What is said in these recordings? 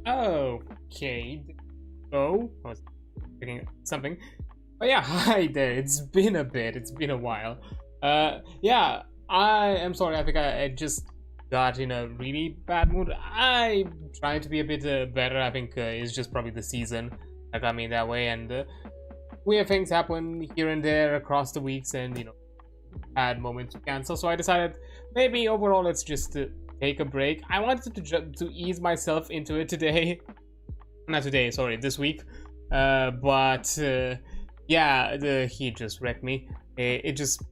Okay. Oh, I was thinking something. But yeah, hi there. It's been a bit. It's been a while. Yeah, I am sorry. I think I just got in a really bad mood. I'm trying to be a bit better. I think it's just probably the season that got me that way, and weird things happen here and there across the weeks, and had moments to cancel. So I decided maybe overall let's just take a break. I wanted to ease myself into it today. Not today, sorry, this week. But yeah, the heat just wrecked me. It just,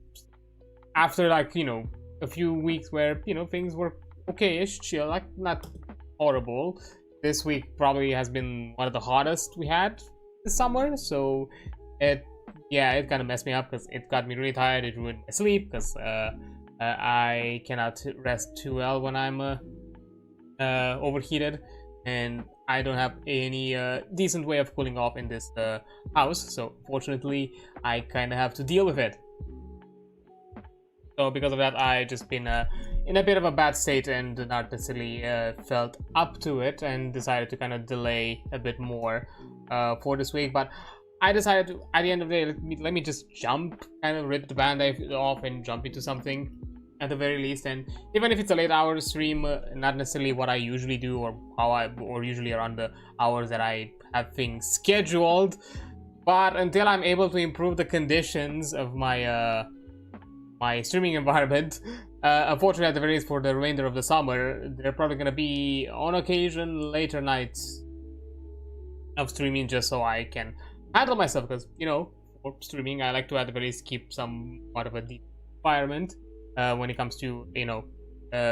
after like a few weeks where things were okay-ish, chill, like not horrible. This week probably has been one of the hottest we had this summer, so it kind of messed me up because it got me really tired. It ruined my sleep because I cannot rest too well when I'm overheated, and I don't have any decent way of cooling off in this house. So fortunately, I kind of have to deal with it. So because of that, I just been in a bit of a bad state and not necessarily felt up to it, and decided to kind of delay a bit more for this week. But I decided to, at the end of the day, let me just jump, kind of rip the band-aid off and jump into something at the very least. And even if it's a late hour stream, not necessarily what I usually do or usually around the hours that I have things scheduled, but until I'm able to improve the conditions of my my streaming environment, unfortunately at the very least for the remainder of the summer, they're probably going to be on occasion later nights of streaming, just so I can handle myself, because for streaming I like to at the very least keep somewhat of a deep environment when it comes to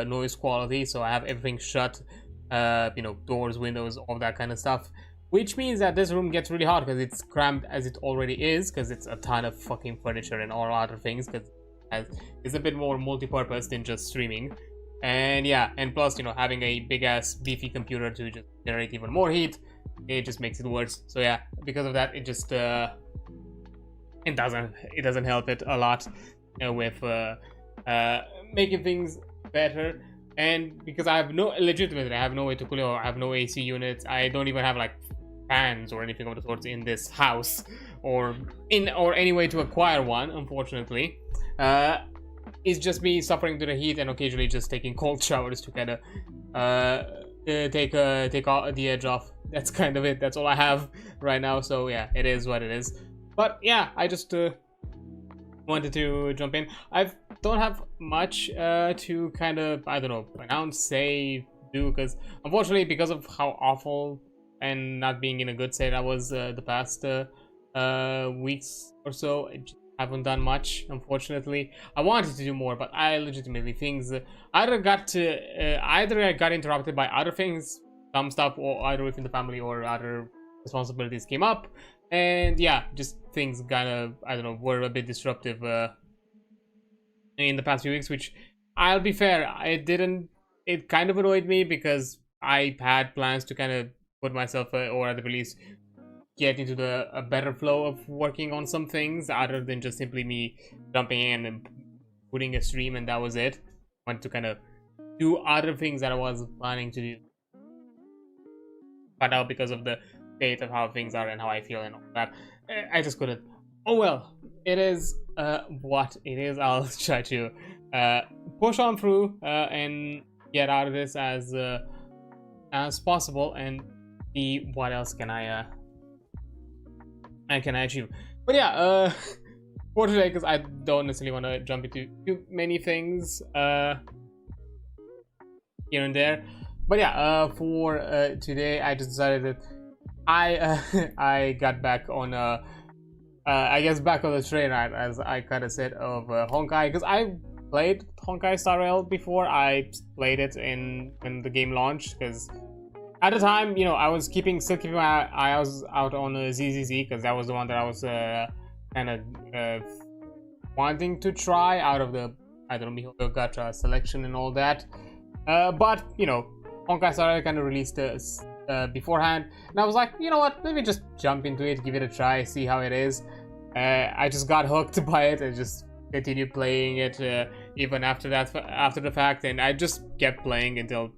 noise quality. So I have everything shut, doors, windows, all that kind of stuff, which means that this room gets really hot because it's cramped as it already is, because it's a ton of fucking furniture and all other things, because it's a bit more multi-purpose than just streaming. And yeah, and plus having a big ass beefy computer to just generate even more heat, it just makes it worse. So yeah, because of that, it just it doesn't help it a lot with making things better. And because I have no way to cool it, or I have no AC units, I don't even have like fans or anything of the sorts in this house, or any way to acquire one, unfortunately. It's just me suffering to the heat and occasionally just taking cold showers to kind of take the edge off. That's kind of it. That's all I have right now. So yeah, it is what it is. But yeah, I just wanted to jump in. I don't have much to kind of, I don't know, announce, say, do, because unfortunately, because of how awful and not being in a good state I was the past weeks or so, I just haven't done much, unfortunately. I wanted to do more, but I legitimately, things either I got interrupted by other things, some stuff, or either within the family or other responsibilities came up, and yeah, just things kind of, I don't know, were a bit disruptive in the past few weeks, which, I'll be fair, it kind of annoyed me, because I had plans to kind of put myself, or at the least get into a better flow of working on some things, other than just simply me jumping in and putting a stream and that was it. I wanted to kind of do other things that I was planning to do, but now because of the state of how things are and how I feel and all that, I just couldn't. Oh well, it is what it is. I'll try to push on through and get out of this as possible, and see what else can I achieve. But yeah, for today, because I don't necessarily want to jump into too many things here and there. But yeah, for today, I just decided that I got back on I guess back on the train ride, as I kind of said, of Honkai, because I played Honkai Star Rail before. I played it when the game launched, because at the time, I was still keeping my eyes out on ZZZ, because that was the one that I was kind of wanting to try out of the, I don't know, MiHoYo gacha selection and all that. But Honkai Star Rail kind of released beforehand, and I was like, you know what, maybe just jump into it, give it a try, see how it is. I just got hooked by it and just continued playing it even after the fact, and I just kept playing until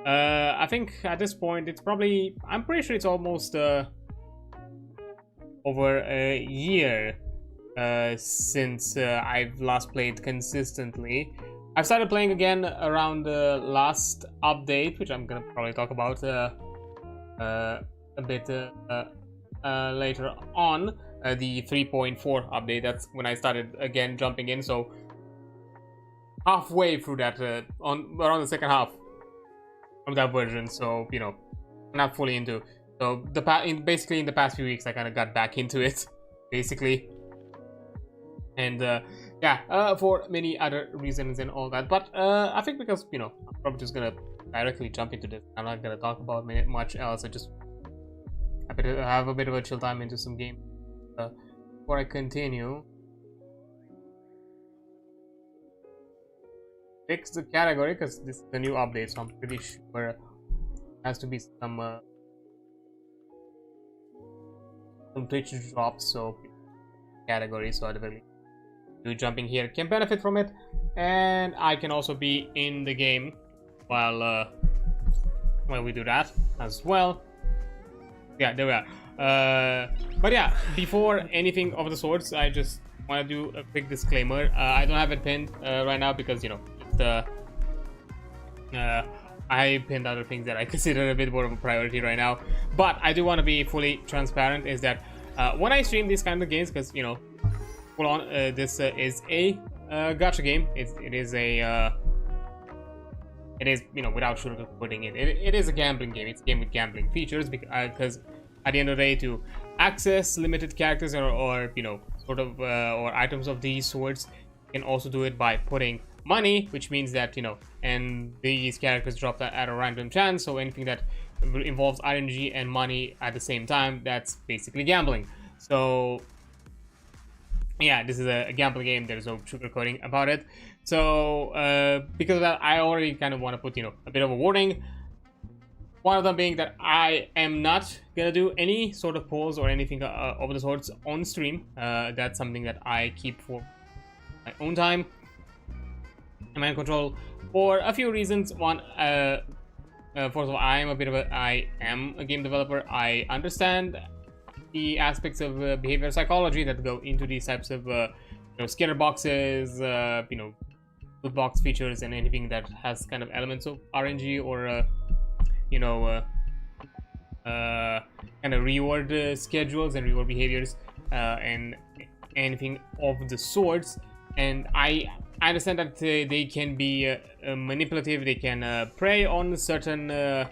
I think at this point it's probably, I'm pretty sure it's almost over a year since I've last played consistently. I've started playing again around the last update, which I'm gonna probably talk about a bit later on, the 3.4 update. That's when I started again jumping in, so halfway through that, on around the second half of that version, so you know, not fully into. So basically in the past few weeks I kind of got back into it, basically, and yeah, for many other reasons and all that. But I think because, you know, I'm probably just gonna directly jump into this. I'm not gonna talk about much else. I just have a bit of a chill time into some game before I continue. Fix the category because this is a new update, so I'm pretty sure there has to be some Twitch drops, so category, so I definitely do jumping here can benefit from it, and I can also be in the game while we do that as well. Yeah, there we are. But yeah, before anything of the sorts, I just want to do a quick disclaimer. I don't have it pinned right now because, you know, I pinned other things that I consider a bit more of a priority right now. But I do want to be fully transparent, is that when I stream these kind of games, because, you know, full on, this is a gacha game. It is, you know, without sugarcoating it is a gambling game. It's a game with gambling features, because at the end of the day, to access limited characters or you know, sort of or items of these sorts, you can also do it by putting money, which means that, you know, and these characters drop that at a random chance, so anything that involves RNG and money at the same time, that's basically gambling. So yeah, this is a gambling game. There's no sugarcoating about it. So because of that, I already kind of want to put, you know, a bit of a warning. One of them being that I am not gonna do any sort of polls or anything of the sorts on stream. That's something that I keep for my own time and my own control for a few reasons. One, first of all, I am a game developer. I understand the aspects of behavior psychology that go into these types of you know, scatter boxes, you know, loot box features, and anything that has kind of elements of RNG or you know, kind of reward schedules and reward behaviors, and anything of the sorts. And I understand that they can be manipulative. They can prey on certain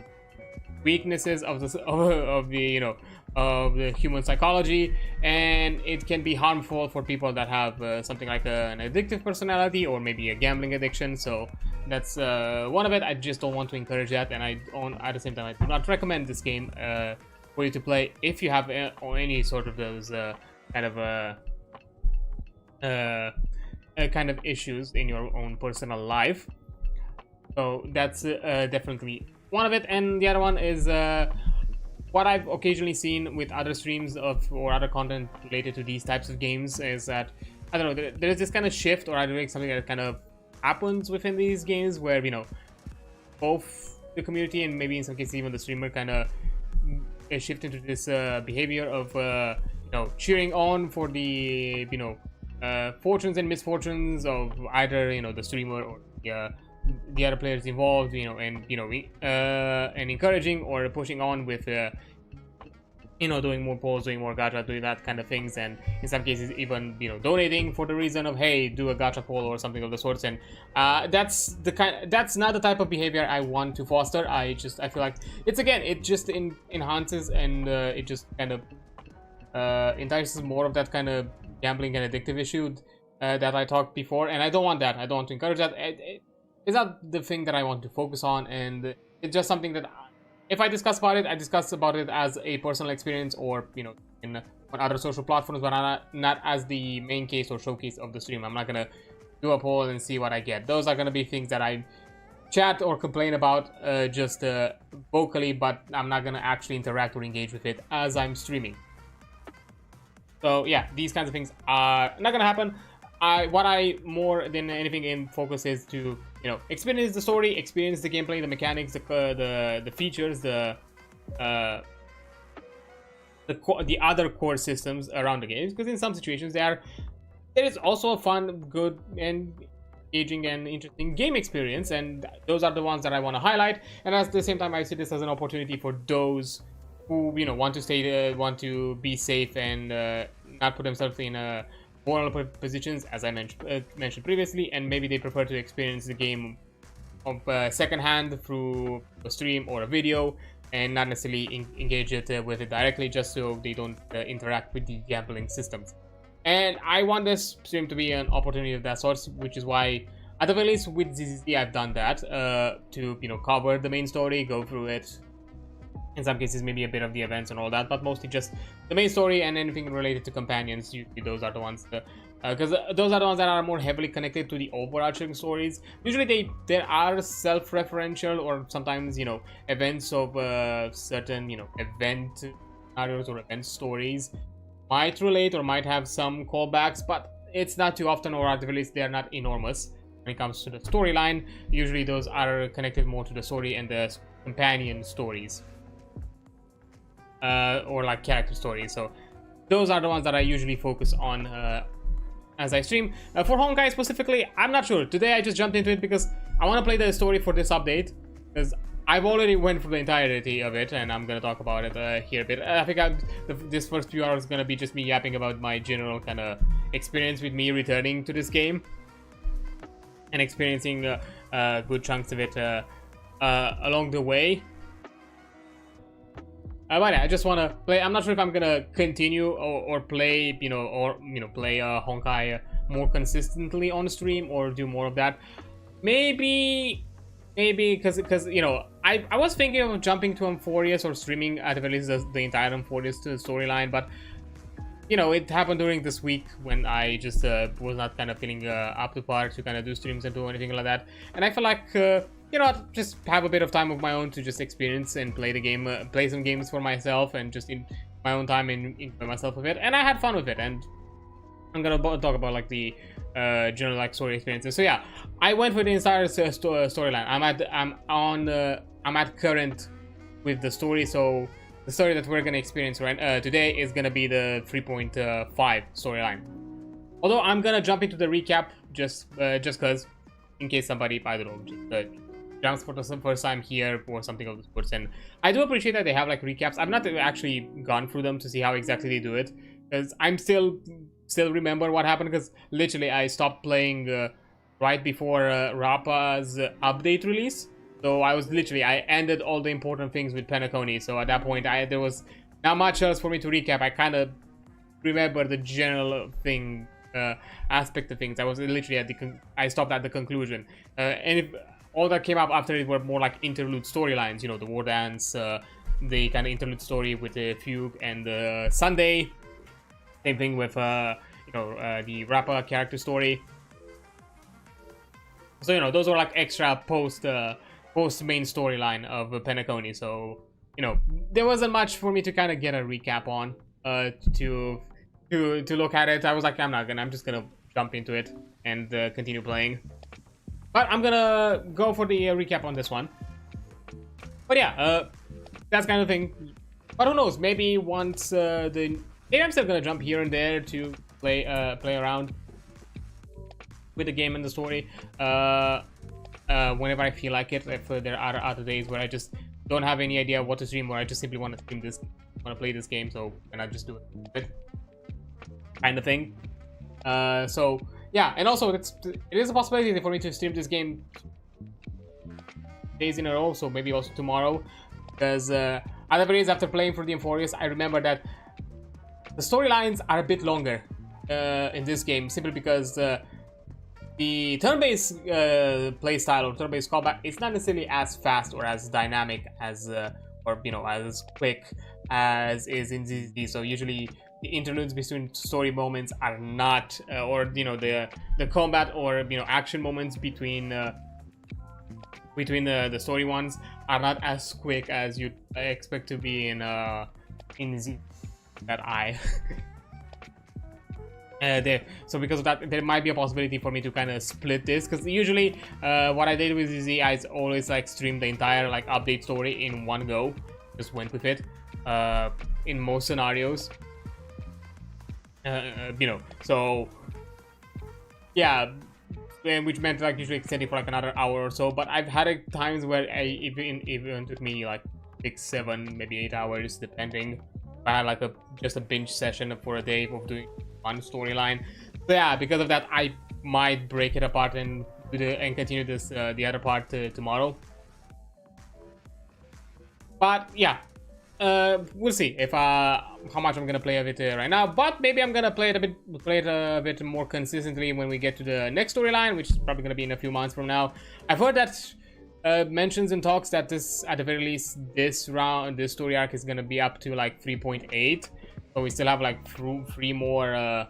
weaknesses of the you know, of the human psychology, and it can be harmful for people that have something like an addictive personality or maybe a gambling addiction. So that's one of it. I just don't want to encourage that, and at the same time, I do not recommend this game for you to play if you have any sort of those kind of issues in your own personal life. So that's definitely one of it. And the other one is what I've occasionally seen with other streams or other content related to these types of games is that, I don't know, there's this kind of shift, or I don't know, something that kind of happens within these games where, you know, both the community and maybe in some cases even the streamer kind of shift into this behavior of you know, cheering on for the, you know, fortunes and misfortunes of either, you know, the streamer or the other players involved, you know, and, you know, and encouraging or pushing on with you know, doing more polls, doing more gacha, doing that kind of things, and in some cases even, you know, donating for the reason of, hey, do a gacha poll or something of the sorts. And that's not the type of behavior I want to foster. I feel like it just enhances and it just kind of entices more of that kind of gambling and addictive issue that I talked before, and I don't want that. I don't want to encourage that. It's not the thing that I want to focus on, and it's just something that if I discuss about it, I discuss about it as a personal experience, or, you know, on other social platforms, but not as the main case or showcase of the stream. I'm not gonna do a poll and see what I get. Those are gonna be things that I chat or complain about just vocally, but I'm not gonna actually interact or engage with it as I'm streaming. So yeah, these kinds of things are not gonna happen. What I more than anything in focus is to you know, experience the story, experience the gameplay, the mechanics, the features, the other core systems around the games, because in some situations there is also a fun, good, and engaging and interesting game experience, and those are the ones that I want to highlight. And at the same time, I see this as an opportunity for those who, you know, want to be safe and not put themselves in vulnerable positions, as I mentioned previously, and maybe they prefer to experience the game of secondhand through a stream or a video, and not necessarily engage with it directly, just so they don't interact with the gambling systems. And I want this stream to be an opportunity of that sort, which is why, at the very least, with ZZZ, I've done that to, you know, cover the main story, go through it. In some cases, maybe a bit of the events and all that, but mostly just the main story and anything related to companions. Usually, those are the ones because those are the ones that are more heavily connected to the overarching stories. Usually, there are self-referential or sometimes, you know, events of certain, you know, event scenarios or event stories might relate or might have some callbacks, but it's not too often, or at the least they are not enormous when it comes to the storyline. Usually those are connected more to the story and the companion stories, or like character stories. So those are the ones that I usually focus on as I stream. For Honkai specifically, I'm not sure. Today I just jumped into it because I want to play the story for this update, because I've already went through the entirety of it, and I'm gonna talk about it here a bit. I think this first few hours is gonna be just me yapping about my general kind of experience with me returning to this game and experiencing good chunks of it along the way. But yeah, I just want to play. I'm not sure if I'm gonna continue or play, you know, play Honkai more consistently on stream or do more of that. Maybe because you know, I was thinking of jumping to Amphorius or streaming at the very least the entire Amphorius to the storyline, but you know, it happened during this week when I just was not kind of feeling up to par to kind of do streams and do anything like that, and I feel like you know, just have a bit of time of my own to just experience and play the game, play some games for myself, and just in my own time and enjoy myself with it, and I had fun with it. And I'm gonna talk about like the general like story experiences. So yeah, I went with the entire storyline. I'm at current with the story. So the story that we're gonna experience today is gonna be the 3.5 storyline. Although I'm gonna jump into the recap just cause, in case somebody, I don't know, jumps for the first time here or something of the sorts. And I do appreciate that they have like recaps. I've not actually gone through them to see how exactly they do it, because I'm still remember what happened, because literally I stopped playing right before Rappa's update release. So I ended all the important things with Penacony. So at that point there was not much else for me to recap. I kind of remember the general thing, aspect of things. I was literally I stopped at the conclusion, and if all that came up after it were more like interlude storylines, you know, the war dance, the kind of interlude story with the Fugue and the Sunday. Same thing with you know, the Rappa character story. So you know, those were like extra post main storyline of Penacony. So you know, there wasn't much for me to kind of get a recap on to look at it. I was like, I'm just gonna jump into it and continue playing. But I'm gonna go for the recap on this one. But yeah, that's kind of thing. But who knows? Maybe once maybe I'm still gonna jump here and there to play around with the game and the story whenever I feel like it. If there are other days where I just don't have any idea what to stream, or I just simply want to stream this, want to play this game, so then I just do it, kind of thing. So yeah, and also it is a possibility for me to stream this game days in a row, so maybe also tomorrow, because other days after playing for the Amphorius, I remember that the storylines are a bit longer in this game, simply because the turn-based playstyle or turn-based combat is not necessarily as fast or as dynamic as, or you know, as quick as is in ZZ. So usually the interludes between story moments are not, or you know, the combat or you know, action moments between the story ones are not as quick as you'd expect to be in Z. That I there. So because of that, there might be a possibility for me to kind of split this, because usually what I did with ZZ, I always like streamed the entire like update story in one go, just went with it in most scenarios, you know. So yeah, which meant like usually extending for like another hour or so. But I've had times where it even took me like 6, 7, maybe 8 hours, depending. I had like just a binge session for a day of doing one storyline. So yeah, because of that, I might break it apart and continue this the other part tomorrow. But yeah, we'll see if how much I'm gonna play of it right now. But maybe I'm gonna play it a bit more consistently when we get to the next storyline, which is probably gonna be in a few months from now. I've heard that mentions and talks that this, at the very least, this story arc is gonna be up to like 3.8. So we still have like 3 more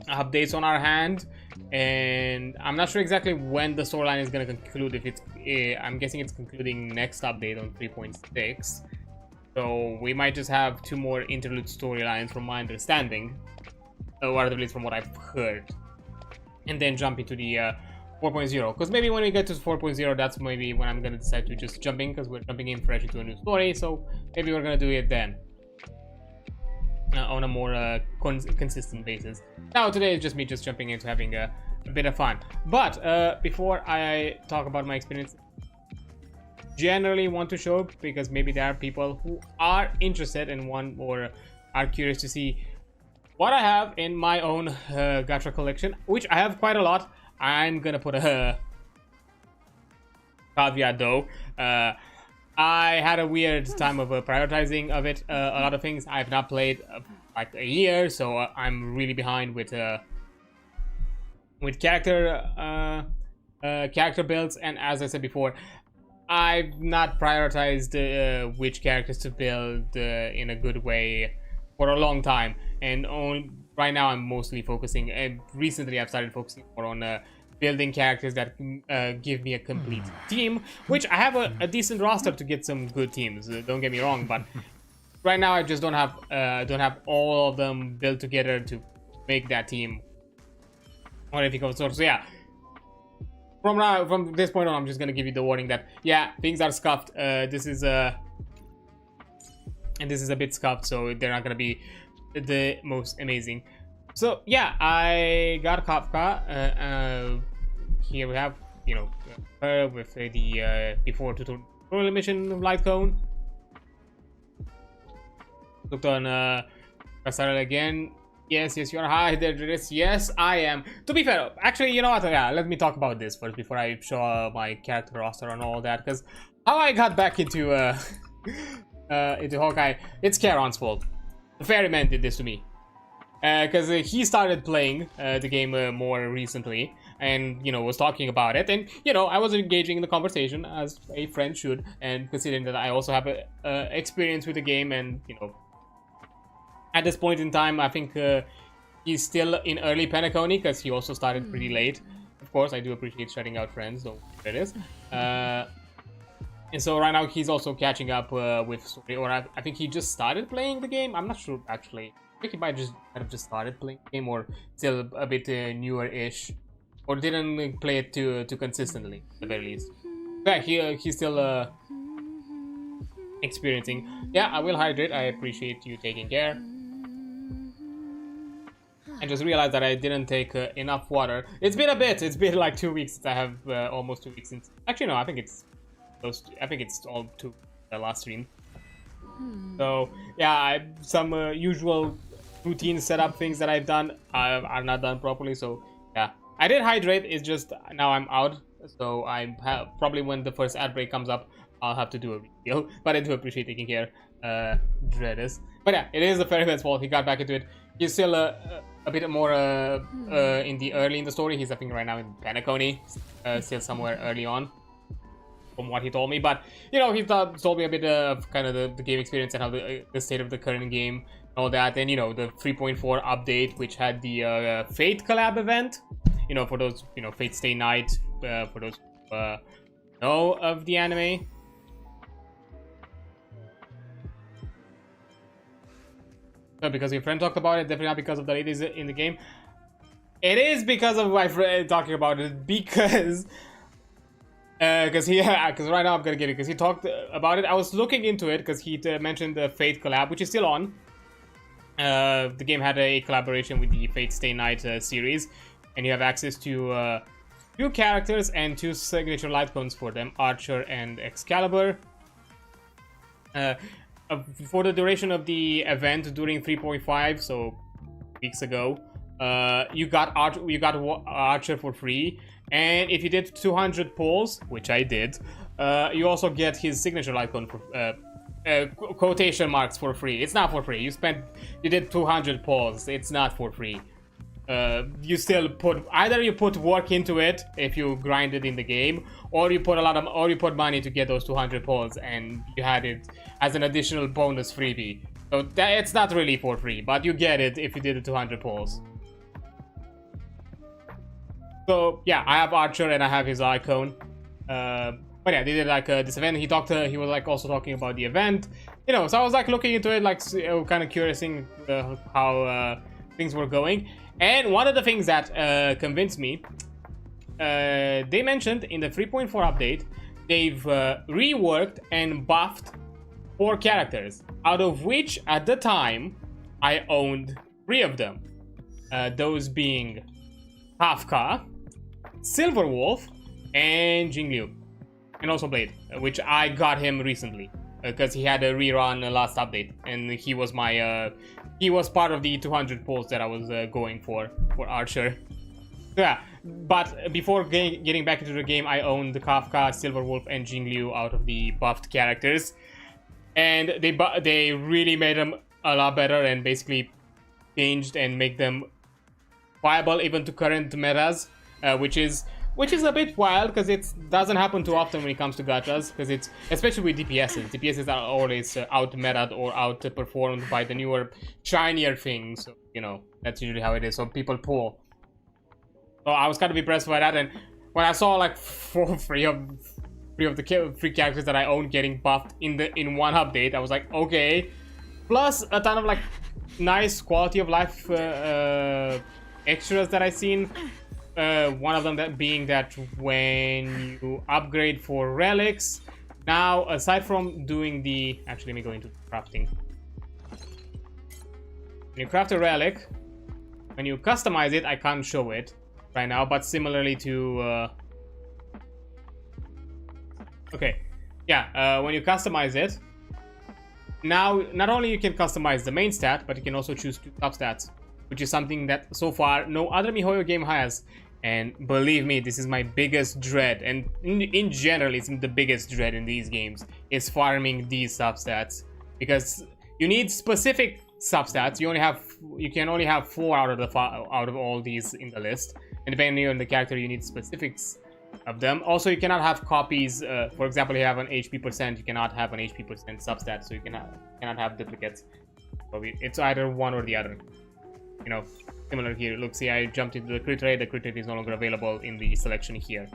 updates on our hand, and I'm not sure exactly when the storyline is gonna conclude. If it's, I'm guessing it's concluding next update on 3.6. So we might just have 2 more interlude storylines, from my understanding, or at least from what I've heard, and then jump into the 4.0. Because maybe when we get to 4.0, that's maybe when I'm gonna decide to just jump in, because we're jumping in fresh into a new story. So maybe we're gonna do it then. On a more consistent basis. Now today is just me just jumping into having a bit of fun. But before I talk about my experience, generally want to show, because maybe there are people who are interested in one or are curious to see what I have in my own gacha collection, which I have quite a lot. I'm gonna put a caveat though. I had a weird time of prioritizing of it. A lot of things I've not played like a year, so I'm really behind with character builds. And as I said before, I've not prioritized which characters to build in a good way for a long time. And right now I'm mostly focusing, and recently I've started focusing more on building characters that give me a complete team, which I have a decent roster to get some good teams, don't get me wrong, but right now I just don't have all of them built together to make that team or anything of the sort. So yeah, from this point on, I'm just gonna give you the warning that yeah, things are scuffed. This is a bit scuffed, so they're not gonna be the most amazing. So yeah, I got Kafka. Here we have, you know, her with the before tutorial mission light cone. Looked on Honkai Star Rail again. Yes, you're hi there, Dris. Yes, I am. To be fair, actually, you know what? Yeah, let me talk about this first before I show my character roster and all that. Because how I got back into into Honkai, it's Charon's fault. The ferryman did this to me. Because he started playing the game more recently, and you know, was talking about it, and you know, I was engaging in the conversation as a friend should, and considering that I also have a experience with the game, and you know, at this point in time, I think he's still in early Penacony, because he also started pretty late. Of course, I do appreciate shutting out friends, though it is. And so right now he's also catching up with story, or I think he just started playing the game. I'm not sure actually. I think he might have just started playing the game, or still a bit newer-ish, or didn't play it too consistently, at the very least. But yeah, he's still experiencing. Yeah, I will hydrate. I appreciate you taking care. I just realized that I didn't take enough water. It's been a bit. It's been like 2 weeks since I have almost 2 weeks since. Actually, no. I think it's close. I think it's all to the last stream. So yeah, some usual routine setup things that I've done are not done properly. So yeah, I did hydrate. It's just now I'm out. So I probably when the first ad break comes up, I'll have to do a reveal. But I do appreciate taking care, Dreadis. But yeah, it is the ferryman's fault. He got back into it. He's still a bit more in the early in the story. He's I think right now in Penacony, still somewhere early on, from what he told me. But you know, he told me a bit of kind of the game experience and how the state of the current game, and all that. And you know, the 3.4 update, which had the Fate collab event. You know, for those, you know, Fate Stay Night, for those who know of the anime. because your friend talked about it. Definitely not because of the ladies in the game. It is because of my friend talking about it, because right now I'm gonna get it, because he talked about it. I was looking into it because he mentioned the Fate collab, which is still on. The game had a collaboration with the Fate Stay Night series, and you have access to 2 characters and 2 signature light cones for them, Archer and Excalibur. For the duration of the event during 3.5, so weeks ago, you got Archer for free, and if you did 200 pulls, which I did, you also get his signature icon for quotation marks for free. It's not for free. You did 200 pulls. It's not for free. You still either you put work into it if you grind it in the game, or you put money to get those 200 pulls, and you had it as an additional bonus freebie. So it's not really for free, but you get it if you did the 200 pulls. So yeah, I have Archer and I have his icon. But yeah, they did like this event. He was like also talking about the event, so I was like looking into it, like kind of curious how things were going. And one of the things that convinced me, they mentioned in the 3.4 update, they've reworked and buffed 4 characters, out of which at the time I owned 3 of them. Those being Kafka, Silverwolf, and Jingliu. And also Blade, which I got him recently because he had a rerun last update, and he was part of the 200 pulls that I was going for Archer. So yeah, but before getting back into the game, I owned the Kafka, Silverwolf, and Jingliu out of the buffed characters, and they really made them a lot better and basically changed and make them viable even to current metas, which is a bit wild because it doesn't happen too often when it comes to gachas, because it's especially with DPSs. DPSs are always out-meta'd or outperformed by the newer, shinier things. So, that's usually how it is. So people pull. So I was kind of impressed by that, and when I saw like 3 of the 3 characters that I own getting buffed in one update, I was like, okay. Plus a ton of like nice quality of life extras that I've seen. One of them being that when you upgrade for relics, now aside from doing actually let me go into crafting. When you craft a relic, when you customize it, I can't show it right now, but similarly to okay, yeah, when you customize it, now not only you can customize the main stat, but you can also choose 2 substats, which is something that so far no other MiHoYo game has. And believe me, this is my biggest dread, and in general it's the biggest dread in these games, is farming these substats, because you need specific substats. You can only have 4 out of all these in the list, and depending on the character you need specifics of them. Also, you cannot have copies. For example, you have an HP percent, you cannot have an HP percent substat, so you cannot have duplicates. So it's either one or the other. Similar here. Look, see, I jumped into the crit rate. The crit rate is no longer available in the selection here.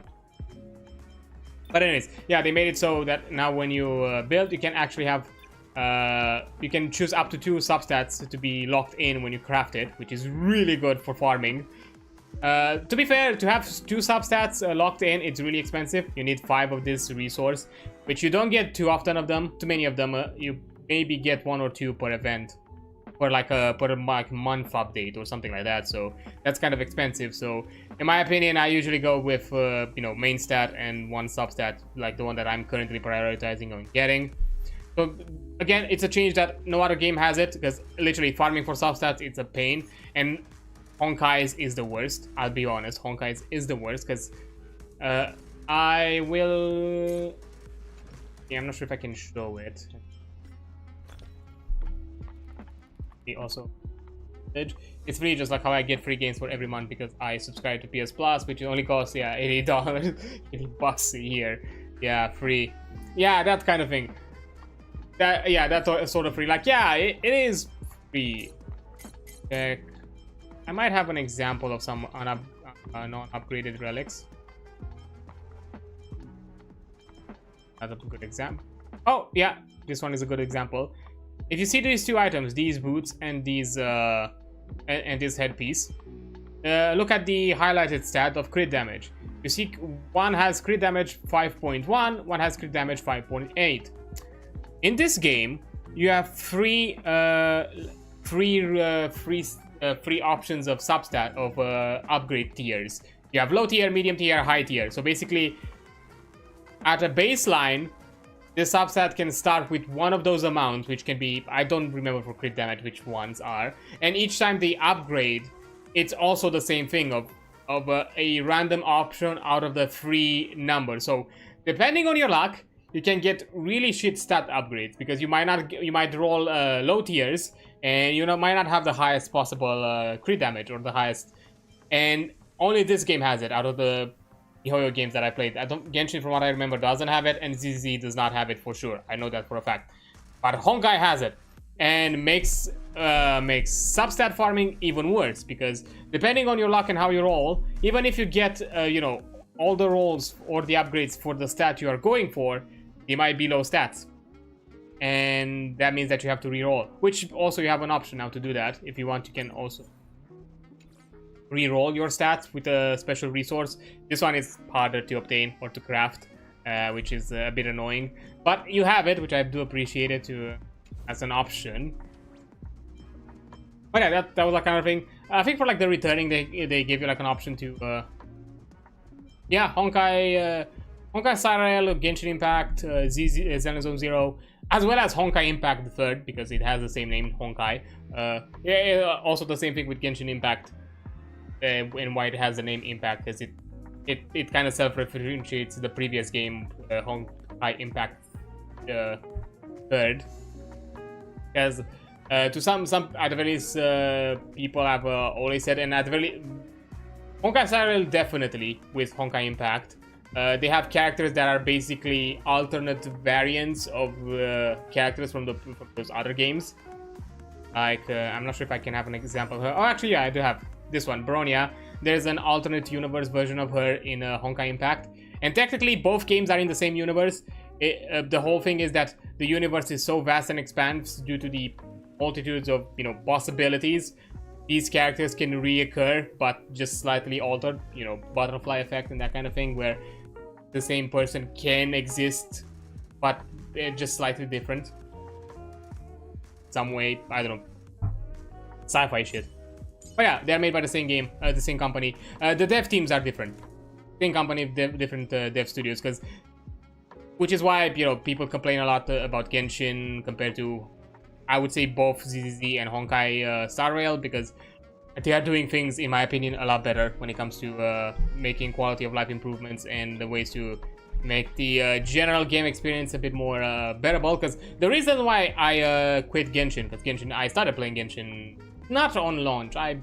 But anyways, yeah, they made it so that now when you build, you can actually have you can choose up to 2 substats to be locked in when you craft it, which is really good for farming. To be fair, to have 2 substats locked in, it's really expensive. You need 5 of this resource, which you don't get too often of them. Too many of them. You maybe get 1 or 2 per event, for like a month update or something like that. So that's kind of expensive. So in my opinion, I usually go with main stat and 1 substat, like the one that I'm currently prioritizing on getting. So again, it's a change that no other game has it, because literally farming for substats, it's a pain. And Honkai's is the worst. I'll be honest, Honkai's is the worst, because I will... Yeah, I'm not sure if I can show it. Also, it's free, just like how I get free games for every month, because I subscribe to PS Plus, which only costs $80, $80 a year. Yeah, free. Yeah, that kind of thing. That's sort of free. Like, yeah, it is free. I might have an example of some non-upgraded relics. That's a good example. Oh yeah, this one is a good example. if you see these two items, these boots and these and this headpiece, look at the highlighted stat of crit damage. You see, one has crit damage 5.1, one has crit damage 5.8. In this game, you have free options of substat of upgrade tiers. You have low tier, medium tier, high tier. So basically, at a baseline, the substat can start with one of those amounts, which can be, I don't remember for crit damage which ones are. And each time they upgrade, it's also the same thing of a random option out of the free number. So depending on your luck, you can get really shit stat upgrades, because you might roll low tiers and you might not have the highest possible crit damage or the highest. And only this game has it out of the MiHoYo games that I played. Genshin, from what I remember, doesn't have it, and ZZ does not have it for sure. I know that for a fact. But Honkai has it, and makes substat farming even worse, because depending on your luck and how you roll, even if you get all the rolls or the upgrades for the stat you are going for, they might be low stats, and that means that you have to re-roll. Which also you have an option now to do that. If you want, you can also re-roll your stats with a special resource. This one is harder to obtain or to craft, which is a bit annoying, but you have it, which I do appreciate it as an option. But yeah, that was that kind of thing. I think for like the returning, they give you like an option to yeah, Honkai Star Rail, Genshin Impact, Zenozone Zero, as well as Honkai Impact the third, because it has the same name, Honkai. Yeah, also the same thing with Genshin Impact. And why it has the name Impact, because it kind of self-referentiates the previous game, Honkai Impact third. Because to some at the very least, people have always said, and at the very Honkai Star Rail definitely with Honkai Impact, they have characters that are basically alternate variants of characters from those other games. Like I'm not sure if I can have an example of her. Oh, actually, yeah, I do have. This one, Bronya. There's an alternate universe version of her in Honkai Impact, and technically both games are in the same universe. The whole thing is that the universe is so vast and expands due to the multitudes of possibilities. These characters can reoccur, but just slightly altered. Butterfly effect and that kind of thing, where the same person can exist, but they're just slightly different. Some way, I don't know, sci-fi shit. But yeah, they're made by the same game, the same company. The dev teams are different. Same company, different dev studios, which is why people complain a lot about Genshin compared to, I would say, both ZZZ and Honkai Star Rail, because they are doing things, in my opinion, a lot better when it comes to making quality of life improvements and the ways to make the general game experience a bit more bearable. Because the reason why I quit Genshin, because I started playing Genshin not on launch. I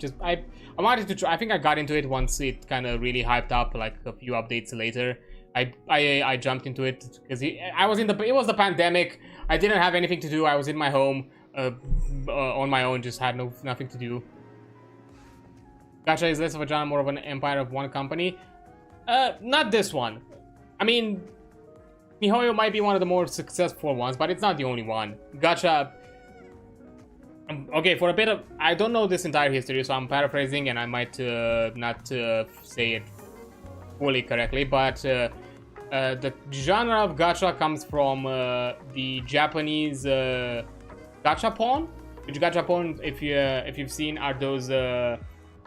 wanted to try. I think I got into it once it kind of really hyped up, like a few updates later. I jumped into it because it was the pandemic. I didn't have anything to do. I was in my home on my own, just had nothing to do. Gacha is less of a genre, more of an empire of one company. Not this one. I mean, MiHoYo might be one of the more successful ones, but it's not the only one. Gacha. Okay, for a bit of, I don't know this entire history, so I'm paraphrasing and I might not say it fully correctly, but the genre of gacha comes from the Japanese gachapon. Which gachapon, if you've seen, are those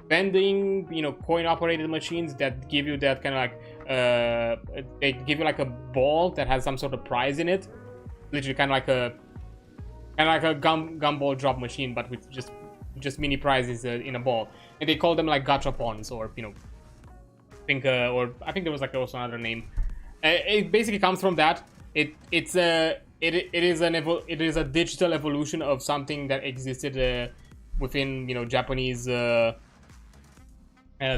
vending, coin operated machines that give you that kind of like they give you like a ball that has some sort of prize in it, literally kind of like a gumball drop machine, but with just mini prizes in a ball, and they call them like gachapons, or I think there was like also another name. It basically comes from that. It is a digital evolution of something that existed within Japanese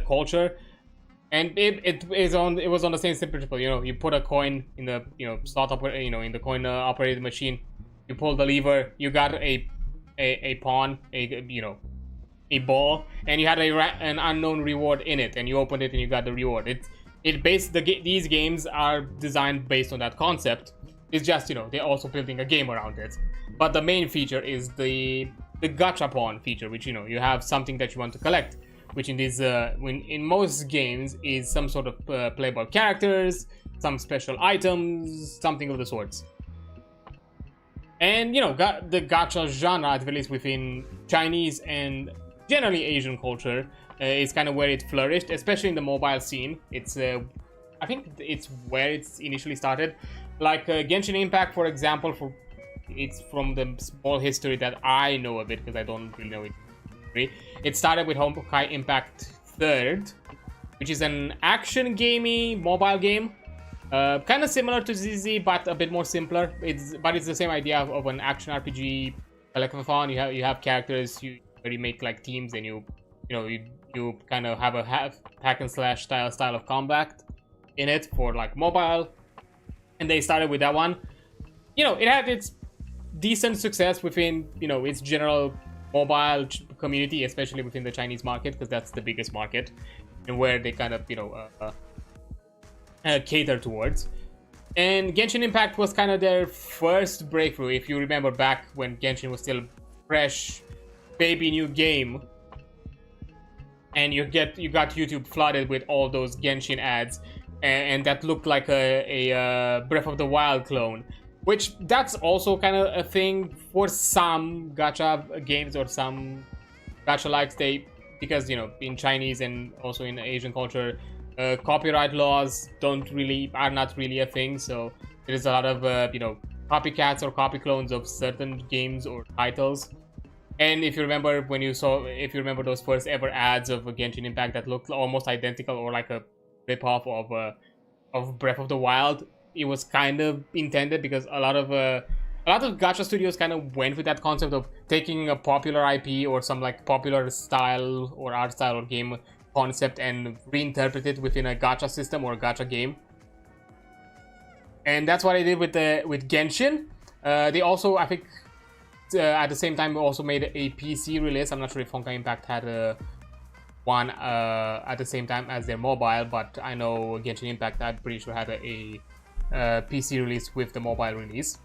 culture, and it was on the same principle. You put a coin in the slot in the coin operated machine. You pull the lever, you got a pawn, a ball, and you had an unknown reward in it, and you opened it and you got the reward. These games are designed based on that concept, It's just, you know, they're also building a game around it. But the main feature is the gachapon feature, which, you know, you have something that you want to collect, which in these in most games is some sort of playable characters, some special items, something of the sorts. And, you know, the gacha genre, at least within Chinese and generally Asian culture, is kind of where it flourished, especially in the mobile scene. It's I think it's where it's initially started. Like Genshin Impact, for example, it's from the small history that I know of it, because I don't really know it. It started with Honkai Impact 3rd, which is an action gamey mobile game. Kind of similar to ZZ, but a bit more simpler. It's the same idea of an action RPG collectathon. You have characters, you make like teams, and you kind of have a hack and slash style of combat in it for like mobile. And they started with that one. You know, it had its decent success within, you know, its general mobile community, especially within the Chinese market, because that's the biggest market and where they kind of, you know, cater towards. And Genshin Impact was kind of their first breakthrough. If you remember back when Genshin was still fresh, baby new game, and you got YouTube flooded with all those Genshin ads, and that looked like a Breath of the Wild clone, which that's also kind of a thing for some gacha games or some gacha likes. Because, you know, in Chinese and also in Asian culture, copyright laws are not really a thing, so there's a lot of you know, copycats or copy clones of certain games or titles. And if you remember those first ever ads of Genshin Impact that looked almost identical or like a rip-off of Breath of the Wild, it was kind of intended because a lot of gacha studios kind of went with that concept of taking a popular IP or some like popular style or art style or game concept and reinterpret it within a gacha system or a gacha game. And that's what I did with Genshin. They also, I think, at the same time, also made a PC release. I'm not sure if Honkai Impact had one at the same time as their mobile, but I know Genshin Impact, I'm pretty sure, had a PC release with the mobile release.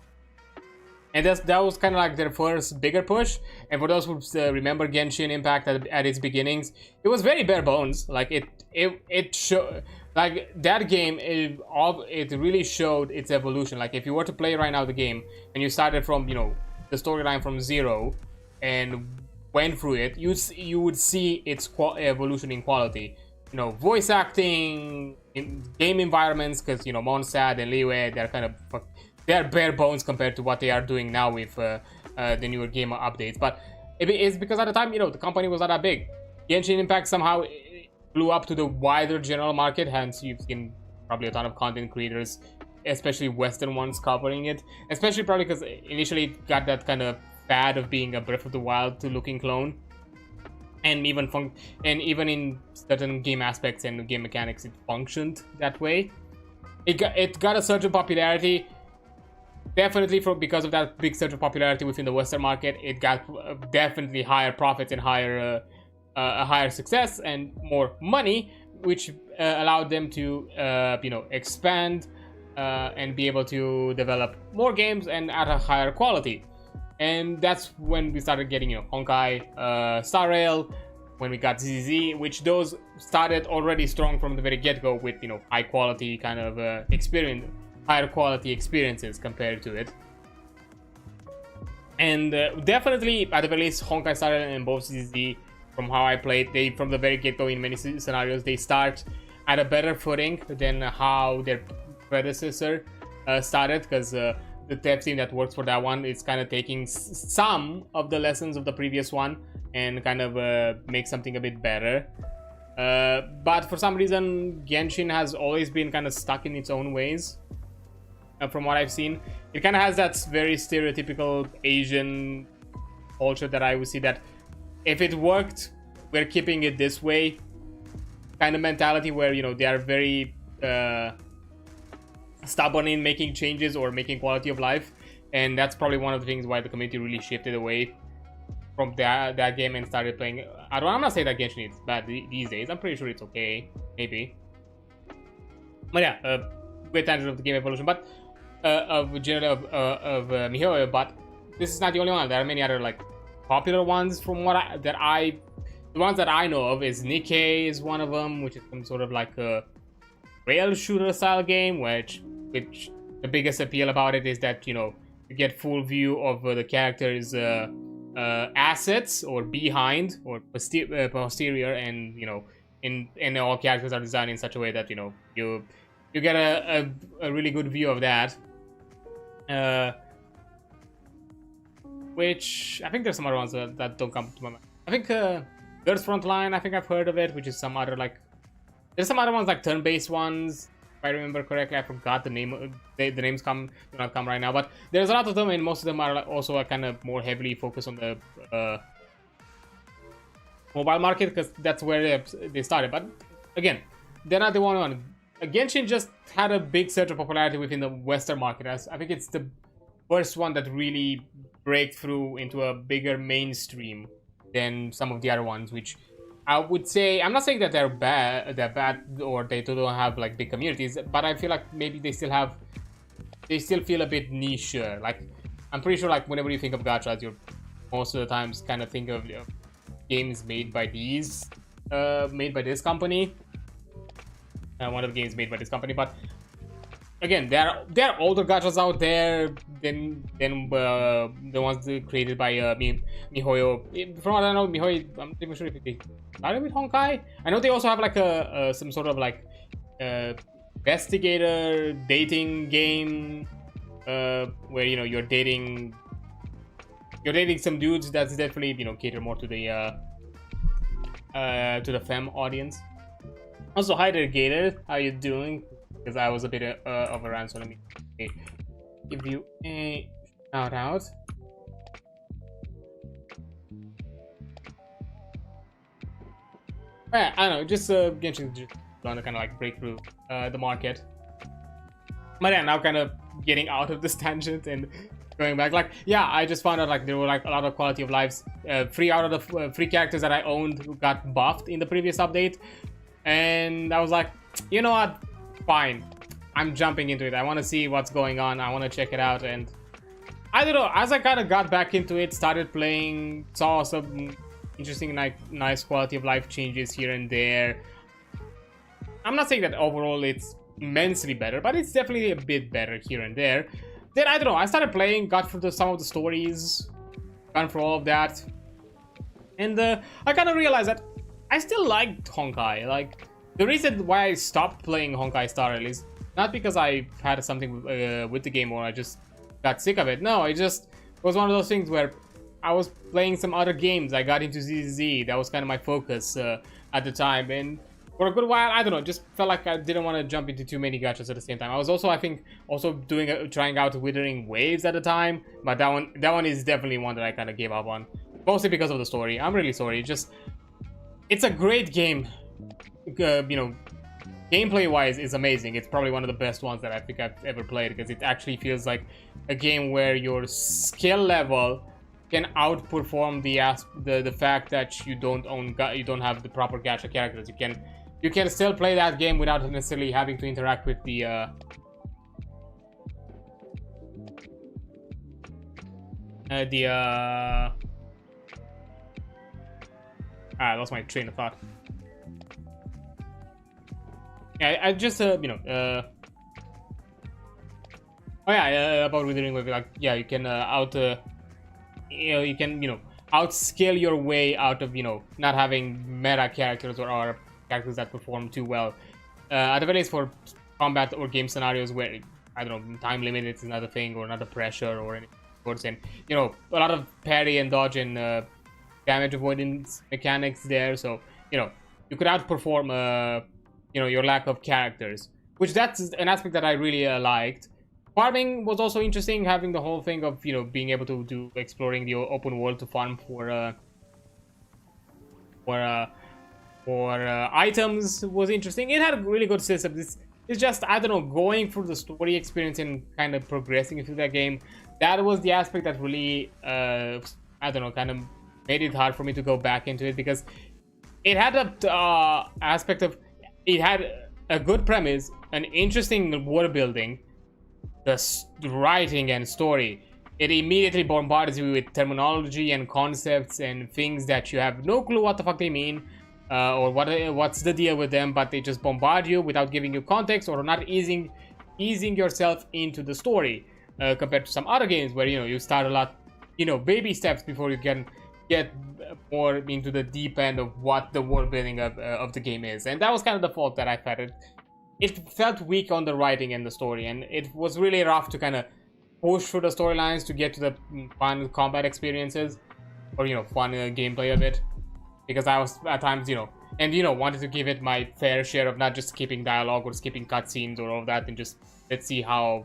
And that was kind of like their first bigger push. And for those who remember Genshin Impact at its beginnings, it was very bare bones. Like it showed, like that game, it really showed its evolution. Like if you were to play right now the game and you started from, you know, the storyline from zero and went through it, you would see its evolution in quality. You know, voice acting, in game environments, because, you know, Mondstadt and Liyue, they're bare bones compared to what they are doing now with the newer game updates. But it's because at the time, you know, the company was not that big. Genshin Impact somehow blew up to the wider general market, hence you've seen probably a ton of content creators, especially Western ones, covering it. Especially probably because initially it got that kind of fad of being a Breath of the Wild looking clone. And even in certain game aspects and game mechanics, it functioned that way. It got a surge of popularity. Definitely because of that big surge of popularity within the Western market, it got definitely higher profits and higher success and more money, which allowed them to you know, expand and be able to develop more games and at a higher quality. And that's when we started getting, you know, Honkai Star Rail, when we got ZZ, which those started already strong from the very get-go with, you know, high quality kind of higher quality experiences compared to it. And definitely, at the very least, Honkai Star Rail and both ZZ, from how I played, from the very get-go in many scenarios, they start at a better footing than how their predecessor started, because the dev team that works for that one is kind of taking some of the lessons of the previous one and kind of make something a bit better. But for some reason, Genshin has always been kind of stuck in its own ways. From what I've seen, it kind of has that very stereotypical Asian culture that I would see, that if it worked, we're keeping it this way kind of mentality, where, you know, they are very stubborn in making changes or making quality of life. And that's probably one of the things why the community really shifted away from that game and started playing. I'm not saying that Genshin is bad these days. I'm pretty sure it's okay, maybe. But yeah, great tangent of the game evolution. But MiHoYo, but this is not the only one. There are many other like popular ones from what the ones that I know of is Nikkei is one of them, which is some sort of like a rail shooter style game, which the biggest appeal about it is that, you know, you get full view of the character's assets or behind or posterior, and you know, and all characters are designed in such a way that, you know, you get a really good view of that. Which I think there's some other ones that don't come to my mind. I think Girls Frontline, I think I've heard of it, which is some other like, there's some other ones like turn-based ones. If I remember correctly, I forgot the name. The names do not come right now, but there's a lot of them, and most of them are like also kind of more heavily focused on the mobile market, because that's where they started. But again, they're not the only one. Genshin just had a big surge of popularity within the Western market. I think it's the first one that really break through into a bigger mainstream than some of the other ones, which I would say, I'm not saying that they're bad or they don't have like big communities, but I feel like maybe they still feel a bit niche. Like, I'm pretty sure like whenever you think of gachas, you're most of the times kind of think of games made by this company. One of the games made by this company, but again, there are older gachas out there than the ones created by MiHoYo. From what I know, MiHoYo, I'm not even sure if they started with Honkai. I know they also have like some sort of like investigator dating game where, you know, you're dating some dudes. That's definitely, you know, cater more to the femme audience. Also, hi there, Gator. How you doing? Because I was a bit overrun, so let me give you a shout out. Yeah, I don't know, just Genshin just want to kind of like break through the market. But yeah, now kind of getting out of this tangent and going back. Like, yeah, I just found out like there were like a lot of quality of lives. 3 out of the 3 characters that I owned got buffed in the previous update, and I was like, you know what? Fine, I'm jumping into it. I want to see what's going on. I want to check it out, and I don't know, as I kind of got back into it, started playing, saw some interesting, like, nice quality of life changes here and there. I'm not saying that overall it's immensely better, but it's definitely a bit better here and there. Then I don't know, I started playing, got through some of the stories, gone through all of that, and I kind of realized that I still liked Honkai. Like, the reason why I stopped playing Honkai Star Rail is not because I had something with the game or I just got sick of it. No, it just was one of those things where I was playing some other games. I got into ZZ. That was kind of my focus at the time. And for a good while, I don't know, just felt like I didn't want to jump into too many gachas at the same time. I was also, I think, trying out Withering Waves at the time. But that one is definitely one that I kind of gave up on. Mostly because of the story. I'm really sorry. It's a great game. You know, gameplay wise is amazing. It's probably one of the best ones that I think I've ever played, because it actually feels like a game where your skill level can outperform the fact that you don't have the proper gacha characters. You can still play that game without necessarily having to interact with the I lost my train of thought. Yeah, I just you know, oh yeah, about Withering Wave, like, yeah, you can you can outscale your way out of, you know, not having meta characters or characters that perform too well. At the very least for combat or game scenarios where, I don't know, time limit is another thing, or another pressure or anything. And, you know, a lot of parry and dodge and damage avoidance mechanics there, so, you know, you could outperform you know, your lack of characters, which that's an aspect that I really liked. Farming was also interesting, having the whole thing of, you know, being able to do exploring the open world to farm for items was interesting. It had a really good system. It's just, I don't know, going through the story experience and kind of progressing through that game. That was the aspect that really, I don't know, kind of made it hard for me to go back into it, because it had a aspect of, it had a good premise, an interesting world building, the writing and story. It immediately bombards you with terminology and concepts and things that you have no clue what the fuck they mean, or what's the deal with them, but they just bombard you without giving you context or not easing yourself into the story, compared to some other games where you start a lot, baby steps before you can get more into the deep end of what the world building of the game is. And that was kind of the fault that I felt. It felt weak on the writing and the story, and it was really rough to kind of push through the storylines to get to the fun combat experiences, or fun gameplay of it, because I was at times wanted to give it my fair share of not just skipping dialogue or skipping cutscenes or all of that, and just let's see how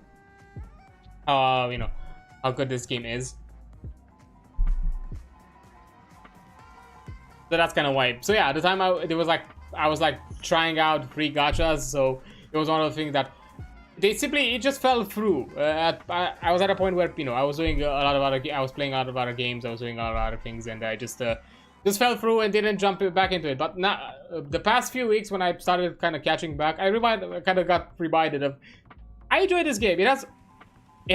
good this game is. So that's kind of why. So yeah, at the time I was trying out free gachas, so it was one of the things that it just fell through. I was at a point where I was doing a lot of I was playing a lot of other games, I was doing a lot of other things, and I just fell through and didn't jump back into it. But now, the past few weeks when I started kind of catching back, I kind of got reminded of. I enjoy this game. It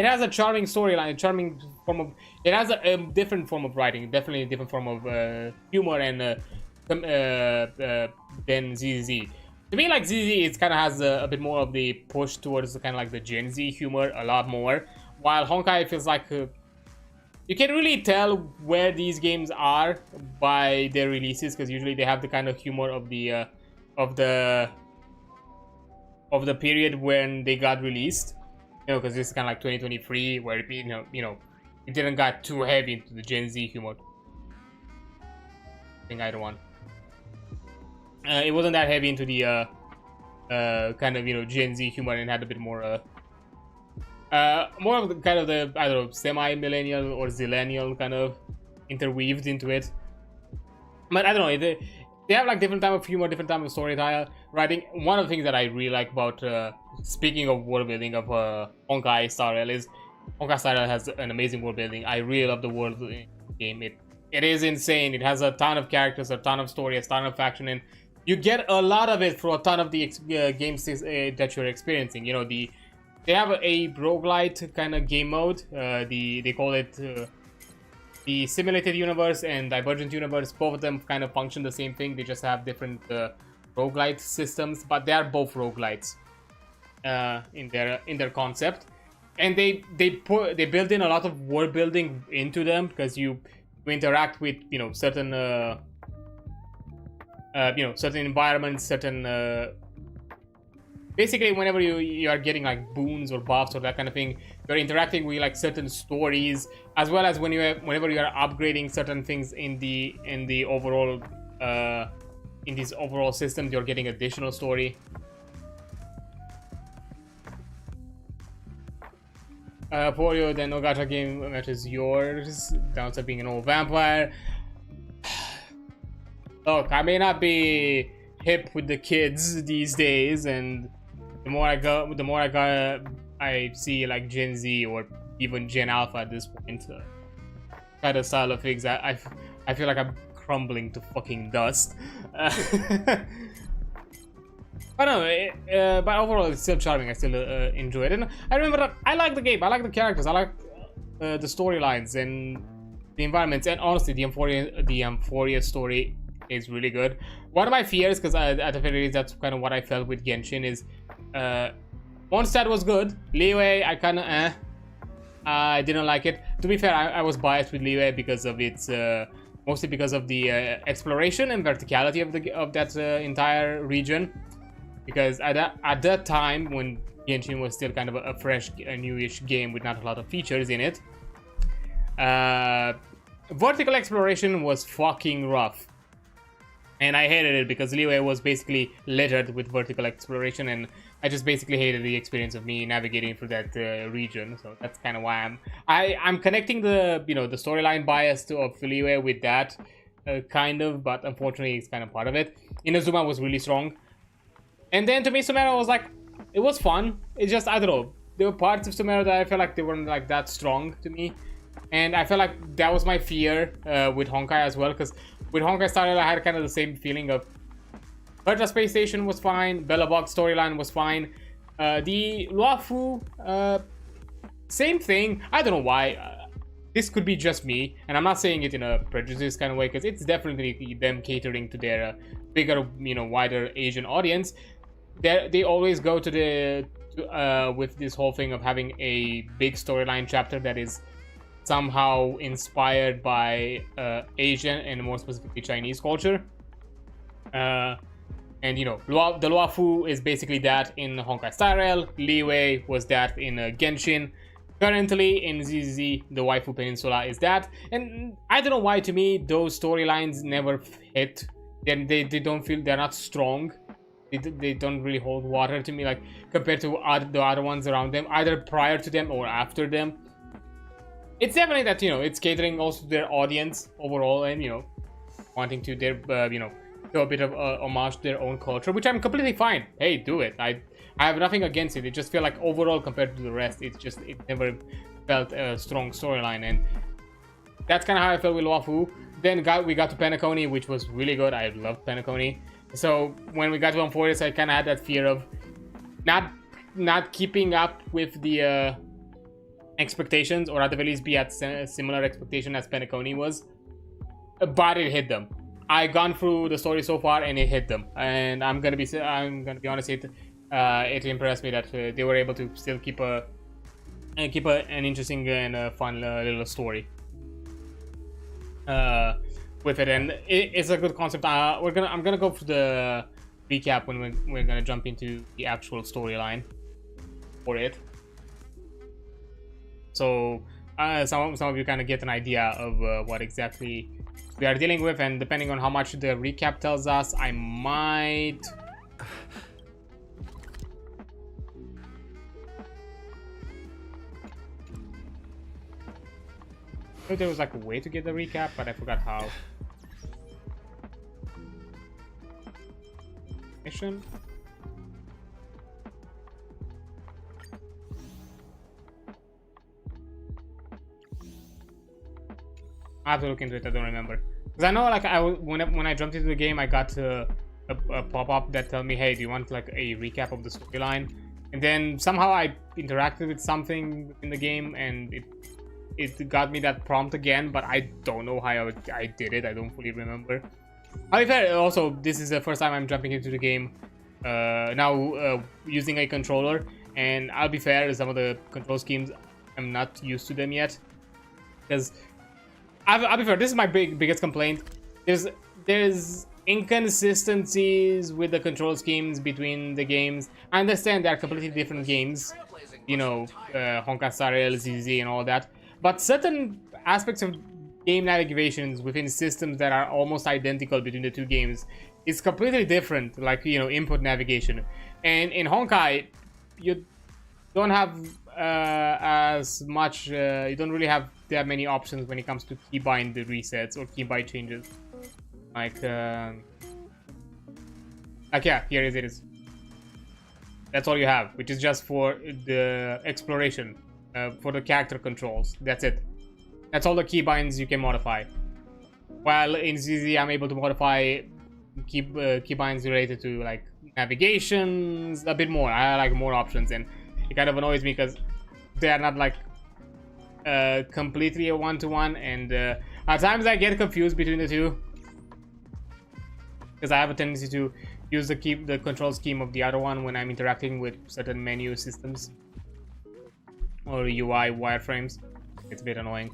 has a charming storyline, a charming form of. It has a different form of writing, definitely a different form of humor and than ZZ. To me, like ZZ, it kind of has a bit more of the push towards the kind of like the Gen Z humor a lot more, while Honkai feels like you can really tell where these games are by their releases, because usually they have the kind of humor of the period when they got released. Because this is kind of like 2023, where it didn't got too heavy into the Gen Z humor. I think either one. It wasn't that heavy into the kind of Gen Z humor, and had a bit more more of the kind of the, I don't know, semi-millennial or zillennial kind of interweaved into it. But I don't know, they have like different type of humor, different type of storytelling writing. One of the things that I really like about speaking of world building of Honkai Star Rail is Honkai Star Rail has an amazing world building. I really love the world game. It is insane. It has a ton of characters, a ton of story, a ton of faction, and you get a lot of it for a ton of the games that you're experiencing. They have a roguelite kind of game mode. They call it the simulated universe and divergent universe. Both of them kind of function the same thing. They just have different roguelite systems, but they are both roguelites in their concept. And they build in a lot of world building into them, because you interact with certain certain environments, certain basically whenever you are getting like boons or buffs or that kind of thing, you're interacting with like certain stories, as well as whenever you are upgrading certain things in the overall in this overall system, you're getting additional story. For you, the no gacha game matches yours. Downside being an old vampire. Look, I may not be hip with the kids these days, and the more I see like Gen Z or even Gen Alpha at this point, kind of style of things, I feel like I'm crumbling to fucking dust. But no, but overall it's still charming. I still enjoy it, and I remember that I like the game. I like the characters. I like the storylines and the environments, and honestly, the Euphoria story is really good. One of my fears, because at the very least that's kind of what I felt with Genshin, is Mondstadt was good. Liyue, I kind of I didn't like it. To be fair, I was biased with Liyue because of its mostly because of the exploration and verticality of that entire region. Because at that time, when Genshin was still kind of a fresh, newish game with not a lot of features in it, vertical exploration was fucking rough. And I hated it because Liyue was basically littered with vertical exploration, and I just basically hated the experience of me navigating through that region. So that's kind of why I'm connecting the the storyline bias of Liyue with that kind of, but unfortunately it's kind of part of it. Inazuma was really strong. And then to me, Sumeru was like, it was fun. It's just, I don't know, there were parts of Sumeru that I felt like they weren't like that strong to me. And I felt like that was my fear with Honkai as well, because with Honkai Star Rail I had kind of the same feeling of Pertra Space Station was fine, Bellabog storyline was fine. The Luafu Same thing. I don't know why. This could be just me, and I'm not saying it in a prejudice kind of way, because it's definitely them catering to their bigger, wider Asian audience. They always go to with this whole thing of having a big storyline chapter that is somehow inspired by Asian and more specifically Chinese culture. And the Luafu is basically that in Honkai Star Rail. Liwei was that in Genshin. Currently in ZZ, the Waifu Peninsula is that. And I don't know why, to me, those storylines never hit. They don't feel, they're not strong. They don't really hold water to me, like compared to the other ones around them, either prior to them or after them. It's definitely that, it's catering also to their audience overall, and wanting to their do a bit of homage to their own culture, which I'm completely fine. Hey, do it. I have nothing against it. It just feel like overall compared to the rest, it never felt a strong storyline, and that's kind of how I felt with Luafu. Then we got to Penacony, which was really good. I loved Penacony. So when we got to Amphoris, I kind of had that fear of not keeping up with the expectations, or at the very least be at similar expectation as Penacony was. But it hit them. I gone through the story so far, and it hit them. And I'm gonna be honest, it impressed me that they were able to still keep an interesting and fun little story with it, and it's a good concept. I'm gonna go through the recap when we're gonna jump into the actual storyline for it. So some of you kind of get an idea of what exactly we are dealing with, and depending on how much the recap tells us, I might I thought there was like a way to get the recap, but I forgot how. Mission. I have to look into it. I don't remember, because I know, like, when I jumped into the game, I got a pop-up that told me, hey, do you want like a recap of the storyline? And then somehow I interacted with something in the game, and it got me that prompt again, but I don't know how I did it. I don't fully remember. To be fair, also, this is the first time I'm jumping into the game now using a controller, and I'll be fair, some of the control schemes, I'm not used to them yet, because I'll be fair, this is my biggest complaint. There's inconsistencies with the control schemes between the games. I understand they are completely different games, Honkai Star Rail, ZZ, and all that, but certain aspects of game navigations within systems that are almost identical between the two games is completely different, like, input navigation. And in Honkai, you don't have as much, you don't really have that many options when it comes to keybind resets or keybind changes. Like yeah, here it is. That's all you have, which is just for the exploration, for the character controls. That's it. That's all the keybinds you can modify. While in ZZ, I'm able to modify keybinds related to like navigations a bit more. I like more options, and it kind of annoys me because they are not like completely a one-to-one, and at times I get confused between the two, because I have a tendency to use the control scheme of the other one when I'm interacting with certain menu systems or UI wireframes. It's a bit annoying.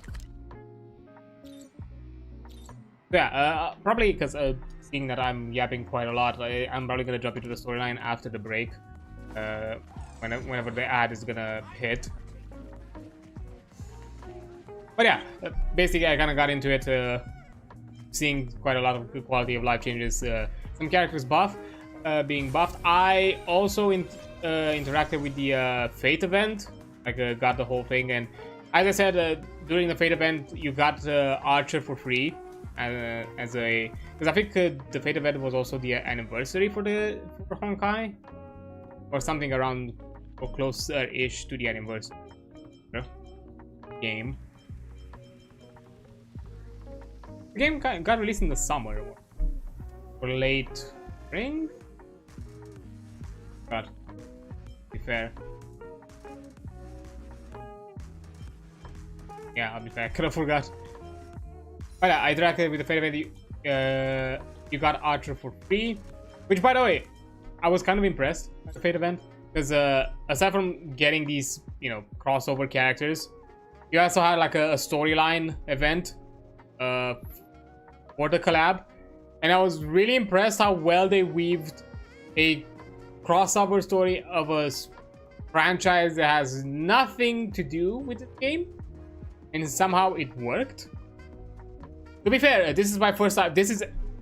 Yeah, probably because seeing that I'm yapping quite a lot, I'm probably gonna jump into the storyline after the break, whenever the ad is gonna hit. But yeah, basically I kind of got into it, seeing quite a lot of good quality of life changes. Some characters being buffed. I also interacted with the Fate event, like got the whole thing, and as I said, during the Fate event, you got Archer for free, because I think the Fate event was also the anniversary for Honkai, or something around or close-ish to the anniversary game. The game got released in the summer or late spring. But to be fair, Yeah, I'll be fair. I could have forgot. But yeah, I interacted with the Fate event. You got Archer for free. Which, by the way, I was kind of impressed at the Fate event. Because aside from getting these, you know, crossover characters, you also had like a storyline event for the collab. And I was really impressed how well they weaved a crossover story of a franchise that has nothing to do with the game. And somehow it worked. To be fair, this is my first time.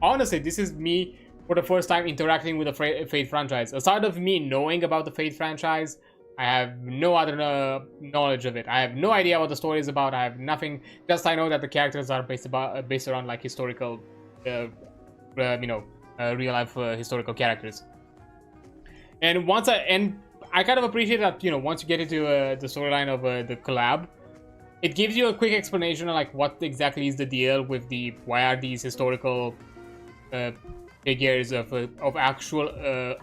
Honestly, this is me for the first time interacting with the Fate franchise. Aside of me knowing about the Fate franchise, I have no other knowledge of it. I have no idea what the story is about. I have nothing. Just I know that the characters are based around like historical, real life historical characters. And I kind of appreciate that, you know, once you get into the storyline of the collab, it gives you a quick explanation of like what exactly is the deal with why are these historical figures of actual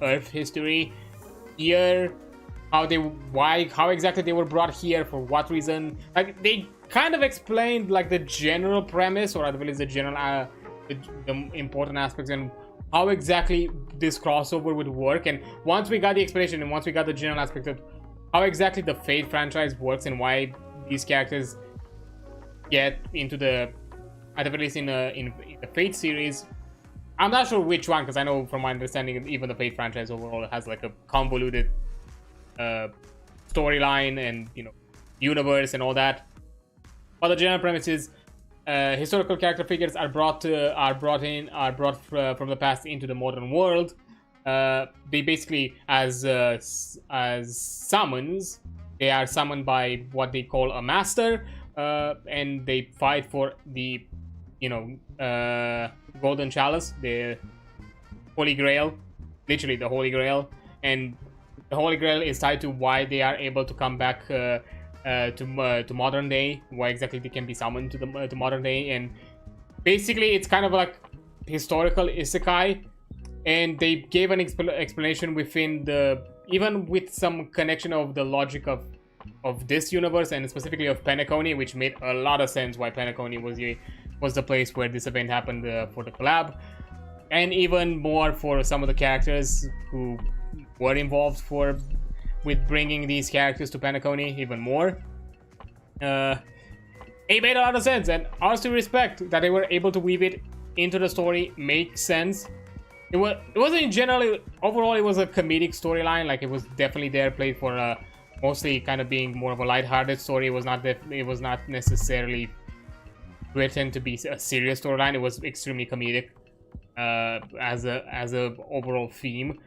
Earth history here, how exactly they were brought here, for what reason. Like they kind of explained like the general premise, or at least the general the important aspects, and how exactly this crossover would work. And once we got the explanation, and once we got the general aspect of how exactly the Fate franchise works and why these characters get into the, at the very least in the Fate series. I'm not sure which one, because I know from my understanding even the Fate franchise overall has like a convoluted storyline and, you know, universe and all that. But the general premise is historical character figures are brought from the past into the modern world. They basically as summons. They are summoned by what they call a master, and they fight for the, you know, golden chalice, the Holy Grail, literally the Holy Grail. And the Holy Grail is tied to why they are able to come back to modern day, why exactly they can be summoned to modern day. And basically it's kind of like historical isekai, and they gave an explanation within even with some connection of the logic of this universe, and specifically of Penacony, which made a lot of sense why Penacony was the place where this event happened for the collab, and even more for some of the characters who were involved with bringing these characters to Penacony even more. It made a lot of sense, and honestly respect that they were able to weave it into the story, make sense. It wasn't generally, overall it was a comedic storyline. Like it was definitely there played for mostly kind of being more of a lighthearted story. It was not necessarily written to be a serious storyline. It was extremely comedic as a overall theme.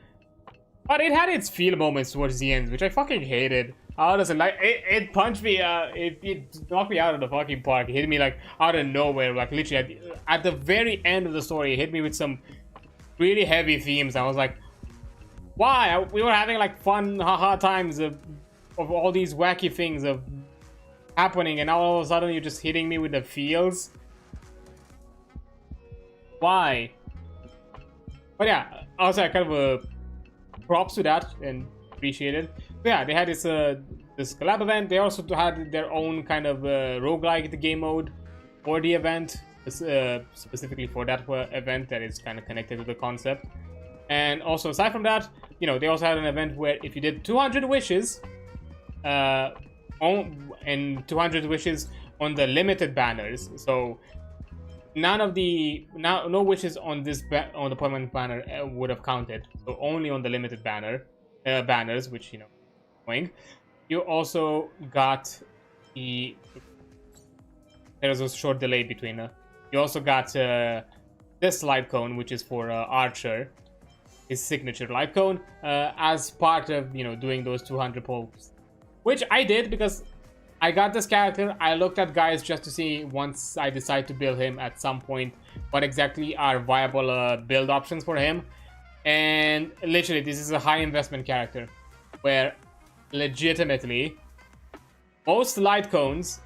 But it had its feel moments towards the end, which I fucking hated. Honestly, like it punched me. It knocked me out of the fucking park. It hit me like out of nowhere. Like literally at the very end of the story, it hit me with some really heavy themes. I was like, why? We were having like fun, haha times of all these wacky things of happening, and now all of a sudden you're just hitting me with the feels. Why? But yeah, also kind of props to that and appreciate it. But yeah, they had this collab event. They also had their own kind of roguelike game mode for the event. Specifically for that event that is kind of connected to the concept. And also aside from that, you know, they also had an event where if you did 200 wishes and 200 wishes on the limited banners, so no wishes on on the permanent banner would have counted, so only on the limited banners, which, you know, annoying. You also got there was a short delay between you also got this light cone, which is for Archer, his signature light cone, as part of, you know, doing those 200 polls, which I did because I got this character. I looked at guys just to see, once I decide to build him at some point, what exactly are viable build options for him. And literally, this is a high investment character where legitimately most light cones,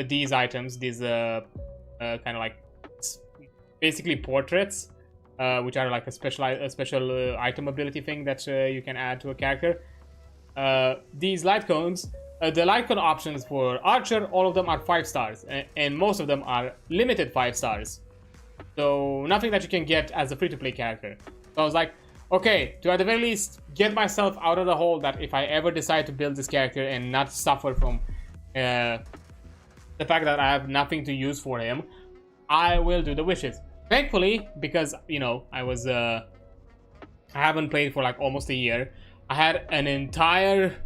these items, these kind of like basically portraits, which are like a special item ability thing that you can add to a character. These light cones the Lycon options for Archer, all of them are 5 stars, and most of them are limited 5 stars. So nothing that you can get as a free-to-play character. So I was like, okay, to at the very least get myself out of the hole that if I ever decide to build this character and not suffer from the fact that I have nothing to use for him, I will do the wishes. Thankfully, because, you know, I haven't played for like almost a year, I had an entire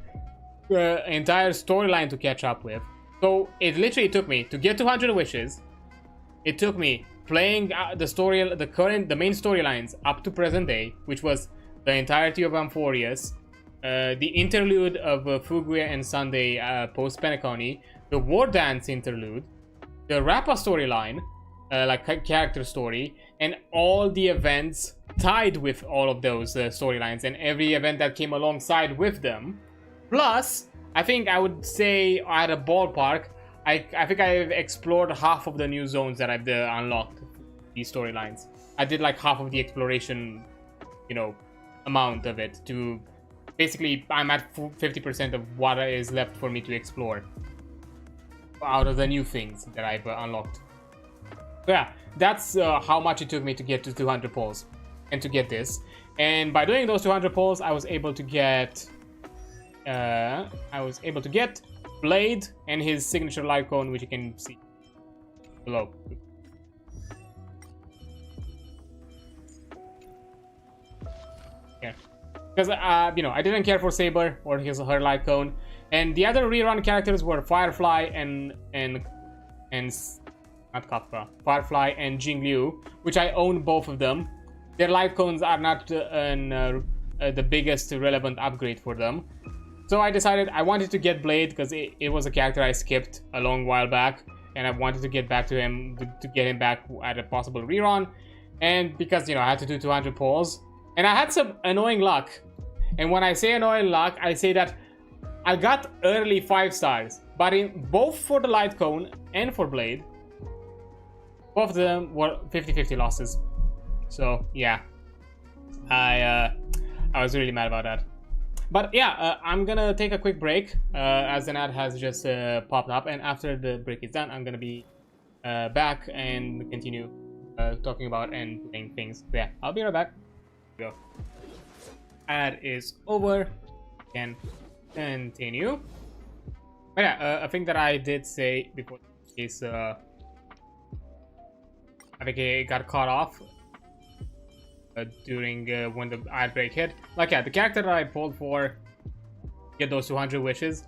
storyline to catch up with. So it literally took me to get 200 wishes. It took me playing the main storylines up to present day, which was the entirety of Amphorius, the interlude of Fuguya and Sunday post Penacony, the War Dance interlude, the Rappa storyline, like character story, and all the events tied with all of those storylines and every event that came alongside with them. Plus, I think I would say at a ballpark, I think I've explored half of the new zones that I've unlocked these storylines. I did like half of the exploration, you know, amount of it to basically I'm at 50% of what is left for me to explore out of the new things that I've unlocked. So yeah, that's how much it took me to get to 200 polls and to get this. And by doing those 200 polls, I was able to get Blade and his signature light cone, which you can see below. Yeah, because you know, I didn't care for Saber or her light cone, and the other rerun characters were Firefly and not Kafka, Firefly and Jingliu, which I own both of them. Their light cones are not the biggest relevant upgrade for them. So I decided I wanted to get Blade because it was a character I skipped a long while back, and I wanted to get back to him to get him back at a possible rerun. And because, you know, I had to do 200 polls, and I had some annoying luck. And when I say annoying luck, I say that I got early 5 stars, but in both for the light cone and for Blade, both of them were 50-50 losses. So yeah, I was really mad about that. But yeah, I'm gonna take a quick break as an ad has just popped up, and after the break is done, I'm gonna be back and continue talking about and playing things. So, yeah, I'll be right back. Go. Ad is over. Can continue. But yeah, a thing that I did say before is I think it got caught off during when the ad break hit. Like, yeah, the character that I pulled for get those 200 wishes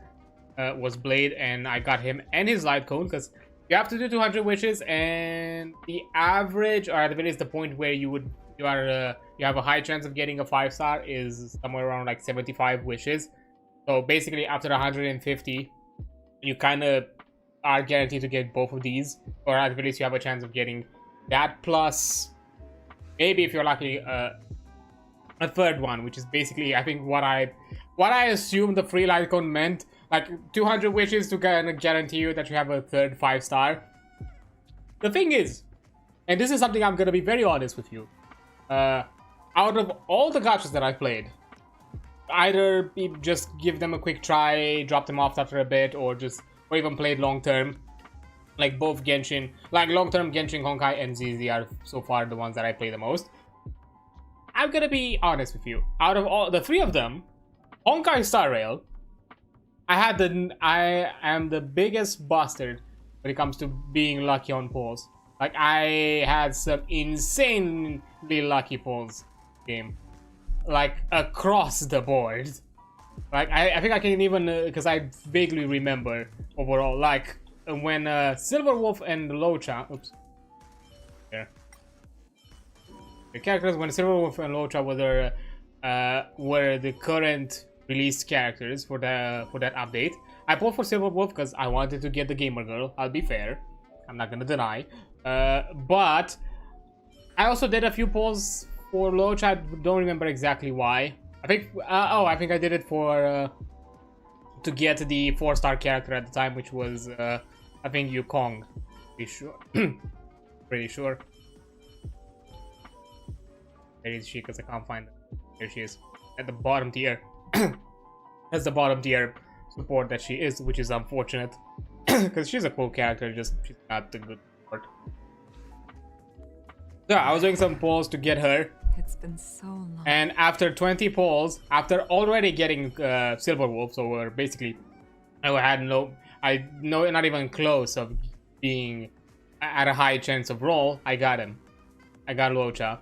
was Blade, and I got him and his light cone because you have to do 200 wishes, and the average, or at the very least the point where you have a high chance of getting a 5-star is somewhere around like 75 wishes. So basically after 150 you kind of are guaranteed to get both of these, or at the very least you have a chance of getting that, plus maybe if you're lucky a third one, which is basically I think what I assumed the free light cone meant, like 200 wishes to guarantee you that you have a third 5-star. The thing is, and this is something I'm gonna be very honest with you, out of all the gachas that I've played, either just give them a quick try, drop them off after a bit, or even played long term. Like both Genshin, like long-term Genshin, Honkai, and ZZ are so far the ones that I play the most. I'm gonna be honest with you. Out of all the 3 of them, Honkai Star Rail, I am the biggest bastard when it comes to being lucky on polls. Like, I had some insanely lucky polls game, like across the board. Like I think I can even because I vaguely remember overall, like when Silverwolf and Locha, the characters when Silverwolf and Locha were the current released characters for that update. I pulled for Silverwolf because I wanted to get the gamer girl. I'll be fair, I'm not gonna deny. But I also did a few polls for Locha. I don't remember exactly why. I think I think I did it for to get the 4-star character at the time, which was I think Yukong. Pretty sure. Pretty sure. Where is she? Because I can't find her. Here she is. At the bottom tier. That's the bottom tier support that she is, which is unfortunate because she's a cool character, just she's not a good support. So I was doing some polls to get her. It's been so long. And after 20 polls, after already getting Silver Wolf, so we're basically, not even close of being at a high chance of roll, I got him. I got Locha.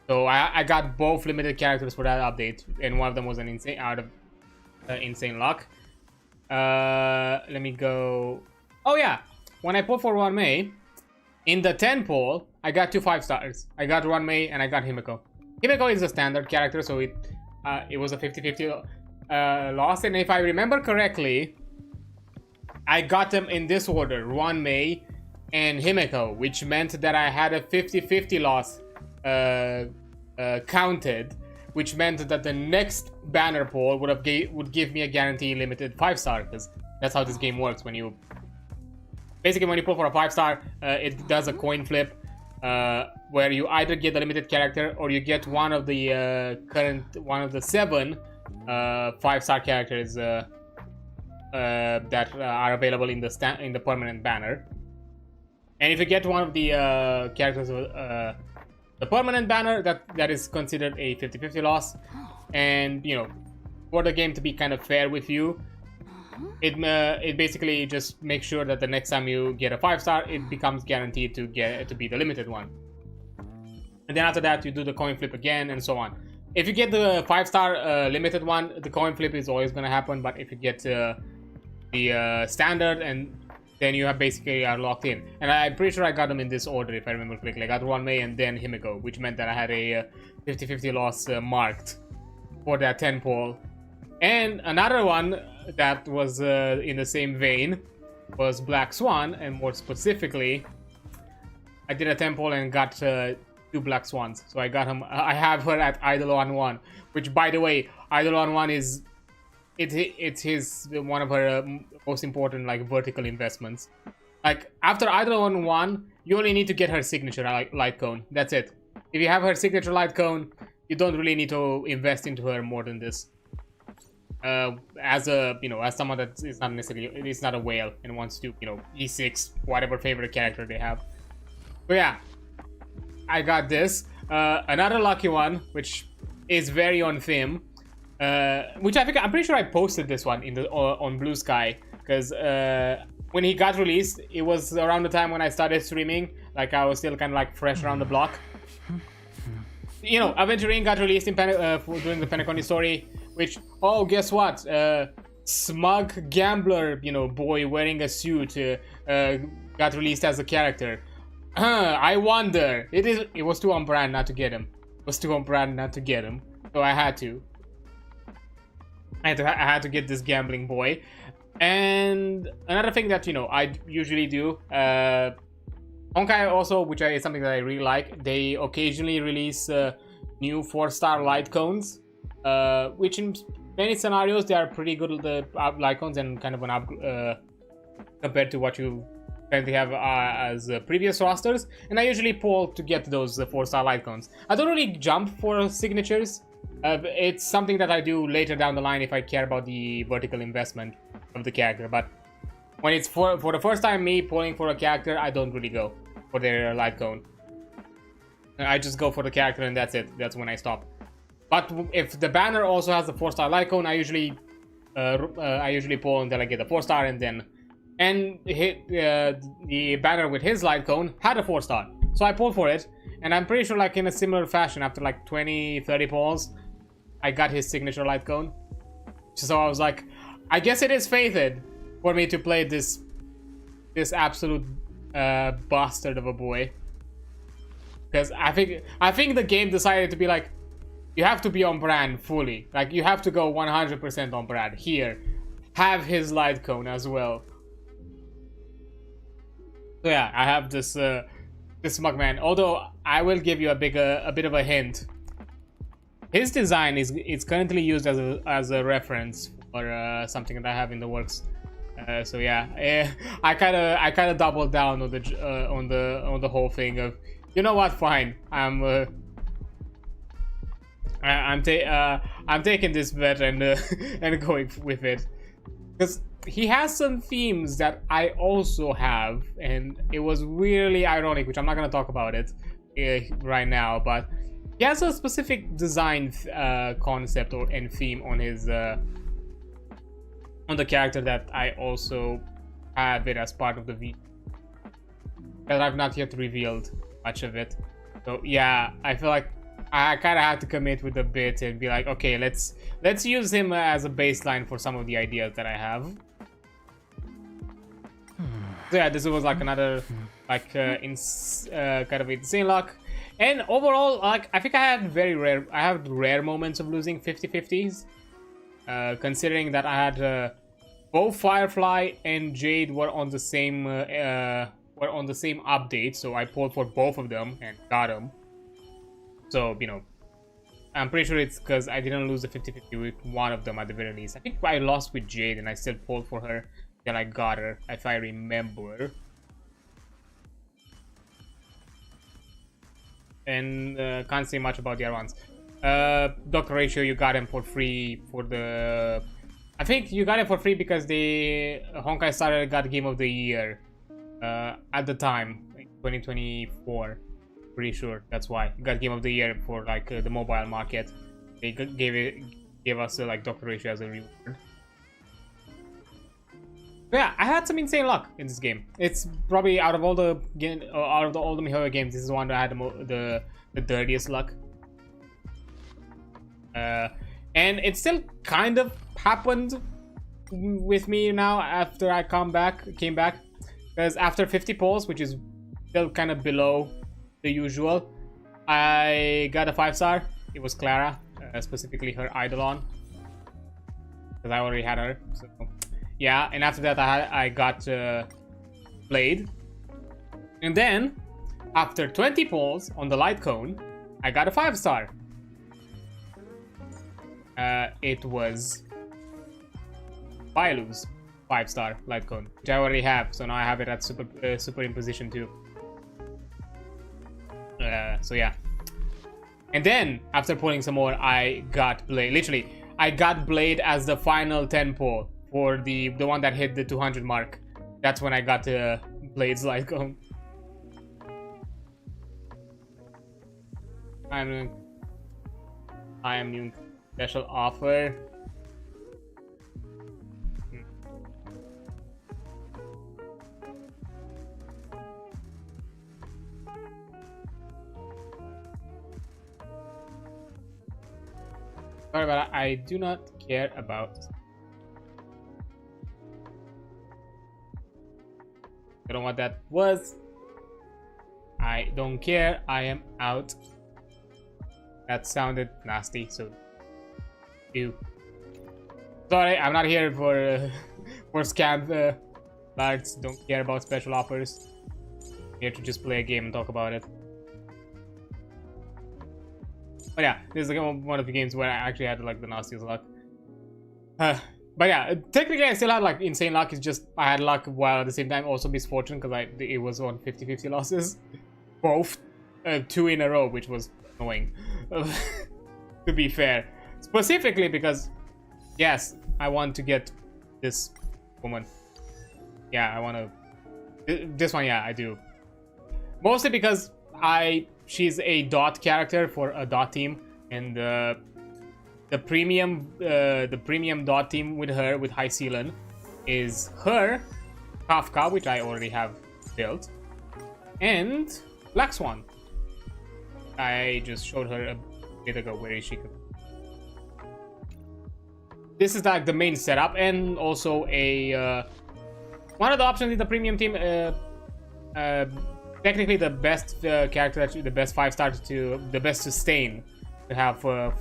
So I got both limited characters for that update, and one of them was an insane luck. Let me go. Oh yeah, when I pulled for Ranmei, in the 10 poll, I got 2 5-stars. I got Ranmei and I got Himeko. Himeko is a standard character, so it was a 50-50 loss. And if I remember correctly, I got them in this order: Ranmei and Himeko, which meant that I had a 50-50 loss counted, which meant that the next banner poll would give me a guarantee limited 5-star, because that's how this game works. When you pull for a 5-star, it does a coin flip where you either get the limited character or you get one of the 7 5-star characters that are available in the permanent banner. And if you get one of the characters the permanent banner, that is considered a 50-50 loss. And for the game to be kind of fair with you, it basically just makes sure that the next time you get a 5-star, it becomes guaranteed to be the limited one. And then after that, you do the coin flip again, and so on. If you get the 5-star limited one, the coin flip is always going to happen. But if you get the standard, and then you have basically are locked in. And I'm pretty sure I got them in this order, if I remember correctly. I got Ranmei and then Himeko, which meant that I had a 50-50 loss marked for that 10 poll. And another one that was in the same vein was Black Swan, and more specifically, I did a 10 poll and got 2 Black Swans. So I got him. I have her at Eidolon 1, which, by the way, Eidolon 1 is it's one of her most important vertical investments. After Eidolon 1, you only need to get her signature light cone. That's it. If you have her signature light cone, you don't really need to invest into her more than this. As someone that is not a whale and wants to E6 whatever favorite character they have. But yeah, I got this. Another lucky one, which is very on theme. Which I'm pretty sure I posted this one on Blue Sky, because when he got released, it was around the time when I started streaming. I was still kind of fresh around the block. Aventurine got released in during the Penacony story, which, oh, guess what? Smug gambler, boy wearing a suit got released as a character. I wonder. It was too on brand not to get him. So I had to. I had to get this gambling boy. And another thing that I usually do, Honkai also, which is something that I really like, they occasionally release new 4-star light cones, which in many scenarios they are pretty good with the light cones and kind of an up compared to what you currently have as previous rosters. And I usually pull to get those 4-star light cones. I don't really jump for signatures. It's something that I do later down the line if I care about the vertical investment of the character. But when it's for the first time me pulling for a character, I don't really go for their light cone. I just go for the character and that's it. That's when I stop. But if the banner also has the 4-star light cone, I usually pull until I get a 4-star, and hit the banner with his light cone had a 4-star. So I pulled for it, and I'm pretty sure in a similar fashion, after 20-30 pulls, I got his signature light cone. So I was like, I guess it is fated for me to play this absolute bastard of a boy. Because I think the game decided to be you have to be on brand fully. You have to go 100% on brand. Here, have his light cone as well. So yeah, I have this smug man. Although I will give you a bit of a hint. His design is currently used as a reference for something that I have in the works. So yeah, I kind of doubled down on the whole thing of, you know what, fine, I'm taking this bet and going with it. because he has some themes that I also have, and it was really ironic, which I'm not gonna talk about it right now, but he has a specific design concept and theme on his on the character that I also have it as part of the video, that I've not yet revealed much of it. So yeah, I feel like I kind of have to commit with a bit and be like, okay, let's use him as a baseline for some of the ideas that I have. So yeah, this was like another like kind of insane luck. And overall, like, I think I had rare moments of losing 50-50s. Considering that I had both Firefly and Jade were on the same update, so I pulled for both of them and got them. So, you know, I'm pretty sure it's because I didn't lose the 50-50 with one of them at the very least. I think I lost with Jade and I still pulled for her till I got her, if I remember. And can't say much about the other ones. Dr. Ratio, you got him for free for the... I think you got it for free because the Honkai Star Rail got Game of the Year at the time, 2024. Pretty sure that's why you got Game of the Year for like the mobile market. They gave us like Dr. Ratio as a reward. But yeah, I had some insane luck in this game. It's probably out of all the MiHoYo games, this is the one that I had the dirtiest luck. And it still kind of happened with me now after I came back, because after 50 polls, which is still kind of below the usual, I got a 5-star. It was Clara, specifically her Eidolon, because I already had her. So yeah, and after that I got Blade, and then after 20 polls on the light cone, I got a 5-star. It was Bailu's 5-star light cone, which I already have, so now I have it at super imposition too. So yeah, and then after pulling some more, I got Blade. Literally, I got Blade as the final 10 pull for the one that hit the 200 mark. That's when I got Blade's light cone. I am new special offer. Sorry, but I do not care about. I don't know what that was. I don't care. I am out. That sounded nasty, so ew. Sorry, I'm not here for scam lads. Don't care about special offers. I'm here to just play a game and talk about it. But yeah, this is like one of the games where I actually had like the nastiest luck. But yeah, technically I still had like insane luck. It's just I had luck while at the same time also misfortune, because it was on 50-50 losses. Both 2 in a row, which was annoying. To be fair. Specifically because, yes, I want to get this woman. Yeah, I want to... This one, yeah, I do. Mostly because she's a dot character for a dot team, and the premium dot team with her, with High Sealan, is her, Kafka, which I already have built, and Black Swan. I just showed her a bit ago. Where is she? This is like the main setup, and also a one of the options in the premium team. Technically, the best character, the best 5-star the best sustain to have for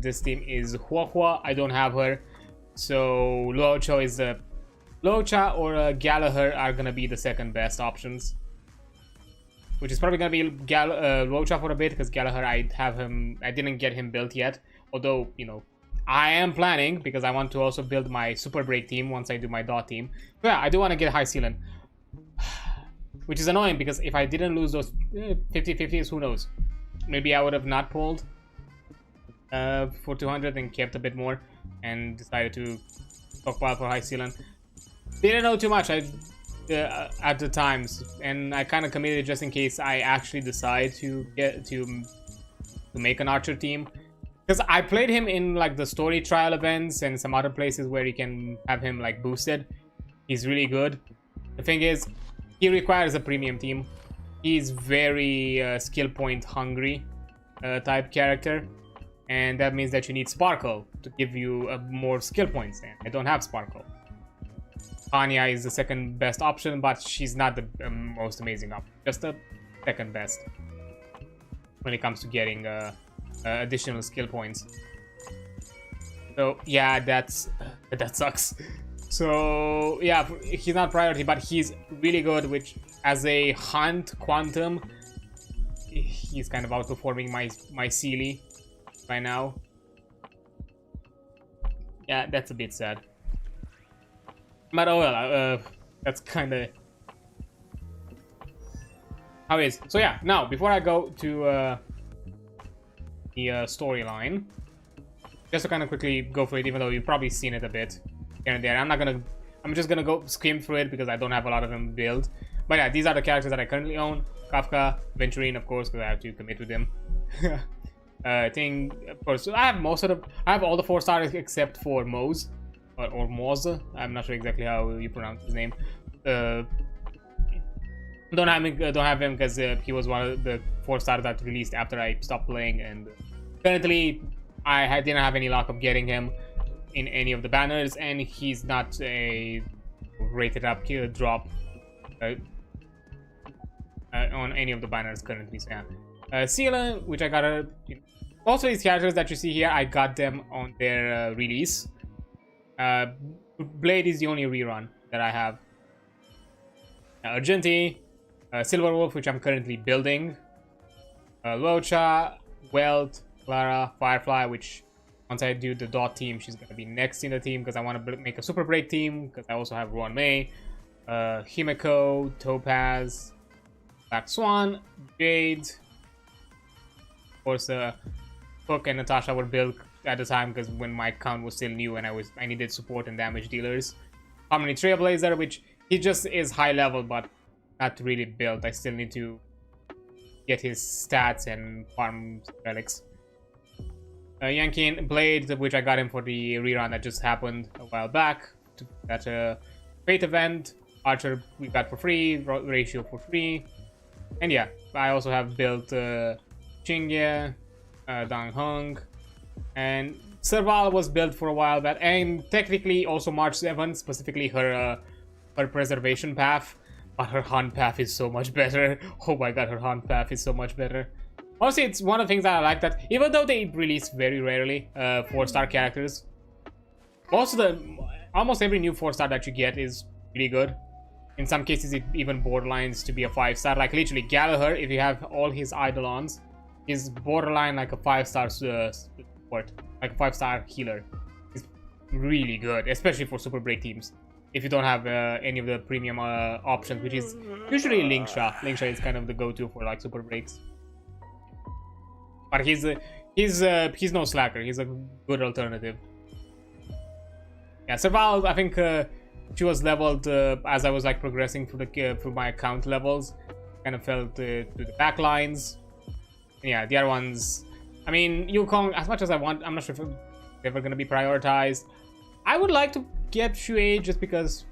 this team is Huahua. I don't have her, so Luocha or Gallagher are gonna be the second best options. Which is probably gonna be Luocha for a bit, because Gallagher I didn't get him built yet. Although, you know, I am planning, because I want to also build my Super Break team once I do my dot team. But yeah, I do want to get High Sealan. Which is annoying, because if I didn't lose those 50-50s, who knows? Maybe I would have not pulled for 200 and kept a bit more, and decided to stockpile for high ceiling. Didn't know too much at the times, and I kind of committed it just in case I actually decide to make an archer team. Because I played him in like the story trial events and some other places where you can have him like boosted. He's really good. The thing is, he requires a premium team. He's very skill point hungry type character, and that means that you need Sparkle to give you more skill points. And I don't have Sparkle. Anya is the second best option, but she's not the most amazing option. Just the second best when it comes to getting additional skill points. So yeah, that sucks. So yeah, he's not priority, but he's really good. Which as a hunt quantum, he's kind of outperforming my Sealy by now. Yeah, that's a bit sad. But oh well, that's kind of how it is. So yeah, now before I go to the storyline, just to kind of quickly go through it, even though you've probably seen it a bit here and there. I'm just gonna go skim through it because I don't have a lot of them built. But yeah, these are the characters that I currently own. Kafka, Venturine, of course, because I have to commit with him. Of course, I have I have all the 4 stars except for Moze. Or Moz, I'm not sure exactly how you pronounce his name. Don't have him because he was one of the 4 stars that released after I stopped playing, and currently I didn't have any luck of getting him in any of the banners, and he's not a rated up drop on any of the banners currently. So yeah, Sela, which I got also these characters that you see here, I got them on their release. Blade is the only rerun that I have. Argenti, Silver Wolf, which I'm currently building. Locha, Welt, Clara, Firefly, which once I do the dot team, she's gonna be next in the team because I want to make a super break team because I also have Ruan Mei, Himeko, Topaz, Black Swan, Jade. Of course, Hook and Natasha were built at the time because when my account was still new and I needed support and damage dealers. Harmony Trailblazer, which he just is high level but not really built. I still need to get his stats and farm relics. Yankin Blade, which I got him for the rerun that just happened a while back. That fate event. Archer we got for free, ratio for free. And yeah, I also have built Chingye, Dang Hung. And Serval was built for a while back, and technically also March 7, specifically her preservation path, but her hunt path is so much better. Oh my god, her hunt path is so much better. Honestly, it's one of the things that I like, that even though they release very rarely 4-star characters, almost every new 4-star that you get is really good. In some cases, it even borderlines to be a 5-star. Like literally, Gallagher, if you have all his Eidolons, is borderline like a 5-star like a 5-star healer. Is really good, especially for super break teams. If you don't have any of the premium options, which is usually Linksha. Linksha is kind of the go-to for like super breaks. But he's no slacker. He's a good alternative. Yeah, Serval, I think she was leveled as I was like progressing through my account levels. Kind of fell to the back lines. Yeah, the other ones, I mean, Yukong, as much as I want, I'm not sure if it's ever going to be prioritized. I would like to get Shuei just because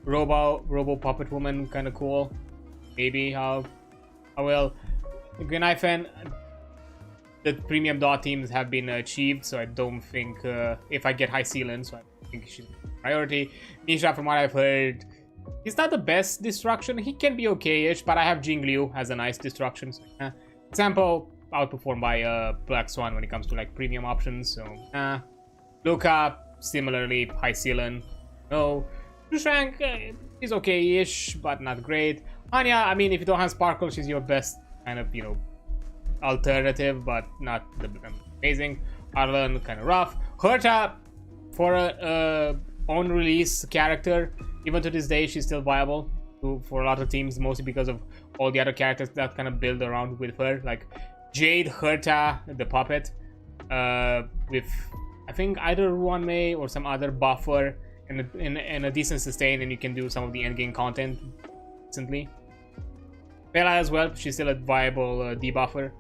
Robo Puppet Woman, kind of cool. Maybe I will. Gnaifen, the premium dot teams have been achieved, so I don't think, if I get high ceiling, so I think she's a priority. Nisha, from what I've heard, he's not the best destruction. He can be okay-ish, but I have Jingliu as a nice destruction. So, example, outperformed by Black Swan when it comes to like premium options. So Luca, similarly high ceiling. No. Shushank is okay-ish, but not great. Anya, I mean, if you don't have Sparkle, she's your best kind of, alternative, but not the amazing. Arlen, kind of rough. Herta, for a own release character, even to this day, she's still viable for a lot of teams, mostly because of all the other characters that kind of build around with her, like Jade, Herta, the puppet, with I think either Ruanmei or some other buffer and a decent sustain, and you can do some of the endgame content decently. Bella as well, she's still a viable debuffer.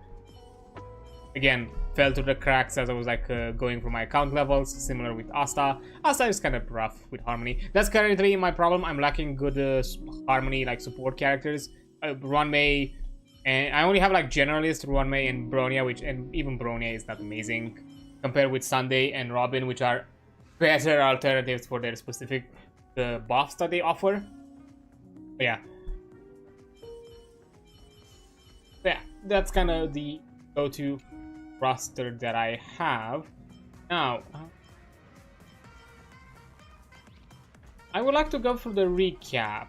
Again, fell to the cracks as I was like going for my account levels, similar with Asta. Asta is kind of rough with Harmony. That's currently my problem. I'm lacking good Harmony like support characters. Ruanmei, and I only have like Generalist, Ruanmei, and Bronya, and even Bronya is not amazing compared with Sunday and Robin, which are better alternatives for their specific buffs that they offer. But yeah. Yeah, that's kind of the go-to roster that I have. Now, I would like to go for the recap,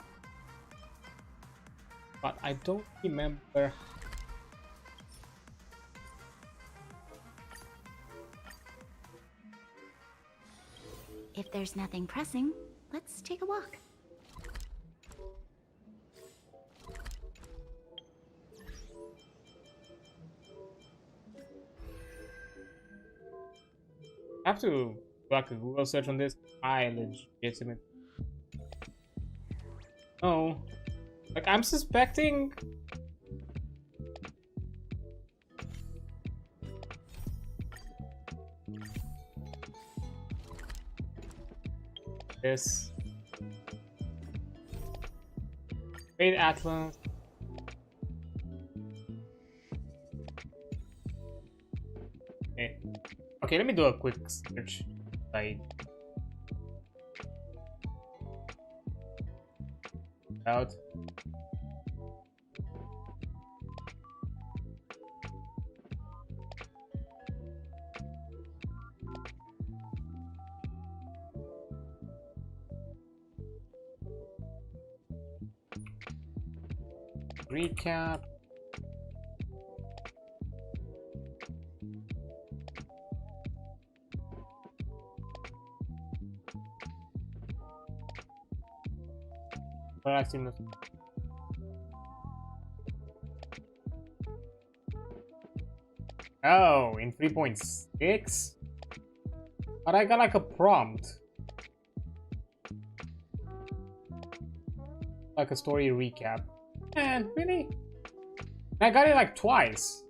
but I don't remember. If there's nothing pressing, let's take a walk. I have to do like a Google search on this. I legitimate. Oh, like I'm suspecting. This. Wait, Atlas. Okay. Okay, let me do a quick search. Out. Recap. Well, I've seen this. Oh, in 3.6? But I got like a prompt. Like a story recap. Man, really? I got it like twice.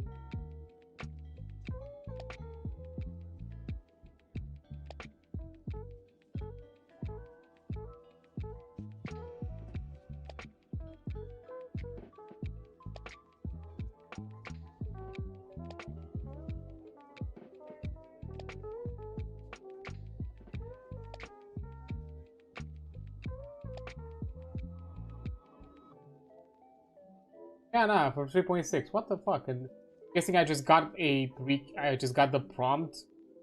Yeah, nah, for 3.6. What the fuck? And guessing I just got the prompt,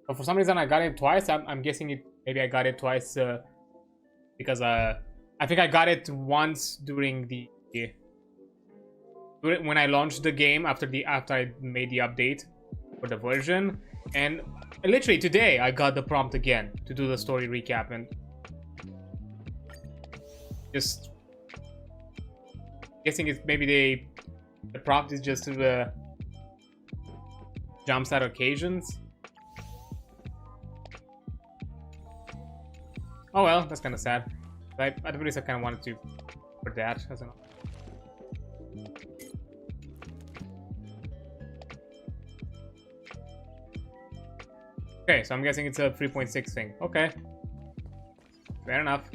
but for some reason I got it twice. I'm guessing it. Maybe I got it twice because I think I got it once during when I launched the game after I made the update for the version, and literally today I got the prompt again to do the story recap, and just guessing it's maybe the prompt is just to jumpstart occasions. Oh well, that's kind of sad. At the least I kind of wanted to for that as an. Okay, so I'm guessing it's a 3.6 thing. Okay, fair enough.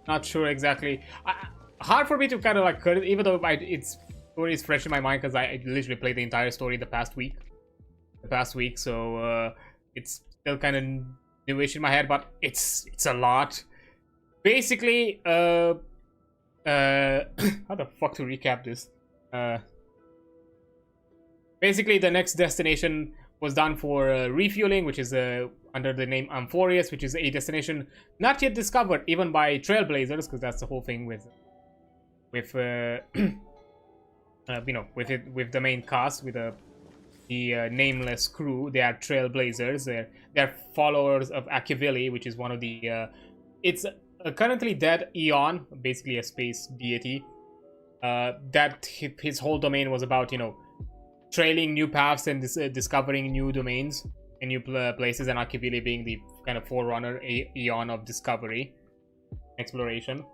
Not sure exactly. Hard for me to kind of like cut it, even though its story is fresh in my mind because I literally played the entire story the past week. So it's still kind of newish in my head, but it's a lot. Basically, how the fuck to recap this? Basically, the next destination was done for refueling, which is under the name Amphorius, which is a destination not yet discovered even by Trailblazers, because that's the whole thing with you know, with the main cast, with the nameless crew. They are Trailblazers. They're followers of Akivili, which is one of the it's a currently dead Eon, basically a space deity. That his whole domain was about, you know, trailing new paths and discovering new domains and new places, and Akivili being the kind of forerunner eon of discovery, exploration.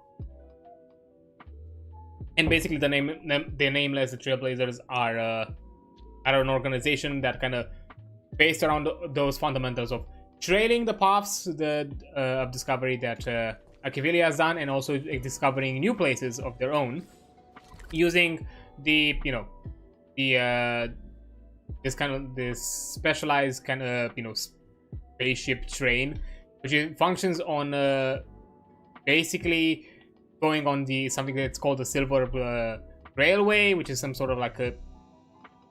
And basically, the nameless, the Trailblazers are an organization that kind of based around those fundamentals of trailing the paths of discovery that Akivili has done, and also discovering new places of their own, using the this specialized kind of spaceship train, which functions on basically going on something that's called the Silver Railway, which is some sort of like a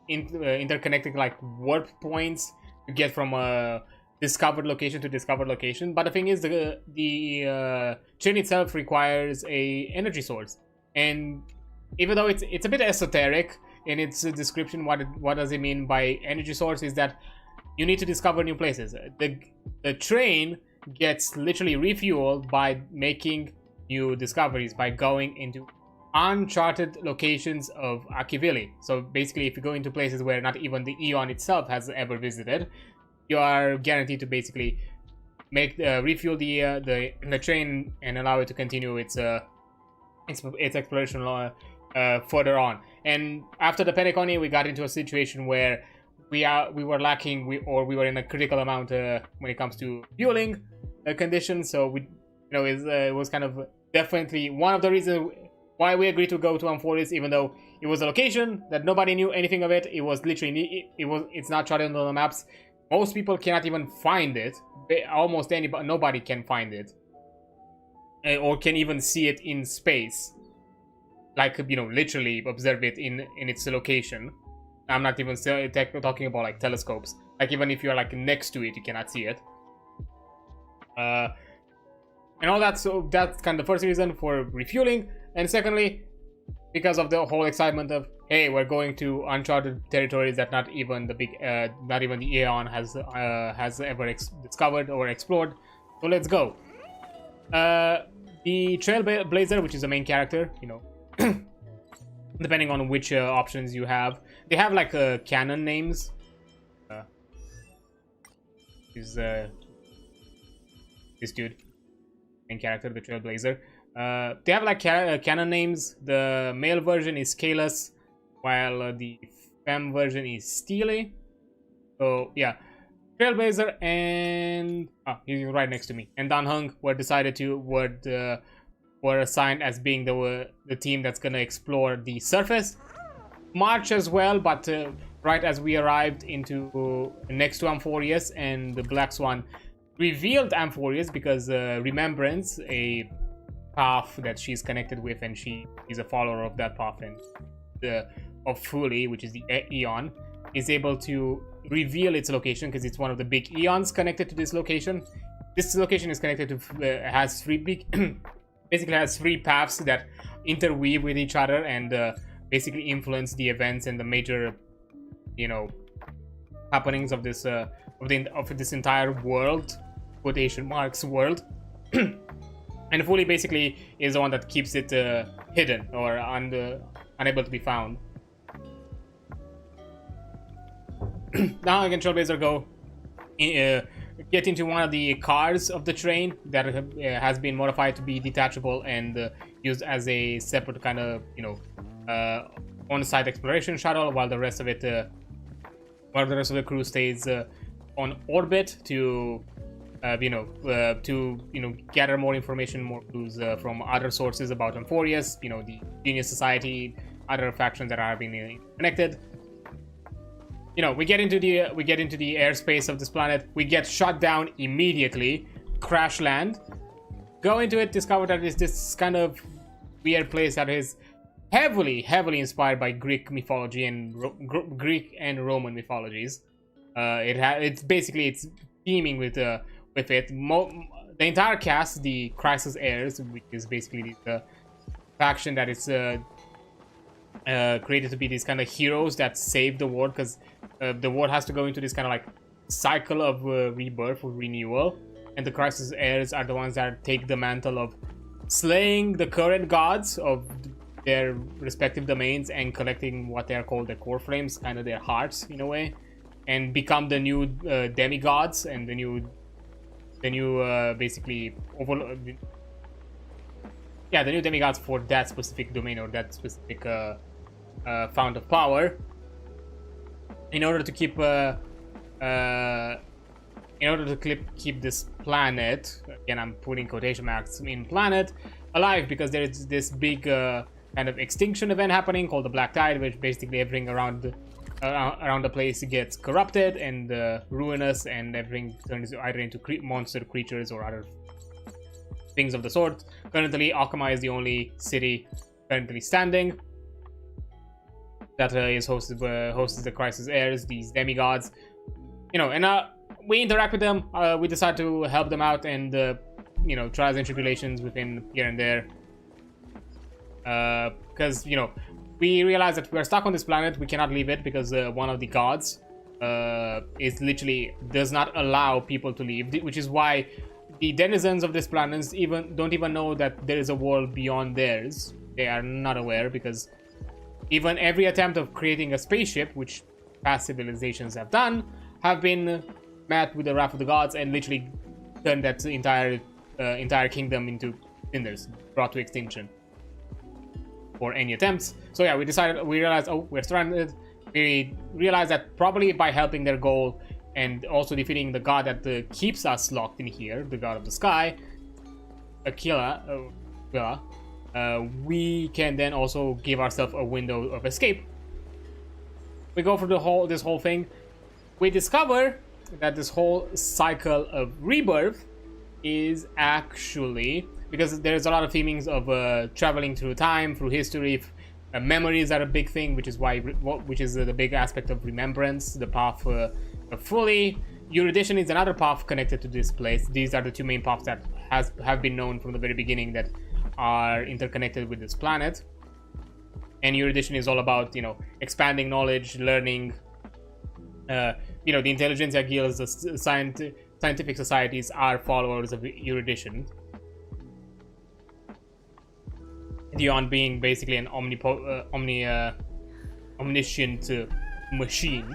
interconnecting like warp points to get from a discovered location to discovered location. But the thing is, the train itself requires a energy source, and even though it's a bit esoteric in its description, what does it mean by energy source is that you need to discover new places. The train gets literally refueled by making new discoveries, by going into uncharted locations of Akivili. So basically, if you go into places where not even the Eon itself has ever visited, you are guaranteed to basically make refuel the train and allow it to continue its exploration further on. And after the Penacony, we got into a situation where we were lacking, we were in a critical amount when it comes to fueling conditions. So it was kind of definitely one of the reasons why we agreed to go to Amphoris, even though it was a location that nobody knew anything of it. It was literally it's not charted on the maps. Most people cannot even find it. Almost nobody can find it, or can even see it in space. Like literally observe it in its location. I'm not even talking about like telescopes. Like even if you're like next to it, you cannot see it. And all that. So that's kind of the first reason for refueling. And secondly, because of the whole excitement of, hey, we're going to uncharted territories that not even the Aeon has ever discovered or explored. So let's go. The Trailblazer, which is the main character, depending on which options you have, they have like canon names. This dude, main character, the Trailblazer. They have like canon names. The male version is Kalos, while the femme version is Steely. So yeah, Trailblazer and he's right next to me. And Dan Hung were assigned as being the team that's gonna explore the surface. March as well, but right as we arrived into next to Amphoris, and the Black Swan revealed Amphoris because Remembrance, a path that she's connected with, and she is a follower of that path, and of Fuli, which is the Eon, is able to reveal its location because it's one of the big Eons connected to this location. This location is connected to has three paths that interweave with each other and basically influence the events and the major happenings of this this entire world, quotation marks, world. And Fuli basically is the one that keeps it hidden or unable to be found. Now again, Trailblazer get into one of the cars of the train that has been modified to be detachable and used as a separate kind of on-site exploration shuttle, while the rest of the crew stays on orbit to gather more information, more clues from other sources about Amphoris, the Genius Society, other factions that are being connected. We get into the airspace of this planet. We get shut down immediately. Crash land. Go into it. Discover that it's this kind of weird place that is heavily inspired by Greek mythology and Greek and Roman mythologies. It's teeming with it. The entire cast, the Crisis Heirs, which is basically the faction that is created to be these kind of heroes that save the world, because the world has to go into this kind of like cycle of rebirth or renewal, and the Crisis Heirs are the ones that take the mantle of slaying the current gods of their respective domains and collecting what they are called the core flames, kind of their hearts in a way, and become the new demigods and the new basically the new demigods for that specific domain or that specific fount of power, in order to keep keep this planet, again I'm putting quotation marks in planet, alive, because there is this big kind of extinction event happening called the Black Tide, which basically everything around the place gets corrupted and ruinous, and everything turns either into monster creatures or other things of the sort. Currently, Akama is the only city currently standing that is hosts the Crisis Heirs, these demigods, and we interact with them. We decide to help them out, and trials and tribulations within here and there, because we realize that we're stuck on this planet. We cannot leave it because one of the gods is literally does not allow people to leave, which is why the denizens of this planet don't even know that there is a world beyond theirs. They are not aware, because even every attempt of creating a spaceship, which past civilizations have done, have been met with the wrath of the gods and literally turned that entire kingdom into cinders, brought to extinction for any attempts. So yeah, we realized, oh, we're stranded. We realized that probably by helping their goal and also defeating the god that keeps us locked in here, the god of the sky, Aquila, we can then also give ourselves a window of escape. We go for this whole thing. We discover that this whole cycle of rebirth is actually, because there's a lot of themings of traveling through time, through history. Memories are a big thing, which is the big aspect of remembrance, the path of fully. Erudition is another path connected to this place. These are the two main paths that have been known from the very beginning that are interconnected with this planet. And erudition is all about expanding knowledge, learning. The intelligentsia guilds, the scientific societies are followers of erudition, beyond being basically an omniscient machine.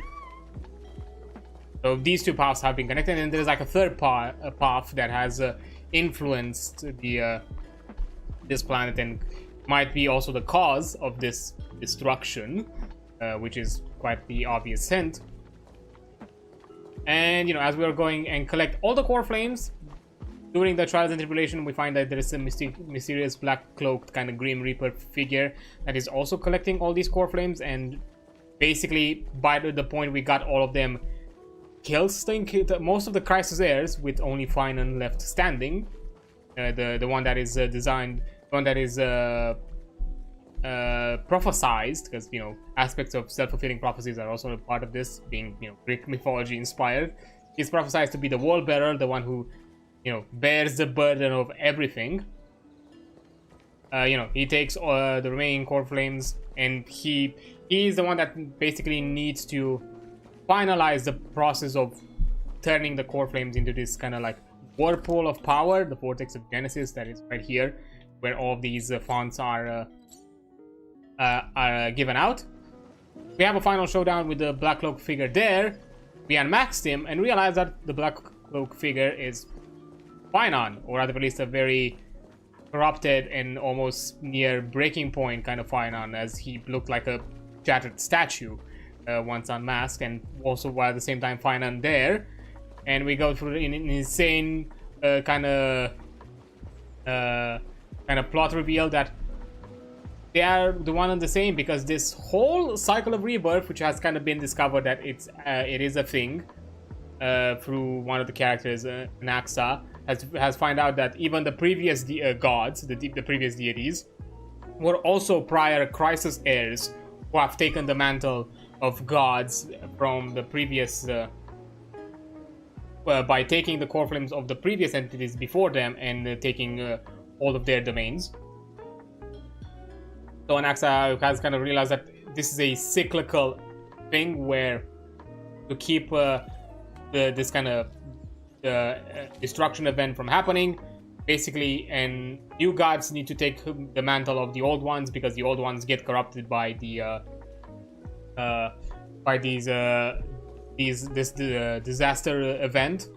So these two paths have been connected, and there's like a third path that has influenced this planet and might be also the cause of this destruction, which is quite the obvious hint. And as we are going and collect all the core flames during the trials and tribulation, we find that there is a mysterious black cloaked kind of Grim Reaper figure that is also collecting all these core flames, and basically by the point we got all of them, kills most of the Crisis Heirs, with only Finan left standing. The one that is designed, the one that is prophesized, because aspects of self-fulfilling prophecies are also a part of this, being Greek mythology inspired. He's prophesized to be the world bearer, the one who bears the burden of everything. He takes the remaining core flames, and he is the one that basically needs to finalize the process of turning the core flames into this kind of like whirlpool of power, the vortex of Genesis that is right here, where all of these fonts are given out. We have a final showdown with the Black Cloak figure there. We unmaxed him and realized that the Black Cloak figure is Finan, or at the least a very corrupted and almost near breaking point kind of Finan, as he looked like a shattered statue once unmasked, and also while at the same time Finan there. And we go through an insane kind of plot reveal that they are the one and the same, because this whole cycle of rebirth, which has kind of been discovered that it is a thing through one of the characters, Naxa, has found out that even the previous gods, the previous deities, were also prior Crisis Heirs who have taken the mantle of gods from the previous by taking the core flames of the previous entities before them and taking all of their domains. So Anaxa has kind of realized that this is a cyclical thing, where to keep this kind of destruction event from happening, basically, and new gods need to take the mantle of the old ones because the old ones get corrupted by the this disaster event,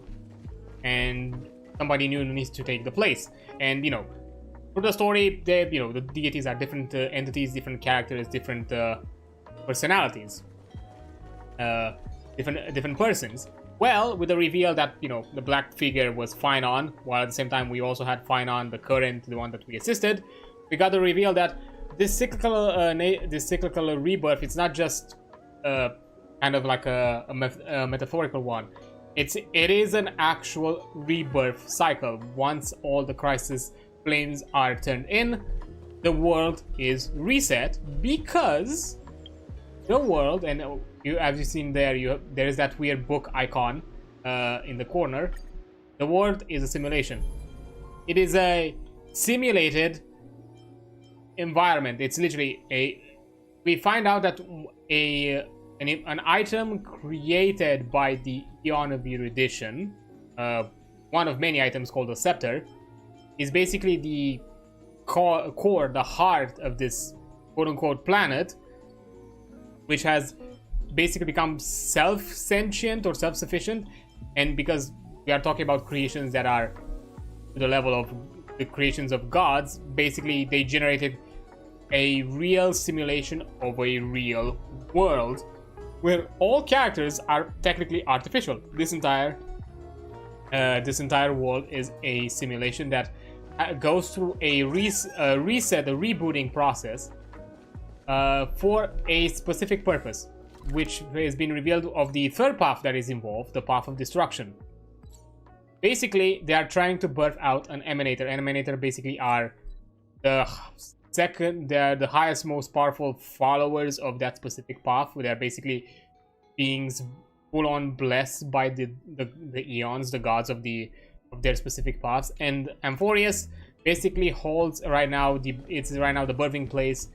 and somebody new needs to take the place. And you know, for the story, they, you know, the deities are different entities, different characters, different personalities, different persons. Well, with the reveal that, you know, the black figure was Finon, while at the same time we also had Finon, the current, the one that we assisted, we got the reveal that this cyclical rebirth, it's not just kind of like a metaphorical one. It is an actual rebirth cycle. Once all the crisis flames are turned in, the world is reset, because the world, and you, as you've seen there, there is that weird book icon in the corner. The world is a simulation. It is a simulated environment. It's literally we find out that an item created by the Eon of Erudition, one of many items called a scepter, is basically the core, the heart of this quote-unquote planet, which has basically become self-sentient or self-sufficient. And because we are talking about creations that are to the level of the creations of gods, basically they generated a real simulation of a real world where all characters are technically artificial. This entire world is a simulation that goes through a reset, a rebooting process for a specific purpose, which has been revealed of the third path that is involved, the path of destruction. Basically, they are trying to birth out an emanator. Emanator basically are they're the highest, most powerful followers of that specific path. They are basically beings full-on blessed by the eons, the gods of their specific paths. And Amphorius basically holds right now the birthing place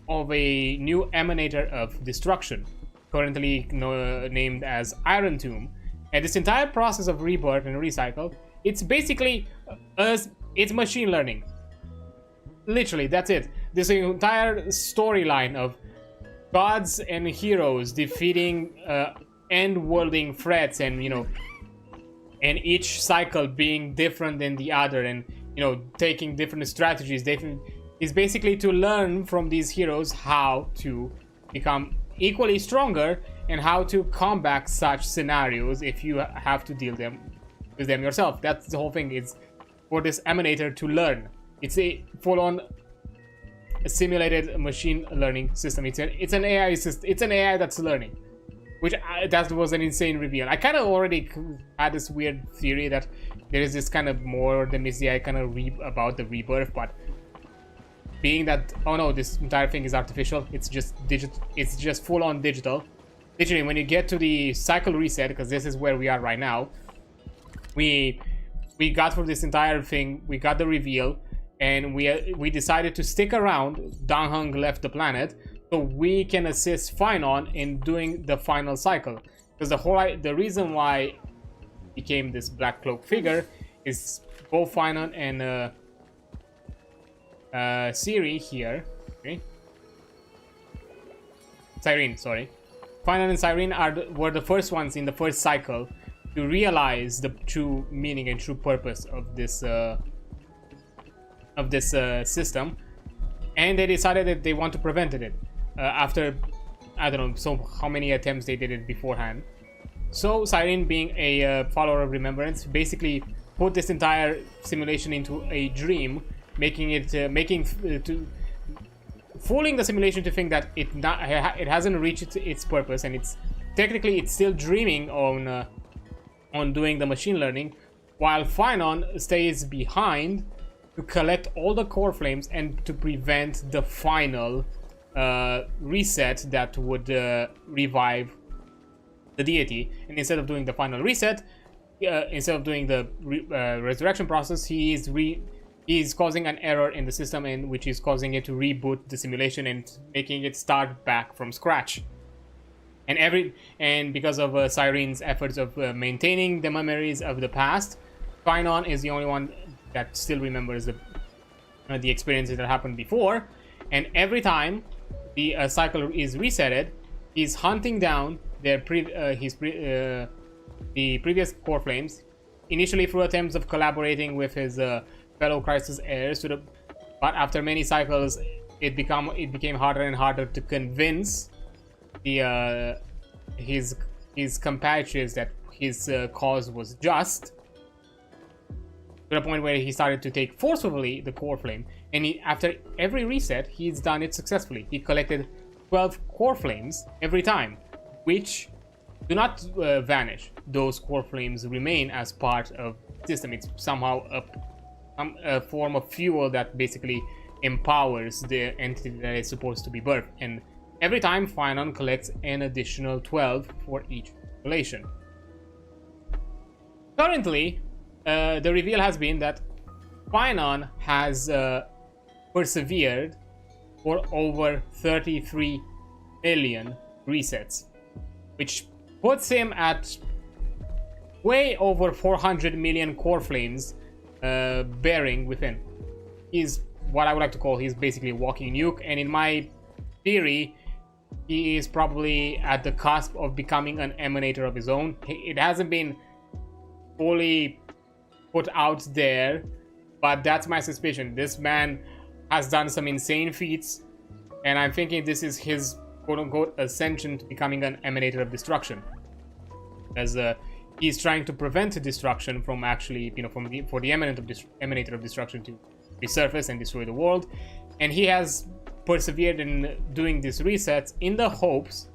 of a new emanator of destruction, currently named as Iron Tomb. And this entire process of rebirth and recycle, it's basically it's machine learning. Literally, that's it. This entire storyline of gods and heroes defeating end-worlding threats, and you know, and each cycle being different than the other, and you know, taking different strategies. Is basically to learn from these heroes how to become equally stronger and how to combat such scenarios if you have to deal with them yourself. That's the whole thing. It's for this emanator to learn. It's a full-on simulated machine learning system. It's an AI system. It's an AI that's learning, which that was an insane reveal. I kind of already had this weird theory that there is this kind of more than meets the eye kind of about the rebirth, but being that, oh no, this entire thing is artificial, it's just digital, it's just full-on digital. Literally, when you get to the cycle reset, because this is where we are right now, we got for this entire thing, we got the reveal, and we decided to stick around. Danheng left the planet, so we can assist Finon in doing the final cycle. Because the reason why it became this black cloak figure is both Finon and Ciri here, okay? Cyrene, sorry. Finon and Cyrene were the first ones in the first cycle to realize the true meaning and true purpose of this system, and they decided that they want to prevent it after, I don't know, so how many attempts they did it beforehand. So Cyrene, being a follower of remembrance, basically put this entire simulation into a dream, fooling the simulation to think that it hasn't reached its purpose, and it's still dreaming on doing the machine learning, while Finon stays behind to collect all the core flames and to prevent the final reset that would revive the deity. And instead of doing the final reset, instead of doing the resurrection process, he is causing an error in the system, and which is causing it to reboot the simulation and making it start back from scratch. And because of Cyrene's efforts of maintaining the memories of the past, Finon is the only one that still remembers the experiences that happened before, and every time the cycle is resetted, he's hunting down the previous core flames, initially through attempts of collaborating with his fellow Crisis heirs, but after many cycles, it became harder and harder to convince his compatriots that his cause was just, to the point where he started to take forcefully the core flame, and after every reset he's done it successfully. He collected 12 core flames every time, which do not vanish. Those core flames remain as part of the system. It's somehow a form of fuel that basically empowers the entity that is supposed to be birthed, and every time Finon collects an additional 12 for each relation. Currently, the reveal has been that Finon has persevered for over 33 million resets, which puts him at way over 400 million core flames bearing within. He's what I would like to call, he's basically a walking nuke, and in my theory, he is probably at the cusp of becoming an emanator of his own. It hasn't been fully put out there, but that's my suspicion. This man has done some insane feats, and I'm thinking this is his quote-unquote ascension to becoming an emanator of destruction, as he's trying to prevent destruction from actually, for the emanator of destruction to resurface and destroy the world. And he has persevered in doing these resets in the hopes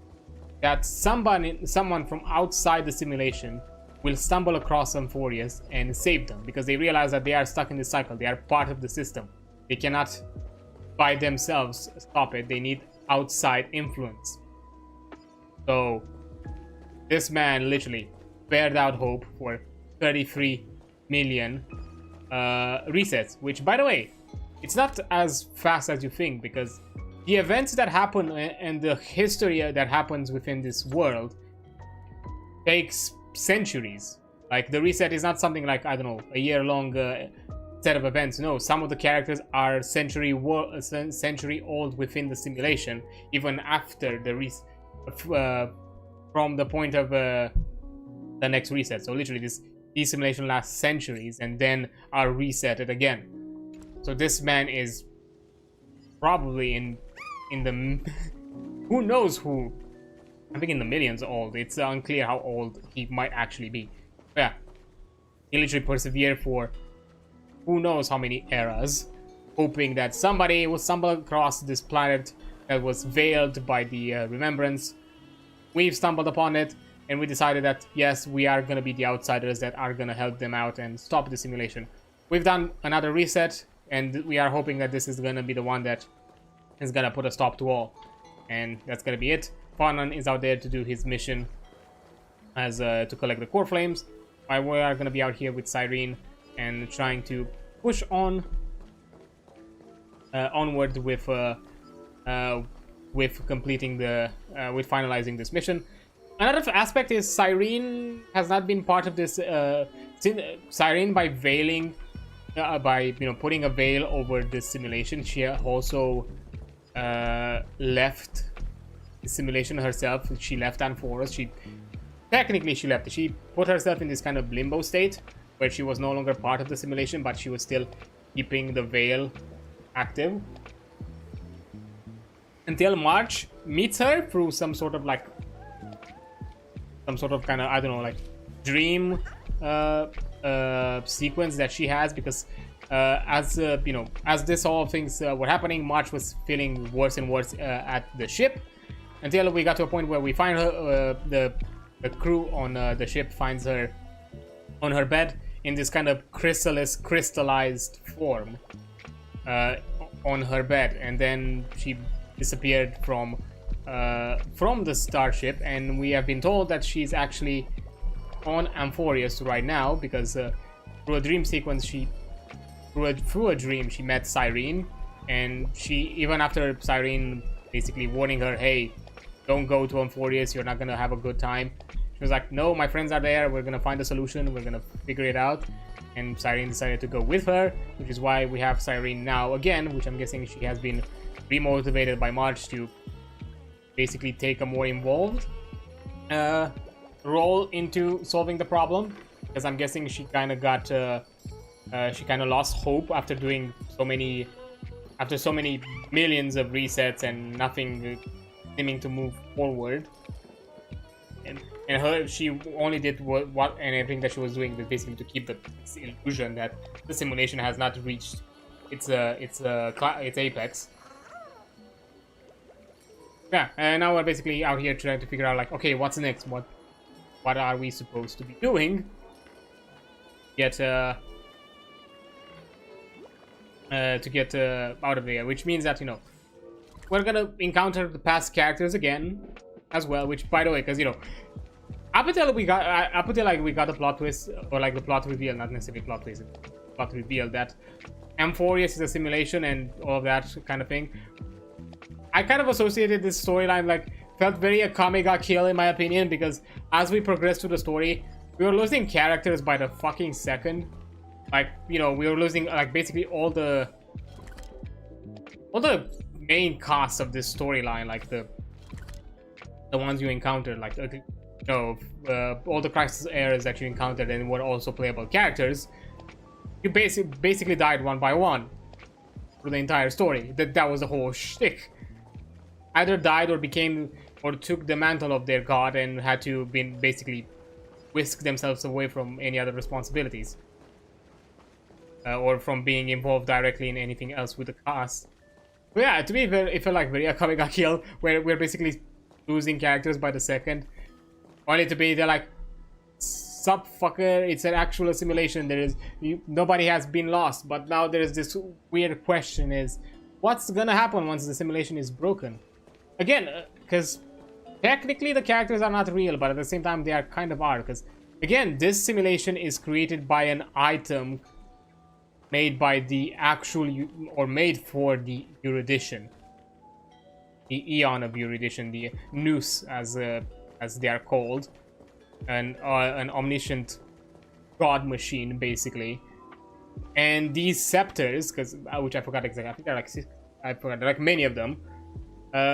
that someone from outside the simulation will stumble across Amphorius and save them, because they realize that they are stuck in this cycle. They are part of the system. They cannot by themselves stop it. They need outside influence. So this man literally bared out hope for 33 million resets, which, by the way, it's not as fast as you think, because the events that happen and the history that happens within this world takes centuries. Like, the reset is not something like, I don't know, a year-long set of events. No, some of the characters are century old within the simulation, even after the from the point of the next reset. So literally, these simulation lasts centuries and then are resetted again. So this man is probably in the who knows who. I think in the millions old. It's unclear how old he might actually be. But yeah, he literally persevered for who knows how many eras, hoping that somebody will stumble across this planet that was veiled by the remembrance. We've stumbled upon it, and we decided that yes, we are gonna be the outsiders that are gonna help them out and stop the simulation. We've done another reset, and we are hoping that this is gonna be the one that is gonna put a stop to all, and that's gonna be it. Fanon is out there to do his mission as to collect the core flames, while we are gonna be out here with Cyrene and trying to push on onward with completing the with finalizing this mission. Another aspect is Cyrene has not been part of this. Cyrene, by veiling, by putting a veil over this simulation, she also left the simulation herself. She left Amphorus. She left it. She put herself in this kind of limbo state where she was no longer part of the simulation, but she was still keeping the veil active until March meets her through some sort of kind of, I don't know, like dream sequence that she has, because as this all things were happening, March was feeling worse and worse at the ship, until we got to a point where we find her, the crew on the ship finds her on her bed in this kind of crystallized form on her bed, and then she disappeared from the starship, and we have been told that she's actually on Amphorius right now, because through a dream sequence, through a dream she met Cyrene, and she, even after Cyrene basically warning her, hey, don't go to Amphorius, you're not gonna have a good time, she was like, no, my friends are there, we're gonna find a solution, we're gonna figure it out. and Cyrene decided to go with her, which is why we have Cyrene now again, which I'm guessing she has been remotivated by March to basically take a more involved role into solving the problem, because I'm guessing she kind of got she kind of lost hope after doing so many millions of resets and nothing seeming to move forward. And she only did what and everything that she was doing was basically to keep the illusion that the simulation has not reached its apex. Yeah, and now we're basically out here trying to figure out, like, okay, what's next? What are we supposed to be doing? To get out of there, which means that, you know, we're gonna encounter the past characters again as well. Which, by the way, because, you know, up until like we got the plot twist, or like the plot reveal, not necessarily plot twist, plot reveal that Amphorius is a simulation and all of that kind of thing, I kind of associated this storyline, like, felt very Akame ga Kill in my opinion, because as we progressed through the story, we were losing characters by the fucking second. Like, you know, we were losing, like, basically all the main cast of this storyline, like the ones you encountered, like, you know, all the crisis errors that you encountered and were also playable characters. You basically died one by one through the entire story. That was the whole shtick. Either died or took the mantle of their god and had to basically whisk themselves away from any other responsibilities, or from being involved directly in anything else with the cast. But yeah, to me, it felt like very Akame ga Kill, where we're basically losing characters by the second, only to be, they're like, sup fucker, it's an actual simulation, nobody has been lost, but now there is this weird question, is what's gonna happen once the simulation is broken? Again, because technically the characters are not real, but at the same time they are kind of are, because again, this simulation is created by an item made by the actual, or made for the Erudition, the Eon of Erudition, the Noose as they are called, an omniscient god machine basically. And these scepters, which I forgot exactly, I think they're like six, I forgot, like many of them.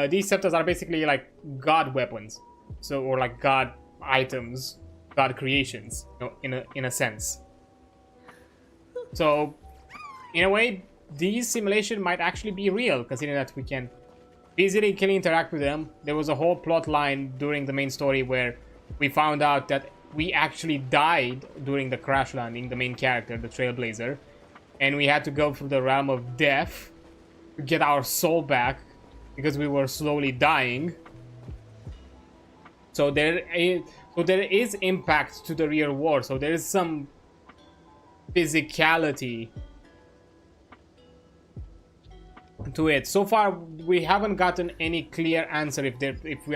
These scepters are basically like god weapons, so, or like god items, god creations, you know, in a sense. So in a way, these simulation might actually be real, considering that we can easily interact with them. There was a whole plot line during the main story where we found out that we actually died during the crash landing, the main character, the Trailblazer, and we had to go through the realm of death to get our soul back because we were slowly dying. So there is impact to the real world. So there is some physicality to it. So far, we haven't gotten any clear answer if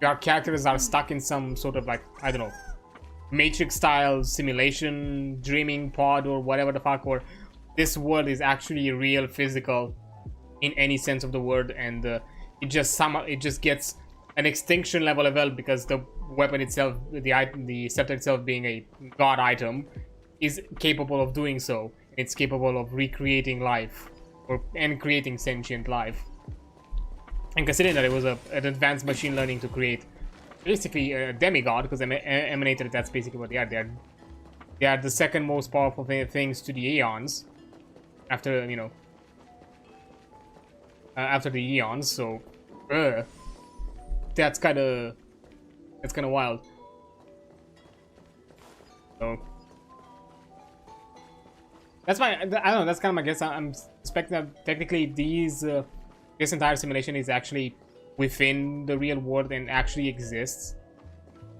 our characters are stuck in some sort of, like, I don't know, Matrix style simulation dreaming pod or whatever the fuck, or this world is actually real, physical in any sense of the word, and it just gets an extinction level event because the weapon itself, the scepter itself being a god item, is capable of doing so. It's capable of recreating life and creating sentient life. And considering that it was an advanced machine learning to create basically a demigod, because emanated, that's basically what they are. They are the second most powerful things to the Aeons, after, you know, after the Eons. So that's kind of wild. So that's my, I don't know, that's kind of my guess. I'm expecting that technically this entire simulation is actually within the real world and actually exists.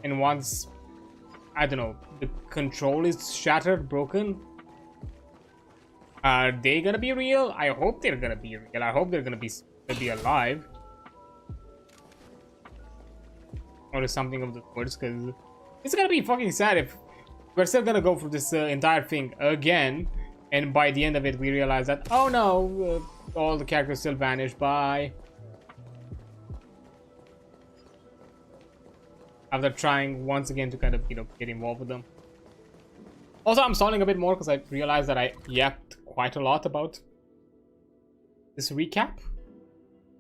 And once, I don't know, the control is shattered, broken, are they gonna be real? I hope they're gonna be real. I hope they're gonna be alive, or something of the sorts, because it's gonna be fucking sad if we're still gonna go through this entire thing again, and by the end of it we realize that, oh no, all the characters still vanish. Bye. After trying once again to kind of, you know, get involved with them. Also, I'm stalling a bit more because I realized that I yapped quite a lot about this recap.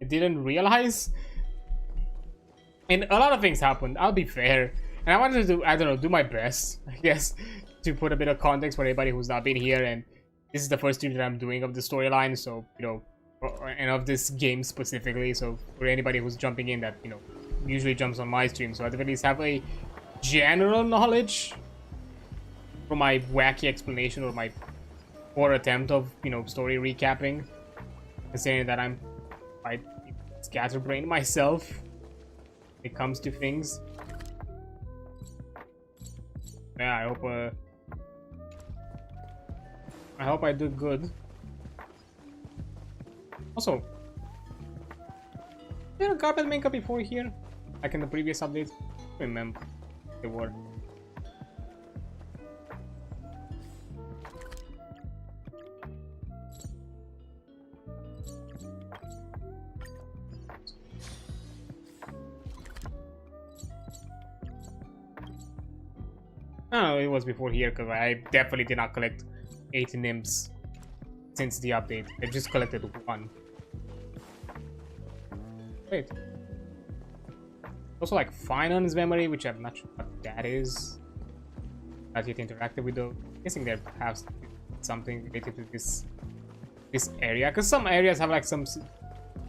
I didn't realize. And a lot of things happened, I'll be fair. And I wanted to, I don't know, do my best, I guess, to put a bit of context for anybody who's not been here. And this is the first stream that I'm doing of the storyline, so, you know, and of this game specifically. So for anybody who's jumping in that, you know, usually jumps on my stream, so at the least have a general knowledge for my wacky explanation or my poor attempt of, you know, story recapping. Considering that I'm quite scatterbrained myself when it comes to things. Yeah, I hope I do good. Also, there a carpet maker before here? Like in the previous update? I don't remember the word. Oh, it was before here because I definitely did not collect 8 nymphs since the update. I just collected 1. Wait. Also like finance memory, which I'm not sure what that is. Not yet interacted with though. I'm guessing there perhaps something related to this area, because some areas have like some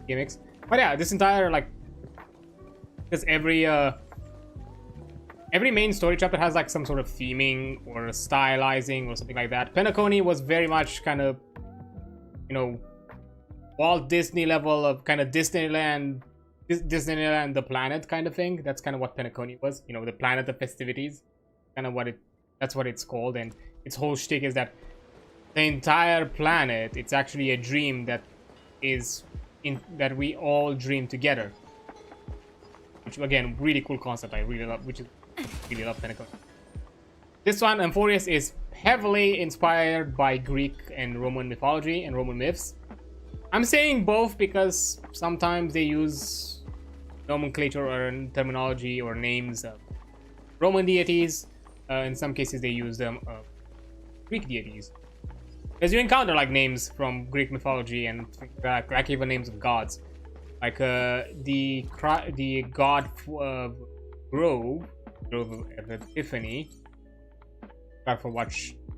gimmicks. But yeah, this entire like, because every main story chapter has like some sort of theming or stylizing or something like that. Penacony was very much kind of, you know, Walt Disney level of kind of Disneyland the planet kind of thing. That's kind of what Penacony was, you know, the planet of festivities, kind of that's what it's called. And its whole shtick is that the entire planet, it's actually a dream that we all dream together, which again, really cool concept. I really love, really love Penacony. This one, Amphorius, is heavily inspired by Greek and Roman mythology and Roman myths. I'm saying both because sometimes they use nomenclature or terminology or names of Roman deities. In some cases, they use them of Greek deities. Because you encounter like names from Greek mythology and like even names of gods, like the god of Grove of Epiphany. I forgot what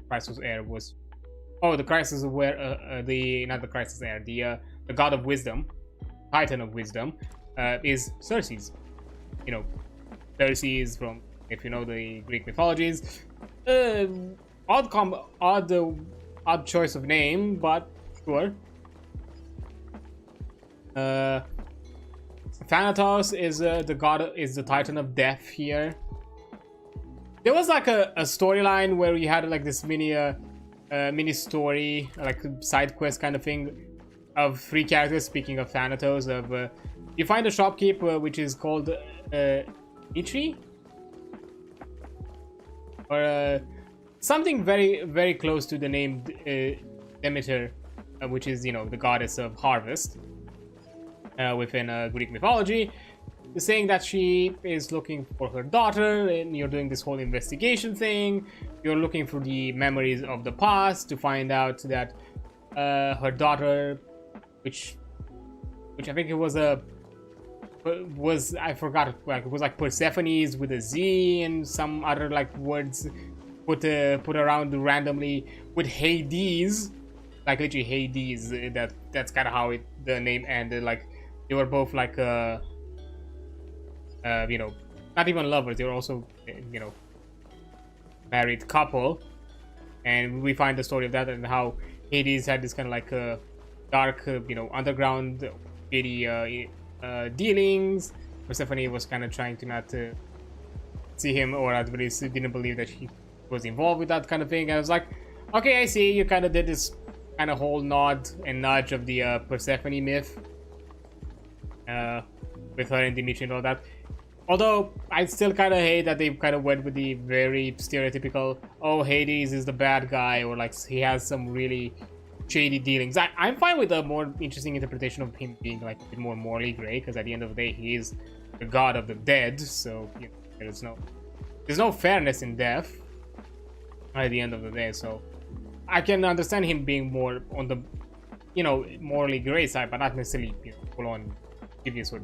Crisis Air was. Oh, the Crisis of where not the Crisis Air, the god of wisdom, Titan of wisdom, is Circes. You know, Circes from, if you know the Greek mythologies. Odd choice of name, but sure. Thanatos is the god, is the Titan of death here. There was like a storyline where you had like this mini story, like side quest kind of thing, of 3 characters. Speaking of Thanatos, of you find a shopkeep which is called Itri, or something very, very close to the name Demeter, which is, you know, the goddess of harvest within Greek mythology. Saying that she is looking for her daughter, and you're doing this whole investigation thing. You're looking for the memories of the past to find out that her daughter, which I think it was I forgot, like it was like Persephone's with a Z and some other like words put around randomly with Hades, like literally Hades. That's kind of how the name ended. Like they were both like you know, not even lovers, they were also, you know, married couple. And we find the story of that and how Hades had this kind of like dark, you know, underground shady dealings. Persephone was kind of trying to not see him, or at least didn't believe that he was involved with that kind of thing. And I was like, okay, I see, you kind of did this kind of whole nod and nudge of the Persephone myth with her and Dimitri and all that. Although I still kind of hate that they kind of went with the very stereotypical, oh, Hades is the bad guy, or like he has some really shady dealings. I'm fine with a more interesting interpretation of him being like a bit more morally gray, because at the end of the day he is the god of the dead, so you know, there's no fairness in death. at the end of the day. So I can understand him being more on the, morally gray side, but not necessarily, full on devious or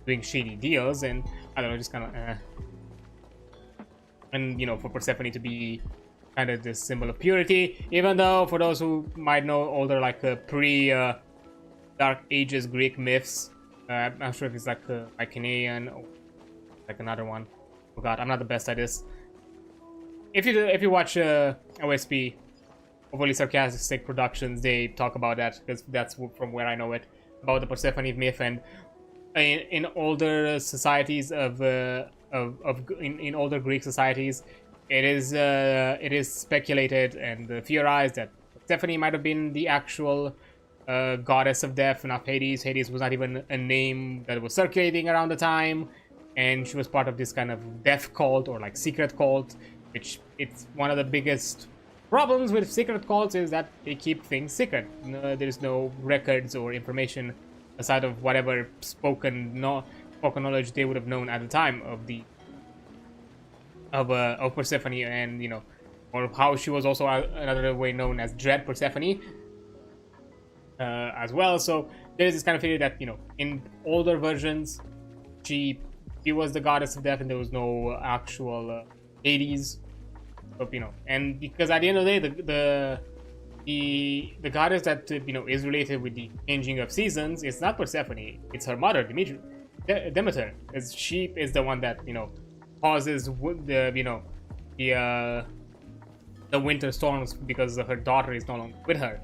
doing shady deals. And I don't know, just kind of and for Persephone to be kind of this symbol of purity, even though for those who might know older like pre Dark Ages Greek myths, I'm not sure if it's like Mycenaean or like another one. Oh god, I'm not the best at this. If you watch OSP, Overly Sarcastic Productions, they talk about that, because that's from where I know it, about the Persephone myth. And in older societies in older Greek societies, it is speculated and theorized that Persephone might have been the actual goddess of death, not Hades. Hades was not even a name that was circulating around the time, and she was part of this kind of death cult or like secret cult, which it's one of the biggest problems with secret cults is that they keep things secret. There's no records or information aside of whatever spoken knowledge they would have known at the time of Persephone, and or how she was also another way known as Dread Persephone as well. So there's this kind of theory that in older versions she was the goddess of death and there was no actual Hades. So, and because at the end of the day, the goddess that is related with the changing of seasons, it's not Persephone, it's her mother Demeter, as she is the one that causes the winter storms because her daughter is no longer with her,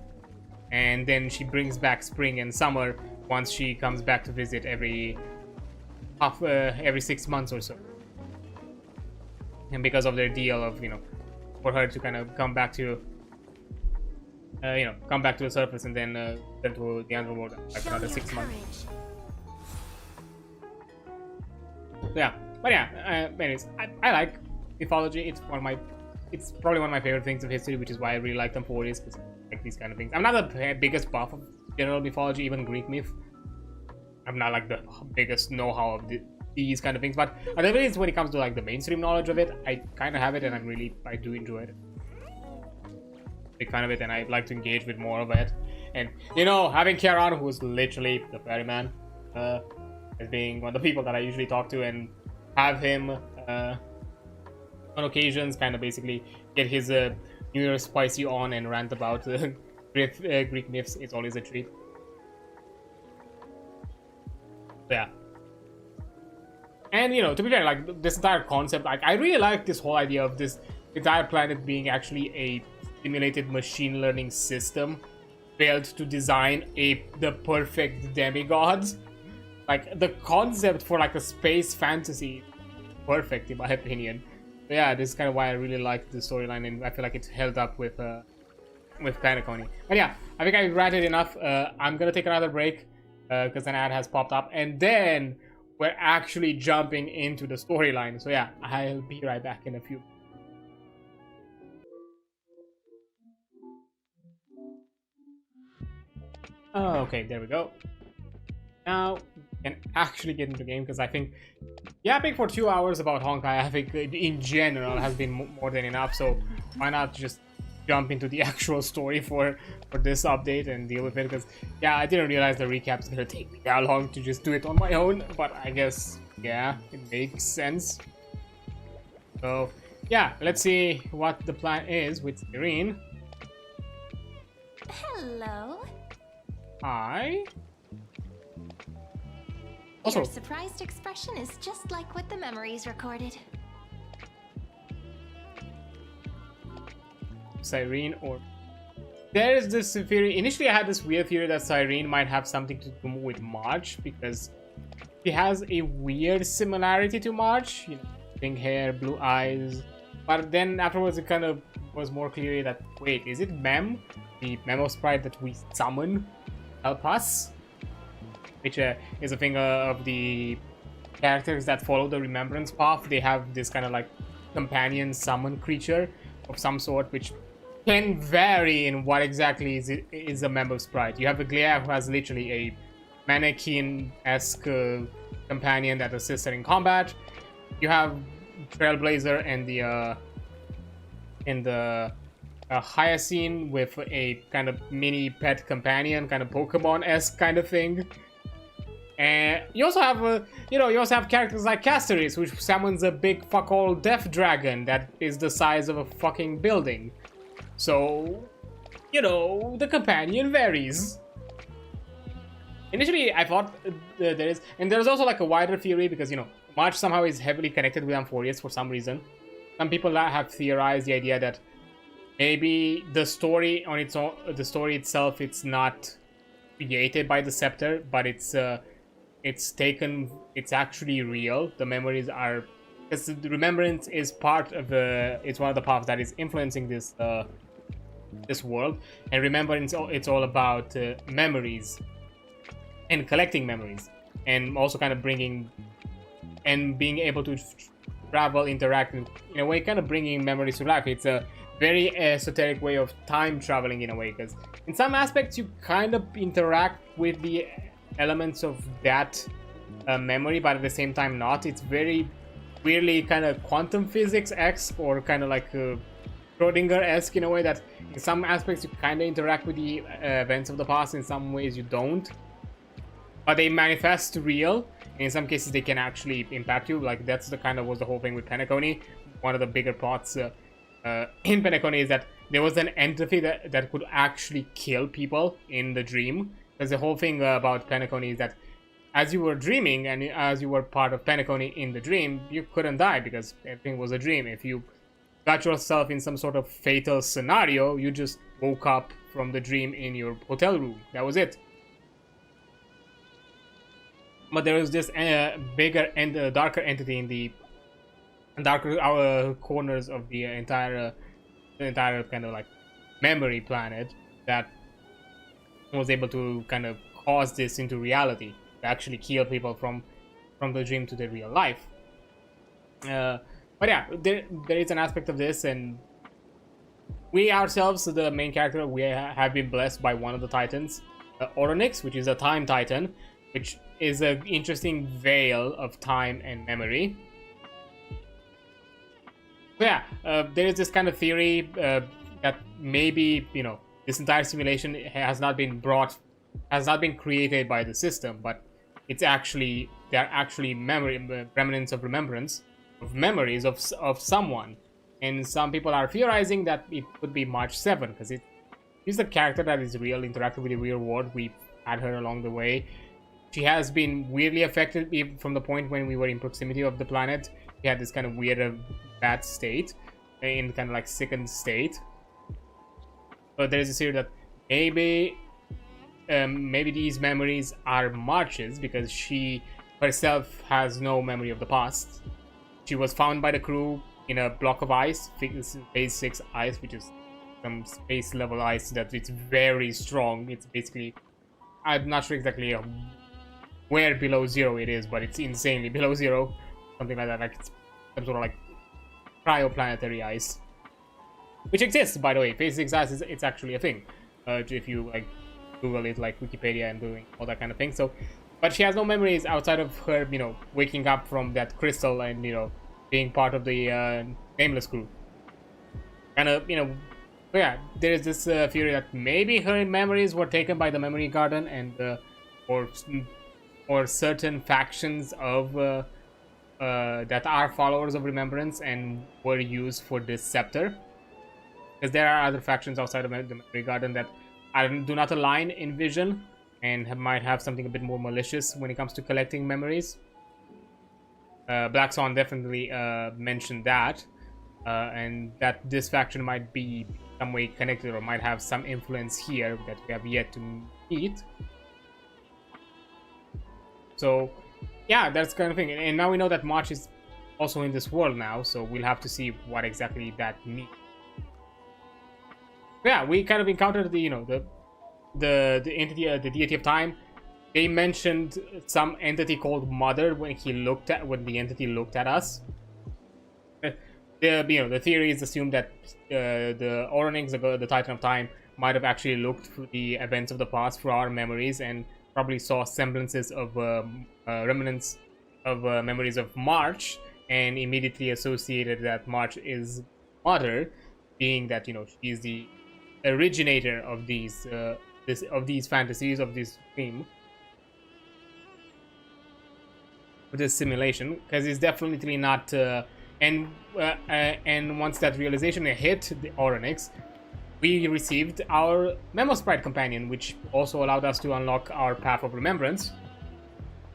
and then she brings back spring and summer once she comes back to visit every 6 months or so. And because of their deal of for her to kind of come back to the surface and then to the underworld like another 6 months. Yeah, but yeah, anyways, I like mythology. It's probably one of my favorite things of history, which is why I really like them for it, because I like these kind of things. I'm not the biggest buff of general mythology, even Greek myth. I'm not like the biggest know-how of these kind of things, but at the very least, when it comes to like the mainstream knowledge of it, I kind of have it, and I do enjoy it. Big fan of it, and I like to engage with more of it. And having Kieran, who's literally the ferryman, as being one of the people that I usually talk to, and have him on occasions kind of basically get his New Year's spicy on and rant about Greek myths, it's always a treat. Yeah. And to be fair, like this entire concept, like I really like this whole idea of this entire planet being actually a simulated machine learning system built to design the perfect demigods. Like the concept for like a space fantasy, perfect in my opinion. But yeah, this is kind of why I really like the storyline, and I feel like it's held up with Planet Coney. But yeah, I think I ranted enough. I'm gonna take another break because an ad has popped up, and then we're actually jumping into the storyline. So yeah, I'll be right back in a few. Oh, okay, there we go. Now we can actually get into the game, because I think yapping for 2 hours about Honkai, I think in general has been more than enough. So why not just jump into the actual story for this update and deal with it? Because yeah, I didn't realize the recap's gonna take me that long to just do it on my own, but I guess yeah, it makes sense. So yeah, let's see what the plan is with Irene. Hello. Hi. Also, your surprised expression is just like what the memories recorded. Cyrene, or there's this theory. Initially I had this weird theory that Cyrene might have something to do with March, because she has a weird similarity to March, pink hair, blue eyes. But then afterwards it kind of was more clear that, wait, is it Mem, the Memo sprite that we summon help us? Which is a thing of the characters that follow the remembrance path. They have this kind of like companion summon creature of some sort, which can vary in what exactly is a member sprite. You have the Glea, who has literally a mannequin-esque companion that assists her in combat. You have Trailblazer and in the Hyacine with a kind of mini pet companion, kind of Pokemon-esque kind of thing. And you also have, you also have characters like Castoris, which summons a big fuck-all death dragon that is the size of a fucking building. So, the companion varies. Initially, I thought there is, and there's also like a wider theory because, March somehow is heavily connected with Amphorius for some reason. Some people have theorized the idea that maybe the story on its own, the story itself, it's not created by the Scepter, but it's actually real. The memories are, because the remembrance is part of it's one of the paths that is influencing this world, and remembrance, it's all about memories and collecting memories, and also kind of bringing and being able to travel, interact in a way, kind of bringing memories to life. It's a very esoteric way of time traveling in a way, because in some aspects you kind of interact with the elements of that memory, but at the same time not. It's very weirdly kind of quantum physics-esque, or kind of like Schrodinger-esque in a way that in some aspects you kind of interact with the events of the past, in some ways you don't. But they manifest real, and in some cases they can actually impact you. Like that's the kind of was the whole thing with Penacony. One of the bigger plots in Penacony is that there was an entity that could actually kill people in the dream. Because the whole thing about Penacony is that as you were dreaming and as you were part of Penacony in the dream, you couldn't die because everything was a dream. If you got yourself in some sort of fatal scenario, you just woke up from the dream in your hotel room. That was it. But there was this bigger and darker entity in the darker corners of the entire kind of like memory planet that was able to kind of cause this into reality, to actually kill people from the dream to the real life. But yeah, there is an aspect of this, and we ourselves, the main character, we have been blessed by one of the titans, Oronix, which is a time titan, which is an interesting veil of time and memory. So yeah, there is this kind of theory that maybe, this entire simulation has not been created by the system, but they are actually remnants of remembrance of memories of someone. And some people are theorizing that it could be March 7, because she's a character that is real, interactive with the real world. We've had her along the way. She has been weirdly affected from the point when we were in proximity of the planet. She had this kind of weird bad state, in kind of like sickened state. But there is a theory that maybe these memories are March's, because she herself has no memory of the past. She was found by the crew in a block of ice, phase 6 ice, which is some space level ice that it's very strong. It's basically, I'm not sure exactly where below zero it is, but it's insanely below zero, something like that. Like it's some sort of like cryoplanetary ice, which exists, by the way. Phase 6 ice it's actually a thing. If you like Google it, like Wikipedia and doing all that kind of thing. So, but she has no memories outside of her, waking up from that crystal and being part of the Nameless crew. Kind of, so yeah, there is this theory that maybe her memories were taken by the Memory Garden and or certain factions of that are followers of Remembrance and were used for this scepter. Because there are other factions outside of the Memory Garden that do not align in vision and might have something a bit more malicious when it comes to collecting memories. Black Swan definitely mentioned that, and that this faction might be some way connected or might have some influence here that we have yet to meet. So yeah, that's kind of thing. And now we know that March is also in this world now, so we'll have to see what exactly that means. Yeah, we kind of encountered the entity, the deity of time. They mentioned some entity called Mother when the entity looked at us. The theory is assumed that the Oronix, the Titan of Time, might have actually looked through the events of the past through our memories and probably saw semblances of remnants of memories of March, and immediately associated that March is Mother. being that, you know, she's the originator of these these fantasies, of this theme, of this simulation, because it's definitely not. And once that realization hit the Oronix, we received our Memo Sprite companion, which also allowed us to unlock our Path of Remembrance.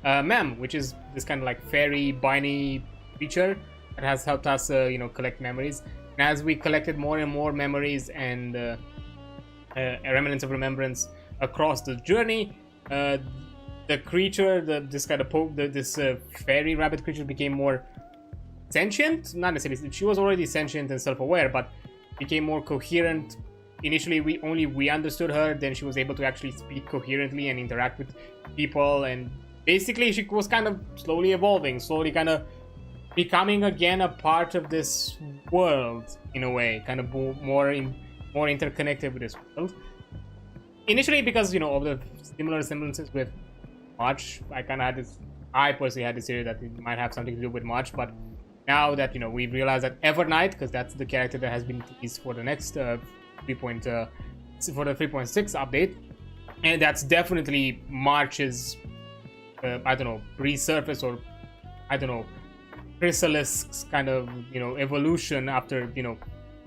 Mem, which is this kind of like fairy bunny creature that has helped us, you know, collect memories. And as we collected more and more memories and remnants of remembrance across the journey, the creature, this kind of this fairy rabbit creature became more sentient. Not necessarily, she was already sentient and self-aware, but became more coherent. Initially, we understood her. Then she was able to actually speak coherently and interact with people, and basically she was kind of slowly evolving, slowly kind of becoming again a part of this world in a way, kind of more interconnected with this world. Initially, because, you know, of the similar semblances with March, I personally had this theory that it might have something to do with March, but now that, you know, we've realized that Evernight, because that's the character that has been teased for the next 3.6 update, and that's definitely March's I don't know, resurface, or I don't know, chrysalis kind of, you know, evolution after, you know,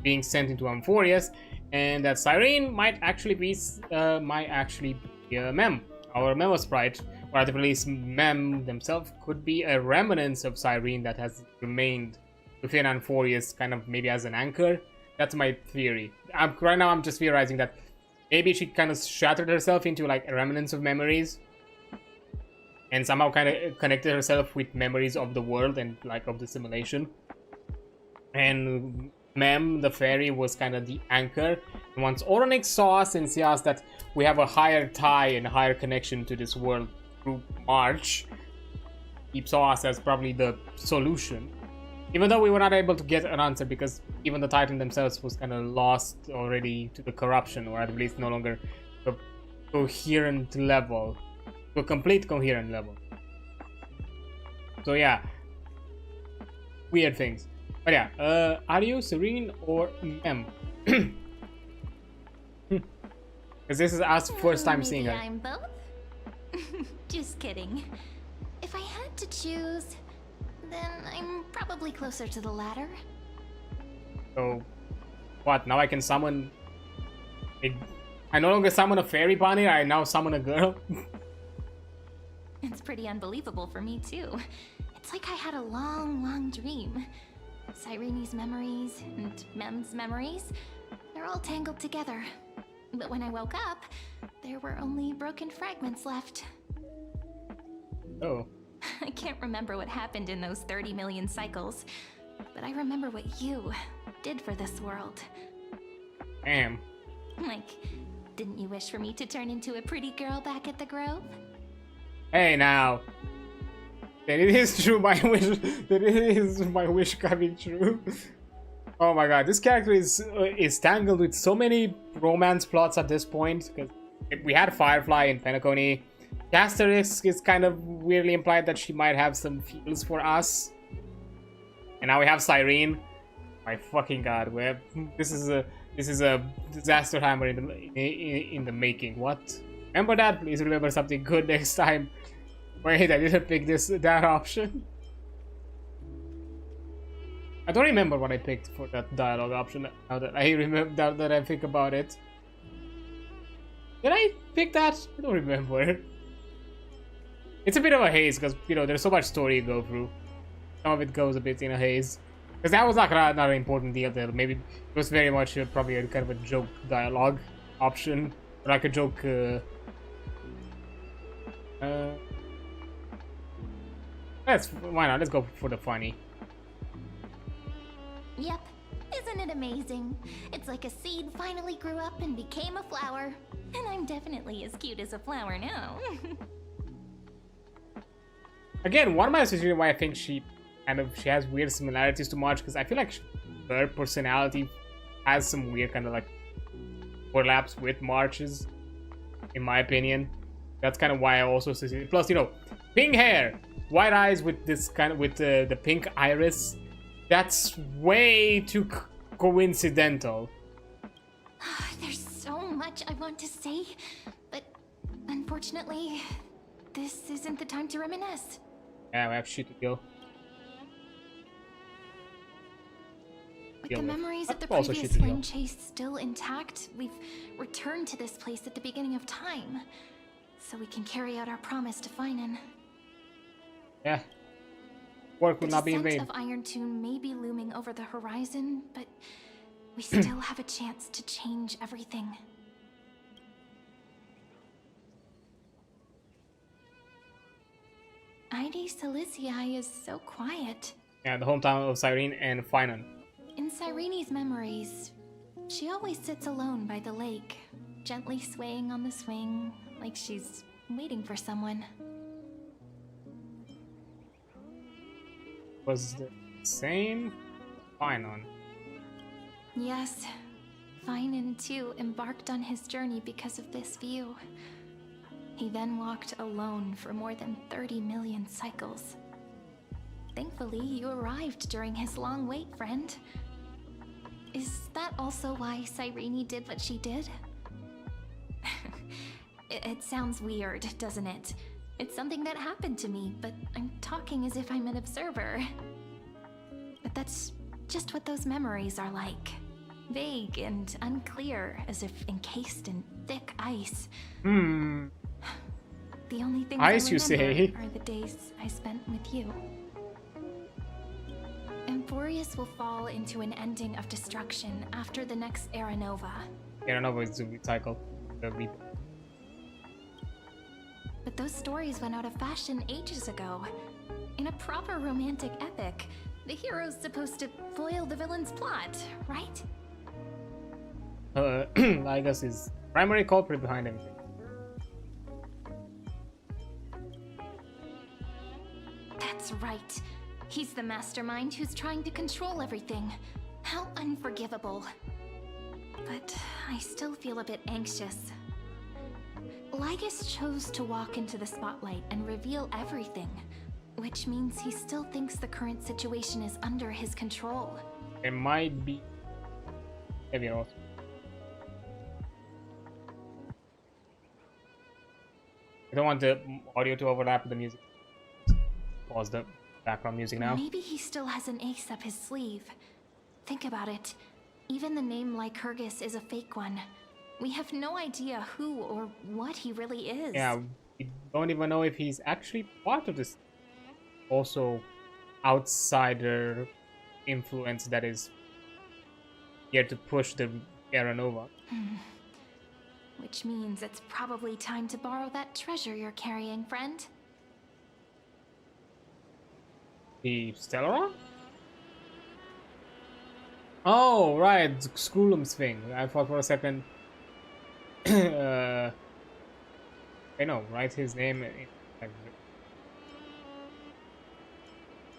being sent into Amphorius, and that Cyrene might actually be Mem, our Memo Sprite, or at the least Mem themselves could be a remnant of Cyrene that has remained within Amphorius, kind of maybe as an anchor. That's my theory. Right now I'm just theorizing that maybe she kind of shattered herself into like remnants of memories, and somehow kind of connected herself with memories of the world and like of the simulation. And Mem, the fairy, was kind of the anchor. And once Oronix saw us and see us that we have a higher tie and a higher connection to this world through March, he saw us as probably the solution. Even though we were not able to get an answer, because even the Titan themselves was kind of lost already to the corruption, or at least no longer a coherent level. To a complete coherent level. So yeah, weird things. But yeah, are you Serene or Mem? Because this is us first time seeing her. I'm both. Just kidding. If I had to choose, then I'm probably closer to the latter. So, what? Now I can summon. I no longer summon a fairy bunny. I now summon a girl. It's pretty unbelievable for me, too. It's like I had a long, long dream. Cyrene's memories and Mem's memories, they're all tangled together. But when I woke up, there were only broken fragments left. Oh. I can't remember what happened in those 30 million cycles, but I remember what you did for this world. Damn. Like, didn't you wish for me to turn into a pretty girl back at the Grove? Hey now, that it is true, my wish. That it is my wish coming true. Oh my god, this character is tangled with so many romance plots at this point. Because we had Firefly and Penacony. Casterix is kind of weirdly implied that she might have some feels for us. And now we have Cyrene. My fucking god, this is a disaster hammer in the making. What? Remember that? Please remember something good next time. Wait, I didn't pick that option. I don't remember what I picked for that dialogue option. Now that I remember, that I think about it. Did I pick that? I don't remember. It's a bit of a haze because, you know, there's so much story to go through. Some of it goes a bit in a haze. Because that was not an important deal there. Maybe it was very much probably a kind of a joke dialogue option. Or like a joke. Why not? Let's go for the funny. Yep. Isn't it amazing? It's like a seed finally grew up and became a flower. And I'm definitely as cute as a flower now. Again, one of my associations why I think she has weird similarities to March, because I feel like her personality has some weird kind of like overlaps with March's, in my opinion. That's kind of why I also associate. Plus, you know, pink hair, white eyes with this kind of the pink iris. That's way too coincidental. There's so much I want to say, but unfortunately, this isn't the time to reminisce. Yeah, we have shit to go. With the memories of the Also previous shit to flame go. chase still intact, we've returned to this place at the beginning of time, so we can carry out our promise to Finan. Yeah. Work The would not be in descent vain. of Iron Tomb may be looming over the horizon, but we still have a chance to change everything. Ide Silicii is so quiet. Yeah, the hometown of Cyrene and Finan. In Cyrene's memories, she always sits alone by the lake, gently swaying on the swing, like she's waiting for someone. Was the same Finan. Yes, Finan too embarked on his journey because of this view. He then walked alone for more than 30 million cycles. Thankfully, you arrived during his long wait, friend. Is that also why Cyrene did what she did? It sounds weird, doesn't it? It's something that happened to me, but I'm talking as if I'm an observer. But that's just what those memories are like. Vague and unclear, as if encased in thick ice. Hmm. The only things Ice, I you remember say? are the days I spent with you. Emporius will fall into an ending of destruction after the next Era Nova. Yeah, I don't know if it's a cycle. But those stories went out of fashion ages ago. In a proper romantic epic, the hero's supposed to foil the villain's plot, right? I guess is primary culprit behind everything. That's right. He's the mastermind who's trying to control everything. How unforgivable. But I still feel a bit anxious. Lygus chose to walk into the spotlight and reveal everything, which means he still thinks the current situation is under his control. It might be heavy also. I don't want the audio to overlap with the music. Pause the background music now. Maybe he still has an ace up his sleeve. Think about it. Even the name Lycurgus is a fake one. We have no idea who or what he really is. Yeah, we don't even know if he's actually part of this. Also, outsider influence that is here to push the Era Nova. Which means it's probably time to borrow that treasure you're carrying, friend. The Stellaron? Oh, right, Skulum's thing. I thought for a second. I know, write his name.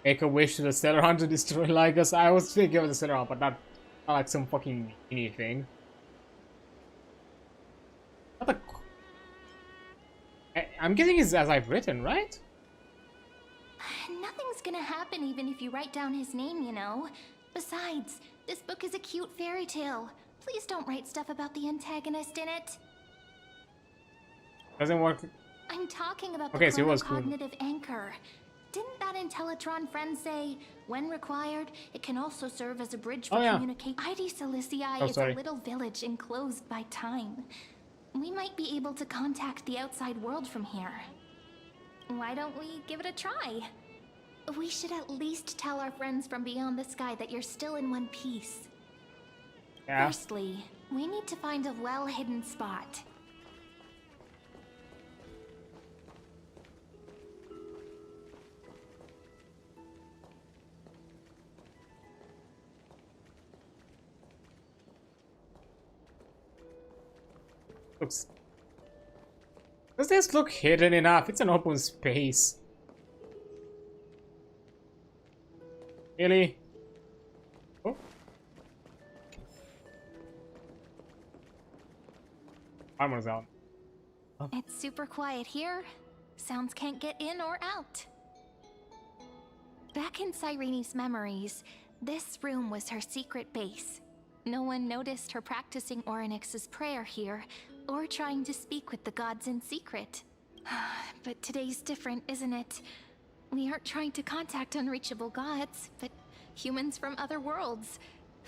Make a wish to the Stellaron to destroy Lygus. I was thinking of the Stellaron, but not like some fucking anything. What the... I'm getting it as I've written, right? Nothing's gonna happen even if you write down his name, you know. Besides, this book is a cute fairy tale. Please don't write stuff about the antagonist in it. Doesn't work. I'm talking about Okay, the so it was cool. cognitive anchor. Didn't that Intellitron friend say, when required, it can also serve as a bridge for communication? Ide Silicii is a little village enclosed by time. We might be able to contact the outside world from here. Why don't we give it a try? We should at least tell our friends from beyond the sky that you're still in one piece. Yeah. Firstly, we need to find a well-hidden spot. Does this look hidden enough? It's an open space. Really? Oh. Armor's out. Oh. It's super quiet here. Sounds can't get in or out. Back in Cyrene's memories, this room was her secret base. No one noticed her practicing Orynyx's prayer here, or trying to speak with the gods in secret. But today's different, isn't it? We aren't trying to contact unreachable gods, but humans from other worlds.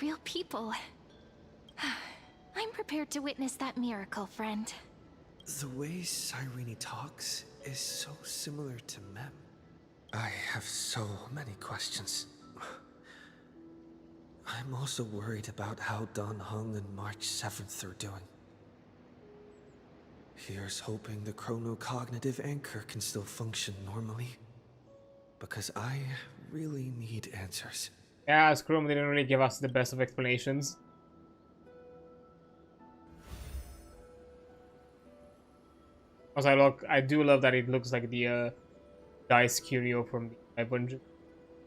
Real people. I'm prepared to witness that miracle, friend. The way Cyrene talks is so similar to Mem. I have so many questions. I'm also worried about how Dan Heng and March 7th are doing. Here's hoping the chronocognitive anchor can still function normally. Because I really need answers. Yeah, Scrum didn't really give us the best of explanations. Also, I do love that it looks like the Dice Curio from the Divergent.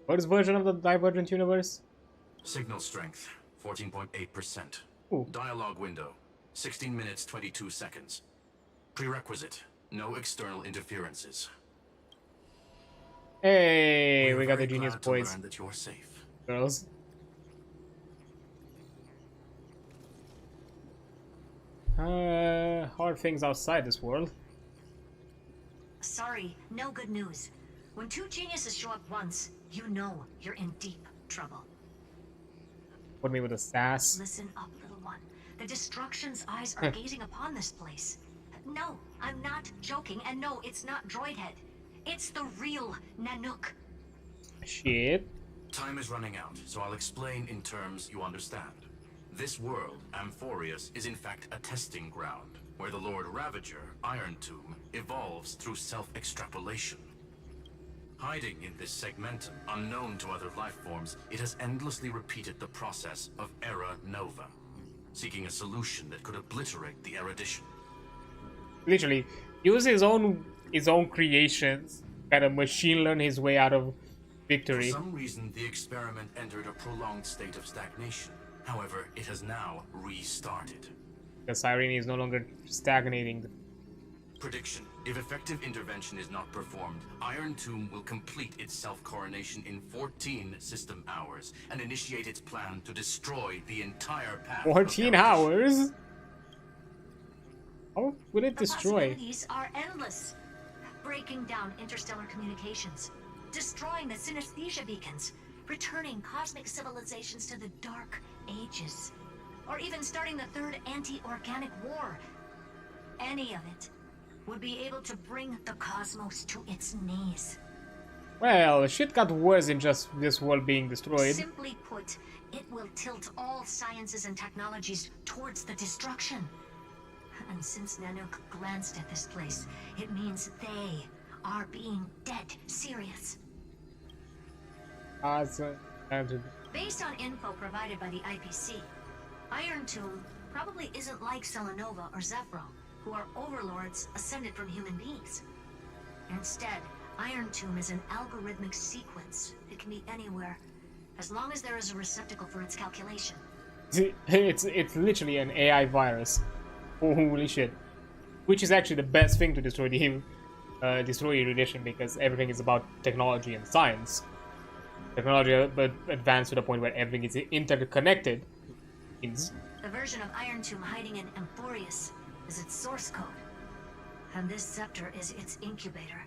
What is version of the Divergent universe? Signal strength, 14.8%. Ooh. Dialogue window, 16 minutes 22 seconds. Prerequisite, no external interferences. Hey, We're we got the very genius glad to boys, learn that you're safe. girls. Hard things outside this world. Sorry, no good news. When two geniuses show up once, you know you're in deep trouble. Put me with a sass. Listen up, little one. The Destruction's eyes are gazing upon this place. No, I'm not joking, and no, it's not Droidhead. It's the real Nanook. Shit. Time is running out, so I'll explain in terms you understand. This world, Amphorius, is in fact a testing ground, where the Lord Ravager, Iron Tomb, evolves through self-extrapolation. Hiding in this segmentum, unknown to other life forms, it has endlessly repeated the process of Era Nova, seeking a solution that could obliterate the erudition. Literally, use his own creations, kind of machine learn his way out of victory. For some reason, the experiment entered a prolonged state of stagnation. However, it has now restarted. Because Cyrene is no longer stagnating. Prediction. If effective intervention is not performed, Iron Tomb will complete its self-coronation in 14 system hours and initiate its plan to destroy the entire path. 14 hours? How will it The destroy? possibilities are endless. Breaking down interstellar communications, destroying the synesthesia beacons, returning cosmic civilizations to the Dark Ages, or even starting the third anti-organic war. Any of it would be able to bring the cosmos to its knees. Well, shit got worse than just this world being destroyed. Simply put, it will tilt all sciences and technologies towards the destruction. And since Nanook glanced at this place, it means they are being dead serious. Based on info provided by the IPC, Iron Tomb probably isn't like Selenova or Zephyro, who are overlords ascended from human beings. Instead, Iron Tomb is an algorithmic sequence. It can be anywhere, as long as there is a receptacle for its calculation. It's literally an AI virus. Holy shit. Which is actually the best thing to destroy destroy erudition, because everything is about technology and science. Technology but advanced to the point where everything is interconnected. The version of Iron Tomb hiding in Amphorius is its source code, and this scepter is its incubator.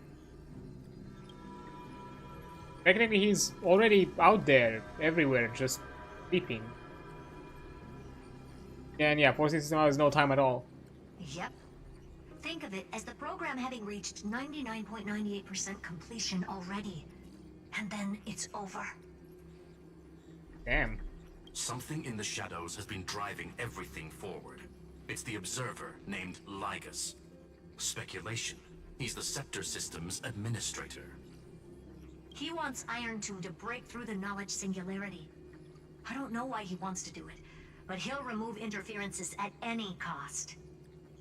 Technically, he's already out there, everywhere, just sleeping. And yeah, 14 system hours is no time at all. Yep. Think of it as the program having reached 99.98% completion already. And then it's over. Damn. Something in the shadows has been driving everything forward. It's the observer named Lygus. Speculation. He's the Scepter System's administrator. He wants Iron Tomb to break through the knowledge singularity. I don't know why he wants to do it, but he'll remove interferences at any cost.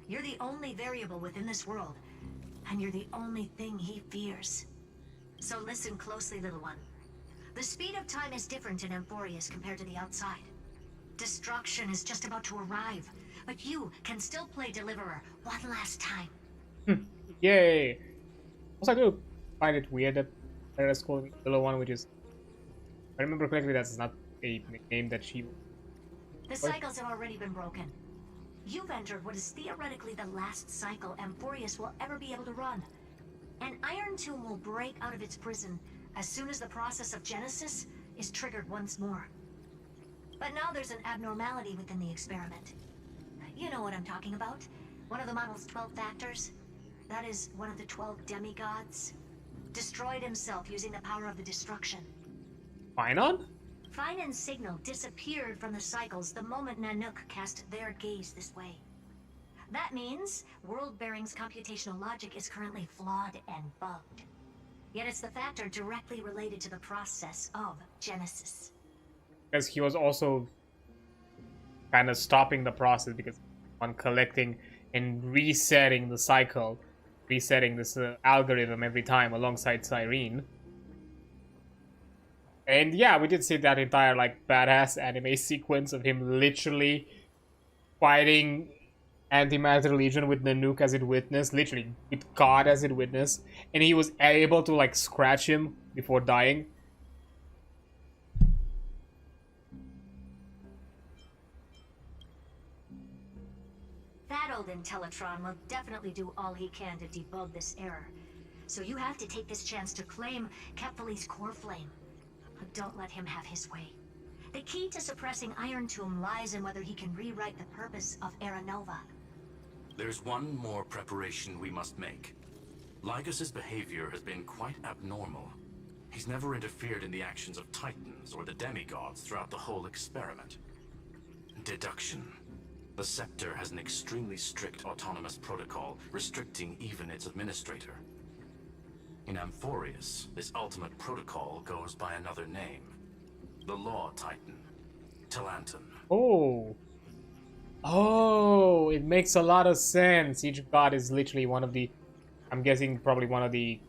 You're the only variable within this world, and you're the only thing he fears. So listen closely, little one. The speed of time is different in Amphorius compared to the outside. Destruction is just about to arrive, but you can still play Deliverer one last time. Yay! Also, I do find it weird that Sarah's calling the little one, which is, if I remember correctly, that's not a nickname that she The cycles have already been broken. You've entered what is theoretically the last cycle Amphorius will ever be able to run. An iron tomb will break out of its prison as soon as the process of Genesis is triggered once more. But now there's an abnormality within the experiment. You know what I'm talking about. One of the model's 12 factors. That is one of the 12 demigods. Destroyed himself using the power of the destruction. Finon? Finon's signal disappeared from the cycles the moment Nanook cast their gaze this way. That means World Bearing's computational logic is currently flawed and bugged. Yet it's the factor directly related to the process of Genesis. Because he was also kind of stopping the process because on collecting and resetting the cycle, resetting this algorithm every time alongside Cyrene. And yeah, we did see that entire like badass anime sequence of him literally fighting Antimatter Legion with Nanook as it witness, literally with God as it witness, and he was able to like scratch him before dying. That old Intellitron will definitely do all he can to debug this error. So you have to take this chance to claim Kephalli's core flame. Don't let him have his way. The key to suppressing Iron Tomb lies in whether he can rewrite the purpose of Era Nova. There's one more preparation we must make. Lycus's behavior has been quite abnormal. He's never interfered in the actions of Titans or the demigods throughout the whole experiment. Deduction. The Scepter has an extremely strict autonomous protocol, restricting even its administrator. In Amphorius, this ultimate protocol goes by another name. The Law Titan. Talanton. Oh. Oh, it makes a lot of sense. Each god is literally one of the, I'm guessing probably one of the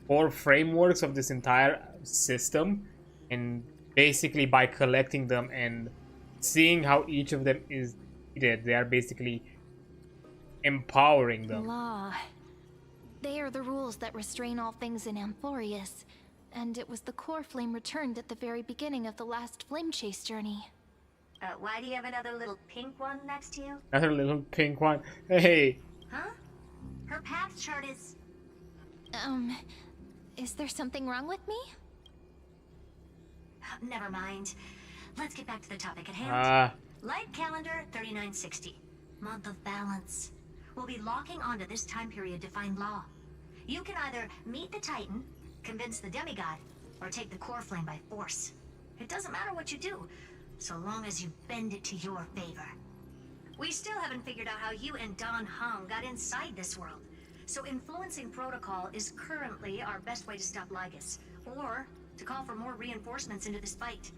core frameworks of this entire system. And basically by collecting them and seeing how each of them is treated, they are basically empowering them. Law. They are the rules that restrain all things in Amphorius. And it was the core flame returned at the very beginning of the last flame chase journey. Why do you have another little pink one next to you? Another little pink one. Hey. Huh? Her path chart is... Is there something wrong with me? Never mind. Let's get back to the topic at hand. Light calendar 3960. Month of balance. We'll be locking onto this time period to find Law. You can either meet the Titan, convince the demigod, or take the core flame by force. It doesn't matter what you do, so long as you bend it to your favor. We still haven't figured out how you and Don Hung got inside this world, so influencing protocol is currently our best way to stop Lygus, or to call for more reinforcements into this fight.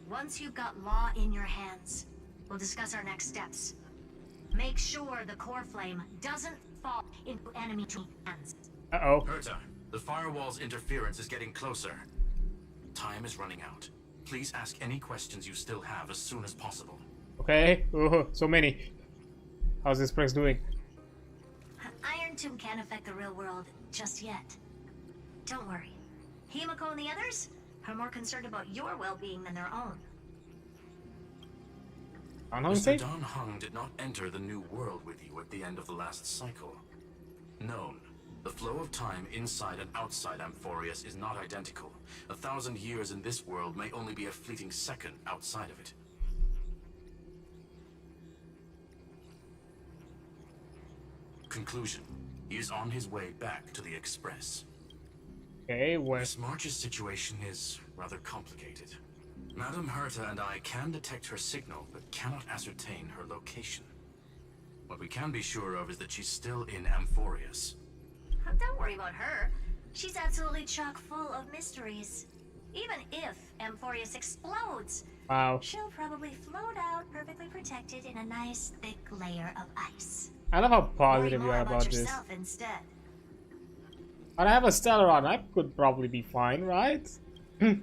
Once you've got Law in your hands, we'll discuss our next steps. Make sure the core flame doesn't fall into enemy hands. Uh-oh. Herta, the firewall's interference is getting closer. Time is running out. Please ask any questions you still have as soon as possible. Okay. So many. How's this place doing? Iron Tomb can't affect the real world just yet. Don't worry. Himiko and the others are more concerned about your well-being than their own. Mr. Don Hung did not enter the new world with you at the end of the last cycle. Known. The flow of time inside and outside Amphorius is not identical. 1,000 years in this world may only be a fleeting second outside of it. Conclusion. He is on his way back to the Express. Okay, where? Miss March's situation is rather complicated. Madame Herta and I can detect her signal, but cannot ascertain her location. What we can be sure of is that she's still in Amphorius. Don't worry about her. She's absolutely chock full of mysteries. Even if Amphorius explodes, Wow. she'll probably float out perfectly protected in a nice thick layer of ice. I love how Worry positive you more are about this. yourself instead. But I have a Stellaron. I could probably be fine, right? I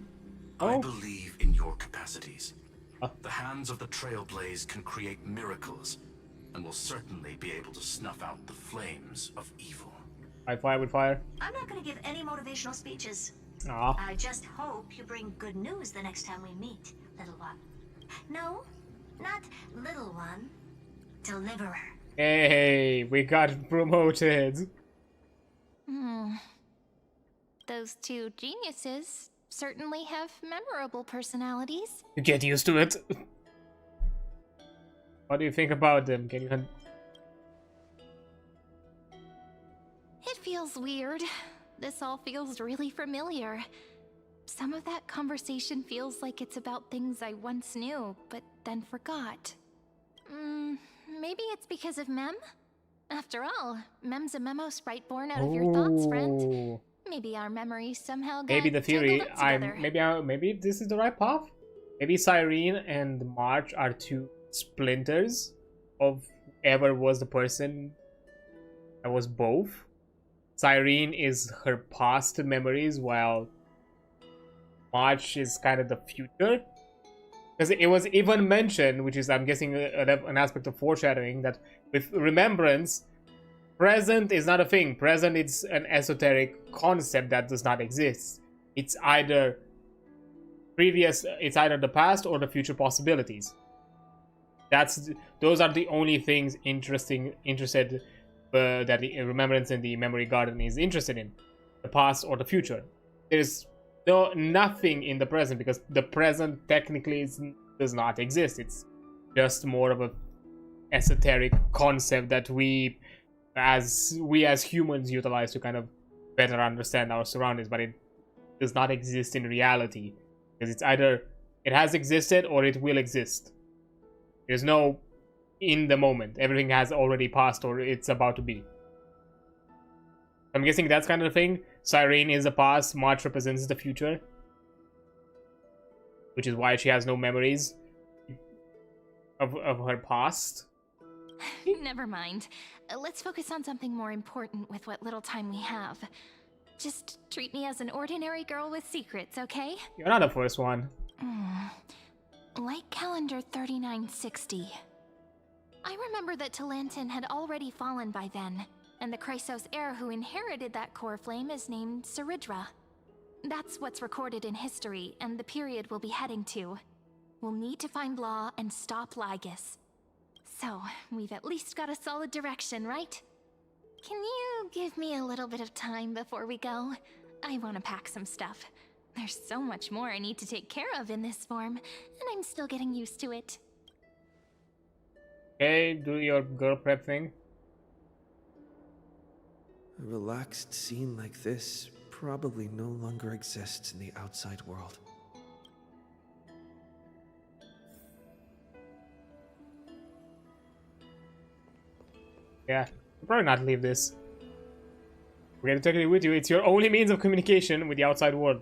Oh. believe in your capacities. The hands of the Trailblaze can create miracles, and will certainly be able to snuff out the flames of evil. High fire with fire. I'm not going to give any motivational speeches. Aw. I just hope you bring good news the next time we meet, little one. No, not little one. Deliverer. Hey, we got promoted. Those two geniuses certainly have memorable personalities. You get used to it. What do you think about them? Can you... It feels weird. This all feels really familiar. Some of that conversation feels like it's about things I once knew, but then forgot. Maybe it's because of Mem? After all, Mem's a memo sprite born out of your thoughts, friend. Ooh. Maybe our memories somehow got Maybe the theory, tangled up together. maybe this is the right path. Maybe Cyrene and March are two splinters of whoever was the person that was both. Cyrene is her past memories, while March is kind of the future. Because it was even mentioned, which is, I'm guessing, an aspect of foreshadowing, that with remembrance, present is not a thing. Present is an esoteric concept that does not exist. It's either the past or the future possibilities. Those are the only things interested that the remembrance and the memory garden is interested in. The past or the future. There's nothing in the present, because the present technically does not exist. It's just more of a esoteric concept that we as humans utilize to kind of better understand our surroundings, but it does not exist in reality, because it's either it has existed or it will exist. There's no in the moment. Everything has already passed or it's about to be. I'm guessing that's kind of the thing. Cyrene is the past, March represents the future, which is why she has no memories of her past. Never mind. Let's focus on something more important with what little time we have. Just treat me as an ordinary girl with secrets, okay? You're not the first one. Like calendar 3960. I remember that Talantin had already fallen by then, and the Chrysos heir who inherited that core flame is named Saridra. That's what's recorded in history, and the period we'll be heading to. We'll need to find Law and stop Lygus. So, we've at least got a solid direction, right? Can you give me a little bit of time before we go? I want to pack some stuff. There's so much more I need to take care of in this form, and I'm still getting used to it. Okay, do your girl prep thing. A relaxed scene like this probably no longer exists in the outside world. Yeah, you'll probably not leave this. We're gonna take it with you. It's your only means of communication with the outside world.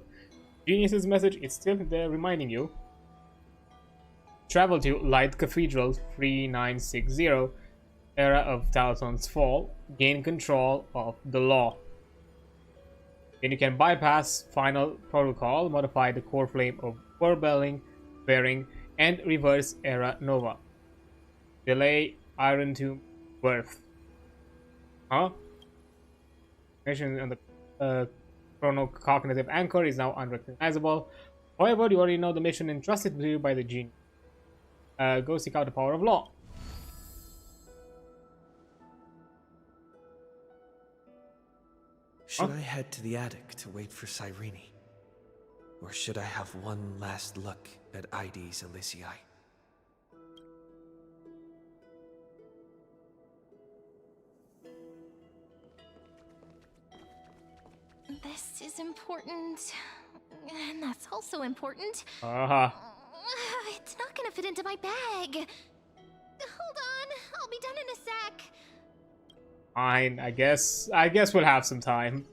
Genius's message is still there reminding you. Travel to Light Cathedral 3960, era of Talaton's fall. Gain control of the law. Then you can bypass final protocol, modify the core flame of Burbelling, Bearing, and reverse era nova. Delay Iron Tomb birth. Huh? Information on the chronocognitive anchor is now unrecognizable. However, you already know the mission entrusted to you by the genie. Go seek out the power of law. Should I head to the attic to wait for Cyrene? Or should I have one last look at ID's Elysiae? This is important, and that's also important. It's not gonna fit into my bag. Hold on, I'll be done in a sec. Fine, I guess we'll have some time.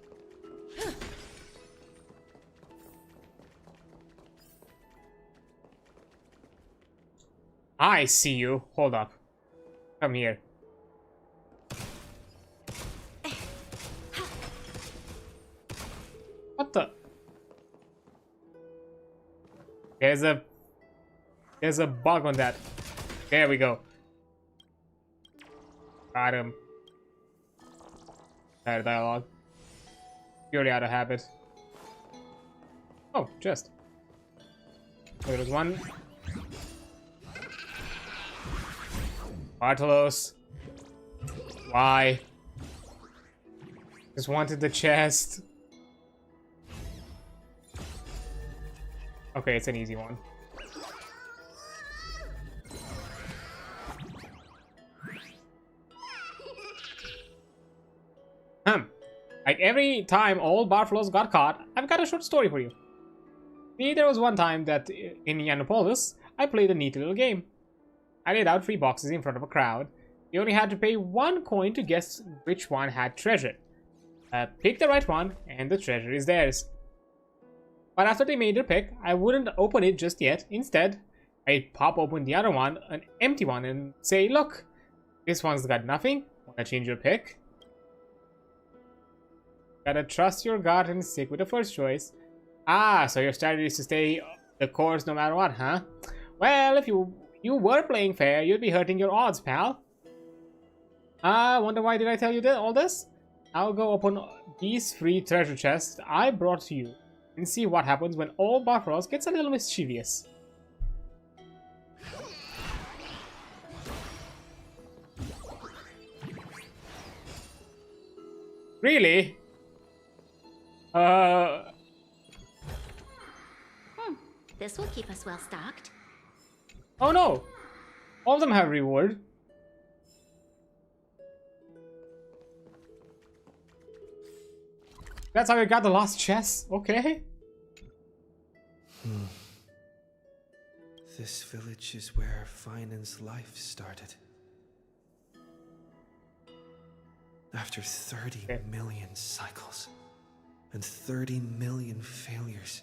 I see you. Hold up. Come here. What the? There's a bug on that. There we go. Got him. Bad dialogue. Purely out of habit. Oh, just. There was one. Bartolos. Why? Just wanted the chest. Okay, it's an easy one. Like every time all Bartolos got caught, I've got a short story for you. See, there was one time that in Yianopolis, I played a neat little game. I laid out 3 boxes in front of a crowd. You only had to pay 1 coin to guess which one had treasure. Pick the right one, and the treasure is theirs. But after they made their pick, I wouldn't open it just yet. Instead, I'd pop open the other one, an empty one, and say, look, this one's got nothing. Wanna change your pick? Gotta trust your gut and stick with the first choice. Ah, so your strategy is to stay the course no matter what, huh? Well, if you were playing fair, you'd be hurting your odds, pal. Wonder why did I tell you all this? I'll go open these 3 treasure chests I brought to you and see what happens when all Bartolos gets a little mischievous. Really? This will keep us well stocked. Oh no! All of them have reward. That's how you got the last chest? Okay. This village is where Finan's life started. After 30 million cycles and 30 million failures,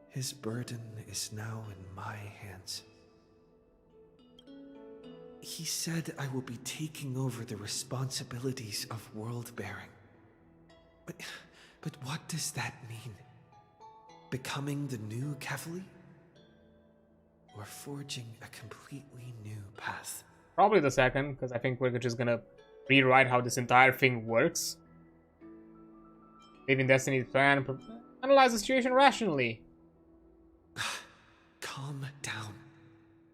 his burden is now in my hands. He said I will be taking over the responsibilities of world-bearing. But what does that mean? Becoming the new Kefali? Or forging a completely new path? Probably the second, because I think we're just gonna rewrite how this entire thing works. Leaving Destiny's plan, analyze the situation rationally. Calm down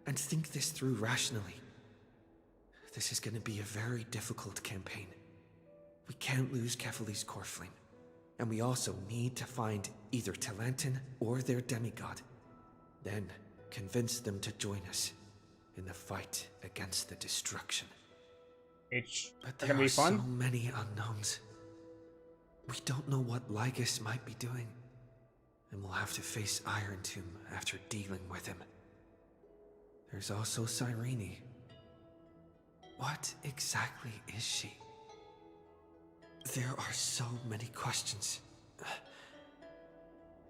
and think this through rationally. This is gonna be a very difficult campaign. We can't lose Kefali's core flame. And we also need to find either Talantin or their demigod. Then convince them to join us in the fight against the destruction. But there are so many unknowns. We don't know what Lygus might be doing. And we'll have to face Iron Tomb after dealing with him. There's also Cyrene. What exactly is she? There are so many questions.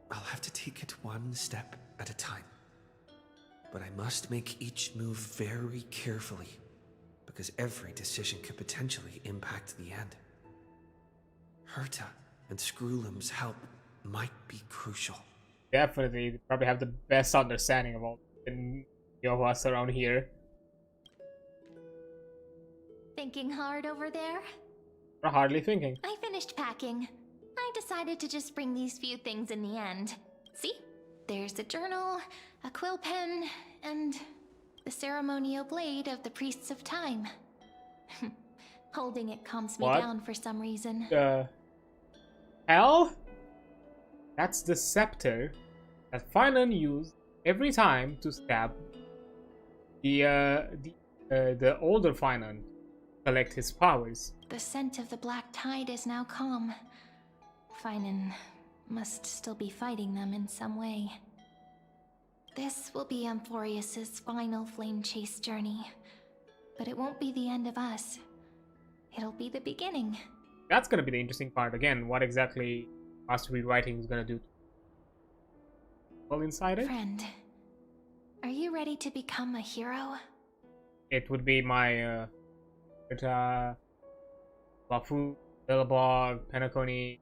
I'll have to take it one step at a time. But I must make each move very carefully, because every decision could potentially impact the end. Herta and Screwlum's help might be crucial. Definitely, they probably have the best understanding of all of us around here. Thinking hard over there? We're hardly thinking. I finished packing. I decided to just bring these few things in the end. See? There's a journal, a quill pen, and the ceremonial blade of the Priests of Time. Holding it calms me down for some reason. Hell? That's the scepter that Finan used every time to stab the older Finan collect his powers. The scent of the black tide is now calm. Finan must still be fighting them in some way. This will be Amphorius's final flame chase journey. But it won't be the end of us. It'll be the beginning. That's gonna be the interesting part. Again, what exactly Master Rewriting is gonna do. Well, inside it? Friend, are you ready to become a hero? It would be my Bafu, Billabog, Penacony.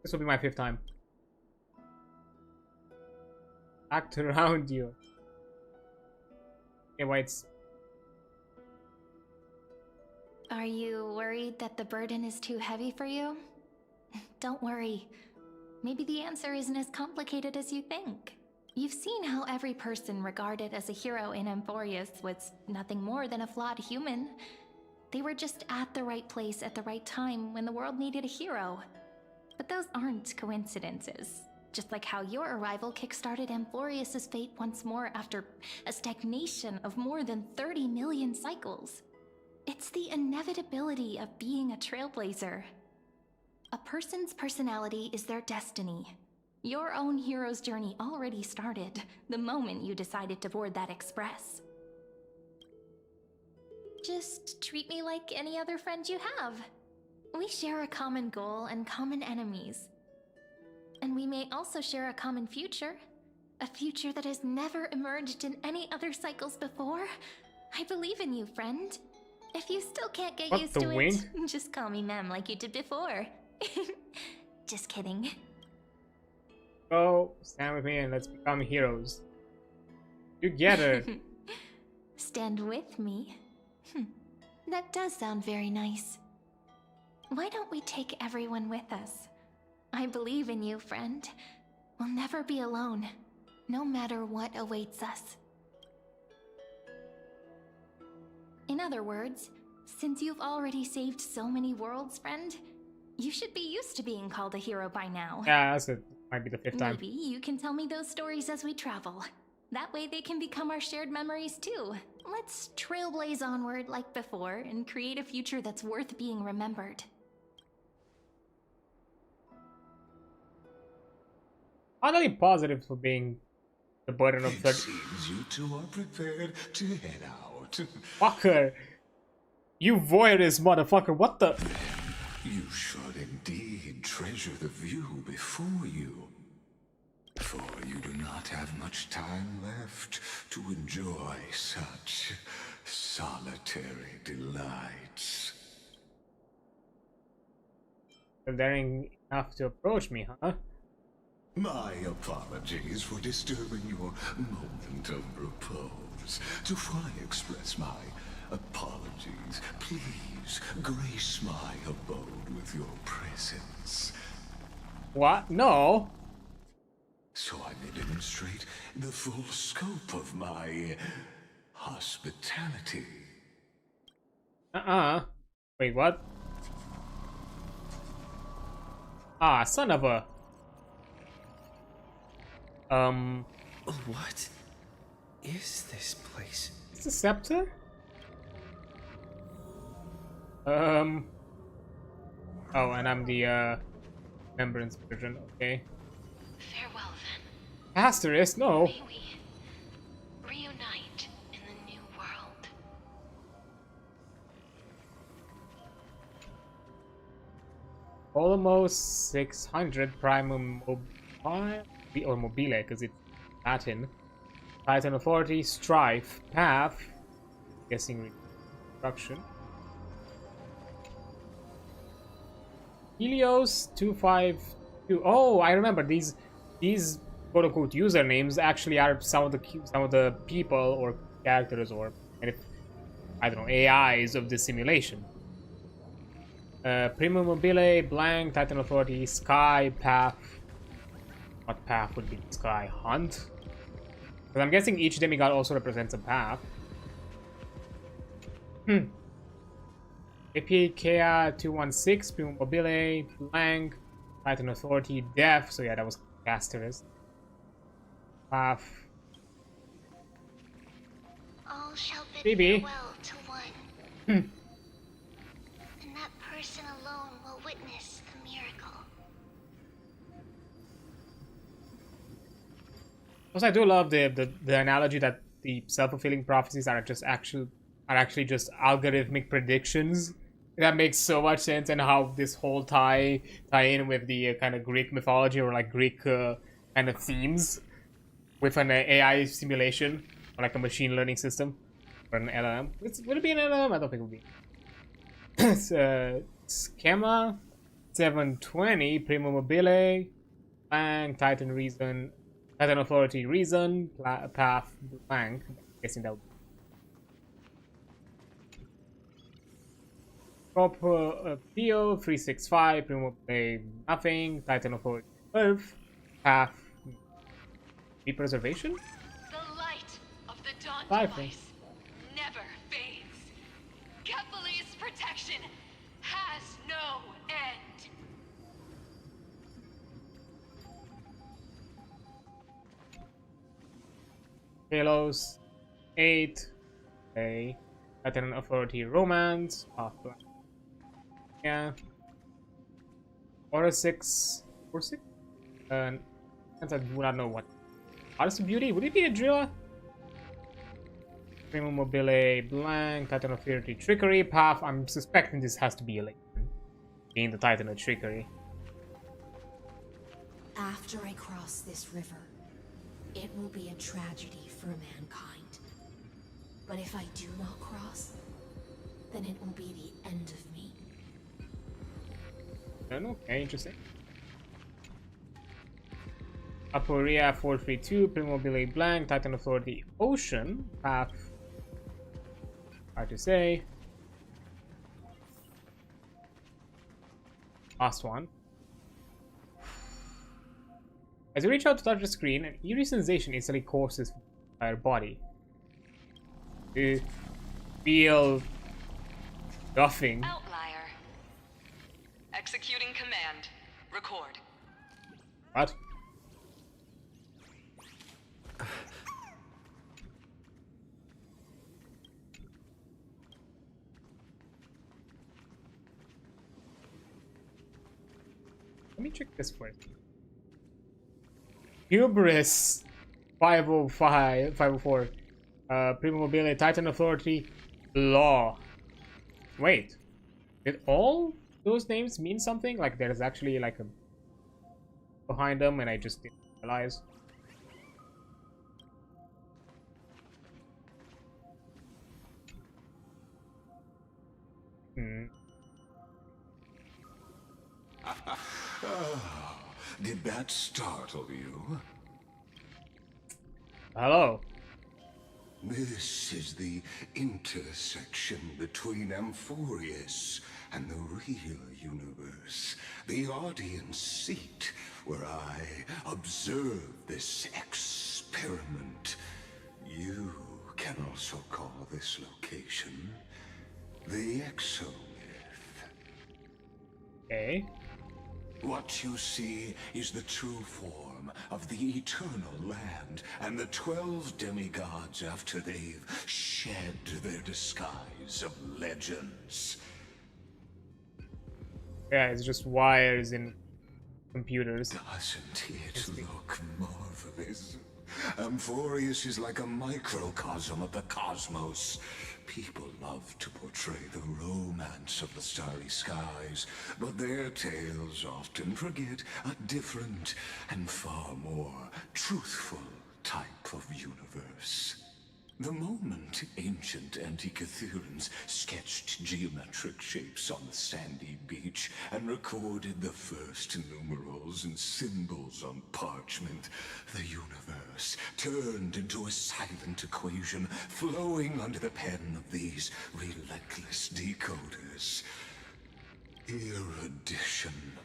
This will be my 5th time. Act around you. Okay, Whites. Are you worried that the burden is too heavy for you? Don't worry. Maybe the answer isn't as complicated as you think. You've seen how every person regarded as a hero in Amphorius was nothing more than a flawed human. They were just at the right place at the right time when the world needed a hero. But those aren't coincidences. Just like how your arrival kickstarted Amphorius' fate once more after a stagnation of more than 30 million cycles. It's the inevitability of being a trailblazer. A person's personality is their destiny. Your own hero's journey already started the moment you decided to board that express. Just treat me like any other friend you have. We share a common goal and common enemies. And we may also share a common future. A future that has never emerged in any other cycles before. I believe in you, friend. If you still can't get What, used the to wind? it, just call me Mem like you did before. Just kidding. Go, stand with me and let's become heroes. Together. Stand with me? That does sound very nice. Why don't we take everyone with us? I believe in you, friend. We'll never be alone, no matter what awaits us. In other words, since you've already saved so many worlds, friend, you should be used to being called a hero by now. Yeah, that's it. Might be the 5th time. Maybe you can tell me those stories as we travel. That way they can become our shared memories too. Let's trailblaze onward like before and create a future that's worth being remembered. Finally positive for being the burden of It seems you two are prepared to head out. fucker. You voyeurs motherfucker, what the? You should indeed treasure the view before you. For you do not have much time left to enjoy such solitary delights. You're daring enough to approach me, huh? My apologies for disturbing your moment of repose. To fully express my apologies, please grace my abode with your presence, What? No. so I may demonstrate the full scope of my hospitality. Wait, what? Ah, son of a... What is this place? Is the scepter? Oh, and I'm the, remembrance version, okay. Farewell Asterisk, no. then. May we reunite in the new world. Almost 600 primum mobile, or mobile, because it's Latin. Titan Authority, Strife, Path, guessing reconstruction. Helios 252. Oh, I remember these quote-unquote usernames actually are some of the people or characters or I don't know, AIs of the simulation. Primum Mobile, Blank, Titan Authority, Sky, Path. What path would be Sky? Hunt? Because I'm guessing each demigod also represents a path. APKA 216, Primum Mobile, Blank, Titan Authority, Death. So yeah, that was Asterisk. Path. All shall bid Phoebe. farewell to one. And that person alone will witness the miracle. Also, I do love the analogy that the self-fulfilling prophecies are actually just algorithmic predictions. That makes so much sense, and how this whole tie in with the kind of Greek mythology or like Greek kind of themes with an AI simulation or like a machine learning system or an LLM. Would it be an LLM? I don't think it would be. It's Schema 720 Primo Mobile, Blank, Titan Reason, Titan Authority Reason, Path Blank. I'm guessing that would be. Prop PO 365 Primo Mobile nothing, Titan Authority Earth path preservation. The light of the dawn Lifeless. device never fades. Kephal's protection has no end. Halos 8. Okay. Pattern Authority Romance. Yeah. Order 6. Or 6? Since I do not know what. Artist of Beauty? Would it be a driller? Primo Mobile Blank. Titan of Authority Trickery. Path. I'm suspecting this has to be a link. Being the Titan of Trickery. After I cross this river, it will be a tragedy for mankind. But if I do not cross, then it will be the end of me. Okay, interesting. Aporia 432, Primobile Blank, Titan Authority Ocean, Path. Hard to say. Last one. As you reach out to touch the screen, an eerie sensation instantly courses through the entire body. You feel nothing. Outlier. Executing command. Record. What? Let me check this first. Hubris 505, 504. Primo Mobile, Titan Authority, Law. Wait. Did all those names mean something? Like there's actually like a behind them and I just didn't realize. Oh, did that startle you? Hello. This is the intersection between Amphorius and the real universe. The audience seat where I observe this experiment. You can also call this location the Exomyth. Okay. What you see is the true form of the eternal land and the 12 demigods after they've shed their disguise of legends. Yeah, it's just wires in computers. Doesn't it look marvelous? Amphorius is like a microcosm of the cosmos. People love to portray the romance of the starry skies, but their tales often forget a different and far more truthful type of universe. The moment ancient Antikytherians sketched geometric shapes on the sandy beach and recorded the first numerals and symbols on parchment, the universe turned into a silent equation flowing under the pen of these relentless decoders. Erudition.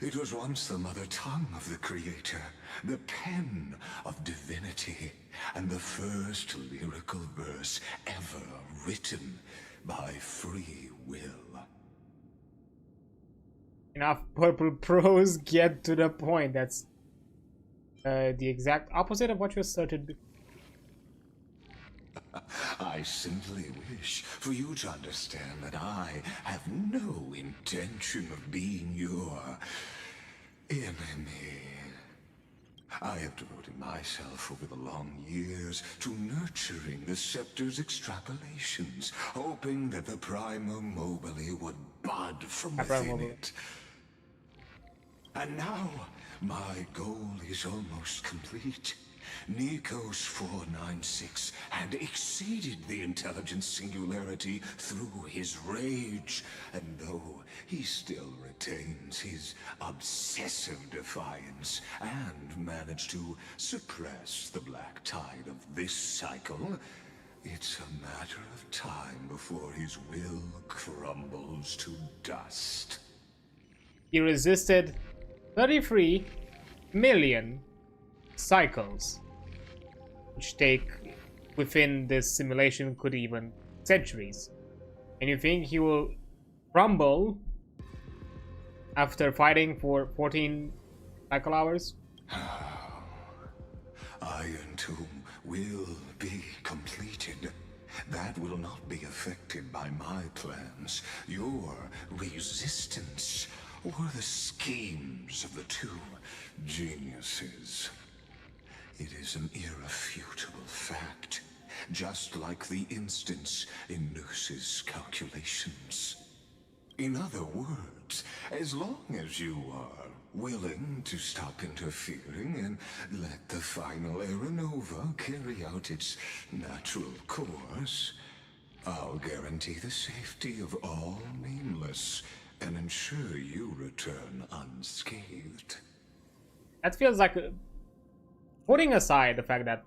It was once the mother tongue of the creator, the pen of divinity, and the first lyrical verse ever written by free will. Enough purple prose, get to the point. That's the exact opposite of what you asserted before. I simply wish for you to understand that I have no intention of being your enemy. I have devoted myself over the long years to nurturing the Scepter's extrapolations, hoping that the Prima Mobile would bud from within it. And now, my goal is almost complete. Nikos 496 had exceeded the intelligence singularity through his rage, and though he still retains his obsessive defiance and managed to suppress the black tide of this cycle, it's a matter of time before his will crumbles to dust. He resisted 33 million cycles, which take within this simulation could even centuries. And you think he will crumble after fighting for 14 cycle hours? Iron Tomb will be completed. That will not be affected by my plans, your resistance, or the schemes of the two geniuses. It is an irrefutable fact, just like the instance in Noose's calculations. In other words, as long as you are willing to stop interfering and let the final Era Nova carry out its natural course, I'll guarantee the safety of all nameless and ensure you return unscathed. That feels like putting aside the fact that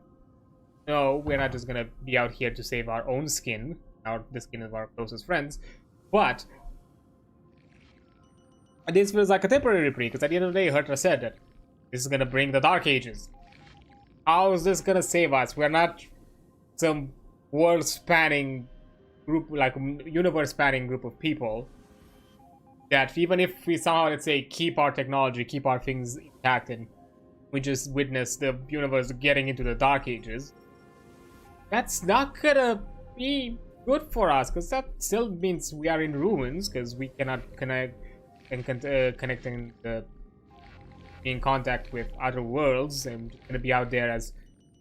no, we're not just gonna be out here to save our own skin, the skin of our closest friends, but this feels like a temporary reprieve, because at the end of the day, Herta said that this is gonna bring the Dark Ages. How is this gonna save us? We're not some world-spanning group, like universe-spanning group of people that even if we somehow, let's say, keep our technology, keep our things intact, and we just witness the universe getting into the Dark Ages, that's not gonna be good for us, because that still means we are in ruins, because we cannot connect and connecting the in contact with other worlds, and gonna be out there as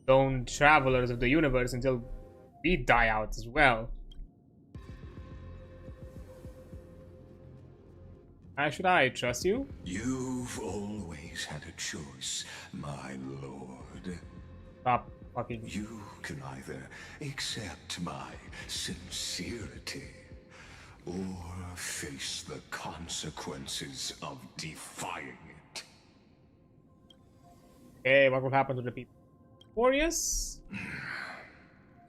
lone travelers of the universe until we die out as well. Should I trust you? You've always had a choice, my lord. Stop fucking. You can either accept my sincerity or face the consequences of defying it. Okay, what will happen to the people? Furious?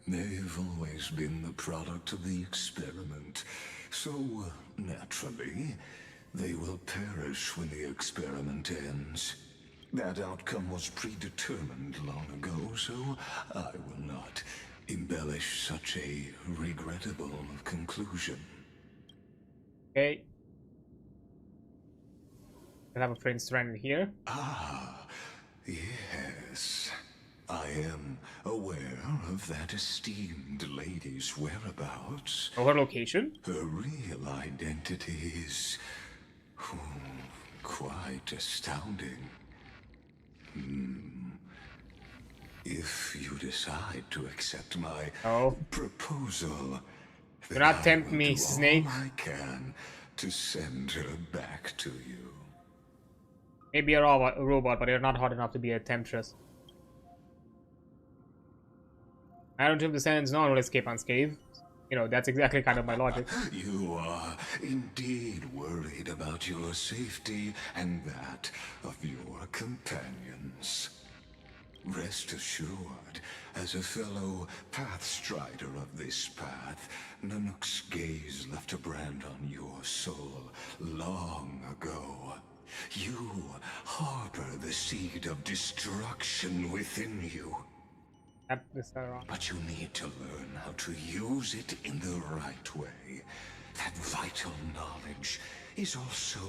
They've always been the product of the experiment, so naturally, they will perish when the experiment ends. That outcome was predetermined long ago, so I will not embellish such a regrettable conclusion. Okay. I have a friend stranded here. Ah, yes. I am aware of that esteemed lady's whereabouts. Oh, her location? Her real identity is quite astounding. If you decide to accept my proposal, do not tempt me, do Snake. all I can to send her back to you. Maybe a robot, but you're not hot enough to be a temptress. Iron Tomb descendants, no one will escape unscathed. You know, that's exactly kind of my logic. You are indeed worried about your safety and that of your companions. Rest assured, as a fellow pathstrider of this path, Nanook's gaze left a brand on your soul long ago. You harbor the seed of destruction within you. But you need to learn how to use it in the right way. That vital knowledge is also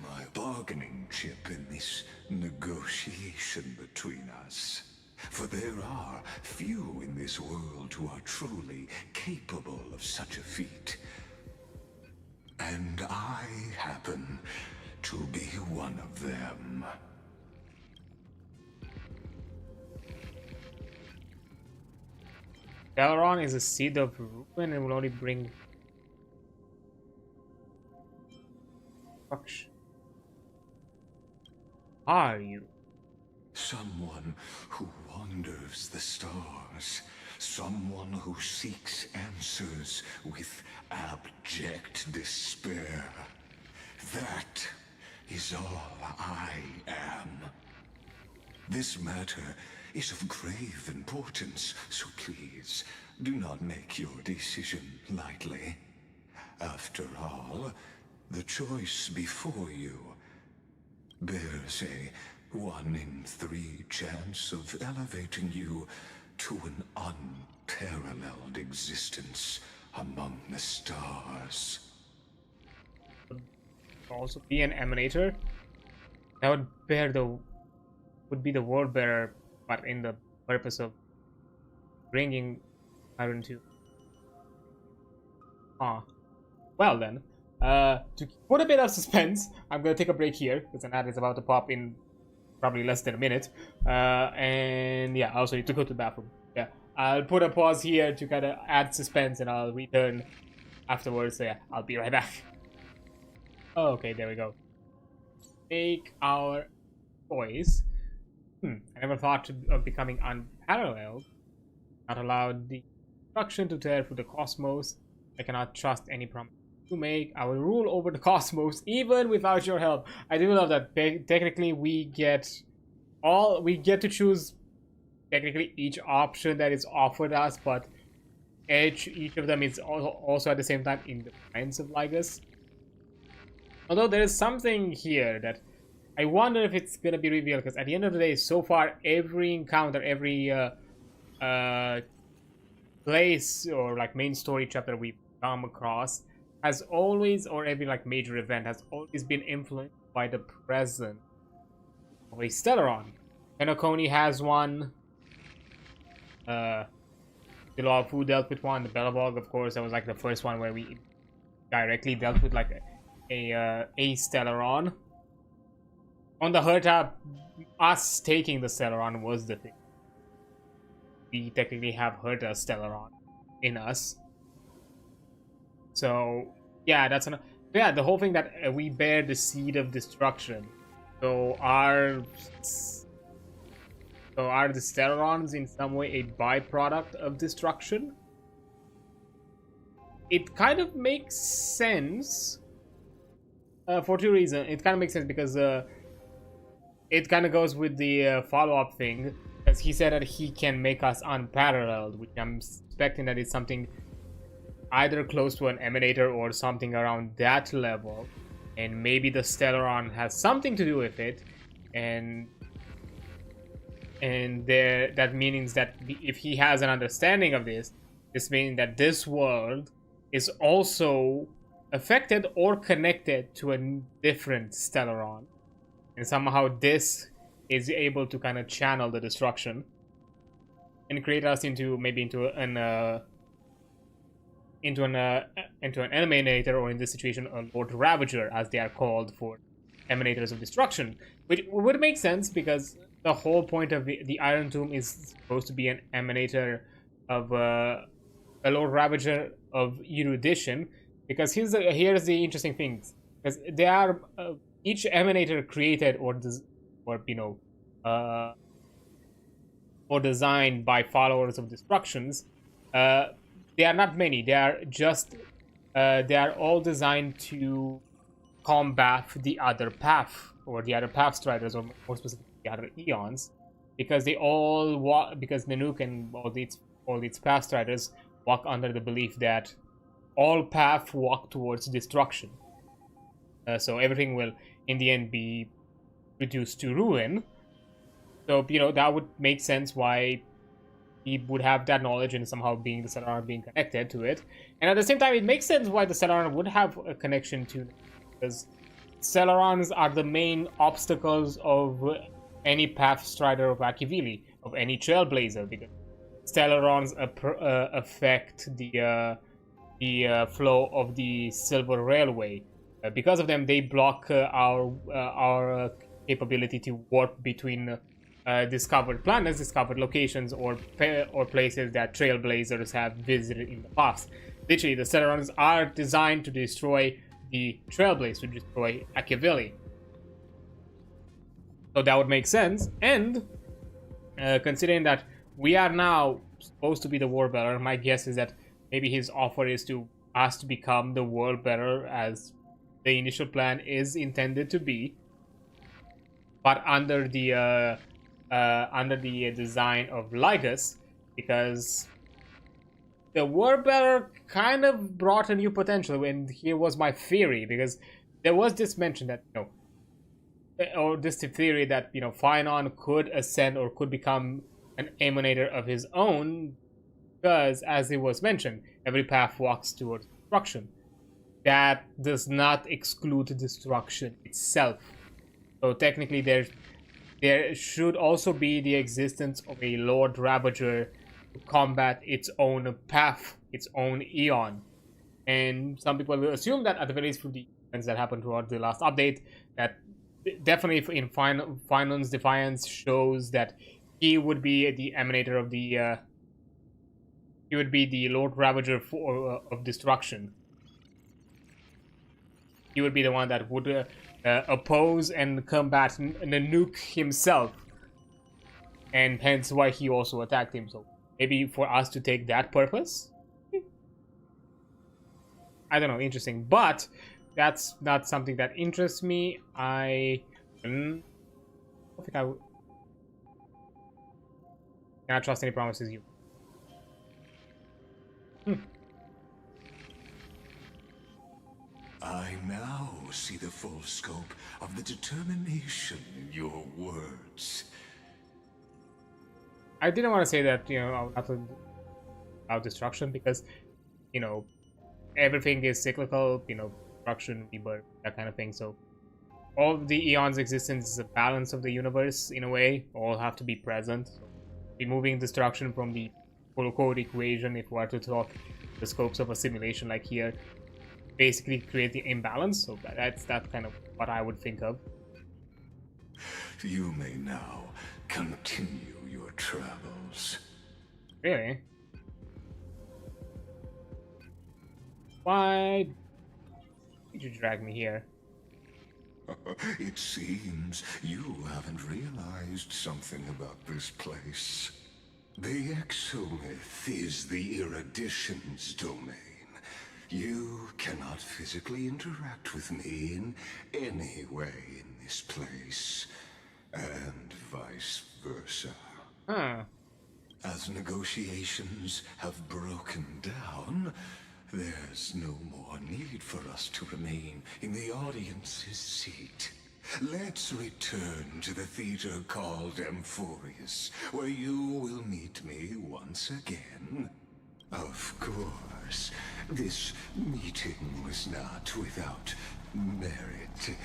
my bargaining chip in this negotiation between us. For there are few in this world who are truly capable of such a feat. And I happen to be one of them. Dalaran is a seed of ruin and will only bring destruction. Are you? Someone who wanders the stars. Someone who seeks answers with abject despair. That is all I am. This matter is of grave importance, so please do not make your decision lightly. After all, the choice before you bears a 1 in 3 chance of elevating you to an unparalleled existence among the stars. Also be an emanator. That would be the world bearer, but in the purpose of bringing iron to. Well then, to put a bit of suspense, I'm gonna take a break here because an ad is about to pop in probably less than a minute. And yeah, I also need to go to the bathroom. Yeah, I'll put a pause here to kind of add suspense, and I'll return afterwards. So yeah, I'll be right back. Okay, there we go. Make our choice. I never thought of becoming unparalleled. Not allowed the destruction to tear through the cosmos. I cannot trust any promise you make. I will rule over the cosmos even without your help. I do love that. Technically, we get to choose technically each option that is offered us, but each of them is also at the same time in defiance of Lygus. Although there is something here that I wonder if it's gonna be revealed, because at the end of the day, so far every encounter, every place or like main story chapter we've come across has always, or every like major event has always been influenced by the presence of a Stellaron. Penacony has one. The Law of Fu dealt with one. The Belobog, of course, that was like the first one where we directly dealt with like a Stellaron. On the Herta, us taking the Stellaron was the thing. We technically have Herta Stellaron in us. So yeah, yeah, the whole thing that we bear the seed of destruction. So are the Stellarons in some way a byproduct of destruction? It kind of makes sense for two reasons. It kind of makes sense because it kind of goes with the follow-up thing, because he said that he can make us unparalleled, which I'm expecting that it's something either close to an emanator or something around that level, and maybe the Stellaron has something to do with it, and that means that if he has an understanding of this means that this world is also affected or connected to a different Stellaron, and somehow this is able to kind of channel the destruction and create us into an emanator, or in this situation a Lord Ravager, as they are called for emanators of destruction, which would make sense because the whole point of the Iron Tomb is supposed to be an emanator of a Lord Ravager of erudition. Because here's the interesting thing, because they are each emanator created or designed by followers of destructions. They are not many. They are just they are all designed to combat the other path, or the other path striders, or more specifically the other eons, because they all because Nanook and all its path striders walk under the belief that all paths walk towards destruction. So everything will in the end be reduced to ruin. So that would make sense why he would have that knowledge, and somehow being the Stellaron being connected to it. And at the same time, it makes sense why the Stellaron would have a connection to it, because Stellarons are the main obstacles of any Path Strider of Akivili, of any Trailblazer, because Stellarons affect the flow of the Silver Railway. Because of them, they block our capability to warp between discovered planets, discovered locations, or places that Trailblazers have visited in the past. Literally, the Stellarons are designed to destroy the Trailblaze, to destroy Akivili. So that would make sense. And considering that we are now supposed to be the War Bearer, my guess is that maybe his offer is to us to become the World Bearer, as the initial plan is intended to be, but under the design of Lygus, because the World Bearer kind of brought a new potential. And here was my theory, because there was this mention that or this theory that, you know, Phynon could ascend or could become an emanator of his own, because, as it was mentioned, every path walks towards destruction. That does not exclude destruction itself. So technically, there should also be the existence of a Lord Ravager to combat its own path, its own Eon. And some people will assume that, at the very least, from the events that happened throughout the last update, that definitely in Phynon's Defiance shows that he would be the emanator of the he would be the Lord Ravager of destruction. He would be the one that would oppose and combat Nanook himself, and hence why he also attacked him. So maybe for us to take that purpose, I don't know, interesting. But that's not something that interests me. I don't think I cannot trust any promises you. I now see the full scope of the determination in your words. I didn't want to say that, you know, about destruction, because, you know, everything is cyclical, you know, destruction, rebirth, that kind of thing. So all of the eons' existence is a balance of the universe in a way. All have to be present. So removing destruction from the quote-unquote equation, if we are to talk the scopes of a simulation like here, basically create the imbalance. So that's kind of what I would think of. You may now continue your travels. Really? Why did you drag me here? It seems you haven't realized something about this place. The exomyth is the erudition's domain. You cannot physically interact with me in any way in this place, and vice versa. Huh. As negotiations have broken down, there's no more need for us to remain in the audience's seat. Let's return to the theater called Amphorius, where you will meet me once again. Of course, this meeting was not without merit.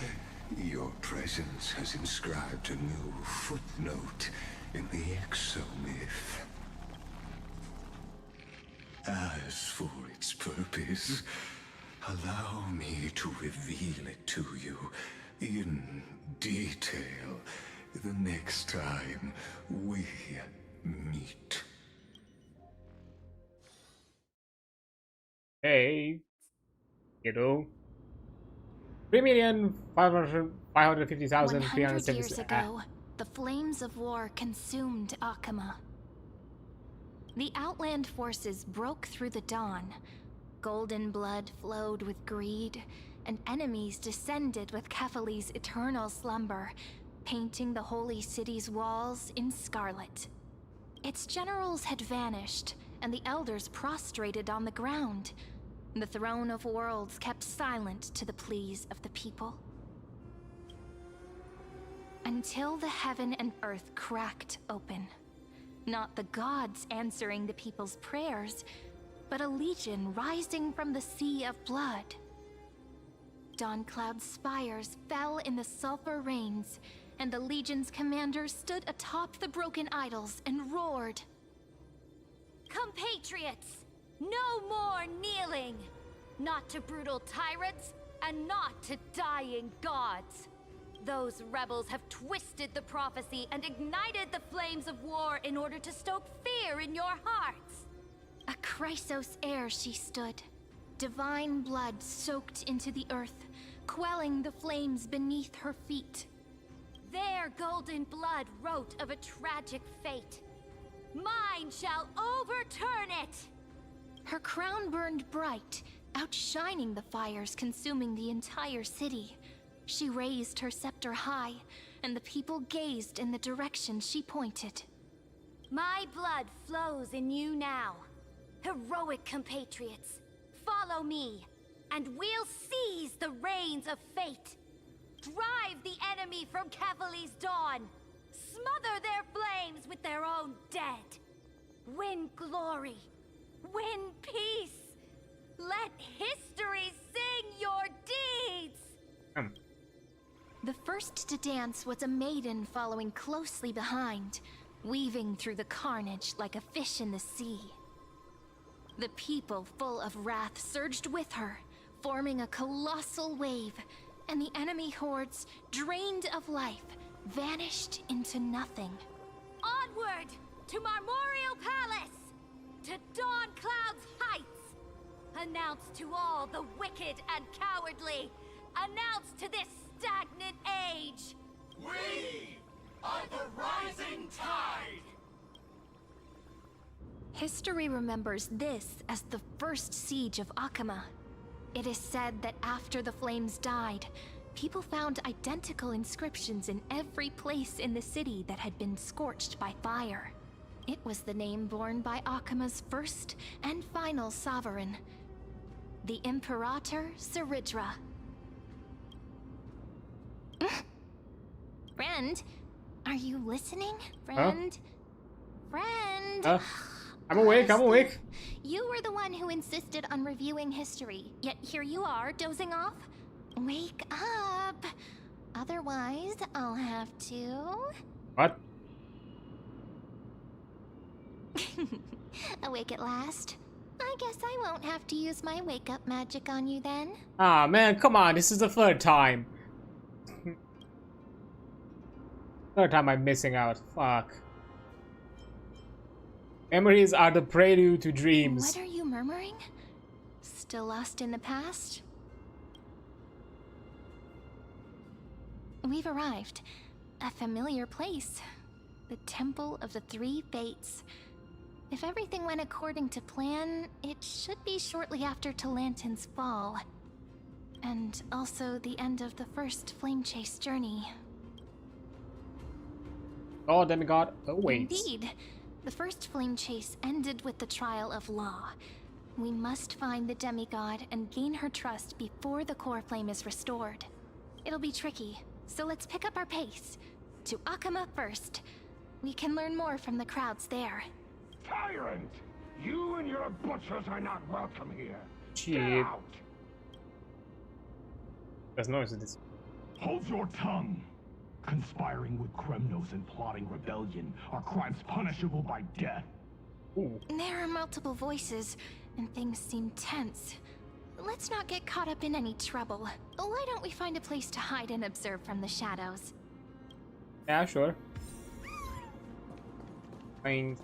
Your presence has inscribed a new footnote in the exomyth. As for its purpose, allow me to reveal it to you in detail the next time we meet. Hey, kiddo. 3,550,370. 100 years ago, the flames of war consumed Akama. The Outland forces broke through the dawn. Golden blood flowed with greed, and enemies descended with Kefali's eternal slumber, painting the holy city's walls in scarlet. Its generals had vanished, and the elders prostrated on the ground. The throne of worlds kept silent to the pleas of the people. Until the heaven and earth cracked open. Not the gods answering the people's prayers, but a legion rising from the sea of blood. Dawncloud's spires fell in the sulfur rains, and the legion's commander stood atop the broken idols and roared. Compatriots, no more kneeling! Not to brutal tyrants, and not to dying gods! Those rebels have twisted the prophecy and ignited the flames of war in order to stoke fear in your hearts! A Chrysos heir she stood, divine blood soaked into the earth, quelling the flames beneath her feet. Their golden blood wrote of a tragic fate. Mine shall overturn it! Her crown burned bright, outshining the fires consuming the entire city. She raised her scepter high, and the people gazed in the direction she pointed. My blood flows in you now. Heroic compatriots, follow me, and we'll seize the reins of fate. drive the enemy from Kefali's dawn, smother their flames with their own dead, win glory, win peace. Let history sing your deeds! The first to dance was a maiden following closely behind, weaving through the carnage like a fish in the sea. The people, full of wrath, surged with her, forming a colossal wave, and the enemy hordes, drained of life, vanished into nothing. Onward to Marmorial Palace, to Dawn Cloud's heights. Announce to all the wicked and cowardly. Announce to this stagnant age. We are the rising tide! History remembers this as the first siege of Akama. It is said that after the flames died, people found identical inscriptions in every place in the city that had been scorched by fire. It was the name borne by Akama's first and final sovereign, the Imperator Saridra. Friend, are you listening? Friend? Friend? I'm awake, I'm awake. You were the one who insisted on reviewing history, yet here you are, dozing off? Wake up! Otherwise, I'll have to... What? Awake at last? I guess I won't have to use my wake-up magic on you then. Ah, man, come on, this is the third time. Third time I'm missing out. Fuck. Memories are the prelude to dreams. What are you murmuring? Still lost in the past? We've arrived. A familiar place. The Temple of the Three Fates. If everything went according to plan, it should be shortly after Talantin's fall. And also the end of the first Flame Chase journey. Oh, demigod awaits. Indeed. The first Flame Chase ended with the trial of Law. We must find the demigod and gain her trust before the core flame is restored. It'll be tricky, so let's pick up our pace. To Akama first. We can learn more from the crowds there. Tyrant! You and your butchers are not welcome here. Shit. Get out! There's noise in this. Hold your tongue! Conspiring with Kremnos and plotting rebellion are crimes punishable by death. Ooh. There are multiple voices, and things seem tense. Let's not get caught up in any trouble. Why don't we find a place to hide and observe from the shadows? Yeah, sure. Fine.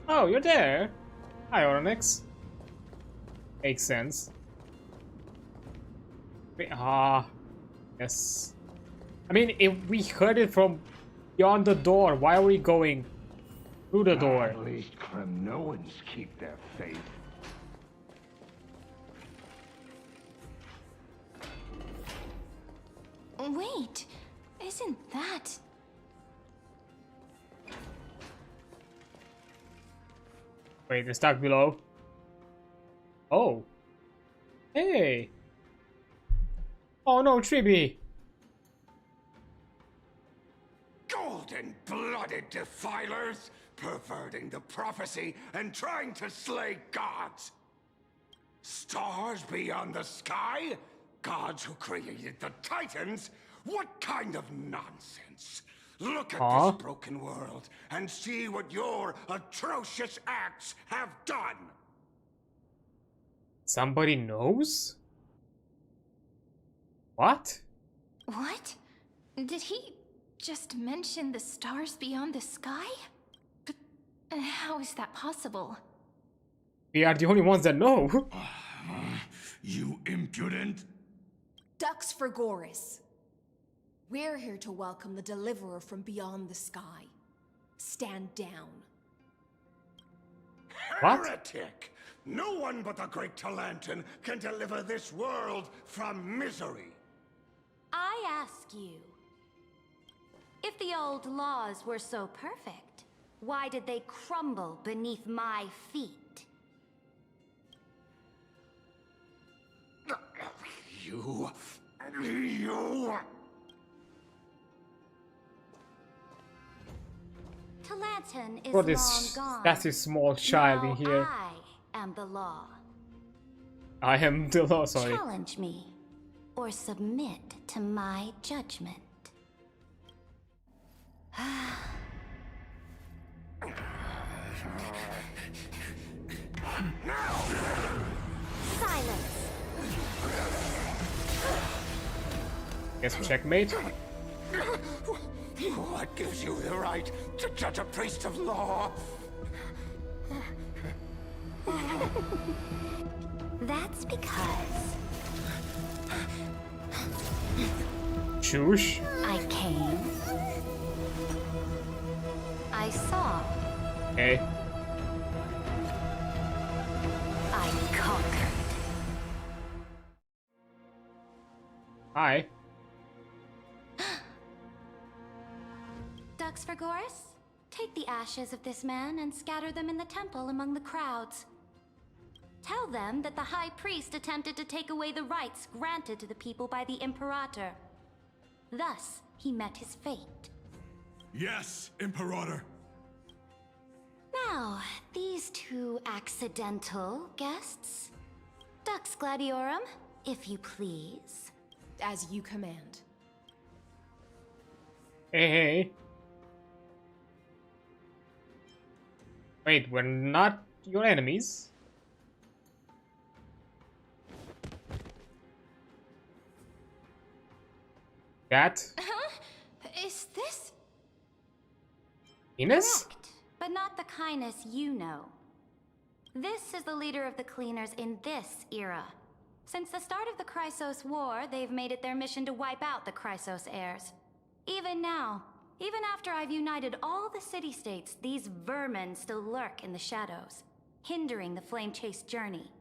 Oh, you're there. Hi, Onyx. Makes sense. Wait, yes. I mean, if we heard it from beyond the door, why are we going through the door? At least Kremnoans keep their faith. Wait, isn't that... Wait, they're stuck below. Oh. Hey. Oh no, Triby. Golden-blooded defilers, perverting the prophecy and trying to slay gods. Stars beyond the sky? Gods who created the Titans? What kind of nonsense? Look at this broken world and see what your atrocious acts have done. Somebody knows? What? What? Did he just mention the stars beyond the sky? But how is that possible? We are the only ones that know. You impudent! Ducks for Goris. We're here to welcome the deliverer from beyond the sky. Stand down. What? Heretic! No one but the great Talantin can deliver this world from misery. I ask you, if the old laws were so perfect, why did they crumble beneath my feet? You You... Talanton is For this long gone. that's a small child Now in here. I am the law. I am the law, sorry. Challenge me, or submit to my judgment. Silence. Guess checkmate. What gives you the right to judge a priest of law? That's because Shush. I came. I saw. Okay. I conquered. Hi. Dux Vergoris, take the ashes of this man and scatter them in the temple among the crowds. Tell them that the High Priest attempted to take away the rights granted to the people by the Imperator. Thus, he met his fate. Yes, Imperator. Now, these two accidental guests. Dux Gladiorum, if you please. As you command. Hey, hey. Wait, we're not your enemies. That? Is this? Ines? Correct, but not the kindness you know. This is the leader of the Cleaners in this era. Since the start of the Chrysos War, they've made it their mission to wipe out the Chrysos heirs. Even now, even after I've united all the city-states, these vermin still lurk in the shadows, hindering the flame-chase journey.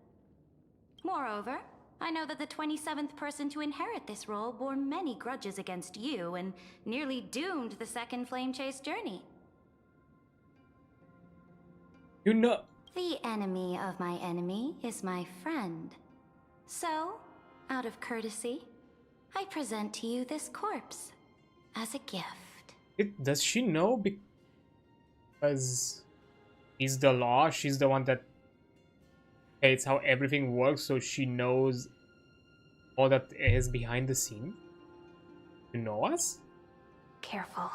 Moreover, I know that the 27th person to inherit this role bore many grudges against you and nearly doomed the second flame-chase journey. You know. The enemy of my enemy is my friend. So, out of courtesy, I present to you this corpse as a gift. Does she know? Because she's the law. She's the one that states how everything works, so she knows all that is behind the scene. You know us? Careful.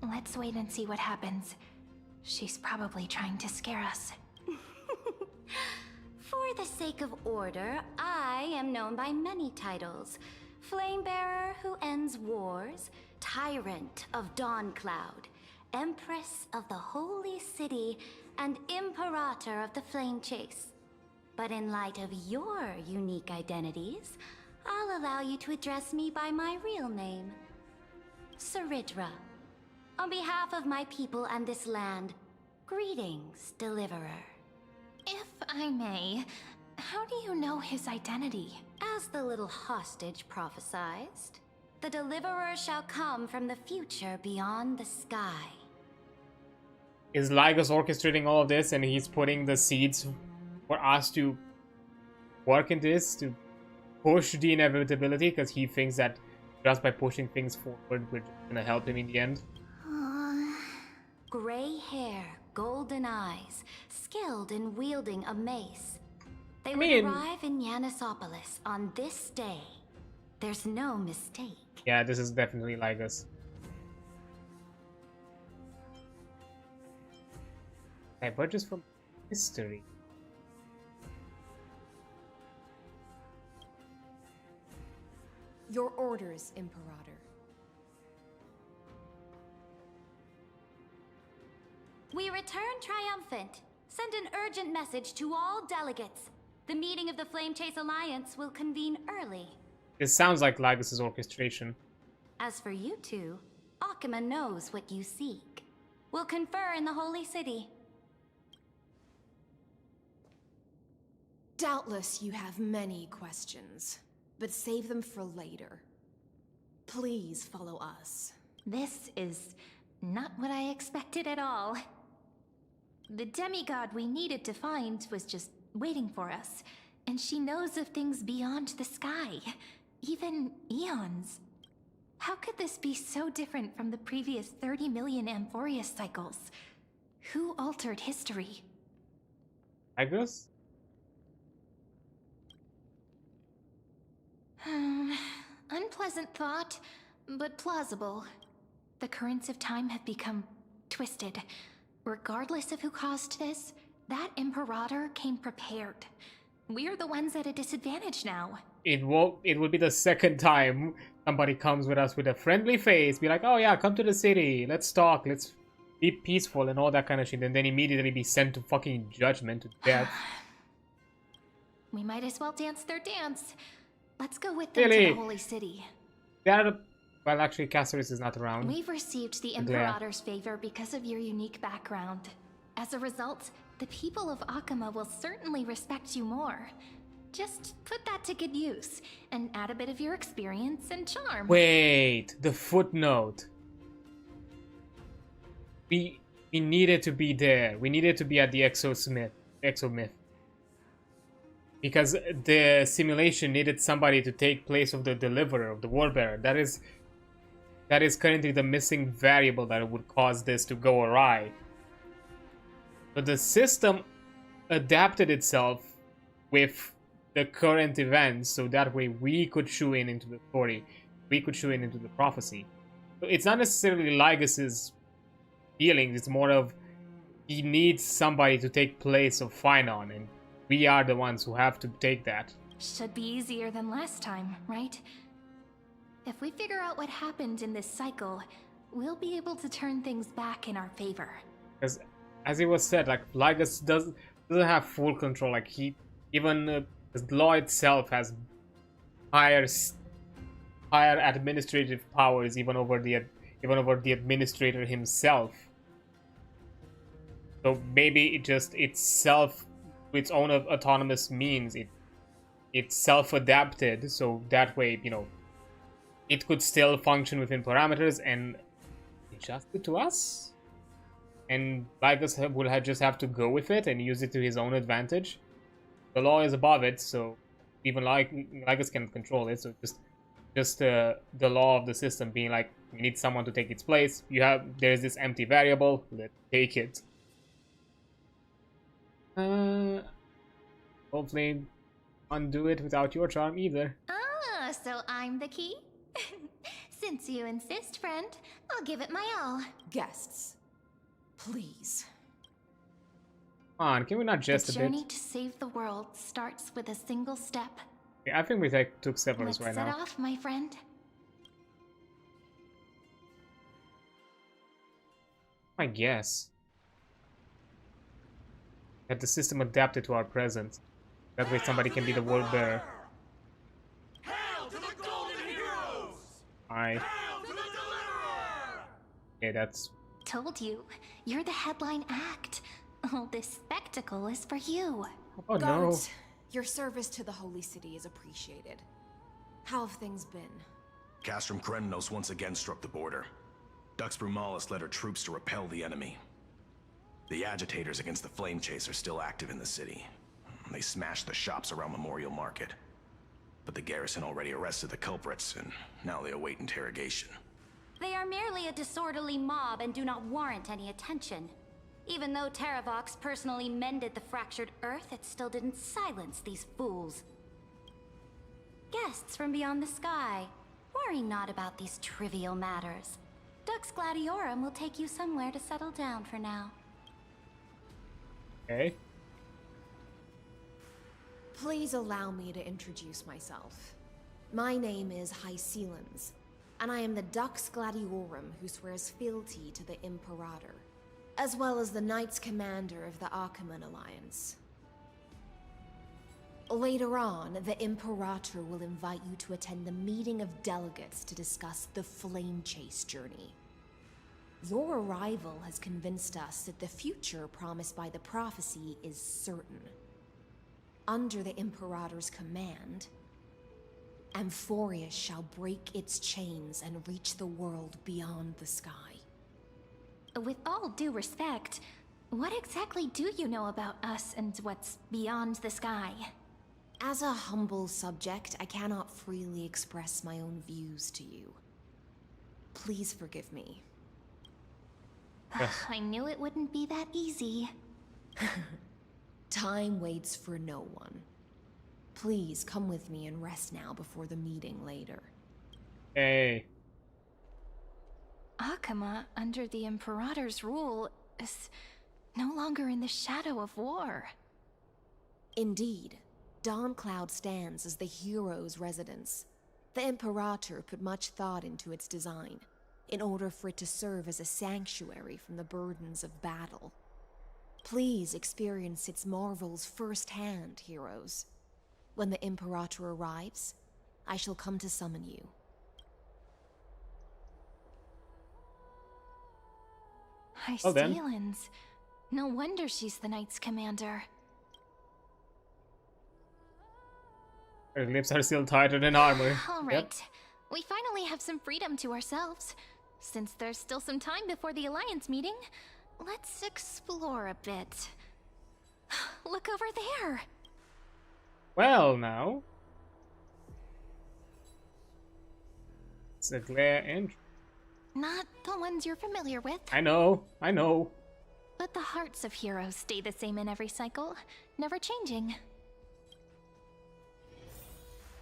Let's wait and see what happens. She's probably trying to scare us. For the sake of order, I am known by many titles. Flamebearer who ends wars, Tyrant of Dawncloud, Empress of the Holy City, and Imperator of the Flame Chase. But in light of your unique identities, I'll allow you to address me by my real name, Saridra. On behalf of my people and this land, greetings, Deliverer. If I may, how do you know his identity? As the little hostage prophesied, the Deliverer shall come from the future beyond the sky. Is Lygos orchestrating all of this and he's putting the seeds for us to work in this, to push the inevitability, because he thinks that just by pushing things forward, we're just gonna help him in the end? Gray hair, golden eyes, skilled in wielding a mace. They would arrive in Yanisopolis on this day. There's no mistake. Yeah, this is definitely Lygos. Diverges from history. Your orders, Imperator. We return triumphant. Send an urgent message to all delegates. The meeting of the Flame Chase Alliance will convene early. This sounds like Lygos' orchestration. As for you two, Akima knows what you seek. We'll confer in the Holy City. Doubtless you have many questions, but save them for later. Please follow us. This is not what I expected at all. The demigod we needed to find was just waiting for us, and she knows of things beyond the sky. even eons. How could this be so different from the previous 30 million Amphorius cycles? Who altered history? I guess. Unpleasant thought, but plausible. The currents of time have become twisted. Regardless of who caused this, that Imperator came prepared. We're the ones at a disadvantage now. It will be the second time somebody comes with us with a friendly face, be like, oh yeah, come to the city, let's talk, let's be peaceful and all that kind of shit, and then immediately be sent to fucking judgment, to death. We might as well dance their dance. Let's go with them to the Holy City. Well, actually, Caceres is not around. We've received the Imperator's favor because of your unique background. As a result, the people of Akama will certainly respect you more. Just put that to good use, and add a bit of your experience and charm. Wait, the footnote. We needed to be there. We needed to be at the exomyth. Because the simulation needed somebody to take place of the deliverer, of the warbearer. That is currently the missing variable that would cause this to go awry. But the system adapted itself with the current events, so that way we could shoe in into the story. We could shoe in into the prophecy. So it's not necessarily Lygas's feelings, it's more of he needs somebody to take place of Phynon, and we are the ones who have to take that. Should be easier than last time, right? If we figure out what happened in this cycle, we'll be able to turn things back in our favor. Because, as it was said, like, Lygas doesn't have full control. Like, the law itself has higher administrative powers, even over the administrator himself. So maybe its own autonomous means, it's self-adapted, so that way, it could still function within parameters and adjust it to us. And Lygas will just have to go with it and use it to his own advantage. The law is above it, so even Lygas can control it. So just the law of the system being like, we need someone to take its place. There's this empty variable. Let's take it. Hopefully, undo it without your charm either. Ah, so I'm the key? Since you insist, friend, I'll give it my all. Guests, please. Come on, can we not just a bit? The journey to save the world starts with a single step. Yeah, I think we took several right now. Let's set off, my friend. I guess. That the system adapted to our present. That way somebody can be the world bearer. Hail to the golden heroes! Hail to the deliverer! Okay, that's... Told you, you're the headline act. All this spectacle is for you. Oh Guards, your service to the Holy City is appreciated. How have things been? Castrum Kremnos once again struck the border. Dux Brumalis led her troops to repel the enemy. The agitators against the Flame Chase are still active in the city. They smashed the shops around Memorial Market. But the garrison already arrested the culprits, and now they await interrogation. They are merely a disorderly mob and do not warrant any attention. Even though Terravox personally mended the fractured earth, it still didn't silence these fools. Guests from beyond the sky, worry not about these trivial matters. Dux Gladiorum will take you somewhere to settle down for now. Okay. Please allow me to introduce myself. My name is Hycelans, and I am the Dux Gladiorum who swears fealty to the Imperator, as well as the Knights Commander of the Achaemenid Alliance. Later on, the Imperator will invite you to attend the meeting of delegates to discuss the Flame Chase journey. Your arrival has convinced us that the future promised by the prophecy is certain. Under the Imperator's command, Amphorius shall break its chains and reach the world beyond the sky. With all due respect, what exactly do you know about us and what's beyond the sky? As a humble subject, I cannot freely express my own views to you. Please forgive me. I knew it wouldn't be that easy. Time waits for no one. Please come with me and rest now before the meeting later. Hey. Akama, under the Imperator's rule, is no longer in the shadow of war. Indeed, Dawncloud stands as the hero's residence. The Imperator put much thought into its design, in order for it to serve as a sanctuary from the burdens of battle. Please experience its marvels firsthand, heroes. When the Imperator arrives, I shall come to summon you. Hystelans. No wonder she's the Knight's commander. Her lips are still tighter than armor. Alright, Yep. we finally have some freedom to ourselves. Since there's still some time before the Alliance meeting, let's explore a bit. Look over there! Well, now. It's a glare entry. Not the ones you're familiar with. I know. But the hearts of heroes stay the same in every cycle, never changing.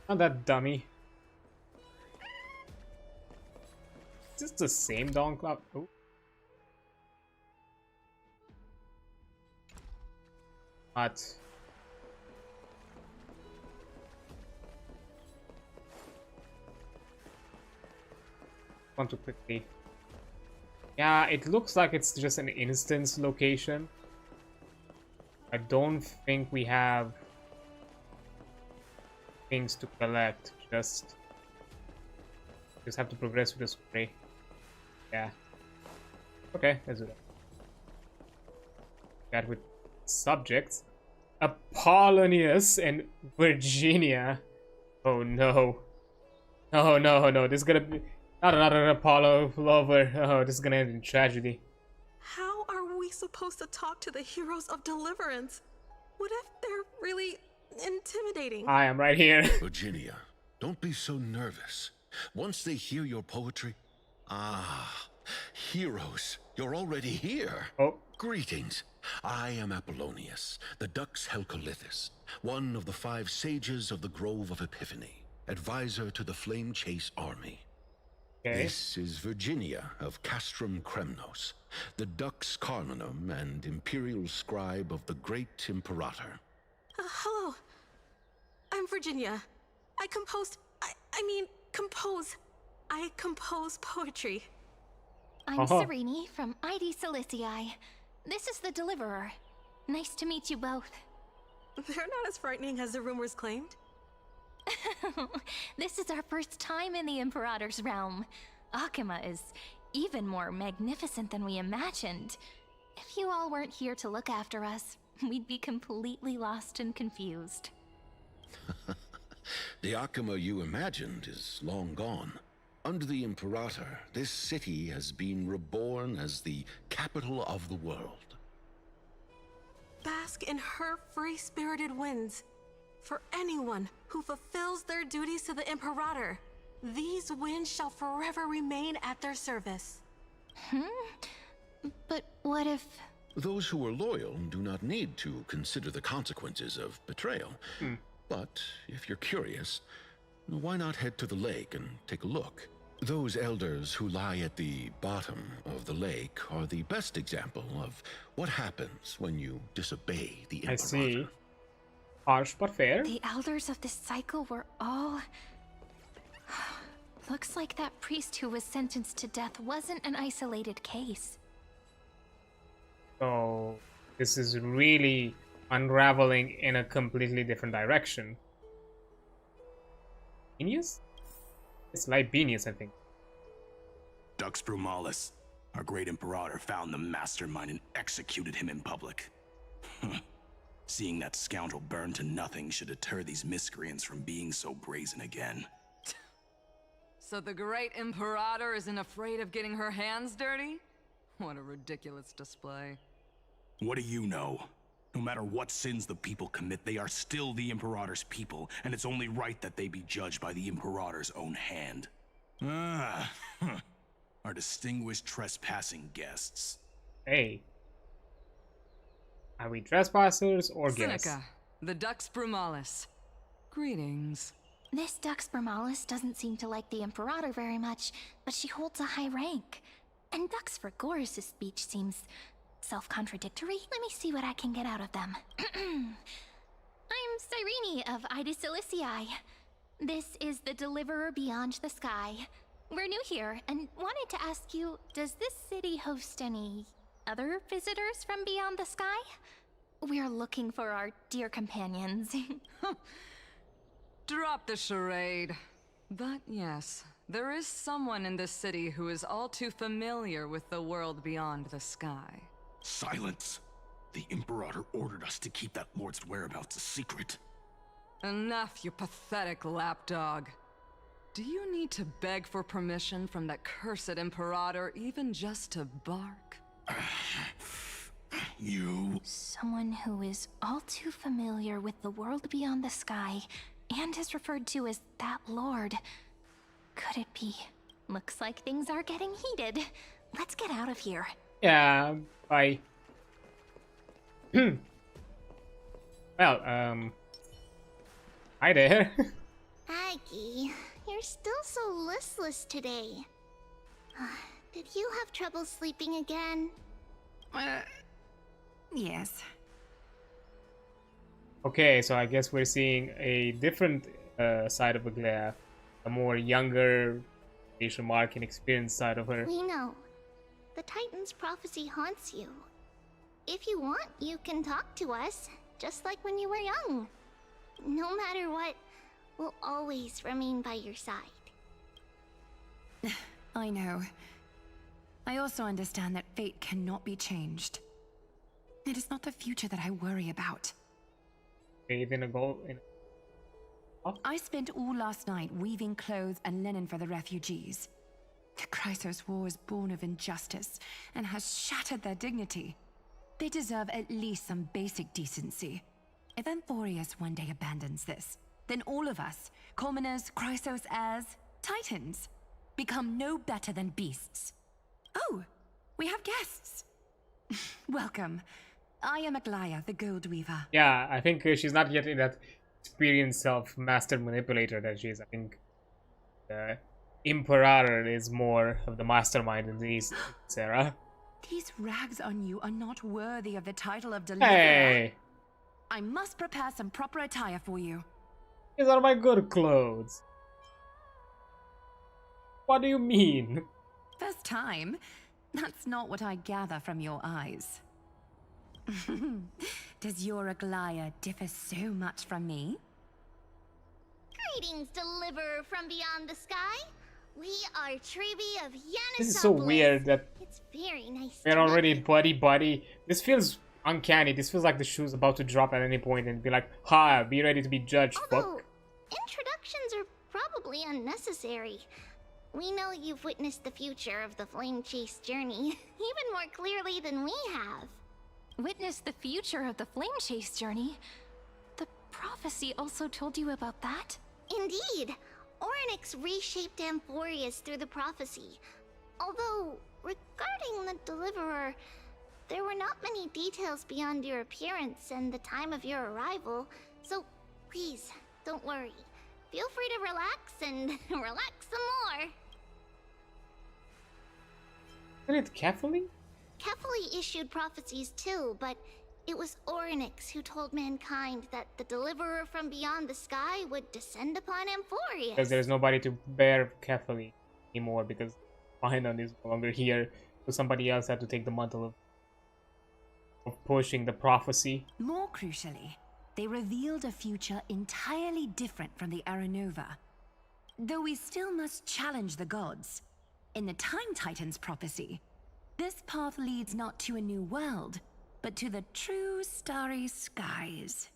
Not that dummy. Is this the same Dawncloud? Oh. What? Want to quickly. Yeah, it looks like it's just an instance location. I don't think we have things to collect. Just have to progress with the spray. Yeah. Okay, let's do that. That with subjects. Apollonius and Virginia. Oh no. Oh no, this is gonna be not another Apollo lover. Oh, this is gonna end in tragedy. How are we supposed to talk to the heroes of deliverance? What if they're really intimidating? I am right here. Virginia, don't be so nervous. Once they hear your poetry... Ah, heroes, you're already here. Oh. Greetings. I am Apollonius, the Dux Helcolithus, one of the 5 sages of the Grove of Epiphany, advisor to the Flame Chase army. Okay. This is Virginia of Castrum Kremnos, the Dux Carminum and imperial scribe of the great Imperator. Hello. I'm Virginia. I compose poetry. I'm Serene from ID Silicii. This is the Deliverer. Nice to meet you both. They're not as frightening as the rumors claimed. This is our first time in the Imperator's realm. Akama is even more magnificent than we imagined. If you all weren't here to look after us, we'd be completely lost and confused. The Akama you imagined is long gone. Under the Imperator, this city has been reborn as the capital of the world. Bask in her free-spirited winds. For anyone who fulfills their duties to the Imperator, these winds shall forever remain at their service. But what if... Those who are loyal do not need to consider the consequences of betrayal. But if you're curious, why not head to the lake and take a look? Those elders who lie at the bottom of the lake are the best example of what happens when you disobey the Imperator. I see. Harsh but fair. The elders of this cycle were all... Looks like that priest who was sentenced to death wasn't an isolated case. So this is really unraveling in a completely different direction. Libenius? It's Libenius, I think. Dux Brumalis, our great Imperator, found the mastermind and executed him in public. Seeing that scoundrel burn to nothing should deter these miscreants from being so brazen again. So the great Imperator isn't afraid of getting her hands dirty? What a ridiculous display. What do you know? No matter what sins the people commit, they are still the Imperator's people, and it's only right that they be judged by the Imperator's own hand. Our distinguished trespassing guests. Hey. Are we trespassers or guests? Seneca, the Dux Brumalis. Greetings. This Dux Brumalis doesn't seem to like the Imperator very much, but she holds a high rank. And Dux Vergoris' speech seems self-contradictory. Let me see what I can get out of them. I'm Cyrene of Ida Cilicii. This is the Deliverer Beyond the Sky. We're new here and wanted to ask you, does this city host any other visitors from beyond the sky? We're looking for our dear companions. Drop the charade. But yes, there is someone in this city who is all too familiar with the world beyond the sky. Silence! The Imperator ordered us to keep that lord's whereabouts a secret. Enough, you pathetic lapdog. Do you need to beg for permission from that cursed Imperator even just to bark? You... Someone who is all too familiar with the world beyond the sky and is referred to as that lord. Could it be? Looks like things are getting heated. Let's get out of here. Yeah, bye. Well, hi there. Aggie, you're still so listless today. Did you have trouble sleeping again? Yes. Okay, so I guess we're seeing a different side of Aglaia. A more younger, facial mark and experienced side of her. We know. The Titan's prophecy haunts you. If you want, you can talk to us, just like when you were young. No matter what, we'll always remain by your side. I know. I also understand that fate cannot be changed. It is not the future that I worry about. Even a goal in... Oh. I spent all last night weaving clothes and linen for the refugees. The Chrysos War is born of injustice and has shattered their dignity. They deserve at least some basic decency. If Amphorius one day abandons this, then all of us, commoners, Chrysos heirs, Titans, become no better than beasts. Oh, we have guests. Welcome. I am Aglaia, the Gold Weaver. Yeah, I think she's not yet in that experienced self-master manipulator that she is. I think the Imperator is more of the mastermind in this era. These rags on you are not worthy of the title of Deliverer. Hey! I must prepare some proper attire for you. These are my good clothes. What do you mean? First time? That's not what I gather from your eyes. Does your Aglaia differ so much from me? Greetings, Deliverer from beyond the sky. We are Trebi of Yanis. This is so weird that it's very nice. We're already buddy. This feels uncanny. This feels like the shoe's about to drop at any point and be like, "Ha, be ready to be judged." Although, fuck. Introductions are probably unnecessary. We know you've witnessed the future of the Flame Chase journey even more clearly than we have. Witnessed the future of the Flame Chase journey? The prophecy also told you about that? Indeed. Orynyx reshaped Amphorius through the prophecy. Although, regarding the Deliverer, there were not many details beyond your appearance and the time of your arrival, so please, don't worry. Feel free to relax and relax some more. Isn't it Kefali? Kefali issued prophecies too, but it was Orynyx who told mankind that the Deliverer from beyond the sky would descend upon Amphorius. Because there's nobody to bear Kefali anymore because Mahinon is no longer here, so somebody else had to take the mantle of pushing the prophecy. More crucially, they revealed a future entirely different from the Aranova. Though we still must challenge the gods. In the Time Titan's prophecy, this path leads not to a new world, but to the true starry skies.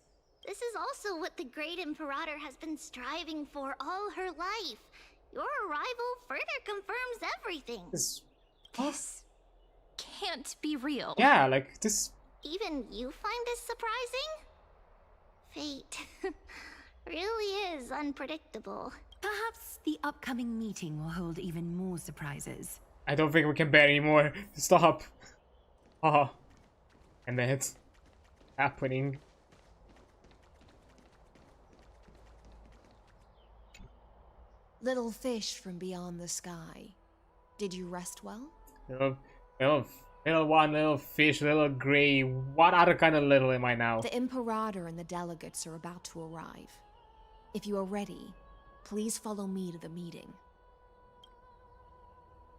This is also what the Great Imperator has been striving for all her life. Your arrival further confirms everything. This can't be real. Yeah, like, this even you find this surprising? Fate really is unpredictable. Perhaps the upcoming meeting will hold even more surprises. I don't think we can bear anymore. Stop. Oh. And then it's happening. Little fish from beyond the sky. Did you rest well? Little one, little fish, little gray. What other kind of little am I now? The Imperator and the delegates are about to arrive. If you are ready, please follow me to the meeting.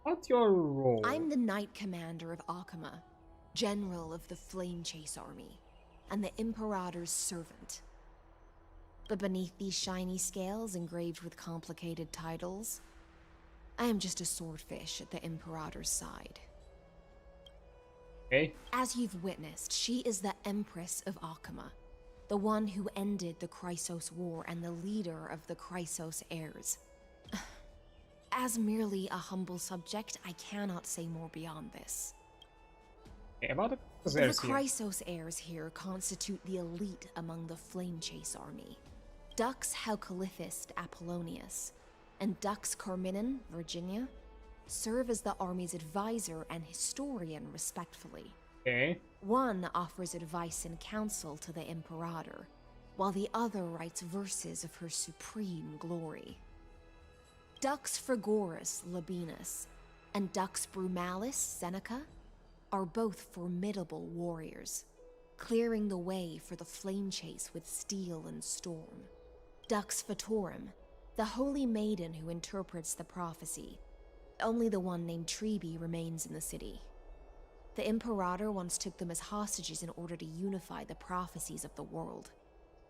What's your role? I'm the Knight Commander of Akama, General of the Flame Chase Army, and the Imperator's servant. But beneath these shiny scales engraved with complicated titles, I am just a swordfish at the Imperator's side. Okay. As you've witnessed, she is the Empress of Akama, the one who ended the Chrysos War and the leader of the Chrysos heirs. As merely a humble subject, I cannot say more beyond this. Okay, about the Chrysos heirs here constitute the elite among the Flame Chase Army. Dux Haucalithist Apollonius and Dux Carminin, Virginia, serve as the army's advisor and historian respectfully. Okay. One offers advice and counsel to the Imperator, while the other writes verses of her supreme glory. Dux Frigoris Labienus and Dux Brumalis Seneca are both formidable warriors, clearing the way for the flame chase with steel and storm. Dux Fatorum, the holy maiden who interprets the prophecy. Only the one named Treeby remains in the city. The Imperator once took them as hostages in order to unify the prophecies of the world,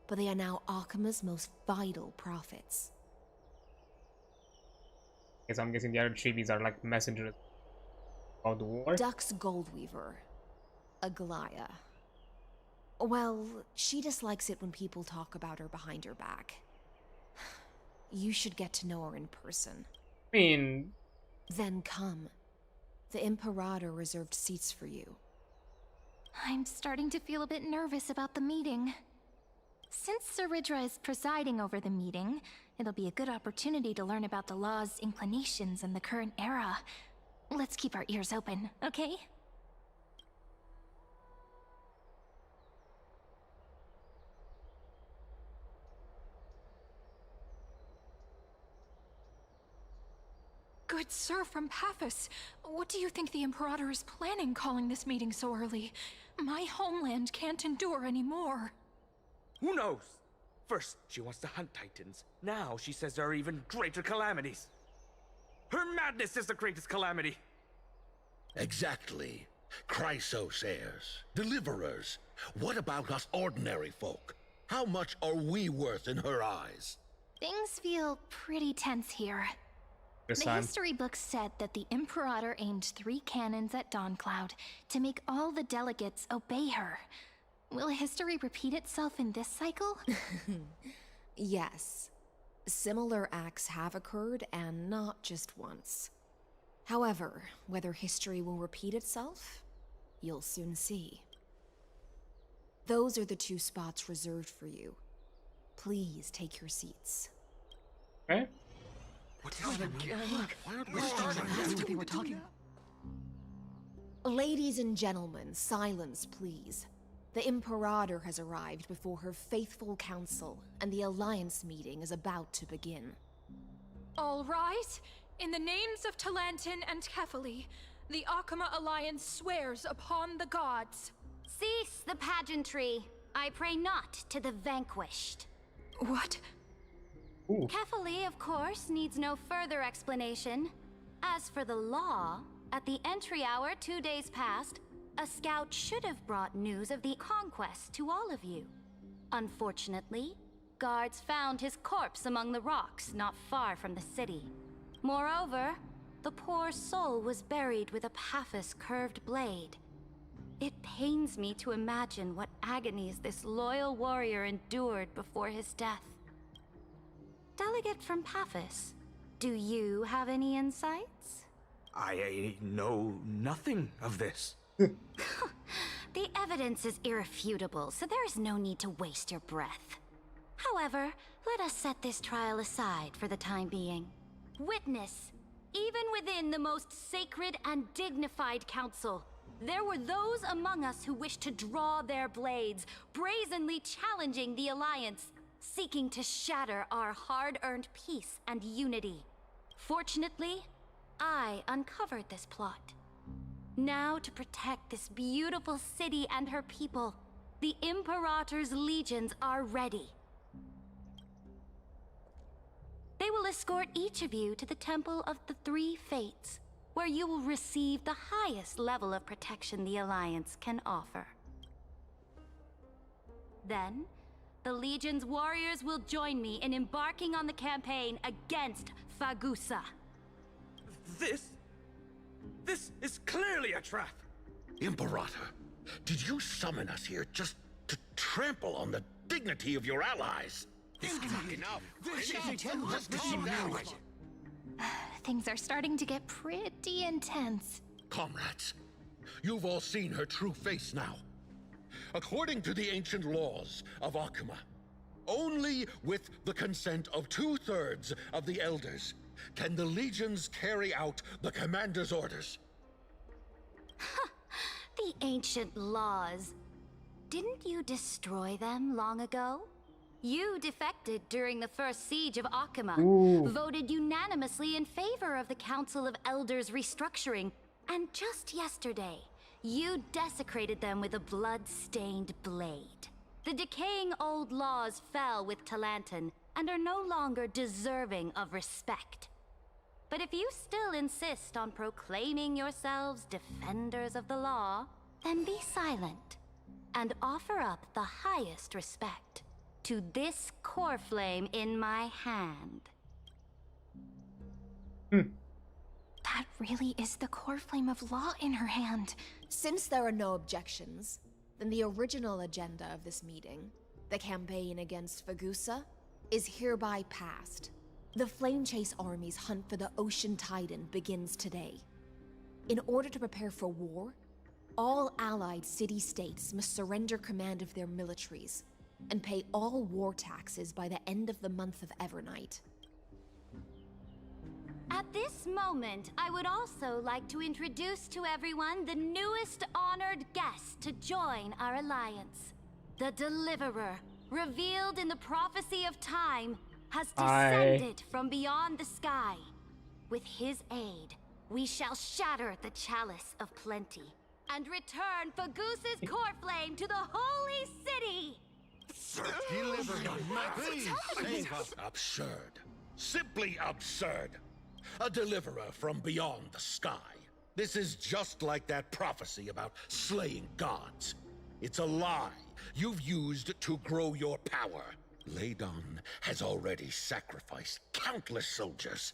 but they are now Akama's most vital prophets. Because I'm guessing the other Treebies are like messengers of the war. Dux Goldweaver, Aglaya. Well, she dislikes it when people talk about her behind her back. You should get to know her in person. I mean... Then come. The Imperator reserved seats for you. I'm starting to feel a bit nervous about the meeting. Since Saridra is presiding over the meeting, it'll be a good opportunity to learn about the law's inclinations in the current era. Let's keep our ears open, okay? Good sir from Paphos, what do you think the Imperator is planning calling this meeting so early? My homeland can't endure anymore. Who knows? First, she wants to hunt titans. Now she says there are even greater calamities. Her madness is the greatest calamity. Exactly. Chrysos heirs, deliverers. What about us ordinary folk? How much are we worth in her eyes? Things feel pretty tense here. The history books said that the Imperator aimed 3 cannons at Dawncloud to make all the delegates obey her. Will history repeat itself in this cycle? Yes. Similar acts have occurred, and not just once. However, whether history will repeat itself, you'll soon see. Those are the 2 spots reserved for you. Please take your seats. Okay. They were talking. Ladies and gentlemen, silence, please. The Imperator has arrived before her faithful council, and the Alliance meeting is about to begin. All right. In the names of Talantin and Kefali, the Akama Alliance swears upon the gods. Cease the pageantry. I pray not to the vanquished. What? Ooh. Kefali, of course, needs no further explanation. As for the law, at the entry hour 2 days past, a scout should have brought news of the conquest to all of you. Unfortunately, guards found his corpse among the rocks not far from the city. Moreover, the poor soul was buried with a Paphos curved blade. It pains me to imagine what agonies this loyal warrior endured before his death. Delegate from Paphos, do you have any insights? I know nothing of this. The evidence is irrefutable, so there is no need to waste your breath. However, let us set this trial aside for the time being. Witness, even within the most sacred and dignified council, there were those among us who wished to draw their blades, brazenly challenging the Alliance, seeking to shatter our hard-earned peace and unity. Fortunately, I uncovered this plot. Now, to protect this beautiful city and her people, the Imperator's legions are ready. They will escort each of you to the Temple of the Three Fates, where you will receive the highest level of protection the Alliance can offer. Then, the Legion's warriors will join me in embarking on the campaign against Fagusa. This is clearly a trap! Imperator, did you summon us here just to trample on the dignity of your allies? This cannot be enough. Things are starting to get pretty intense. Comrades, you've all seen her true face now. According to the ancient laws of Akuma, only with the consent of 2/3 of the elders can the legions carry out the commander's orders. The ancient laws. Didn't you destroy them long ago? You defected during the first siege of Akuma, voted unanimously in favor of the Council of Elders restructuring, and just yesterday, you desecrated them with a blood-stained blade. The decaying old laws fell with Talanton and are no longer deserving of respect. But if you still insist on proclaiming yourselves defenders of the law, then be silent and offer up the highest respect to this core flame in my hand. That really is the core flame of law in her hand. Since there are no objections, then the original agenda of this meeting, the campaign against Fagusa, is hereby passed. The Flame Chase Army's hunt for the Ocean Titan begins today. In order to prepare for war, all allied city-states must surrender command of their militaries and pay all war taxes by the end of the month of Evernight. At this moment, I would also like to introduce to everyone the newest honored guest to join our alliance. The Deliverer, revealed in the prophecy of time, has descended from beyond the sky. With his aid, we shall shatter the chalice of plenty and return Fagusa's core flame to the holy city! Please save us. Absurd. Simply absurd. A deliverer from beyond the sky. This is just like that prophecy about slaying gods. It's a lie you've used to grow your power. Ladon has already sacrificed countless soldiers.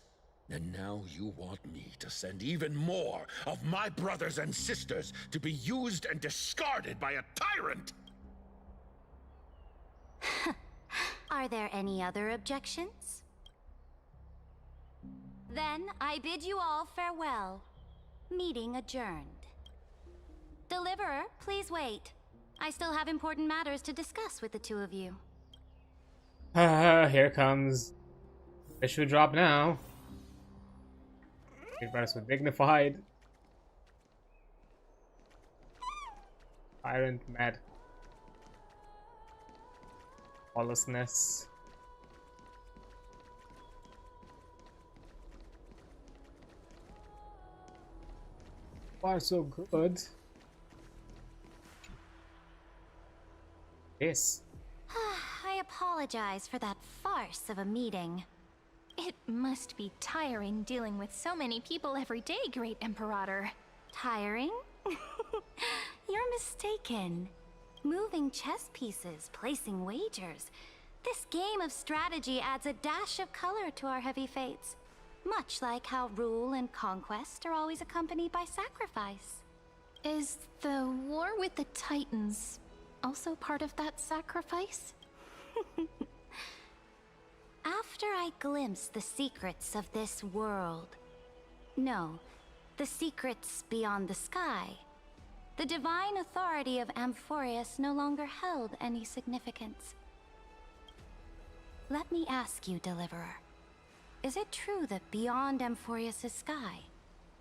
And now you want me to send even more of my brothers and sisters to be used and discarded by a tyrant? Are there any other objections? Then I bid you all farewell. Meeting adjourned. Deliverer, please wait. I still have important matters to discuss with the two of you. Here comes issue drop now. Treat us with dignified. Tyrant mad. Lawlessness. Why so good? Yes. I apologize for that farce of a meeting. It must be tiring dealing with so many people every day, Great Imperator. Tiring? You're mistaken. Moving chess pieces, placing wagers. This game of strategy adds a dash of color to our heavy fates. Much like how rule and conquest are always accompanied by sacrifice. Is the war with the Titans also part of that sacrifice? After I glimpse the secrets of this world, no, the secrets beyond the sky, The divine authority of Amphorius no longer held any significance. Let me ask you, Deliverer. Is it true that beyond Amphorius' sky,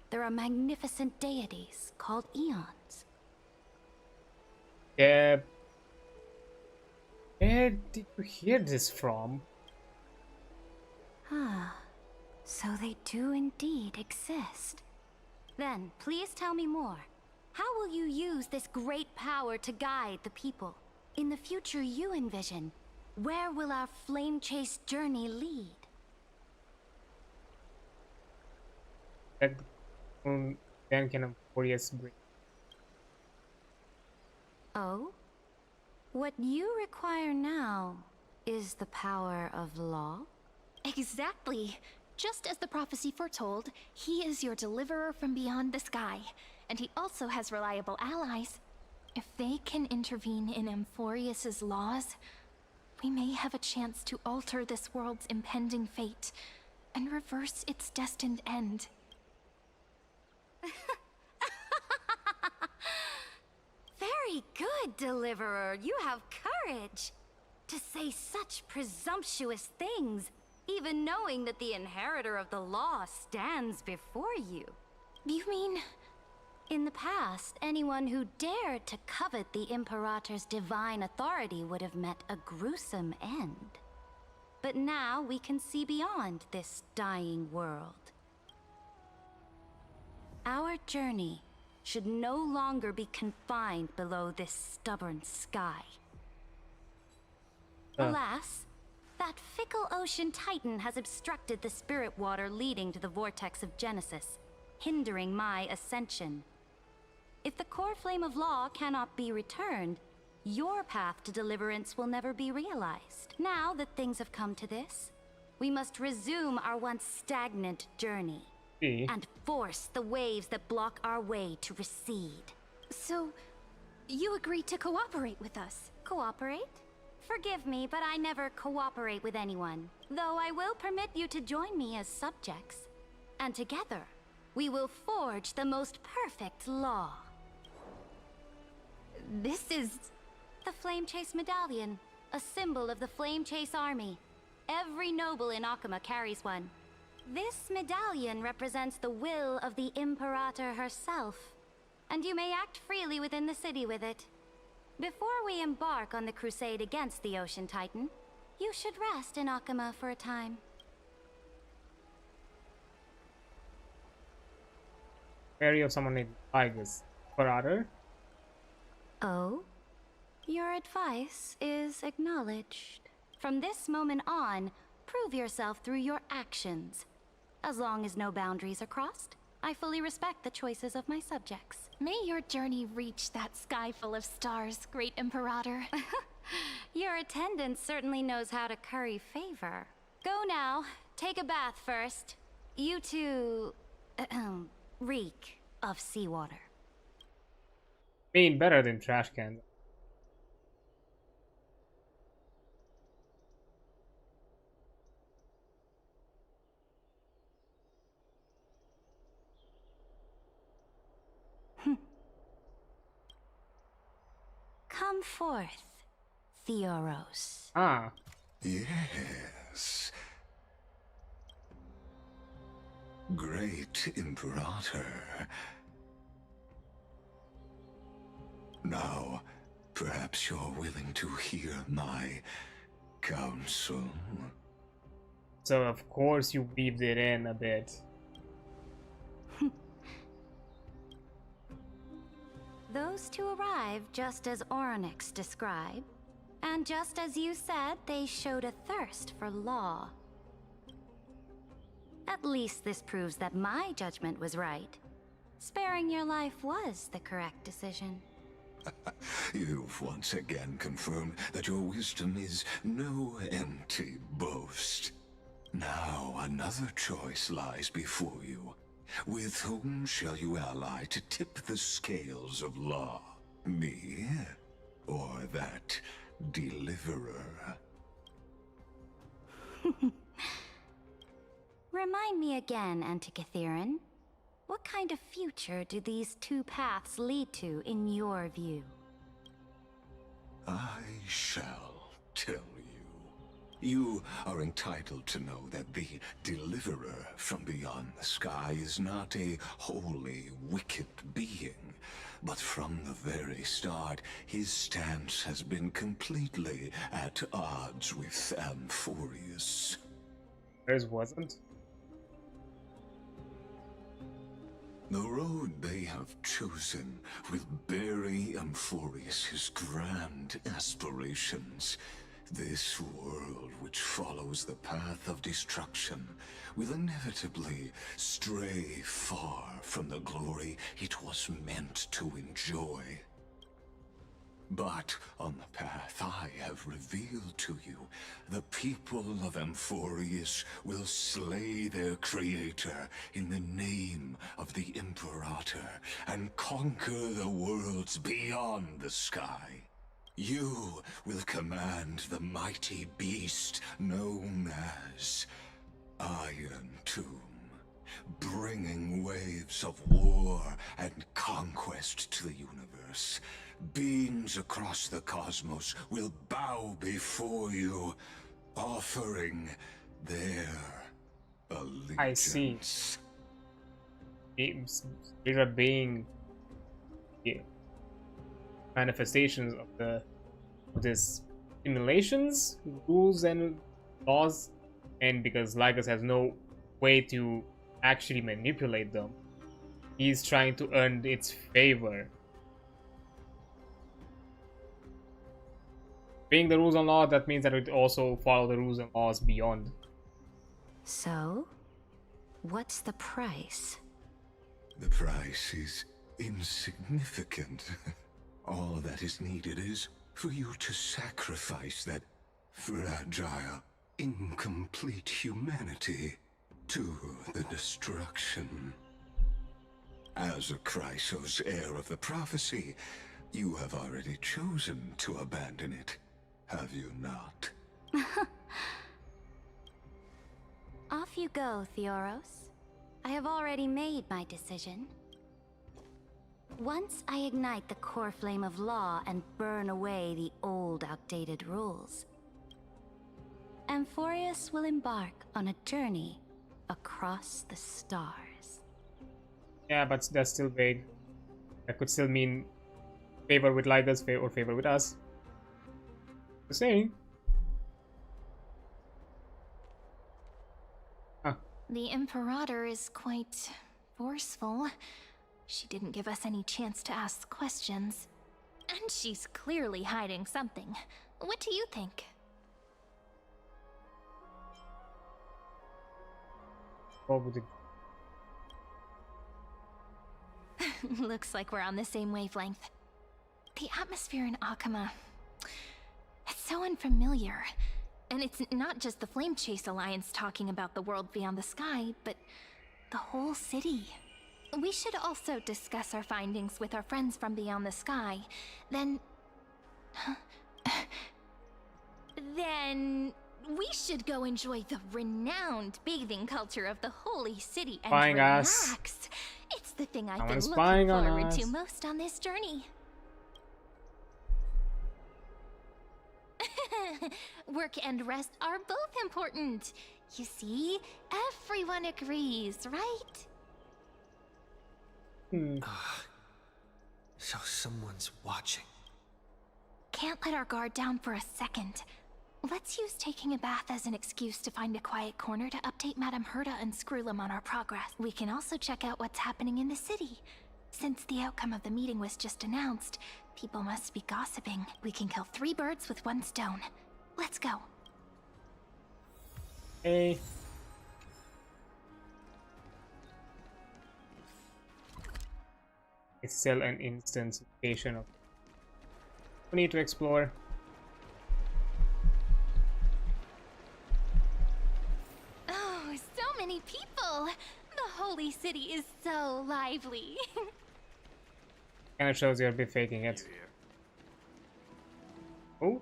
there are magnificent deities called eons? Yeah. Where did you hear this from? Ah, so they do indeed exist. Then, please tell me more. How will you use this great power to guide the people? In the future you envision, where will our flame chase journey lead? Then can Amphorius bring? Oh? What you require now is the power of law? Exactly. Just as the prophecy foretold, he is your deliverer from beyond the sky. And he also has reliable allies. If they can intervene in Amphorius' laws, we may have a chance to alter this world's impending fate and reverse its destined end. Very good, Deliverer. You have courage. To say such presumptuous things, even knowing that the inheritor of the law stands before you. You mean... In the past, anyone who dared to covet the Imperator's divine authority would have met a gruesome end. But now we can see beyond this dying world. Our journey should no longer be confined below this stubborn sky. Alas, that fickle ocean titan has obstructed the spirit water leading to the vortex of Genesis, hindering my ascension. If the core flame of law cannot be returned, your path to deliverance will never be realized. Now that things have come to this, we must resume our once stagnant journey and force the waves that block our way to recede. So, you agreed to cooperate with us? Cooperate? Forgive me, but I never cooperate with anyone. Though I will permit you to join me as subjects. And together, we will forge the most perfect law. This is... The Flame Chase Medallion, a symbol of the Flame Chase Army. Every noble in Akuma carries one. This medallion represents the will of the Imperator herself, and you may act freely within the city with it. Before we embark on the crusade against the Ocean Titan, you should rest in Akuma for a time. Wary of someone named Tigers. Imperator? Oh? Your advice is acknowledged. From this moment on, prove yourself through your actions. As long as no boundaries are crossed, I fully respect the choices of my subjects. May your journey reach that sky full of stars, Great Imperator. Your attendant certainly knows how to curry favor. Go now. Take a bath first. You two... reek of seawater. Being better than trash cans. Come forth, Theoros. Ah. Yes. Great Imperator. Now, perhaps you're willing to hear my counsel. So of course you weaved it in a bit. Those two arrived just as Orynyx described, and just as you said, they showed a thirst for law. At least this proves that my judgment was right. Sparing your life was the correct decision. You've once again confirmed that your wisdom is no empty boast. Now another choice lies before you. With whom shall you ally to tip the scales of law? Me? Or that deliverer? Remind me again, Antikytheron. What kind of future do these two paths lead to in your view? I shall tell you. You are entitled to know that the Deliverer from beyond the sky is not a wholly wicked being, but from the very start, his stance has been completely at odds with Amphorius. Hers wasn't. The road they have chosen will bury Amphorius' grand aspirations. This world, which follows the path of destruction, will inevitably stray far from the glory it was meant to enjoy. But on the path I have revealed to you, the people of Amphorius will slay their creator in the name of the Imperator and conquer the worlds beyond the sky. You will command the mighty beast known as Iron Tomb, bringing waves of war and conquest to the universe. Beings across the cosmos will bow before you, offering their allegiance. I see. These are being manifestations of this simulations, rules and laws, and because Lycus has no way to actually manipulate them, he's trying to earn its favor. Being the rules and laws, that means that it also follow the rules and laws beyond. So, what's the price? The price is insignificant. All that is needed is for you to sacrifice that fragile, incomplete humanity to the destruction. As a Chrysos heir of the prophecy, you have already chosen to abandon it, have you not? Off you go, Theoros. I have already made my decision. Once I ignite the core flame of law and burn away the old, outdated rules, Amphorius will embark on a journey across the stars. Yeah, but that's still vague. That could still mean favor with Lycus or favor with us. The same. Huh. The Imperator is quite forceful. She didn't give us any chance to ask questions. And she's clearly hiding something. What do you think? Looks like we're on the same wavelength. The atmosphere in Akama, it's so unfamiliar. And it's not just the Flame Chase Alliance talking about the world beyond the sky, but the whole city. We should also discuss our findings with our friends from beyond the sky. Then we should go enjoy the renowned bathing culture of the holy city and relax. It's the thing I've been looking forward to most on this journey. Work and rest are both important. You see, everyone agrees, right? So someone's watching. Can't let our guard down for a second. Let's use taking a bath as an excuse to find a quiet corner to update Madame Herta and Screwlum on our progress. We can also check out what's happening in the city. Since the outcome of the meeting was just announced, people must be gossiping. We can kill 3 birds with 1 stone. Let's go. Hey. It's still an instantiation of we need to explore. Oh, so many people! The holy city is so lively. Kind of shows you're a bit faking it. Oh?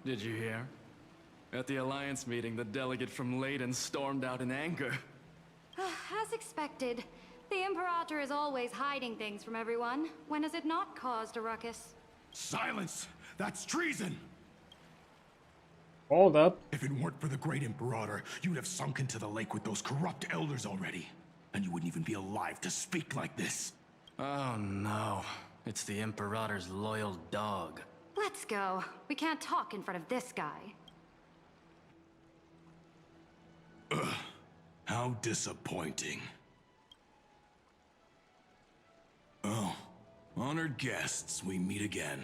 Did you hear? At the Alliance meeting, the delegate from Leyden stormed out in anger. As expected. The Imperator is always hiding things from everyone. When has it not caused a ruckus? Silence! That's treason! Hold up. If it weren't for the great Imperator, you'd have sunk into the lake with those corrupt elders already. And you wouldn't even be alive to speak like this. Oh no. It's the Imperator's loyal dog. Let's go. We can't talk in front of this guy. Ugh. How disappointing. Oh, honored guests, we meet again.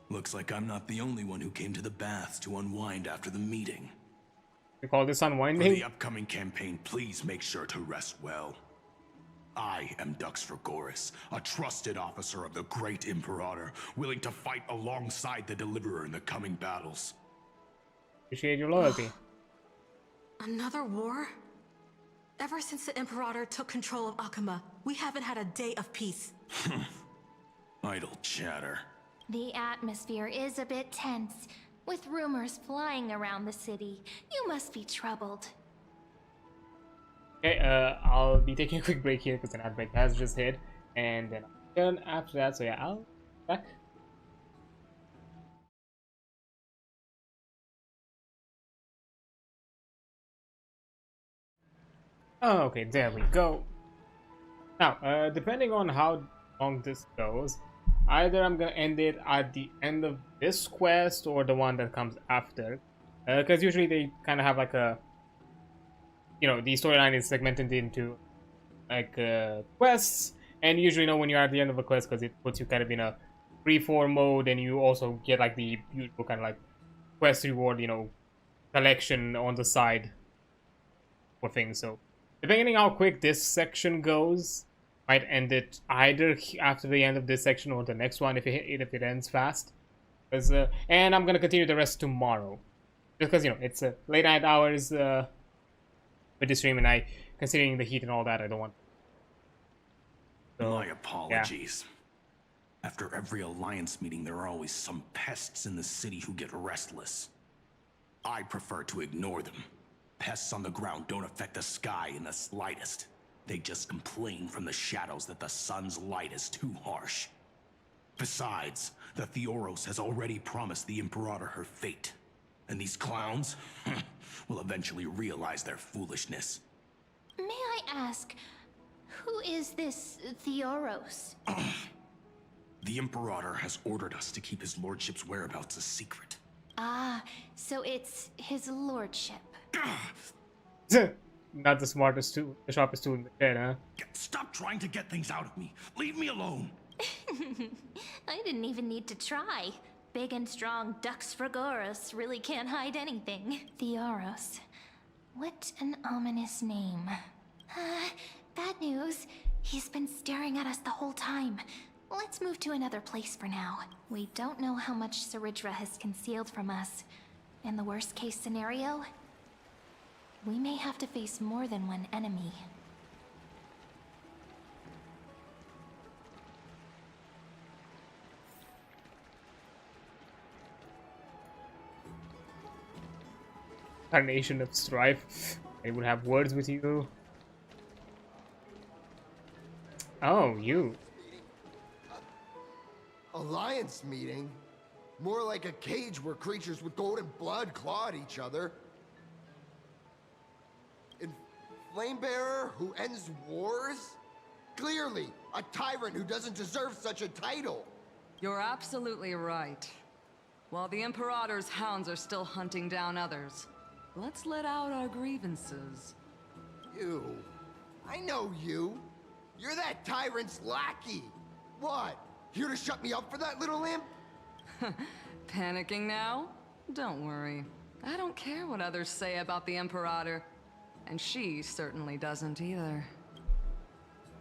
Looks like I'm not the only one who came to the baths to unwind after the meeting. You call this unwinding? For the upcoming campaign, please make sure to rest well. I am Dux Fragoris, a trusted officer of the great Imperator, willing to fight alongside the Deliverer in the coming battles. Appreciate your loyalty. Another war? Ever since the Imperator took control of Akuma, we haven't had a day of peace. Idle chatter. The atmosphere is a bit tense, with rumors flying around the city. You must be troubled. Okay, I'll be taking a quick break here because an ad break has just hit, and then I'll turn after that. So yeah, I'll be back. Oh, okay, there we go. Now, depending on how long this goes, either I'm gonna end it at the end of this quest or the one that comes after, because usually they kind of have like a, you know, the storyline is segmented into like quests, and usually know when you're at the end of a quest because it puts you kind of in a free-form mode, and you also get like the beautiful kind of like quest reward, you know, collection on the side for things. So depending on how quick this section goes, might end it either after the end of this section or the next one if it ends fast. And I'm gonna continue the rest tomorrow, just because, you know, it's late night hours with the stream, and considering the heat and all that, I don't want. So, my apologies. Yeah. After every alliance meeting, there are always some pests in the city who get restless. I prefer to ignore them. Pests on the ground don't affect the sky in the slightest. They just complain from the shadows that the sun's light is too harsh. Besides, the Theoros has already promised the Imperator her fate. And these clowns will eventually realize their foolishness. May I ask, who is this Theoros? The Imperator has ordered us to keep his lordship's whereabouts a secret. Ah, so it's his lordship. Not the smartest tool, the sharpest tool in the shed, huh? Stop trying to get things out of me. Leave me alone. I didn't even need to try. Big and strong Dux Fragoris really can't hide anything. Theoros. What an ominous name. Bad news. He's been staring at us the whole time. Let's move to another place for now. We don't know how much Saridra has concealed from us. In the worst case scenario, we may have to face more than one enemy. A nation of strife. They would have words with you. Oh, you. Alliance meeting? More like a cage where creatures with golden blood claw at each other. And Flamebearer who ends wars? Clearly, a tyrant who doesn't deserve such a title. You're absolutely right. While the Imperator's hounds are still hunting down others, let's let out our grievances. You. I know you. You're that tyrant's lackey. What? Here to shut me up for that little imp? Panicking now? Don't worry. I don't care what others say about the Imperator. And she certainly doesn't either.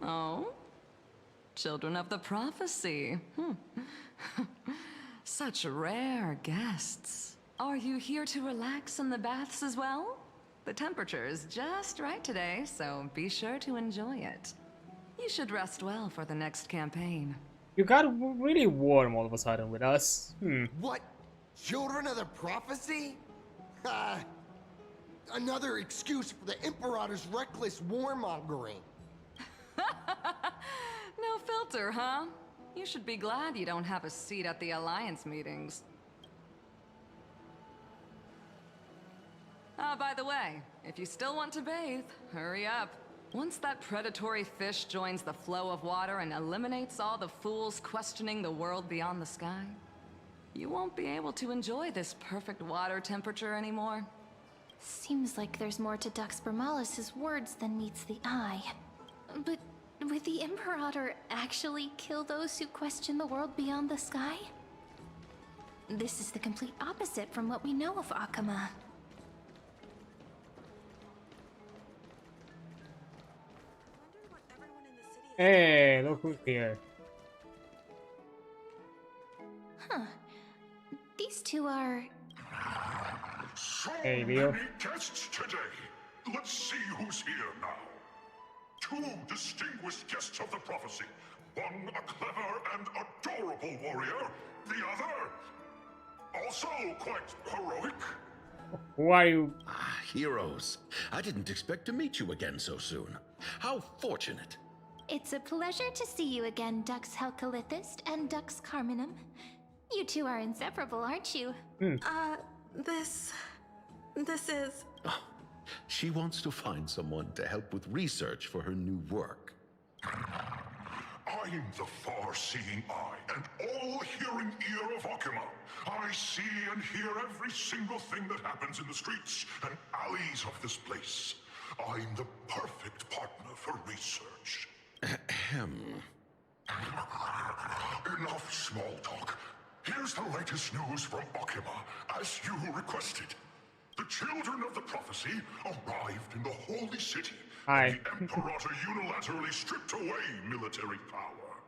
Oh? Children of the Prophecy. Such rare guests. Are you here to relax in the baths as well? The temperature is just right today, so be sure to enjoy it. You should rest well for the next campaign. You got really warm all of a sudden with us. What? Children of the Prophecy? another excuse for the Imperator's reckless warmongering. No filter, huh? You should be glad you don't have a seat at the Alliance meetings. Ah, by the way, if you still want to bathe, hurry up. Once that predatory fish joins the flow of water and eliminates all the fools questioning the world beyond the sky, you won't be able to enjoy this perfect water temperature anymore. Seems like there's more to Dux Bramalis's words than meets the eye. But would the Imperator actually kill those who question the world beyond the sky? This is the complete opposite from what we know of Akama. Hey, look who's here. Huh. These two are... So Hey, Leo. many guests today. Let's see who's here now. Two distinguished guests of the prophecy. One a clever and adorable warrior. The other, also quite heroic. Who are you? Ah, heroes. I didn't expect to meet you again so soon. How fortunate. It's a pleasure to see you again, Dux Helcalithist and Dux Carminum. You two are inseparable, aren't you? This is... Oh, she wants to find someone to help with research for her new work. I'm the far-seeing eye and all-hearing ear of Akama. I see and hear every single thing that happens in the streets and alleys of this place. I'm the perfect partner for research. Ahem. Enough small talk. Here's the latest news from Akama, as you requested. The children of the prophecy arrived in the holy city. Hi. The Imperator unilaterally stripped away military power.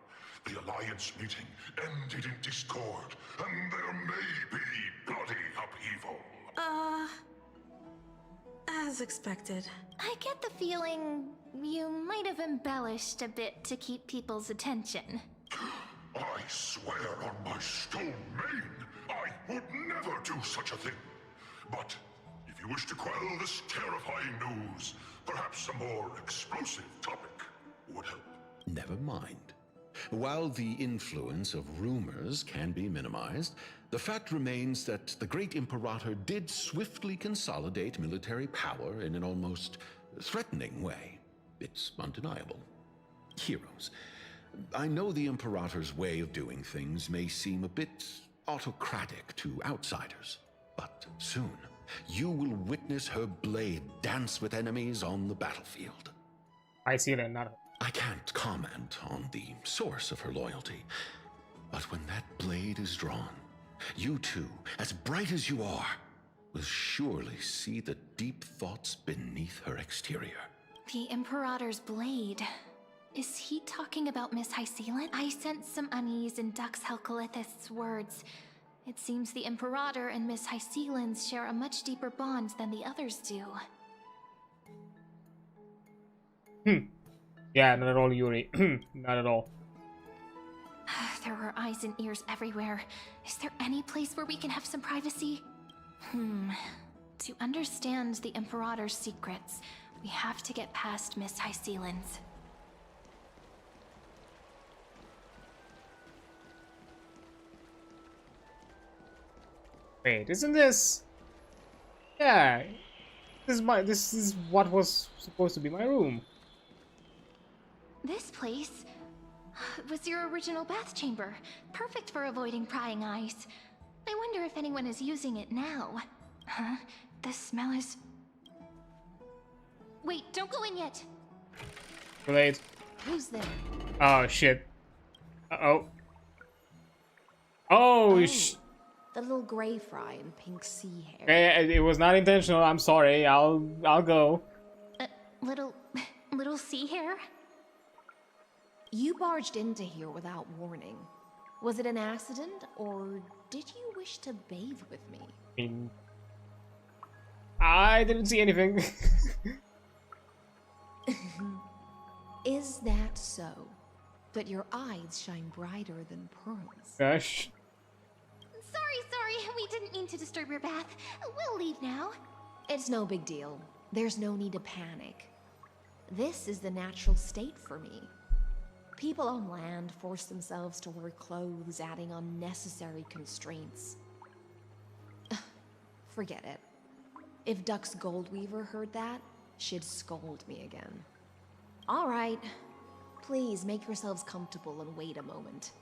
The Alliance meeting ended in discord, and there may be bloody upheaval. As expected. I get the feeling you might have embellished a bit to keep people's attention. I swear on my stone mane, I would never do such a thing. But if you wish to quell this terrifying news, perhaps a more explosive topic would help. Never mind. While the influence of rumors can be minimized, the fact remains that the great Imperator did swiftly consolidate military power in an almost threatening way. It's undeniable. Heroes, I know the Imperator's way of doing things may seem a bit autocratic to outsiders, but soon you will witness her blade dance with enemies on the battlefield. I see that, not... I can't comment on the source of her loyalty, but when that blade is drawn, you two, as bright as you are, will surely see the deep thoughts beneath her exterior. The Imperator's blade. Is he talking about Miss Hycelan? I sense some unease in Dux Helcalithist's words. It seems the Imperator and Miss Hycelans share a much deeper bond than the others do. Yeah, not at all, Yuri. Not at all. There are eyes and ears everywhere. Is there any place where we can have some privacy? To understand the Imperator's secrets, we have to get past Miss Hycelans. Wait, isn't this... Yeah, this is what was supposed to be my room. This place was your original bath chamber, perfect for avoiding prying eyes. I wonder if anyone is using it now. Huh? The smell is... Wait, don't go in yet. Too late. Who's there? Oh, shit. Uh-oh. Oh, the little gray fry in pink sea hair. It was not intentional. I'm sorry. I'll go. Little sea hair? You barged into here without warning. Was it an accident, or did you wish to bathe with me? I mean, I didn't see anything. Is that so? But your eyes shine brighter than pearls. Gosh. Sorry, we didn't mean to disturb your bath. We'll leave now. It's no big deal. There's no need to panic. This is the natural state for me. People on land force themselves to wear clothes, adding unnecessary constraints. Forget it. If Duck's Goldweaver heard that, she'd scold me again. All right. Please make yourselves comfortable and wait a moment.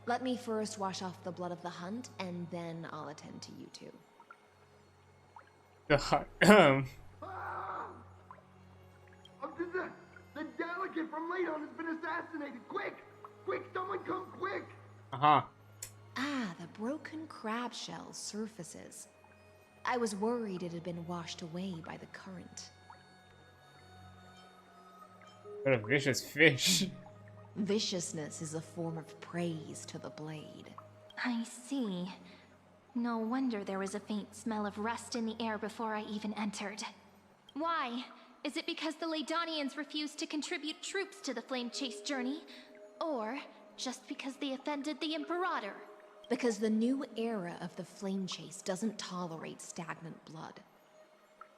Let me first wash off the blood of the hunt, and then I'll attend to you two. The hunt. The delegate from Ladon has been assassinated! Quick! Quick, someone come quick! Uh-huh. Ah, the broken crab shell surfaces. I was worried it had been washed away by the current. What a vicious fish. Viciousness is a form of praise to the blade. I see. No wonder there was a faint smell of rust in the air before I even entered. Why? Is it because the Ladonians refused to contribute troops to the Flame Chase journey? Or just because they offended the Imperator? Because the new era of the Flame Chase doesn't tolerate stagnant blood.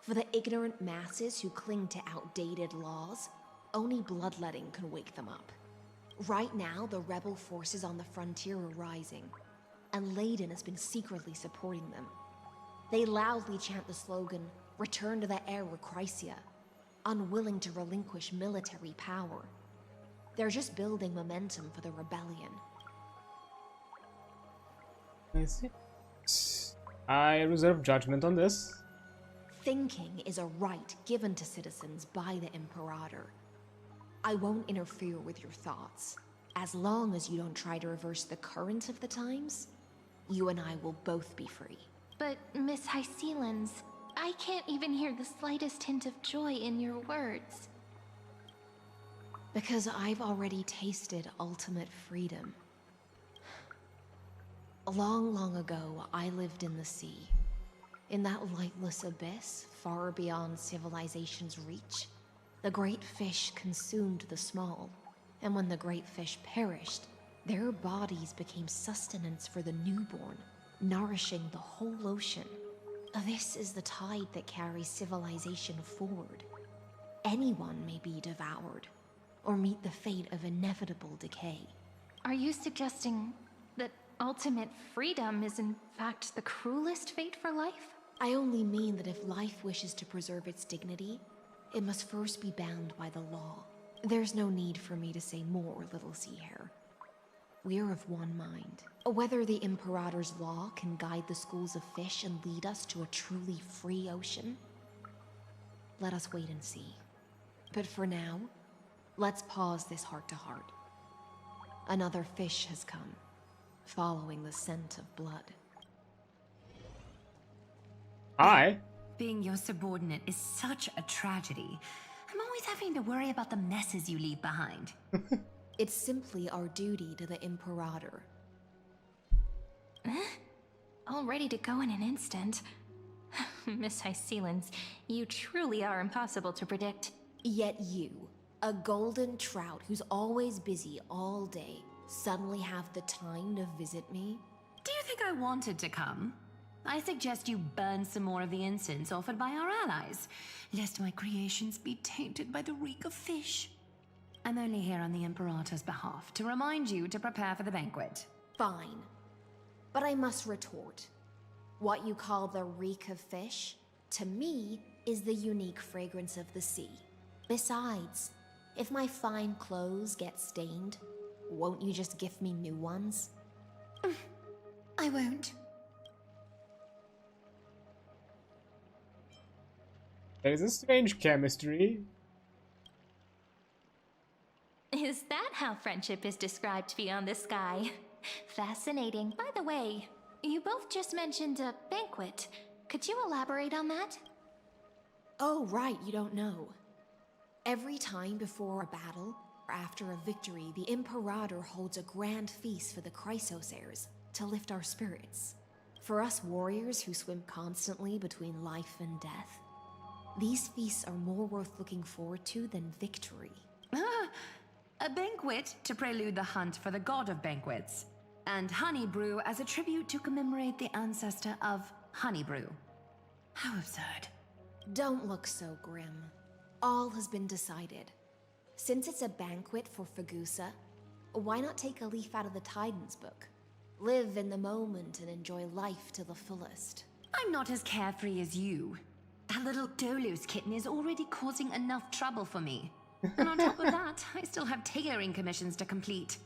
For the ignorant masses who cling to outdated laws, only bloodletting can wake them up. Right now, the rebel forces on the frontier are rising, and Ladon has been secretly supporting them. They loudly chant the slogan, "Return to the Era Chrysia," unwilling to relinquish military power. They're just building momentum for the rebellion. I reserve judgment on this. Thinking is a right given to citizens by the Imperator. I won't interfere with your thoughts. As long as you don't try to reverse the current of the times, you and I will both be free. But, Miss Hysealans, I can't even hear the slightest hint of joy in your words. Because I've already tasted ultimate freedom. Long ago, I lived in the sea. In that lightless abyss, far beyond civilization's reach, the great fish consumed the small. And when the great fish perished, their bodies became sustenance for the newborn, nourishing the whole ocean. This is the tide that carries civilization forward. Anyone may be devoured, or meet the fate of inevitable decay. Are you suggesting that ultimate freedom is in fact the cruelest fate for life? I only mean that if life wishes to preserve its dignity, it must first be bound by the law. There's no need for me to say more, little sea hare. We're of one mind. Whether the Imperator's law can guide the schools of fish and lead us to a truly free ocean, let us wait and see. But for now, let's pause this heart-to-heart. Another fish has come, following the scent of blood. Hi. Being your subordinate is such a tragedy. I'm always having to worry about the messes you leave behind. It's simply our duty to the Imperator. All ready to go in an instant. Miss Hysealans, you truly are impossible to predict. Yet you, a golden trout who's always busy all day, suddenly have the time to visit me? Do you think I wanted to come? I suggest you burn some more of the incense offered by our allies, lest my creations be tainted by the reek of fish. I'm only here on the Imperator's behalf to remind you to prepare for the banquet. Fine. But I must retort. What you call the reek of fish, to me, is the unique fragrance of the sea. Besides, if my fine clothes get stained, won't you just gift me new ones? I won't. There is a strange chemistry. Is that how friendship is described beyond the sky? Fascinating. By the way, you both just mentioned a banquet. Could you elaborate on that? Oh, right, you don't know. Every time before a battle, or after a victory, the Imperator holds a grand feast for the Chrysos heirs to lift our spirits. For us warriors who swim constantly between life and death, these feasts are more worth looking forward to than victory. A banquet to prelude the hunt for the god of banquets, and honey brew as a tribute to commemorate the ancestor of honey brew. How absurd. Don't look so grim. All has been decided. Since it's a banquet for Fagusa, why not take a leaf out of the Titan's book? Live in the moment and enjoy life to the fullest. I'm not as carefree as you. That little Dolus kitten is already causing enough trouble for me. And on top of that, I still have tailoring commissions to complete.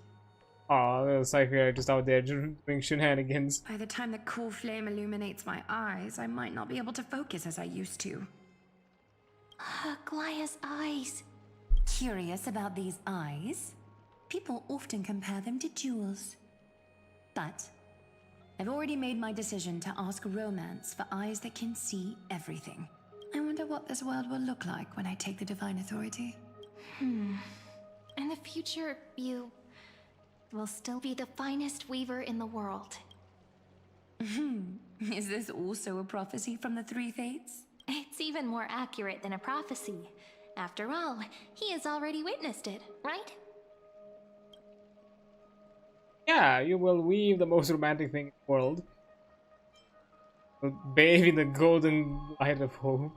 Aw, little psychiatrist out there doing shenanigans. By the time the cool flame illuminates my eyes, I might not be able to focus as I used to. Glaya's eyes. Curious about these eyes? People often compare them to jewels. But I've already made my decision to ask romance for eyes that can see everything. I wonder what this world will look like when I take the divine authority. In the future, you will still be the finest weaver in the world. Is this also a prophecy from the Three Fates? It's even more accurate than a prophecy. After all, he has already witnessed it, right? Yeah, you will weave the most romantic thing in the world. Bathe in the golden light of hope.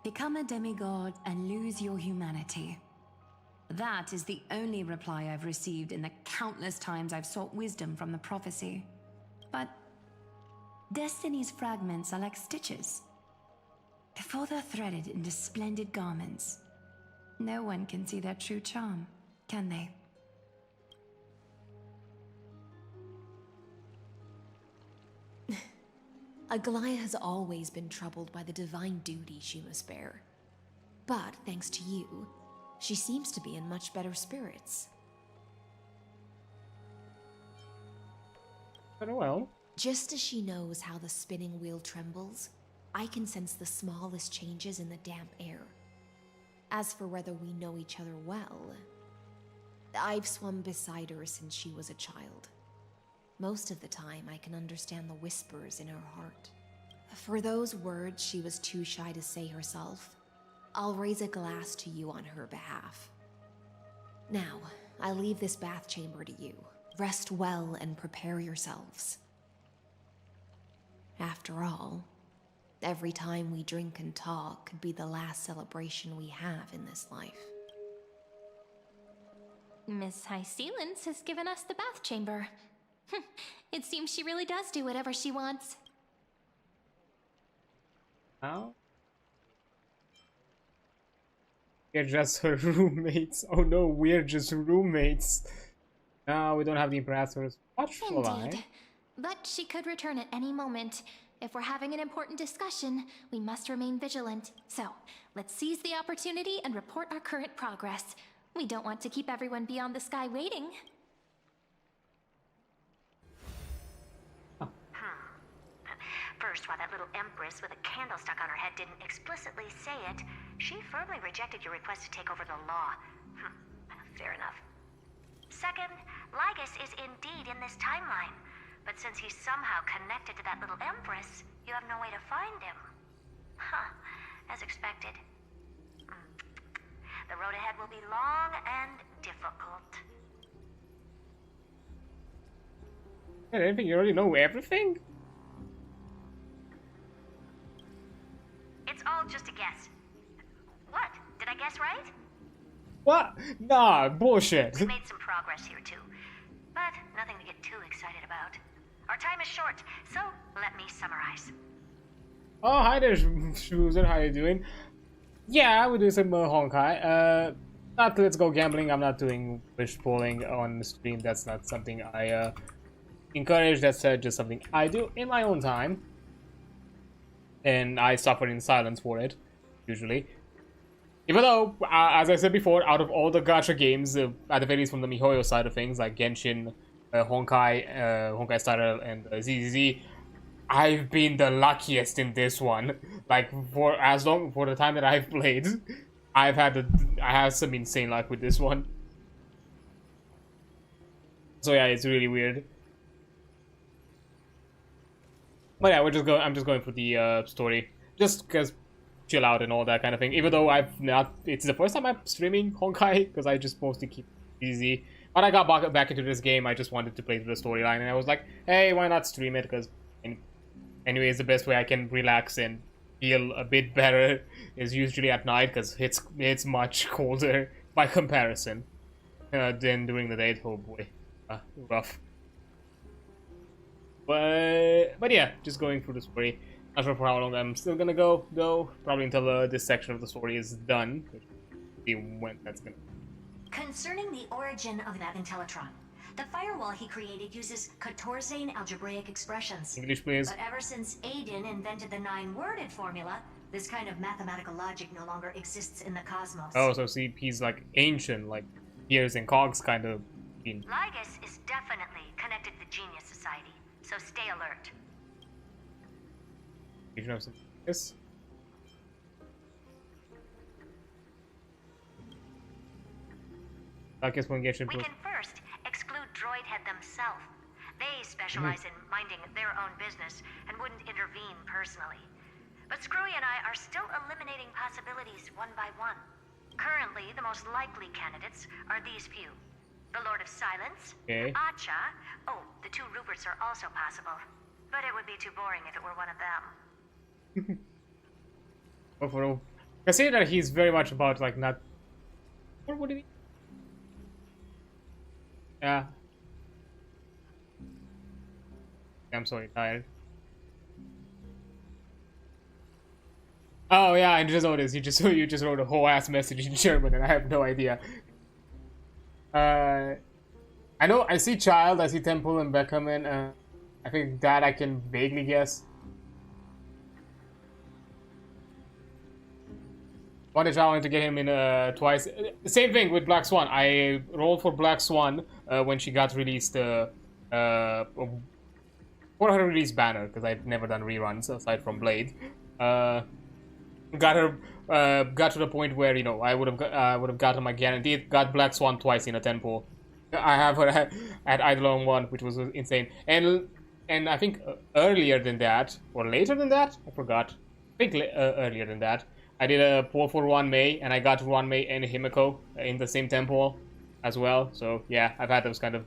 Become a demigod and lose your humanity. That is the only reply I've received in the countless times I've sought wisdom from the prophecy. But Destiny's fragments are like stitches. Before they're threaded into splendid garments, no one can see their true charm, can they? Aglaya has always been troubled by the divine duty she must bear. But thanks to you, she seems to be in much better spirits. Very well. Just as she knows how the spinning wheel trembles, I can sense the smallest changes in the damp air. As for whether we know each other well, I've swum beside her since she was a child. Most of the time, I can understand the whispers in her heart. For those words she was too shy to say herself, I'll raise a glass to you on her behalf. Now, I leave this bath chamber to you. Rest well and prepare yourselves. After all, every time we drink and talk could be the last celebration we have in this life. Miss High Sealance has given us the bath chamber. It seems she really does do whatever she wants. Now? We're just her roommates. Oh no, we're just roommates. No, we don't have the Imperator's watchful eye. Indeed. But she could return at any moment. If we're having an important discussion, we must remain vigilant. So, let's seize the opportunity and report our current progress. We don't want to keep everyone beyond the sky waiting. First, while that little empress with a candle stuck on her head didn't explicitly say it, she firmly rejected your request to take over the law. Fair enough. Second, Lygus is indeed in this timeline, but since he's somehow connected to that little empress, you have no way to find him. As expected. The road ahead will be long and difficult. Anything? You already know everything? It's all just a guess. What? Did I guess right? What? Nah, bullshit. We made some progress here too, but nothing to get too excited about. Our time is short, so let me summarize. Oh, hi there, Shoozer. How you doing? Yeah, we do some Honkai. Not let's go gambling. I'm not doing wish pulling on the stream. That's not something I encourage. That's just something I do in my own time. And I suffer in silence for it, usually. Even though, as I said before, out of all the gacha games, at the very least from the MiHoYo side of things, like Genshin, Honkai Star Rail, and ZZZ, I've been the luckiest in this one. Like, for the time that I've played, I have some insane luck with this one. So yeah, it's really weird. But yeah, I'm just going for the story, just because chill out and all that kind of thing. Even though it's the first time I'm streaming Honkai, because I just mostly keep it easy. when I got back into this game, I just wanted to play through the storyline, and I was like, hey, why not stream it? Because anyways, the best way I can relax and feel a bit better is usually at night, because it's much colder by comparison than during the day. Oh boy, rough. But yeah, just going through the story. Not sure for how long I'm still gonna go, though. Probably until this section of the story is done. See when that's gonna. Concerning the origin of that Intellitron, the firewall he created uses Kotorzane algebraic expressions. English, please. But ever since Aiden invented the 9-worded formula, this kind of mathematical logic no longer exists in the cosmos. Oh, so see, he's like ancient, like gears and cogs kind of. Lygus is definitely connected to the Genius Society, so stay alert. You should have some. Yes. We can first exclude Droidhead themselves. They specialize in minding their own business and wouldn't intervene personally. But Screwy and I are still eliminating possibilities one by one. Currently, the most likely candidates are these few. The Lord of Silence, Acha, oh, the 2 Ruperts are also possible. But it would be too boring if it were one of them. Overall, consider that he's very much about like not. What would it be? Yeah. I'm sorry, tired. Oh yeah, I just noticed you just wrote a whole ass message in German and I have no idea. I know I see Child, I see Temple and Beckerman. I think that I can vaguely guess. Wanted to get him in twice. Same thing with Black Swan. I rolled for Black Swan when she got released for her release banner, because I've never done reruns aside from Blade. Got to the point where, you know, I would have gotten my guaranteed. Got Black Swan twice in a temple. I have her at Eidolon 1, which was insane. And I think earlier than that, or later than that, I forgot. I think earlier than that, I did a pull for Ruan Mei, and I got Ruan Mei and Himiko in the same temple as well. So yeah, I've had those kind of.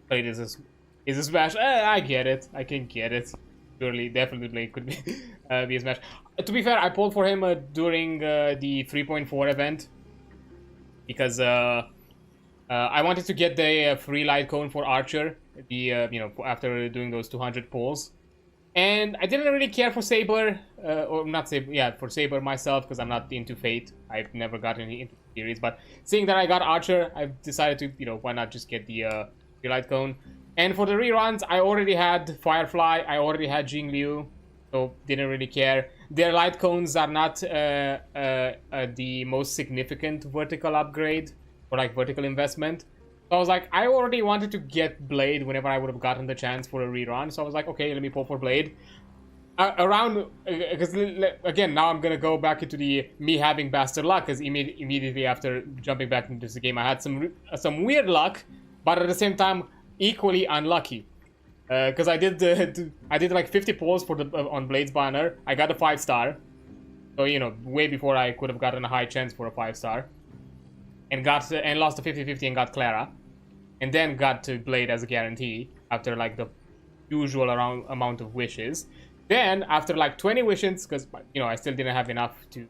Played is a smash. I get it. I can get it. Surely, definitely could be be a smash. To be fair, I pulled for him during the 3.4 event because I wanted to get the free light cone for Archer. The you know, after doing those 200 pulls. And I didn't really care for Saber, or not Saber, yeah, for Saber myself, because I'm not into Fate. I've never gotten into the series, but seeing that I got Archer, I've decided to, you know, why not just get the light cone. And for the reruns, I already had Firefly, I already had Jing Liu, so didn't really care. Their light cones are not the most significant vertical upgrade, or like vertical investment. So I was like, I already wanted to get Blade whenever I would have gotten the chance for a rerun. So I was like, okay, let me pull for Blade. Because again, now I'm gonna go back into the me having bastard luck. Because immediately after jumping back into the game, I had some weird luck, but at the same time, equally unlucky. Because I did like 50 pulls for on Blade's banner. I got a 5-star, so you know, way before I could have gotten a high chance for a 5-star. And lost the 50-50 and got Clara. And then got to Blade as a guarantee after like the usual amount of wishes. Then after like 20 wishes, because you know I still didn't have enough to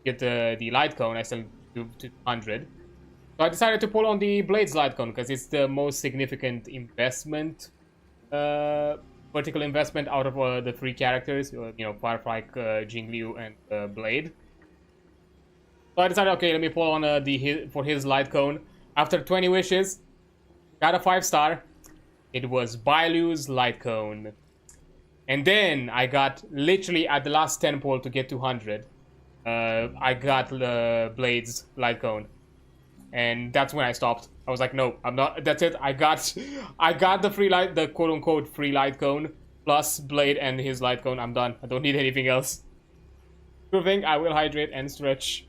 get the light cone, I still do 100. So I decided to pull on the Blade's light cone because it's the most significant investment, vertical investment out of the 3 characters. You know, Firefly, Jing Liu, and Blade. So I decided, okay, let me pull on for his light cone. After 20 wishes, got a 5-star. It was Bailu's light cone. And then I got, literally at the last 10 pull to get to 100, I got Blade's light cone. And that's when I stopped. I was like, no, I'm not, that's it. I got the free light, the quote-unquote free light cone, plus Blade and his light cone. I'm done. I don't need anything else. Proving I will hydrate and stretch.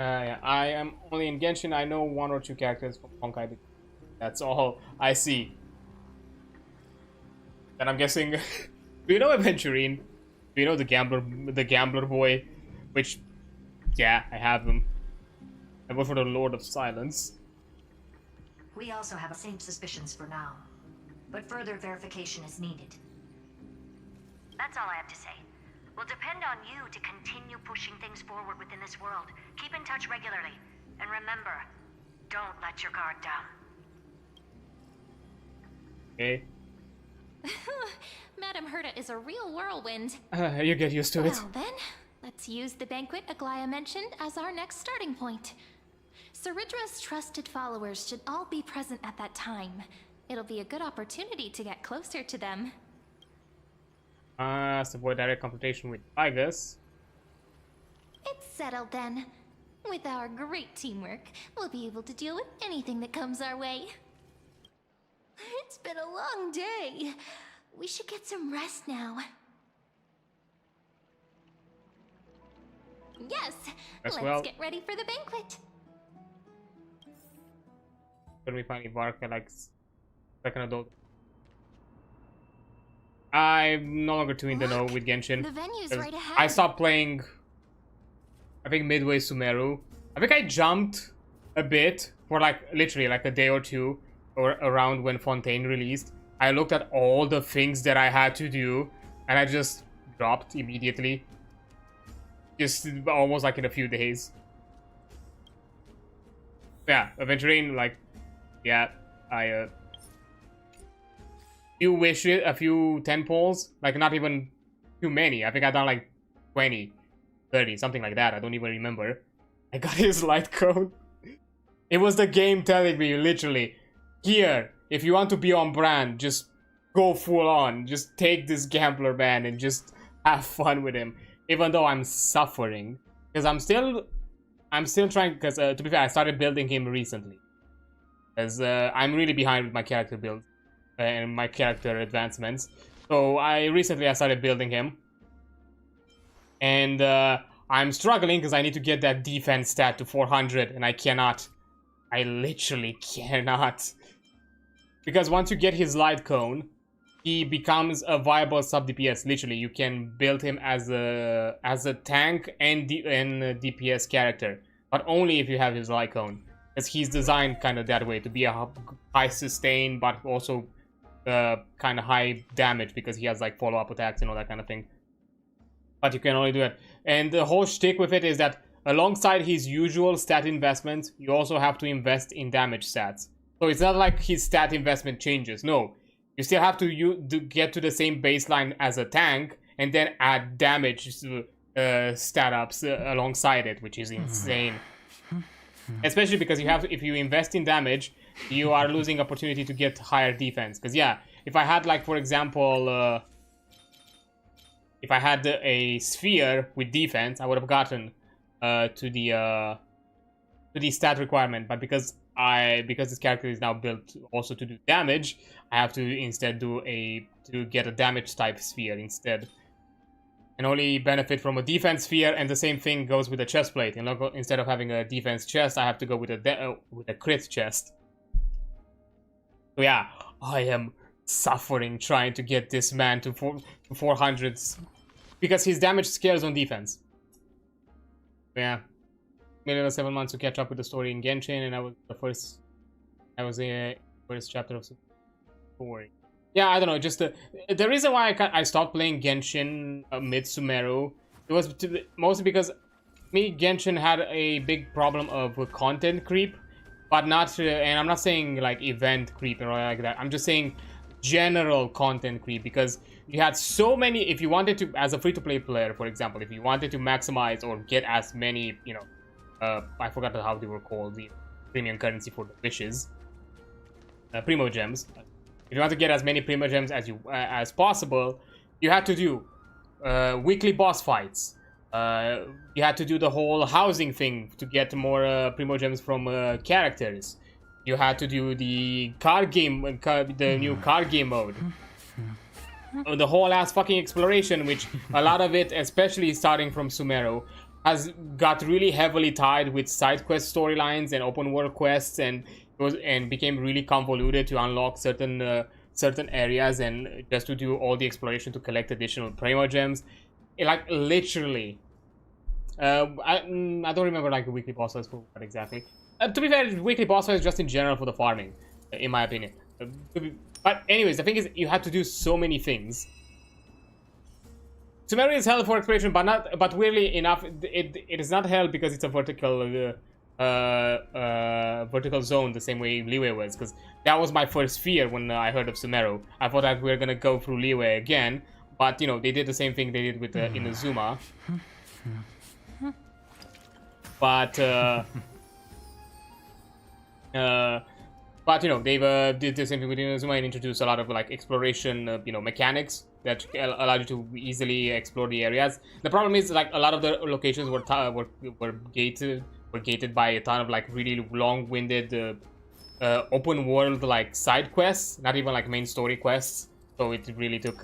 Yeah, I am only in Genshin. I know 1 or 2 characters from Honkai. That's all I see. And I'm guessing. Do you know Aventurine? Do you know the gambler boy? Which Yeah, I have them. I vote for the Lord of Silence. We also have the same suspicions for now, but further verification is needed. That's all I have to say. We'll depend on you to continue pushing things forward within this world. Keep in touch regularly, and remember, don't let your guard down. Okay. Madame Herta is a real whirlwind. You get used to it. Well then, let's use the banquet Aglaya mentioned as our next starting point. Ceridra's trusted followers should all be present at that time. It'll be a good opportunity to get closer to them. So avoid direct confrontation with tigers. It's settled then. With our great teamwork, we'll be able to deal with anything that comes our way. It's been a long day. We should get some rest now. Yes, let's get ready for the banquet. When we finally bark at like second adult. I'm no longer too in the know with Genshin. The venue's right ahead. I stopped playing, I think midway Sumeru. I think I jumped a bit for like literally like a day or two, or around when Fontaine released. I looked at all the things that I had to do, and I just dropped immediately. Just almost like in a few days. Yeah, Aventurine, like, yeah, I few wishes, a few 10 polls, like not even too many. I think I done like 20, 30, something like that. I don't even remember. I got his light code. It was the game telling me, literally, here, if you want to be on brand, just go full on. Just take this gambler man and just have fun with him. Even though I'm suffering. Because I'm still trying, because to be fair, I started building him recently. Because I'm really behind with my character build. And my character advancements. So I started building him. And I'm struggling because I need to get that defense stat to 400. And I cannot. I literally cannot. Because once you get his light cone, he becomes a viable sub DPS. Literally, you can build him as a tank and DPS character, but only if you have his light cone, because he's designed kind of that way to be a high sustain, but also kind of high damage because he has like follow-up attacks and all that kind of thing. But you can only do it, and the whole shtick with it is that alongside his usual stat investments, you also have to invest in damage stats. So it's not like his stat investment changes. No, you still have to get to the same baseline as a tank and then add damage stat ups alongside it, which is insane. Especially because if you invest in damage, you are losing opportunity to get higher defense. Because yeah, if I had like, for example, if I had a sphere with defense, I would have gotten to the stat requirement. But because this character is now built also to do damage, I have to instead to get a damage type sphere instead, and only benefit from a defense sphere. And the same thing goes with the chest plate. Instead of having a defense chest, I have to go with a crit chest. So yeah, I am suffering trying to get this man to 400s because his damage scales on defense. So yeah. Maybe 7 months to catch up with the story in Genshin, and I was the first chapter of the story. Yeah, I don't know. Just the reason why I stopped playing Genshin mid Sumeru, it was mostly because Genshin had a big problem of content creep, but not. And I'm not saying like event creep or like that. I'm just saying general content creep, because you had so many. If you wanted to, as a free-to-play player, for example, if you wanted to maximize or get as many, I forgot how they were called, the premium currency for the wishes, primo gems. If you want to get as many primo gems as possible, you had to do weekly boss fights. You had to do the whole housing thing to get more primo gems from characters. You had to do the card game, the new card game mode. The whole ass fucking exploration, which a lot of it, especially starting from Sumeru, has got really heavily tied with side quest storylines and open world quests, and became really convoluted to unlock certain areas and just to do all the exploration to collect additional primo gems. Like literally, I don't remember like the weekly boss fights for what exactly. To be fair, weekly boss fights just in general for the farming, in my opinion. But anyways, the thing is, you have to do so many things. Sumeru is hell for exploration, but weirdly enough, it is not hell because it's a vertical vertical zone the same way Liyue was, because that was my first fear when I heard of Sumeru. I thought that we were gonna go through Liyue again, but you know they did the same thing they did with Inazuma. But you know they did the same thing with Inazuma and introduced a lot of like exploration, you know, mechanics that allow you to easily explore the areas. The problem is like a lot of the locations were gated by a ton of like really long-winded open world like side quests, not even like main story quests. So it really took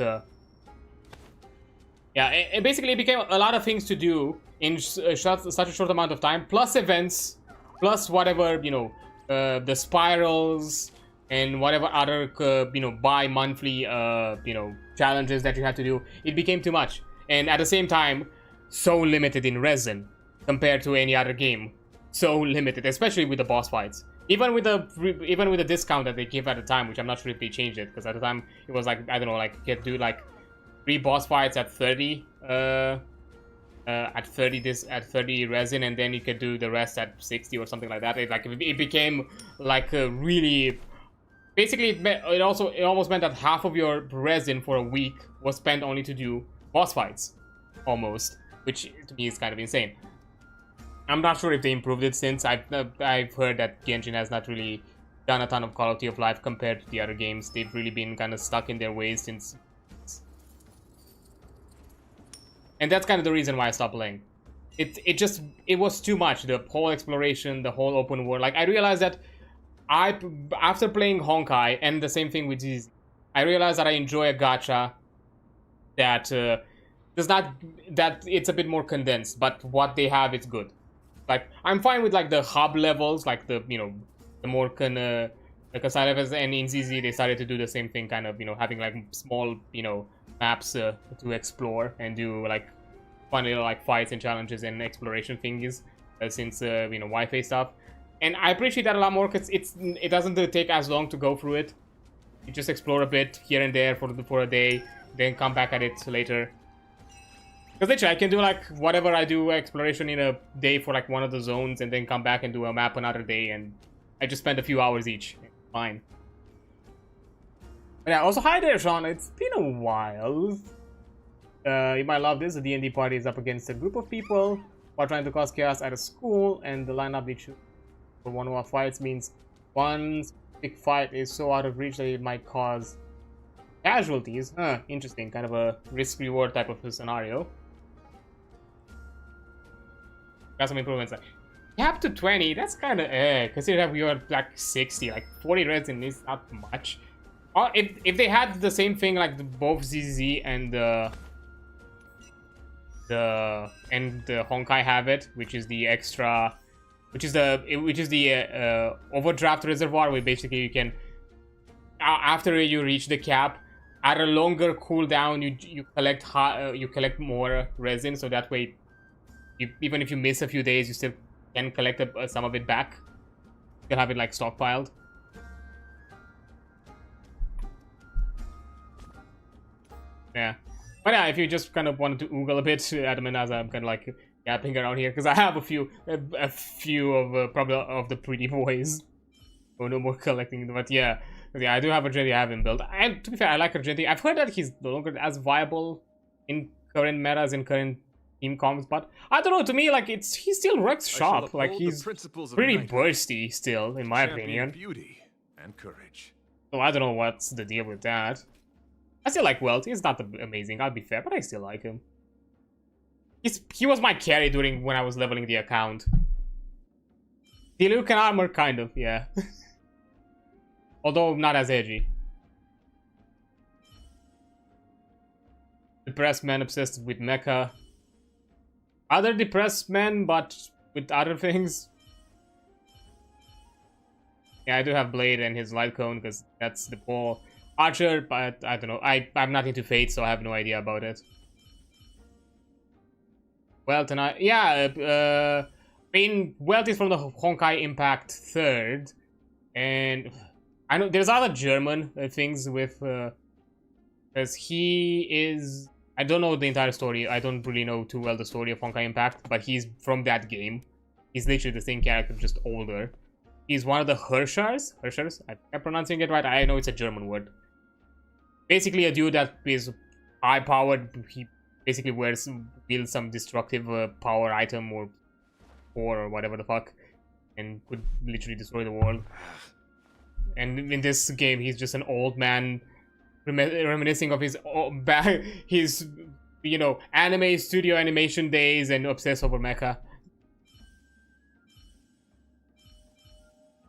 yeah, it basically became a lot of things to do in such a short amount of time, plus events, plus whatever, you know, the spirals and whatever other you know, bi-monthly you know, challenges that you had to do. It became too much, and at the same time so limited in resin compared to any other game. So limited, especially with the boss fights. Even with the discount that they gave at the time, which I'm not sure if they changed it, because at the time it was like, I don't know, like you could do like 3 boss fights at 30 at 30 resin, and then you could do the rest at 60 or something like that. It became like a really, basically it almost meant that half of your resin for a week was spent only to do boss fights, almost, which to me is kind of insane. I'm not sure if they improved it since. I've heard that Genshin has not really done a ton of quality of life compared to the other games. They've really been kind of stuck in their ways since. And that's kind of the reason why I stopped playing. It was too much. The whole exploration, the whole open world. Like I realized that after playing Honkai, and the same thing with these, I realized that I enjoy a gacha that does not, that it's a bit more condensed, but what they have is good. Like I'm fine with like the hub levels, like the, you know, the more kind of like side levels, and in ZZ they started to do the same thing, kind of, you know, having like small, you know, maps to explore and do like fun little like fights and challenges and exploration thingies since you know, Wi-Fi stuff. And I appreciate that a lot more because it doesn't take as long to go through it. You just explore a bit here and there for a day, then come back at it later. Because literally I can do like whatever I do exploration in a day for like one of the zones, and then come back and do a map another day, and I just spend a few hours each. Fine. But yeah, also hi there, Sean. It's been a while. You might love this. The D&D party is up against a group of people while trying to cause chaos at a school, and the lineup they choose for one-on-one fights means one big fight is so out of reach that it might cause casualties. Interesting. Kind of a risk-reward type of a scenario. Got some improvements. Cap to 20, that's kind of consider we are like 60, like 40 resin is not much. Or if they had the same thing like both ZZ and the Honkai have it, which is the extra, which is the overdraft reservoir, where basically you can, after you reach the cap, at a longer cooldown you collect more resin, so that way even if you miss a few days, you still can collect some of it back. You'll have it like stockpiled. Yeah, but yeah, if you just kind of wanted to oogle a bit, Adam and as I'm kind of like yapping around here because I have a few of probably of the pretty boys. Oh, no more collecting, but yeah, I do have Argenti I haven't built. And to be fair, I like Argenti. I've heard that he's no longer as viable in current metas, in current team comps, but I don't know. To me, like he still wrecks shop. Like he's pretty bursty still, in my opinion. Beauty and courage. So I don't know what's the deal with that. I still like Welt. He's not amazing, I'll be fair, but I still like him. He was my carry when I was leveling the account. Diluc and armor, kind of, yeah. Although not as edgy. Depressed man obsessed with mecha. Other depressed men, but with other things. Yeah, I do have Blade and his light cone because that's the poor Archer, but I don't know. I'm not into Fate, so I have no idea about it. Wealth and Wealth is from the Honkai Impact 3rd, and I know there's other German things with, because he is, I don't know the entire story, I don't really know too well the story of Honkai Impact, but he's from that game. He's literally the same character, just older. He's one of the Herrschers, I'm pronouncing it right, I know it's a German word. Basically a dude that is high-powered, he basically wields some destructive power item or whatever the fuck, and could literally destroy the world. And in this game, he's just an old man reminiscing of his you know, anime studio animation days and obsessed over mecha.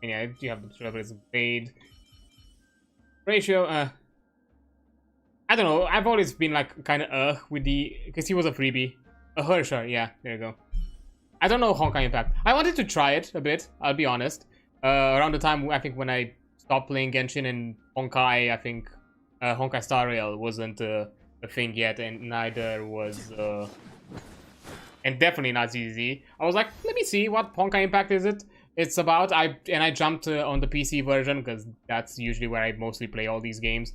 And yeah, you have the Traveler's Blade ratio. I don't know. I've always been like kind of with the, because he was a freebie. A Herrscher, yeah, there you go. I don't know Honkai Impact. I wanted to try it a bit, I'll be honest. Around the time, I think, when I stopped playing Genshin and Honkai, I think Honkai Star Rail wasn't a thing yet, and neither was, and definitely not ZZ. I was like, let me see what Honkai Impact it's about. I jumped on the PC version, because that's usually where I mostly play all these games.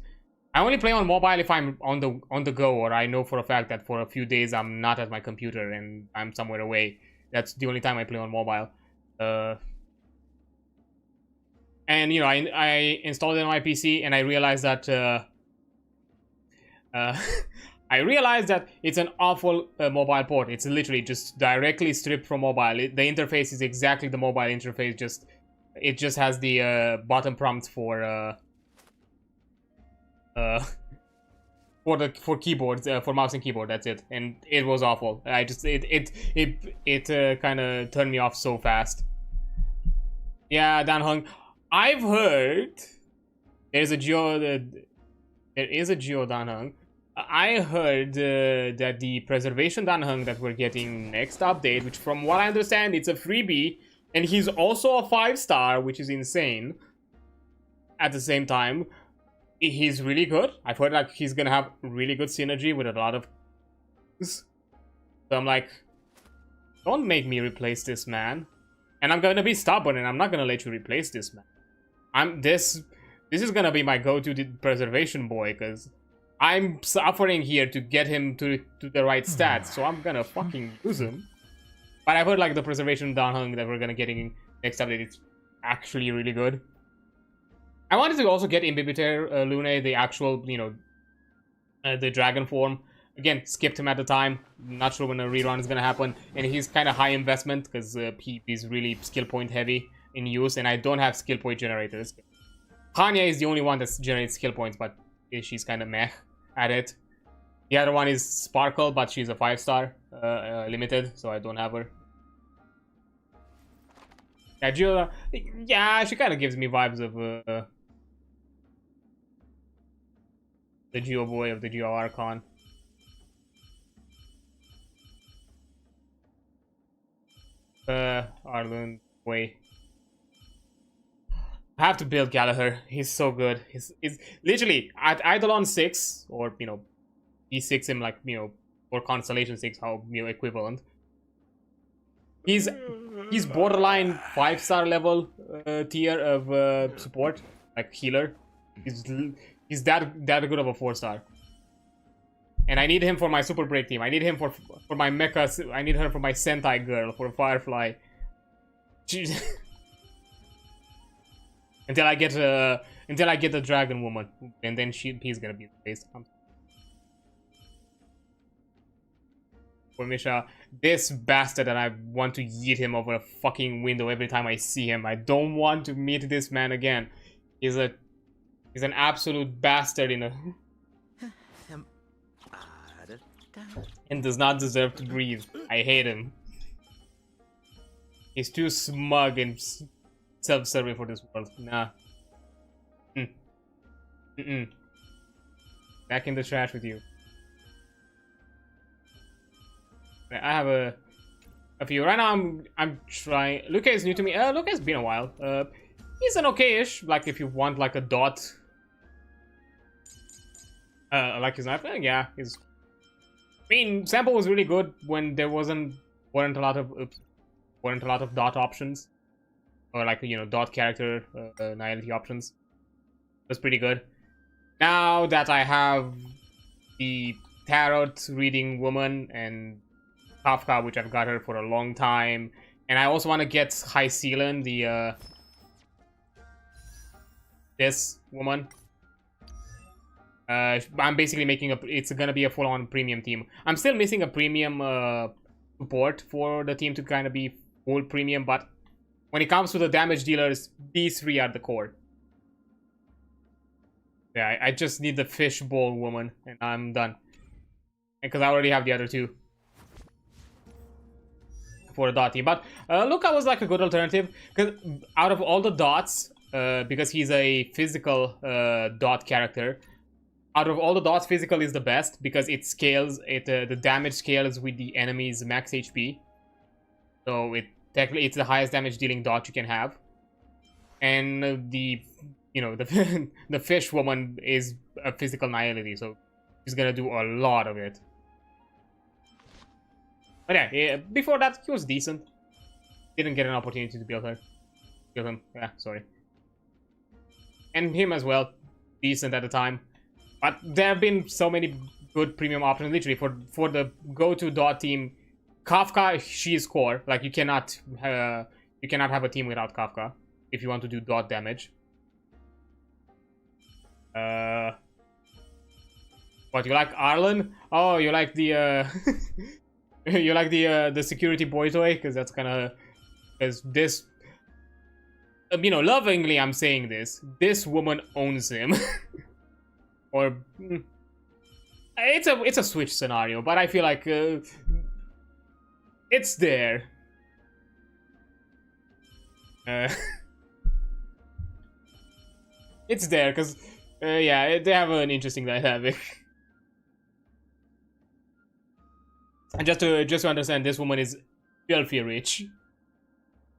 I only play on mobile if I'm on the go, or I know for a fact that for a few days I'm not at my computer and I'm somewhere away. That's the only time I play on mobile. And you know, I installed it on my PC, and I realized that it's an awful mobile port. It's literally just directly stripped from mobile. The interface is exactly the mobile interface. It just has the bottom prompts for keyboards, for mouse and keyboard. That's it, and it was awful. It kind of turned me off so fast. Yeah, Dan Hung, I've heard there is a Geo Dan Hung. I heard that the preservation Dan Hung that we're getting next update, which from what I understand it's a freebie, and he's also a 5-star, which is insane. At the same time, he's really good. I've heard like he's gonna have really good synergy with a lot of. So I'm like, don't make me replace this man. And I'm gonna be stubborn, and I'm not gonna let you replace this man. This is gonna be my go-to preservation boy, because I'm suffering here to get him to the right stats. So I'm gonna fucking use him. But I've heard like the preservation Dan Hung that we're gonna get in next update, it's actually really good. I wanted to also get Imbibitor Lune, the actual, you know, the dragon form. Again, skipped him at the time. Not sure when a rerun is gonna happen. And he's kind of high investment, because he's really skill point heavy in use, and I don't have skill point generators. Hanya is the only one that generates skill points, but she's kind of meh at it. The other one is Sparkle, but she's a 5-star limited, so I don't have her. Yeah, Geo, yeah, she kind of gives me vibes of the Geo boy of the Geo Archon. Arlund way. I have to build Gallagher. He's so good. He's literally at Eidolon 6, or you know, E6 him, like, you know, or Constellation 6, how, you know, equivalent. He's borderline 5-star level tier of support, like healer. He's that good of a 4-star. And I need him for my Super Break team. I need him for my mecha. I need her for my Sentai girl, for Firefly. Until I get the Dragon Woman, and then he's gonna be replaced. For Misha, this bastard, and I want to yeet him over a fucking window every time I see him. I don't want to meet this man again. He's an absolute bastard in a and does not deserve to breathe. I hate him. He's too smug and self-serving for this world. Nah. Back in the trash with you. I have a few. Right now I'm trying. Luca is new to me. Luca has been a while. He's an okay-ish, like if you want like a dot. Like his knife, yeah, he's mean, sample was really good when there weren't a lot of dot options, or like, you know, dot character nihility options. It was pretty good. Now that I have the tarot reading woman and Kafka, which I've got her for a long time, and I also want to get High Sealan, the this woman. I'm basically making it's gonna be a full-on premium team. I'm still missing a premium support for the team to kind of be full premium, but when it comes to the damage dealers, these three are the core. Yeah, I just need the fishbowl woman, and I'm done. Because I already have the other two for a dot team. But Luca was like a good alternative, because out of all the dots, because he's a physical dot character, out of all the dots, physical is the best because it scales. The damage scales with the enemy's max HP. So technically it's the highest damage dealing dot you can have. And the the fish woman is a physical nihility, so she's gonna do a lot of it. But yeah, before that he was decent. Didn't get an opportunity to build him. Yeah, sorry. And him as well, decent at the time. But there have been so many good premium options, literally, for the go-to dot team. Kafka, she is core. Like, you cannot have a team without Kafka if you want to do dot damage. What, you like Arlen? Oh, you like the you like the security boy toy? Because that's kind of, because this, you know, lovingly I'm saying this woman owns him. Or it's a Switch scenario, but I feel like it's there. It's there because yeah, they have an interesting dynamic. And just to understand, this woman is filthy rich,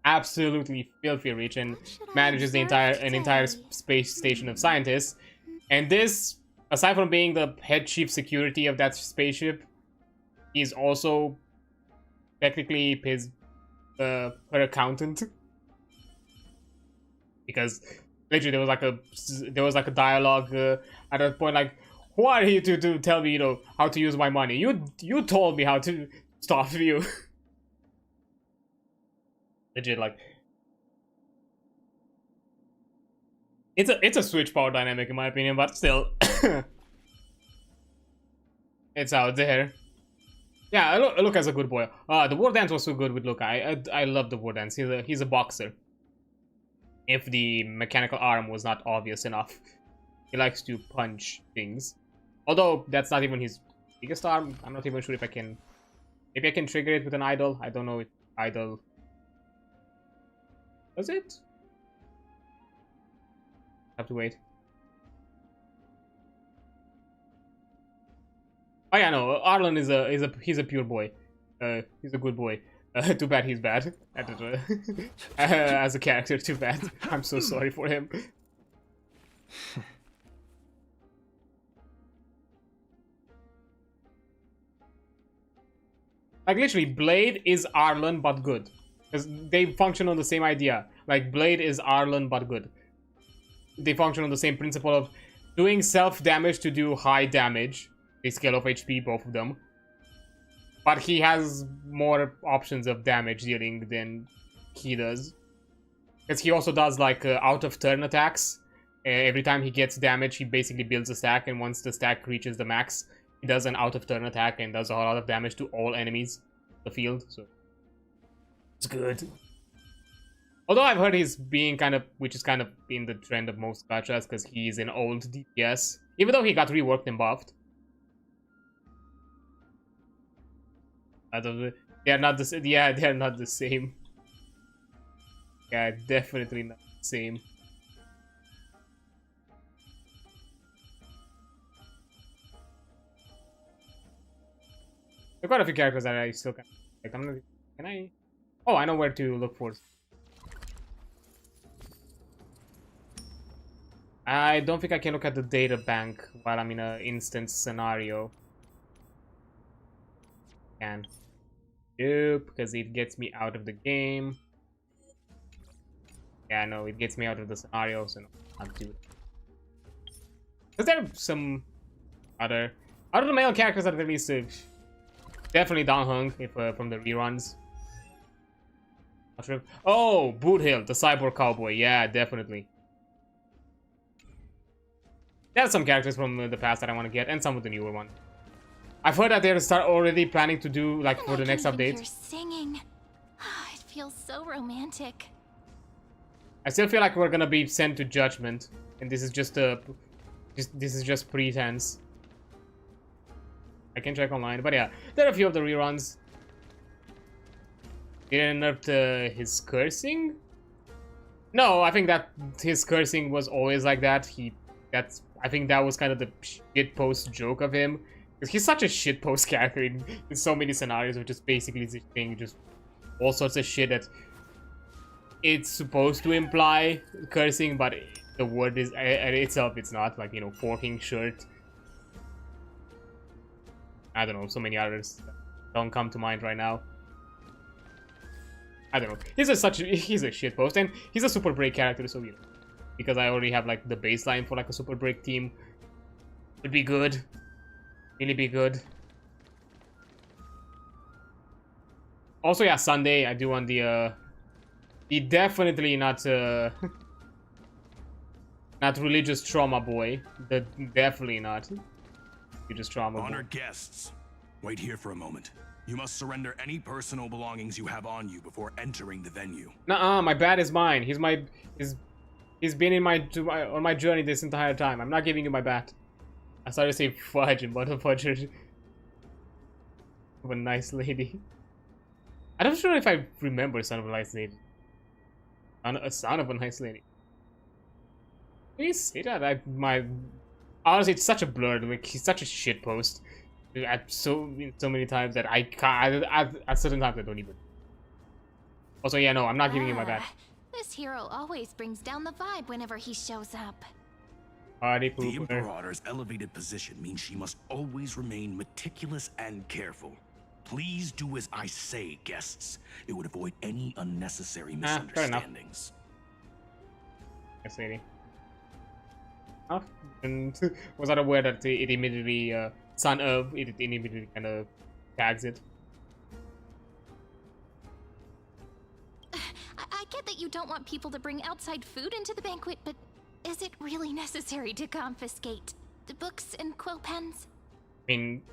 absolutely filthy rich, and manages an entire space station of scientists. And this, aside from being the head chief security of that spaceship, he's also technically her accountant. Because literally there was like a dialogue at that point, like, who are you to tell me, you know, how to use my money? You told me how to stop you. Legit, like, it's a Switch power dynamic in my opinion, but still, it's out there. Yeah, Luke is a good boy. The war dance was so good with Luke. I love the war dance. He's a boxer. If the mechanical arm was not obvious enough, he likes to punch things. Although that's not even his biggest arm. I'm not even sure if I can. Maybe I can trigger it with an idol. I don't know if idol. Does it? Have to wait. Oh yeah, no. Arlen he's a pure boy. He's a good boy. Too bad he's bad at it, as a character. Too bad. I'm so sorry for him. Like, literally, Blade is Arlen but good, because they function on the same idea. Like, Blade is Arlen but good. They function on the same principle of doing self-damage to do high damage. They scale off HP, both of them. But he has more options of damage dealing than he does. Because he also does, like, out-of-turn attacks. Every time he gets damage, he basically builds a stack, and once the stack reaches the max, he does an out-of-turn attack and does a lot of damage to all enemies in the field. So it's good. Although I've heard he's being kind of, which is kind of been the trend of most gachas, because he's an old DPS. Even though he got reworked and buffed. They are not the same. Yeah, they are not the same. Yeah, definitely not the same. There are quite a few characters that I still can't. Like, can I? Oh, I know where to look for. I don't think I can look at the data bank while I'm in an instance scenario. can. Nope, because it gets me out of the game. Yeah, no, it gets me out of the scenario, so no, I'll do it. Is there some other male characters that released? Definitely Don Hung, if from the reruns. Oh, Boot Hill, the cyborg cowboy. Yeah, definitely. There's some characters from the past that I want to get, and some of the newer ones. I've heard that they're already planning to do like for the next update. You're singing. It feels so romantic. I still feel like we're gonna be sent to judgment, and this is just pretense. I can check online, but yeah, there are a few of the reruns. Didn't nerf his cursing? No, I think that his cursing was always like that. I think that was kind of the shitpost joke of him. Because he's such a shitpost character in so many scenarios of just basically saying just all sorts of shit that it's supposed to imply cursing, but the word is itself it's not. Like, you know, forking shirt. I don't know, so many others that don't come to mind right now. I don't know. He's a shitpost, and he's a super break character, so you know, because I already have like the baseline for like a super break team. Would be good. Really be good. Also, yeah, Sunday I do want the definitely not not religious trauma boy. Definitely not religious trauma boy. Honored guests, wait here for a moment. You must surrender any personal belongings you have on you before entering the venue. Nuh-uh, my bat is mine. He's been in on my journey this entire time. I'm not giving you my bat. I started to say fudge and butter fudge of a nice lady. I'm not sure if I remember Son of a Nice Lady. A son of a nice lady. Can you say that? Honestly, it's such a blur. Like, he's such a shitpost. So many times that I can't. At certain times I don't even. Also, yeah, no, I'm not giving you my bat. This hero always brings down the vibe whenever he shows up. The Imperator's elevated position means she must always remain meticulous and careful. Please do as I say, guests. It would avoid any unnecessary misunderstandings. Yes, lady. Oh, and was not aware that it immediately son of it immediately kind of tags it. I get that you don't want people to bring outside food into the banquet, but is it really necessary to confiscate the books and quill pens? I mean,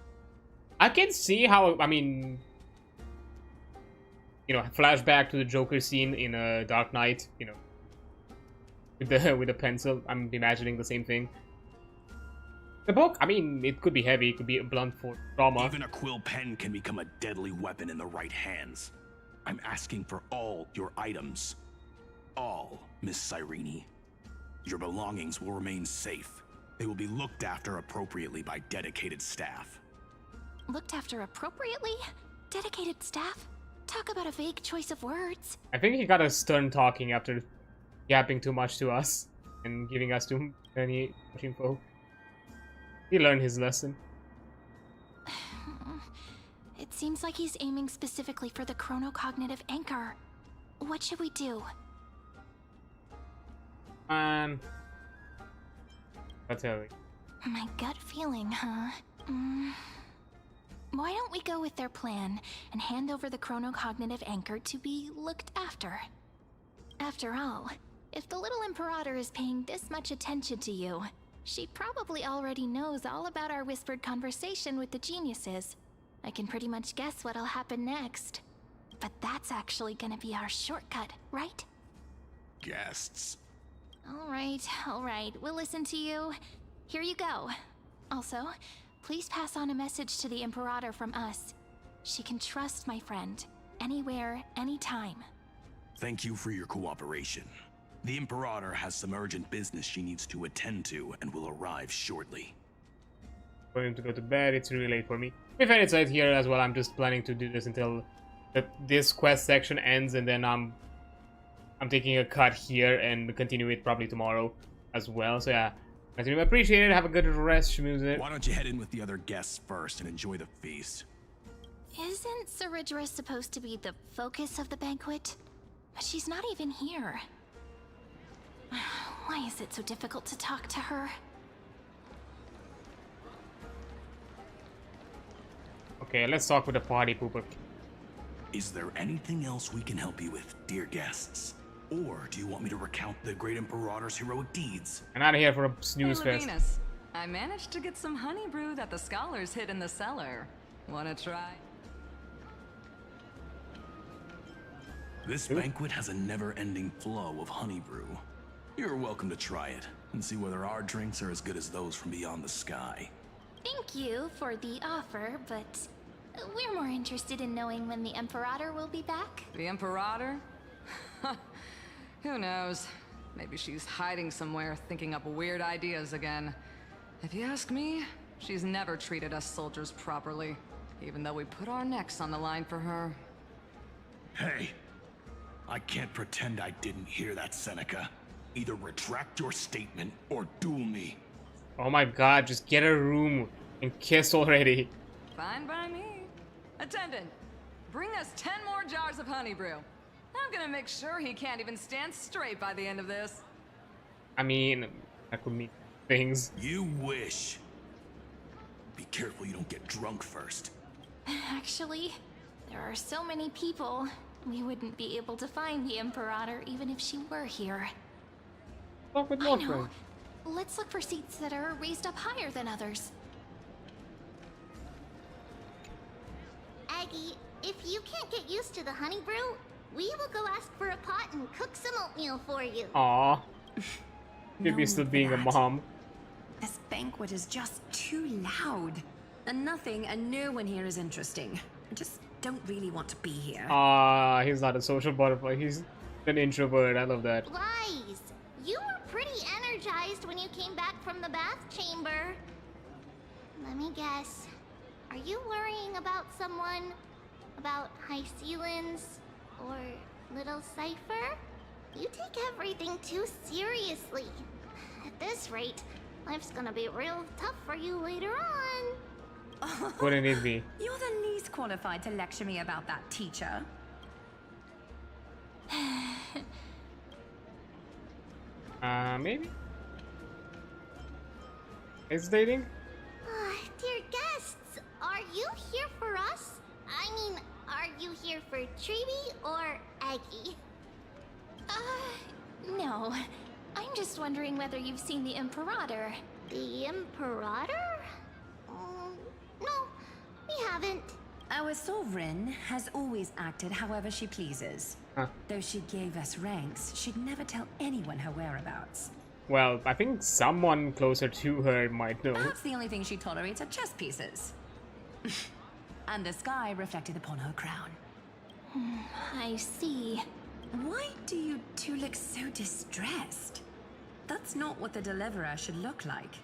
I can see how, I mean, you know, flashback to the Joker scene in Dark Knight, you know, with the pencil. I'm imagining the same thing. The book, I mean, it could be heavy, it could be a blunt for trauma. Even a quill pen can become a deadly weapon in the right hands. I'm asking for all your items. All, Miss Cyrene. Your belongings will remain safe. They will be looked after appropriately by dedicated staff. Looked after appropriately? Dedicated staff? Talk about a vague choice of words. I think he got a stern talking after yapping too much to us and giving us too many info. He learned his lesson. It seems like he's aiming specifically for the chronocognitive anchor. What should we do? I'll tell you. My gut feeling, huh? Why don't we go with their plan and hand over the chronocognitive anchor to be looked after? After all, if the little Imperator is paying this much attention to you, she probably already knows all about our whispered conversation with the geniuses. I can pretty much guess what'll happen next. But that's actually gonna be our shortcut, right? Guests. All right, we'll listen to you. Here you go. Also, please pass on a message to the Imperator from us. She can trust my friend, anywhere, anytime. Thank you for your cooperation. The Imperator has some urgent business she needs to attend to and will arrive shortly. For him to go to bed, it's really late for me. If it's late here as well, I'm just planning to do this until this quest section ends, and then I'm taking a cut here and continue it probably tomorrow as well. So yeah, I really appreciate it. Have a good rest, Schmooze. Why don't you head in with the other guests first and enjoy the feast? Isn't Ceridra supposed to be the focus of the banquet? But she's not even here. Why is it so difficult to talk to her? Okay, let's talk with the party pooper. Is there anything else we can help you with, dear guests? Or do you want me to recount the great Imperator's heroic deeds? I'm out of here for a snooze Hey, fest. Levinus, I managed to get some honey brew that the scholars hid in the cellar. Wanna try? This banquet has a never-ending flow of honey brew. You're welcome to try it and see whether our drinks are as good as those from beyond the sky. Thank you for the offer, but we're more interested in knowing when the Imperator will be back. The Imperator? Who knows? Maybe she's hiding somewhere, thinking up weird ideas again. If you ask me, she's never treated us soldiers properly, even though we put our necks on the line for her. Hey, I can't pretend I didn't hear that, Seneca. Either retract your statement or duel me. Oh my god, just get a room and kiss already. Fine by me. Attendant, bring us 10 more jars of honey brew. I'm gonna make sure he can't even stand straight by the end of this. I mean, that could mean things. You wish. Be careful you don't get drunk first. Actually, there are so many people. We wouldn't be able to find the Imperator even if she were here. Talk with I more know. friends. Let's look for seats that are raised up higher than others. Aggie, if you can't get used to the honey brew, we will go ask for a pot and cook some oatmeal for you. Aww. Could be No still need being for a that. mom. This banquet is just too loud. And nothing and no one here is interesting. I just don't really want to be here. He's not a social butterfly. He's an introvert. I love that. Lies! You were pretty energized when you came back from the bath chamber. Let me guess. Are you worrying about someone? About High Sealins? Or Little Cypher? You take everything too seriously. At this rate, life's gonna be real tough for you later on. Wouldn't it be? You're the least qualified to lecture me about that, teacher. Maybe? Hesitating? Dear guests, are you here for us? I mean, are you here for Treeby or Aggie? No. I'm just wondering whether you've seen the Imperator. The Imperator? No, we haven't. Our sovereign has always acted however she pleases. Though she gave us ranks, she'd never tell anyone her whereabouts. Well, I think someone closer to her might know. That's the only thing she tolerates are chess pieces. And the sky reflected upon her crown. I see. Why do you two look so distressed? That's not what the deliverer should look like.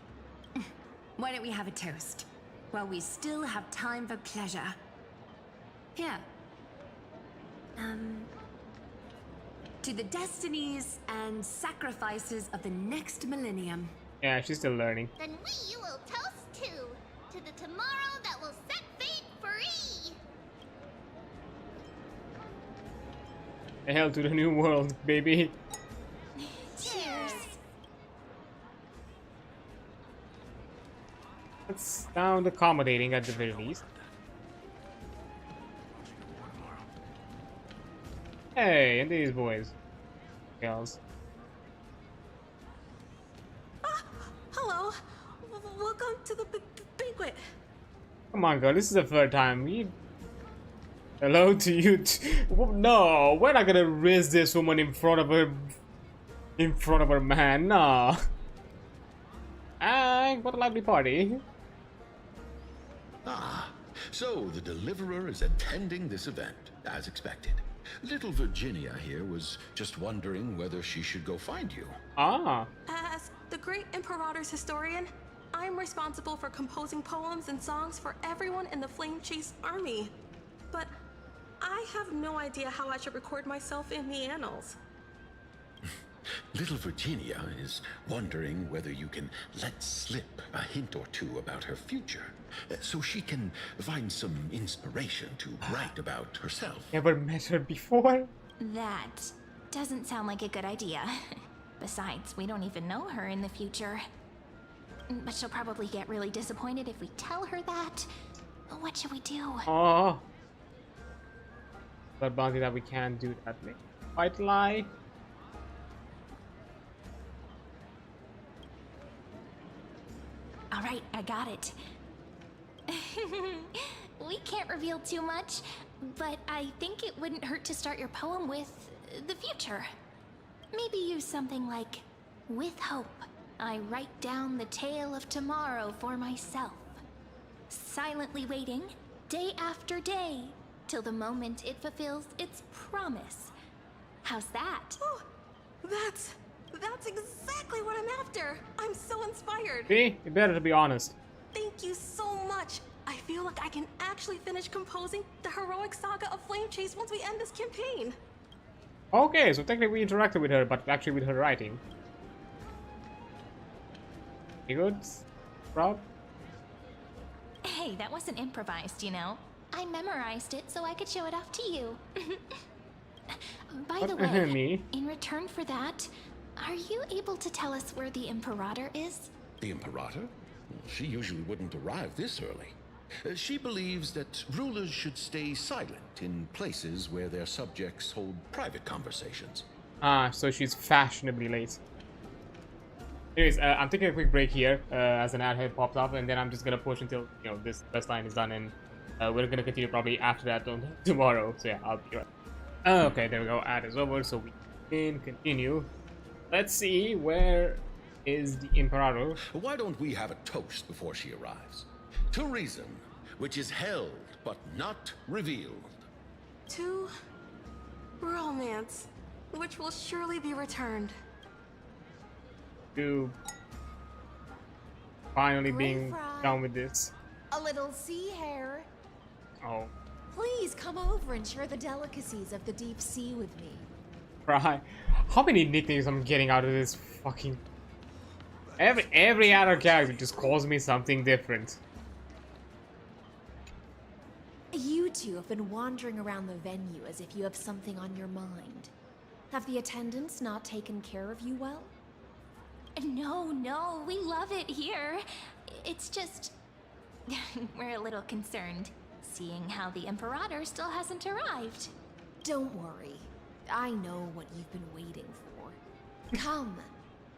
Why don't we have a toast? While we still have time for pleasure. Here. To the destinies and sacrifices of the next millennium. Yeah, she's still learning. Then we will toast to the tomorrow that will set fate free. The hell to the new world, baby. Cheers. That's sound accommodating at the very least. Hey, and these boys. Girls. Hello. Welcome to the banquet. Come on, girl, this is the third time. Hello to you. No, we're not gonna risk this woman in front of her man. Nah. What a lovely party. Ah, so the deliverer is attending this event, as expected. Little Virginia here was just wondering whether she should go find you. As the great Imperator's historian, I'm responsible for composing poems and songs for everyone in the Flame Chase army. But I have no idea how I should record myself in the annals. Little Virginia is wondering whether you can let slip a hint or two about her future, so she can find some inspiration to write about herself. Never met her before? That doesn't sound like a good idea. Besides, we don't even know her in the future. But she'll probably get really disappointed if we tell her that. What should we do? Oh. But bounty that we can't do that. White lie. Alright, I got it. We can't reveal too much, but I think it wouldn't hurt to start your poem with the future. Maybe use something like, with hope, I write down the tale of tomorrow for myself. Silently waiting, day after day, till the moment it fulfills its promise. How's that? Oh, that's exactly what I'm after. I'm so inspired. See? You better to be honest. Thank you so much. I feel like I can actually finish composing the heroic saga of Flame Chase once we end this campaign. Okay, so technically we interacted with her, but actually with her writing. You good, Rob? Hey, that wasn't improvised, you know. I memorized it so I could show it off to you. By the way, in return for that, are you able to tell us where the Imperator is? The Imperator? She usually wouldn't arrive this early. She believes that rulers should stay silent in places where their subjects hold private conversations. Ah, so she's fashionably late. Anyways, I'm taking a quick break here as an ad head pops up, and then I'm just gonna push until this quest line is done, and we're gonna continue probably after that tomorrow. So yeah, I'll be right. Okay, there we go. Ad is over, so we can continue. Let's see, where is the Imperator? Why don't we have a toast before she arrives? To reason, which is held but not revealed. To romance, which will surely be returned. To finally being done with this. A little sea hare. Oh. Please come over and share the delicacies of the deep sea with me. Right. How many nicknames I'm getting out of this fucking... Every other character just calls me something different. You two have been wandering around the venue as if you have something on your mind. Have the attendants not taken care of you well? No, we love it here. It's just... we're a little concerned, seeing how the Imperator still hasn't arrived. Don't worry. I know what you've been waiting for. Come,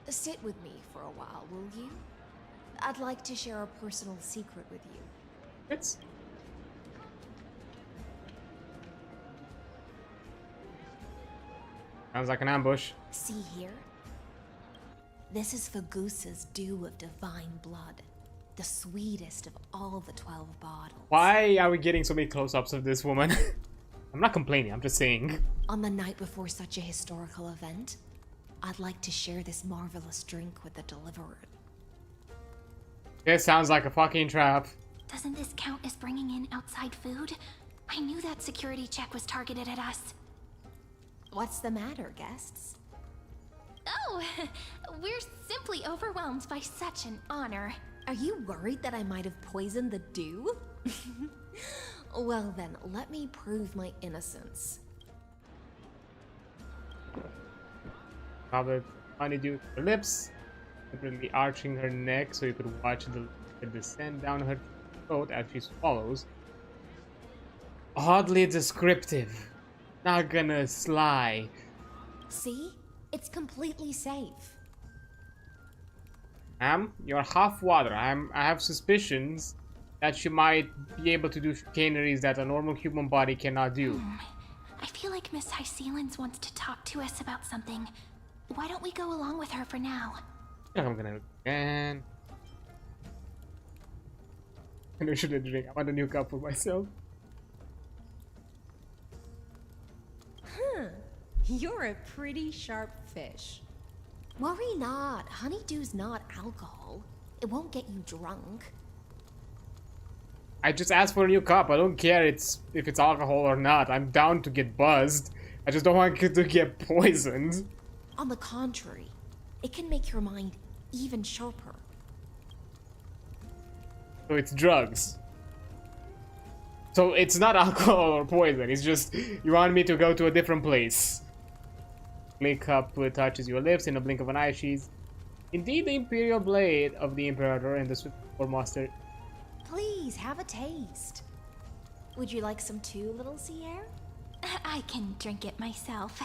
sit with me for a while, will you? I'd like to share a personal secret with you. It's... sounds like an ambush. See here? This is Fagusa's dew of divine blood. The sweetest of all the 12 bottles. Why are we getting so many close-ups of this woman? I'm not complaining, I'm just saying. On the night before such a historical event, I'd like to share this marvelous drink with the deliverer. This sounds like a fucking trap. Doesn't this count as bringing in outside food? I knew that security check was targeted at us. What's the matter, guests? Oh, we're simply overwhelmed by such an honor. Are you worried that I might have poisoned the dew? Well then, let me prove my innocence. Probably honeydew with her lips, deliberately arching her neck so you could watch the descend down her throat as she swallows. Oddly descriptive. Not gonna sly. See? It's completely safe. You're half water. I have suspicions that she might be able to do chicaneries that a normal human body cannot do. I feel like Miss Hysealans wants to talk to us about something. Why don't we go along with her for now? I'm gonna again. I should have drink. I want a new cup for myself. You're a pretty sharp fish. Worry not. Honeydew's not alcohol. It won't get you drunk. I just asked for a new cup. I don't care if it's alcohol or not. I'm down to get buzzed. I just don't want to get poisoned. On the contrary, it can make your mind even sharper. So it's drugs. So it's not alcohol or poison, it's just you want me to go to a different place. Click up touches your lips in a blink of an eye. She's indeed the imperial blade of the Imperator and the Swift Master. Please have a taste. Would you like some too, little Sierra? I can drink it myself.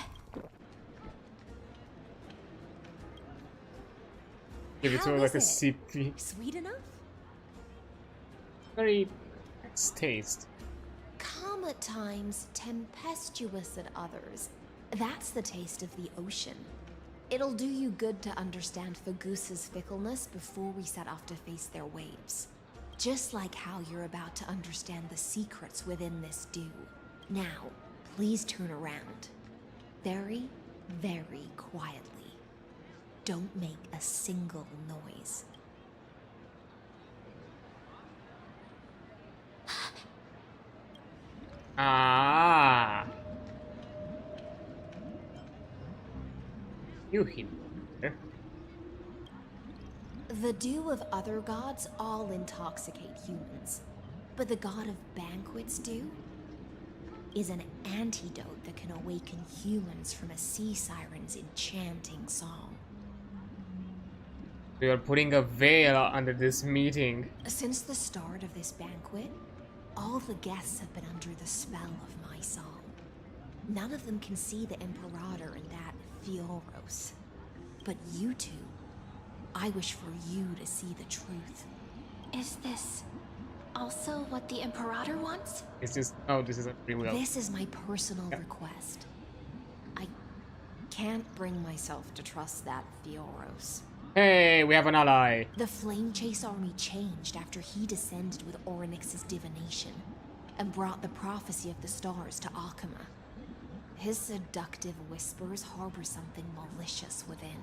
Give it to her like a sip. Sweet enough? Very nice taste. Calm at times, tempestuous at others. That's the taste of the ocean. It'll do you good to understand Fagusa's fickleness before we set off to face their waves. Just like how you're about to understand the secrets within this dew. Now, please turn around. Very, very quietly. Don't make a single noise. Ah. You hit her. The dew of other gods all intoxicate humans, but the god of banquets dew is an antidote that can awaken humans from a sea siren's enchanting song. We are putting a veil under this meeting. Since the start of this banquet, all the guests have been under the spell of my song. None of them can see the Imperator and that Fioros. But you two, I wish for you to see the truth. Is this also what the Imperator wants? It's just, oh, this is a free will. This is my personal request. I can't bring myself to trust that Fioros. Hey, we have an ally. The Flame Chase army changed after he descended with Orynyx's divination and brought the prophecy of the stars to Akama. His seductive whispers harbor something malicious within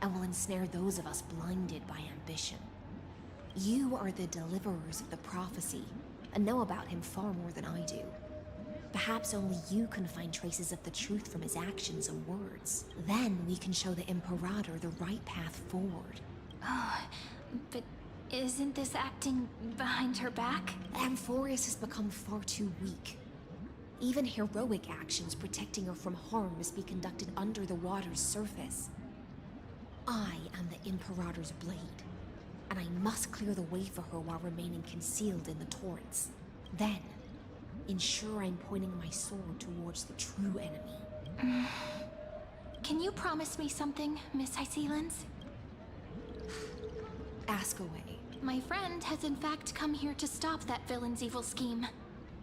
and will ensnare those of us blinded by ambition. You are the deliverers of the prophecy and know about him far more than I do. Perhaps only you can find traces of the truth from his actions and words. Then we can show the Imperator the right path forward. Oh, but isn't this acting behind her back? Amphorius has become far too weak. Even heroic actions protecting her from harm must be conducted under the water's surface. I am the Imperator's blade, and I must clear the way for her while remaining concealed in the torrents. Then, ensure I'm pointing my sword towards the true enemy. Can you promise me something, Miss Hycelens? Ask away. My friend has in fact come here to stop that villain's evil scheme.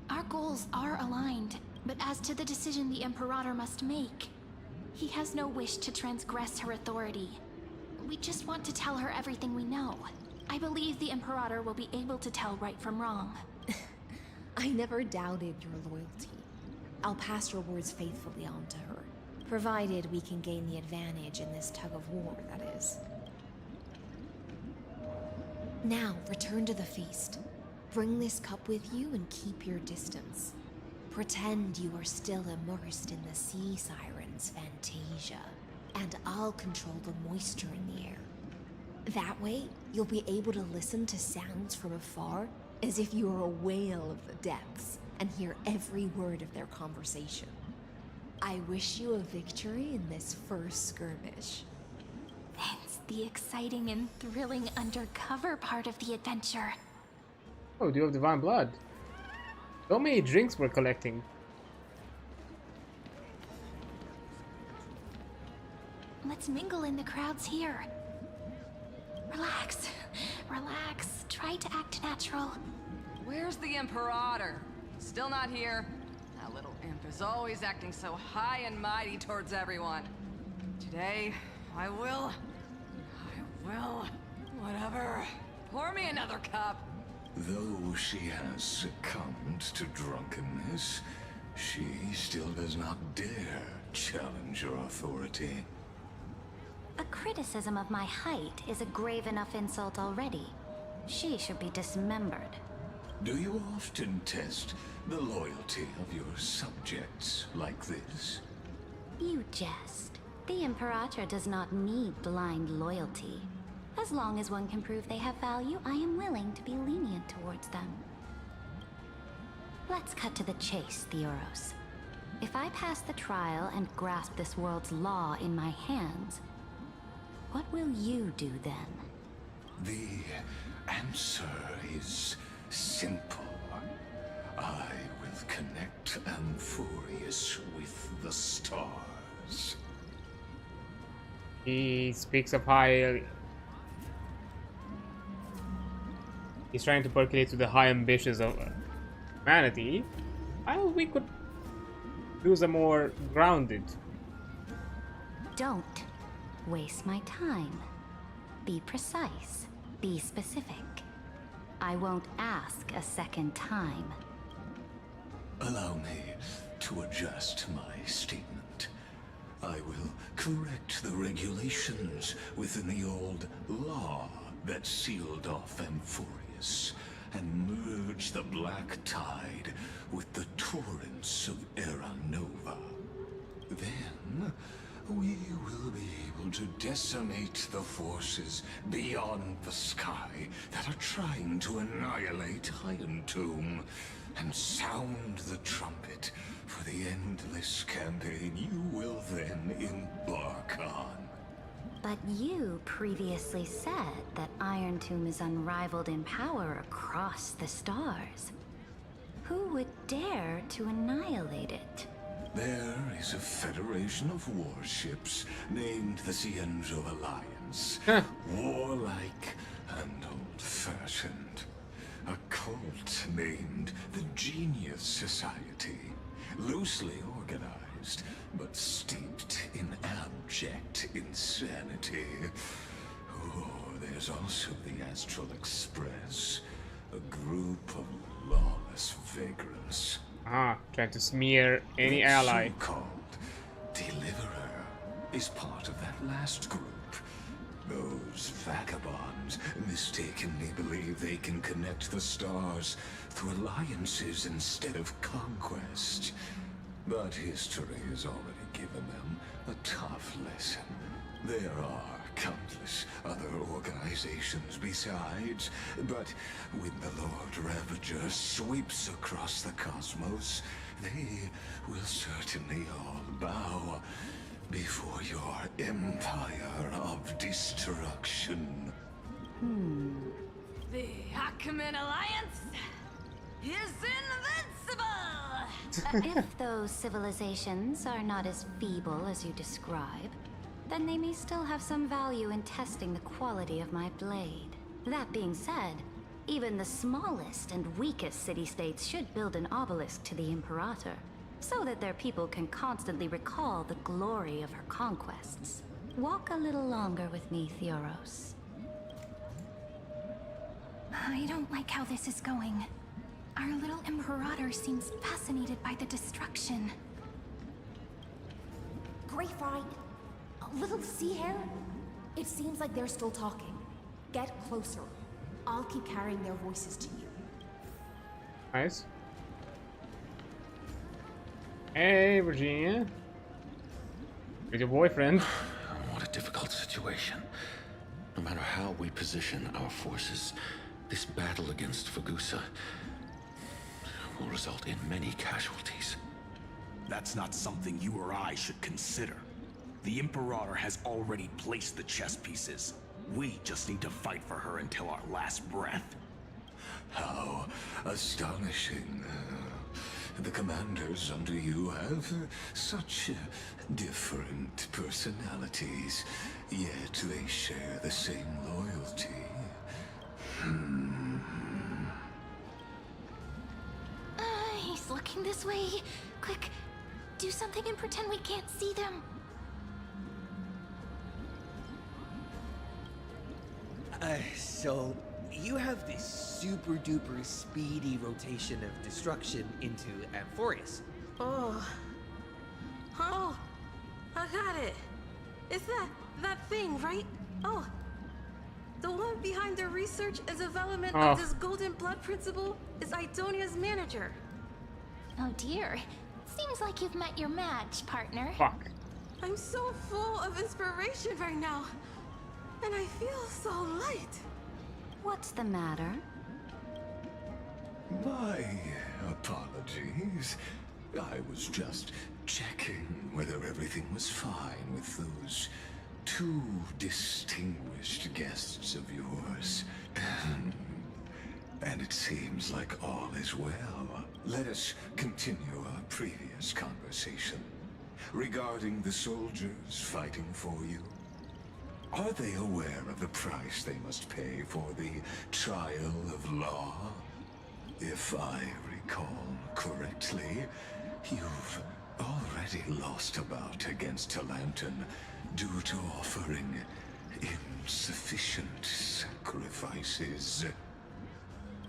Our goals are aligned, but as to the decision the Imperator must make, he has no wish to transgress her authority. We just want to tell her everything we know. I believe the Imperator will be able to tell right from wrong. I never doubted your loyalty. I'll pass your words faithfully on to her, provided we can gain the advantage in this tug of war, that is. Now, return to the feast. Bring this cup with you and keep your distance. Pretend you are still immersed in the sea siren's fantasia, and I'll control the moisture in the air. That way, you'll be able to listen to sounds from afar as if you were a whale of the depths and hear every word of their conversation. I wish you a victory in this first skirmish. It's the exciting and thrilling undercover part of the adventure. Oh, do you have divine blood? So many drinks we're collecting. Let's mingle in the crowds here. Relax, relax. Try to act natural. Where's the Imperator? Still not here. That little imp is always acting so high and mighty towards everyone. Today, I will, whatever. Pour me another cup. Though she has succumbed to drunkenness, she still does not dare challenge your authority. A criticism of my height is a grave enough insult already. She should be dismembered. Do you often test the loyalty of your subjects like this? You jest. The Imperator does not need blind loyalty. As long as one can prove they have value, I am willing to be lenient towards them. Let's cut to the chase, Theoros. If I pass the trial and grasp this world's law in my hands, what will you do then? The answer is simple. I will connect Amphorius with the stars. He speaks of high... He's trying to percolate to the high ambitions of humanity. Well, we could do some more grounded. Don't waste my time. Be precise. Be specific. I won't ask a second time. Allow me to adjust my statement. I will correct the regulations within the old law that sealed off Amphorius and merge the black tide with the torrents of Era Nova. Then we will be able to decimate the forces beyond the sky that are trying to annihilate Iron Tomb and sound the trumpet for the endless campaign you will then embark on. But you previously said that Iron Tomb is unrivaled in power across the stars. Who would dare to annihilate it? There is a federation of warships named the Cienzo Alliance. Warlike and old-fashioned. A cult named the Genius Society. Loosely organized, but steeped in abject insanity. Oh, there's also the Astral Express. A group of lawless vagrants. Trying to smear any ally. So-called Deliverer is part of that last group. Those vagabonds mistakenly believe they can connect the stars through alliances instead of conquest. But history has already given them a tough lesson. There are countless other organizations besides, but when the Lord Ravager sweeps across the cosmos, they will certainly all bow before your empire of destruction. The Hakumen Alliance is invincible! If those civilizations are not as feeble as you describe, then they may still have some value in testing the quality of my blade. That being said, even the smallest and weakest city-states should build an obelisk to the Imperator, so that their people can constantly recall the glory of her conquests. Walk a little longer with me, Theoros. I don't like how this is going. Our little Imperator seems fascinated by the destruction. Grapevine, a little sea hare? It seems like they're still talking. Get closer. I'll keep carrying their voices to you. Nice. Hey, Virginia. With your boyfriend. What a difficult situation. No matter how we position our forces, this battle against Fagusa will result in many casualties. That's not something you or I should consider. The Imperator has already placed the chess pieces. We just need to fight for her until our last breath. How astonishing. The commanders under you have such different personalities, yet they share the same loyalty. He's looking this way. Quick, do something and pretend we can't see them. So you have this super duper speedy rotation of destruction into Amphorius. Oh, I got it. It's that thing, right? Oh, the one behind the research and development of this golden blood principle is Idonia's manager. Oh dear. Seems like you've met your match, partner. Fuck. I'm so full of inspiration right now. And I feel so light. What's the matter? My apologies. I was just checking whether everything was fine with those two distinguished guests of yours. And it seems like all is well. Let us continue our previous conversation regarding the soldiers fighting for you. Are they aware of the price they must pay for the trial of law? If I recall correctly, you've already lost a bout against Talanton due to offering insufficient sacrifices.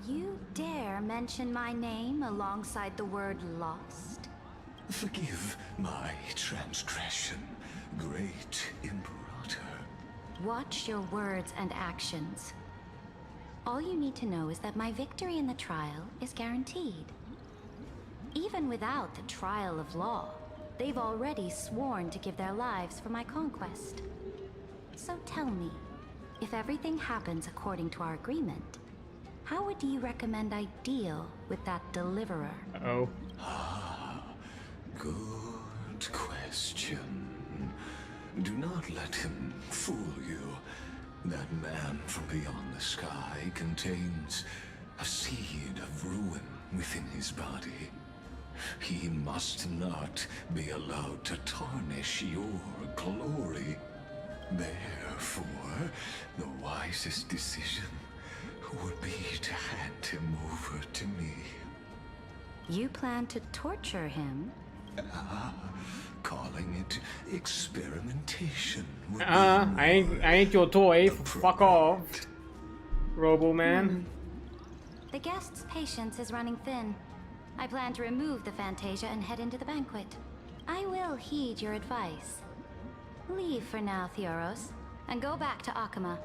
You dare mention my name alongside the word lost? Forgive my transgression, great Imperator. Watch your words and actions. All you need to know is that my victory in the trial is guaranteed. Even without the trial of law, they've already sworn to give their lives for my conquest. So tell me, if everything happens according to our agreement, how would you recommend I deal with that deliverer? Uh-oh. Good question. Do not let him fool you. That man from beyond the sky contains a seed of ruin within his body. He must not be allowed to tarnish your glory. Therefore, the wisest decision would be to hand him over to me. You plan to torture him? Calling it experimentation. I ain't your toy. Fuck off, Robo Man. The guest's patience is running thin. I plan to remove the Fantasia and head into the banquet. I will heed your advice. Leave for now, Theoros, and go back to Akama.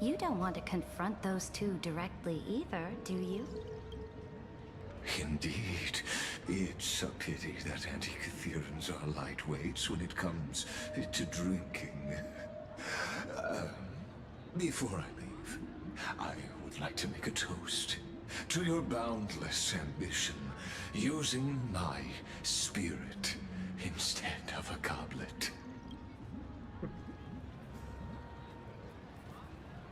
You don't want to confront those two directly either, do you? Indeed. It's a pity that Antikytherans are lightweights when it comes to drinking. Before I leave, I would like to make a toast to your boundless ambition, using my spirit instead of a goblet.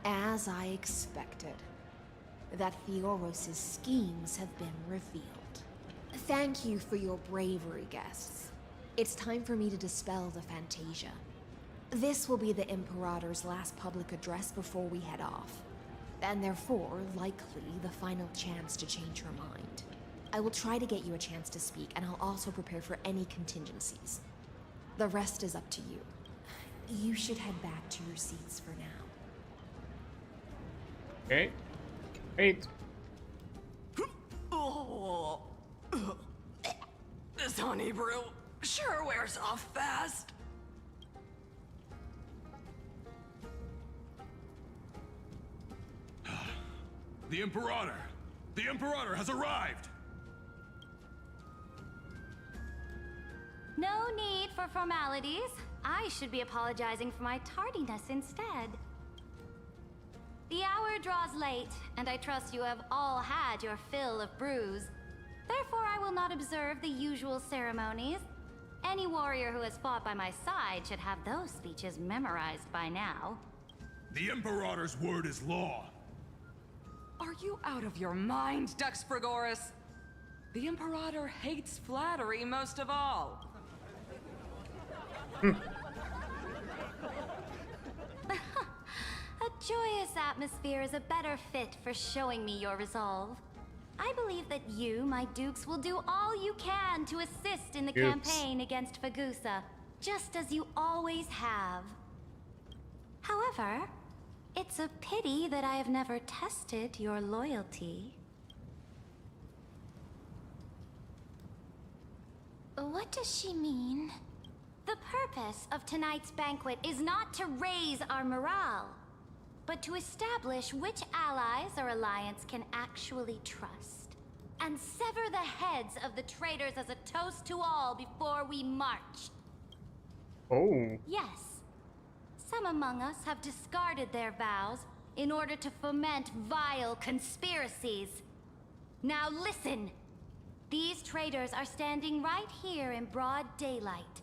As I expected, that Theoros' schemes have been revealed. Thank you for your bravery, guests. It's time for me to dispel the Fantasia. This will be the Imperator's last public address before we head off, and therefore, likely, the final chance to change her mind. I will try to get you a chance to speak, and I'll also prepare for any contingencies. The rest is up to you. You should head back to your seats for now. Okay. Wait. Oh. This honey brew sure wears off fast. The Imperator! The Imperator has arrived! No need for formalities. I should be apologizing for my tardiness instead. The hour draws late, and I trust you have all had your fill of brews. Therefore, I will not observe the usual ceremonies. Any warrior who has fought by my side should have those speeches memorized by now. The Imperator's word is law. Are you out of your mind, Dux Frigoris? The Imperator hates flattery most of all. A joyous atmosphere is a better fit for showing me your resolve. I believe that you, my dukes, will do all you can to assist in the campaign against Fagusa, just as you always have. However, it's a pity that I have never tested your loyalty. What does she mean? The purpose of tonight's banquet is not to raise our morale, but to establish which allies our alliance can actually trust, and sever the heads of the traitors as a toast to all before we march. Oh. Yes. Some among us have discarded their vows in order to foment vile conspiracies. Now listen. These traitors are standing right here in broad daylight.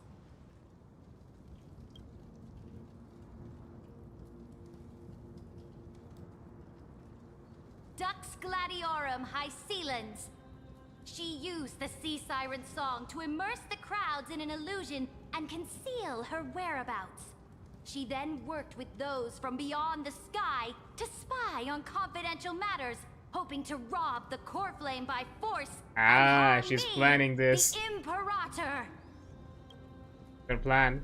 Dux Gladiorum Hycelens. She used the sea siren song to immerse the crowds in an illusion and conceal her whereabouts. She then worked with those from beyond the sky to spy on confidential matters, hoping to rob the core flame by force. Ah, she's planning this. The Imperator. Her plan.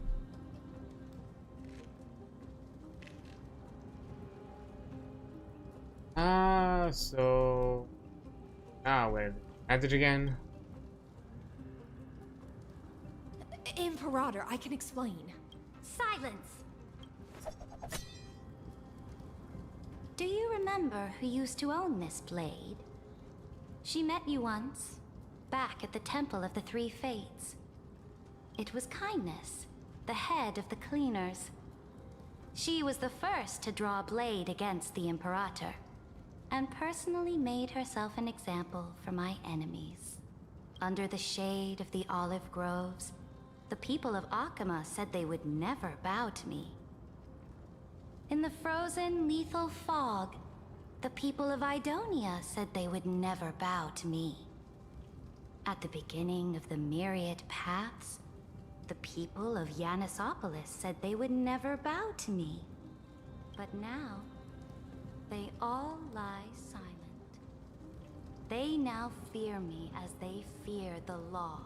So where at it again? Imperator, I can explain. Silence. Do you remember who used to own this blade? She met you once, back at the Temple of the Three Fates. It was Kindness, the head of the cleaners. She was the first to draw a blade against the Imperator, and personally made herself an example for my enemies. Under the shade of the olive groves, the people of Akama said they would never bow to me. In the frozen, lethal fog, the people of Idonia said they would never bow to me. At the beginning of the myriad paths, the people of Yanisopolis said they would never bow to me. But now, they all lie silent. They now fear me as they fear the law.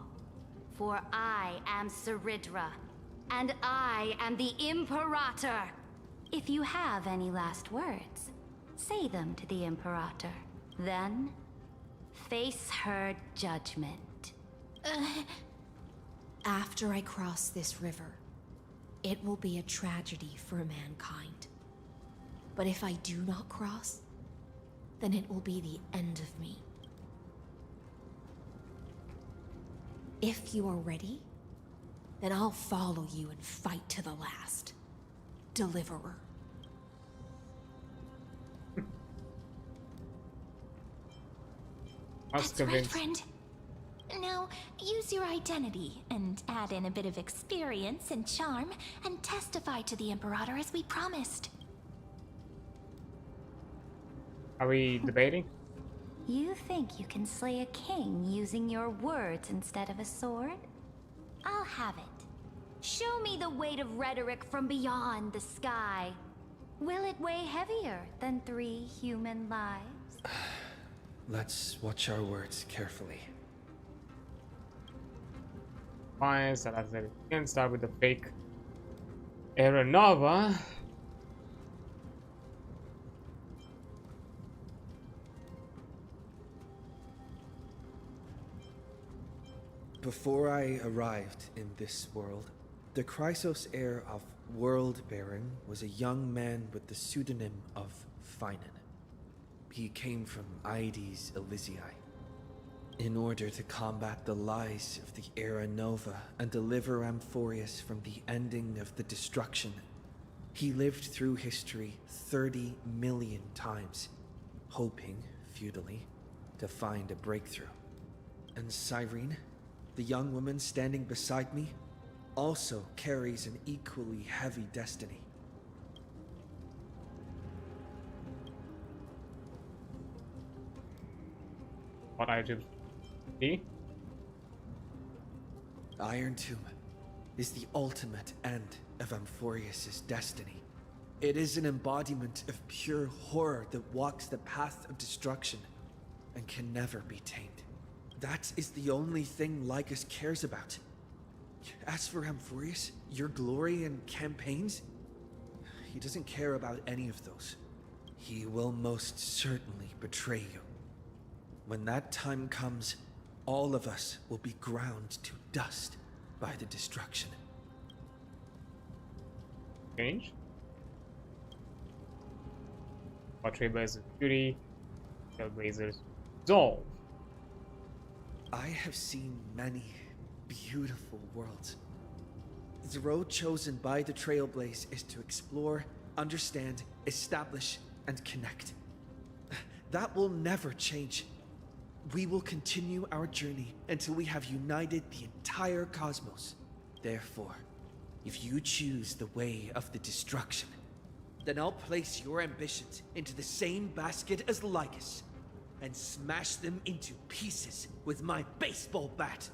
For I am Ceridra, and I am the Imperator. If you have any last words, say them to the Imperator. Then, face her judgment. After I cross this river, it will be a tragedy for mankind. But if I do not cross, then it will be the end of me. If you are ready, then I'll follow you and fight to the last. Deliverer. That's right, friend. Now, use your identity and add in a bit of experience and charm and testify to the Imperator as we promised. Are we debating? You think you can slay a king using your words instead of a sword? I'll have it. Show me the weight of rhetoric from beyond the sky. Will it weigh heavier than 3 human lives? Let's watch our words carefully. Fine, so that's it. We can start with the fake Era Nova. Before I arrived in this world, the Chrysos heir of World Baron was a young man with the pseudonym of Finan. He came from Aides Elysiae. In order to combat the lies of the Era Nova and deliver Amphorius from the ending of the destruction, he lived through history 30 million times, hoping, futilely, to find a breakthrough. And Cyrene, the young woman standing beside me, also carries an equally heavy destiny. What I do? See? Iron Tomb is the ultimate end of Amphorius' destiny. It is an embodiment of pure horror that walks the path of destruction and can never be tamed. That is the only thing Lycus cares about. As for Amphorius, your glory and campaigns, he doesn't care about any of those. He will most certainly betray you. When that time comes, all of us will be ground to dust by the destruction. Change. Trailblazer's beauty. Trailblazer's resolve. I have seen many beautiful worlds. The road chosen by the Trailblaze is to explore, understand, establish, and connect. That will never change. We will continue our journey until we have united the entire cosmos. Therefore, if you choose the way of the destruction, then I'll place your ambitions into the same basket as Lycus and smash them into pieces with my baseball bat.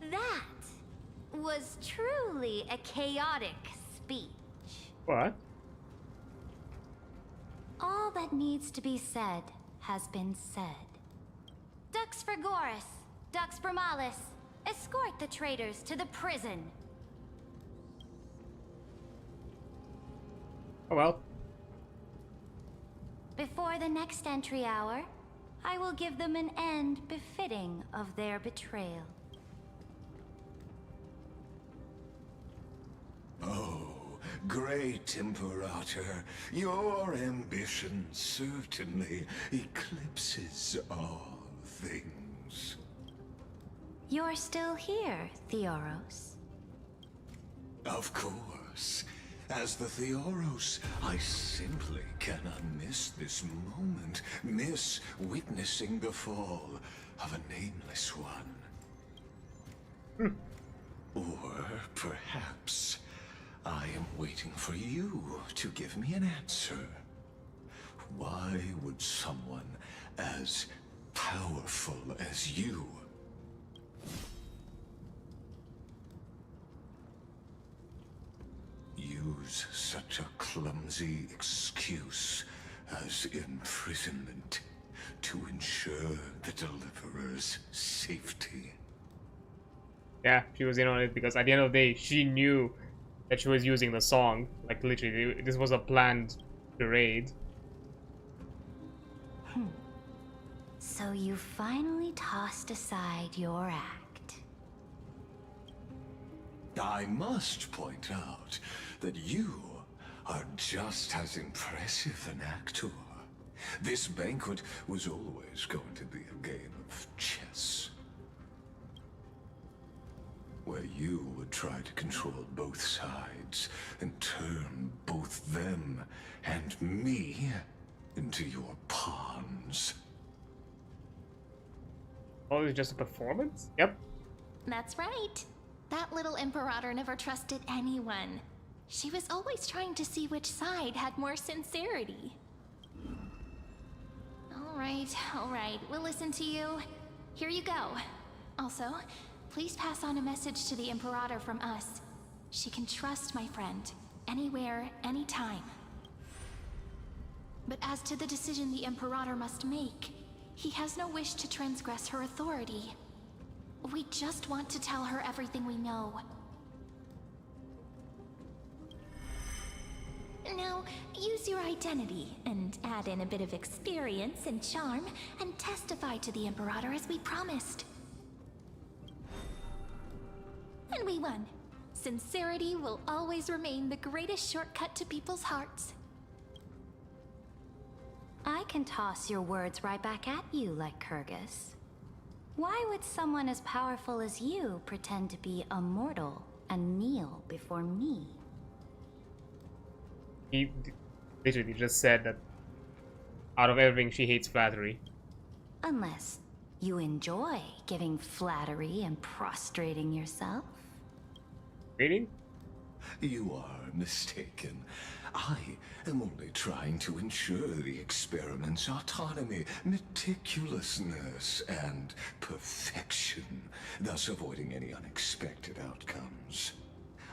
That was truly a chaotic speech. What? All that needs to be said has been said. Dux Frigoris, Dux Bromalis, escort the traitors to the prison. Oh well. Before the next entry hour, I will give them an end befitting of their betrayal. Oh, great Imperator, your ambition certainly eclipses all things. You're still here, Theoros. Of course. As the Theoros, I simply cannot miss this moment, miss witnessing the fall of a nameless one. Or perhaps I am waiting for you to give me an answer. Why would someone as powerful as you use such a clumsy excuse as imprisonment to ensure the Deliverer's safety? Yeah, she was in on it because at the end of the day, she knew that she was using the song. Like, literally, this was a planned raid. So you finally tossed aside your act. I must point out that you are just as impressive an actor. This banquet was always going to be a game of chess, where you would try to control both sides and turn both them and me into your pawns. Oh, it's just a performance? Yep. That's right. That little Imperator never trusted anyone. She was always trying to see which side had more sincerity. All right, we'll listen to you. Here you go. Also, please pass on a message to the Imperator from us. She can trust my friend, anywhere, anytime. But as to the decision the Imperator must make, he has no wish to transgress her authority. We just want to tell her everything we know. Now, use your identity and add in a bit of experience and charm and testify to the Imperator as we promised. And we won. Sincerity will always remain the greatest shortcut to people's hearts. I can toss your words right back at you, like Kyrgyz. Why would someone as powerful as you pretend to be a mortal and kneel before me? He literally just said that out of everything, she hates flattery. Unless you enjoy giving flattery and prostrating yourself. Really? You are mistaken. I am only trying to ensure the experiment's autonomy, meticulousness, and perfection, thus avoiding any unexpected outcomes.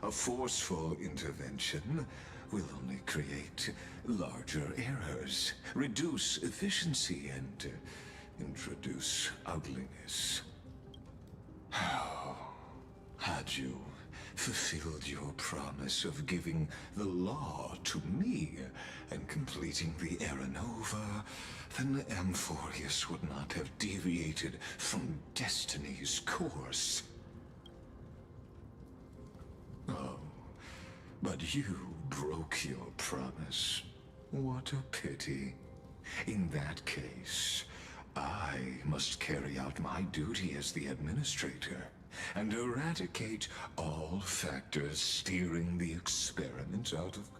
A forceful intervention will only create larger errors, reduce efficiency, and introduce ugliness. How had you fulfilled your promise of giving the law to me and completing the Aranova, then Amphorius would not have deviated from destiny's course. Oh, but you broke your promise. What a pity. In that case, I must carry out my duty as the administrator and eradicate all factors steering the experiment out of...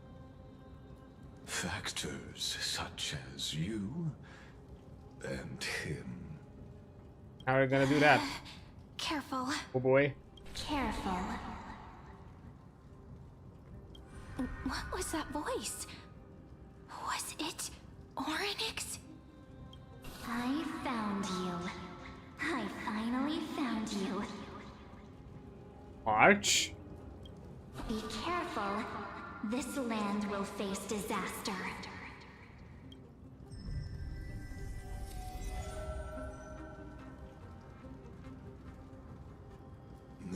Factors such as you and him. How are you gonna do that? Careful. Oh boy. Careful. What was that voice? Was it Oryx? I found you. I finally found you. March? Be careful. This land will face disaster.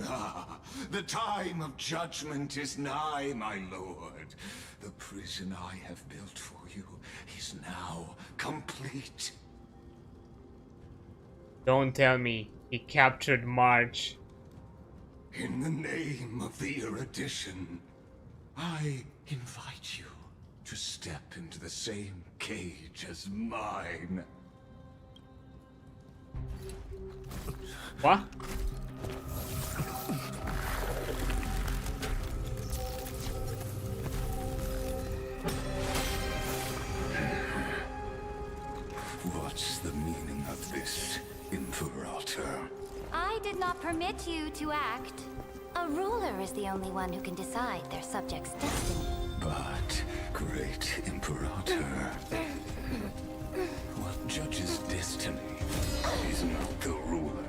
Ah, the time of judgment is nigh, my lord. The prison I have built for you is now complete. Don't tell me he captured March. In the name of the erudition, I invite you to step into the same cage as mine. What? What's the meaning of this, Imperator? I did not permit you to act. A ruler is the only one who can decide their subject's destiny. But, great Imperator, what judges destiny is not the ruler,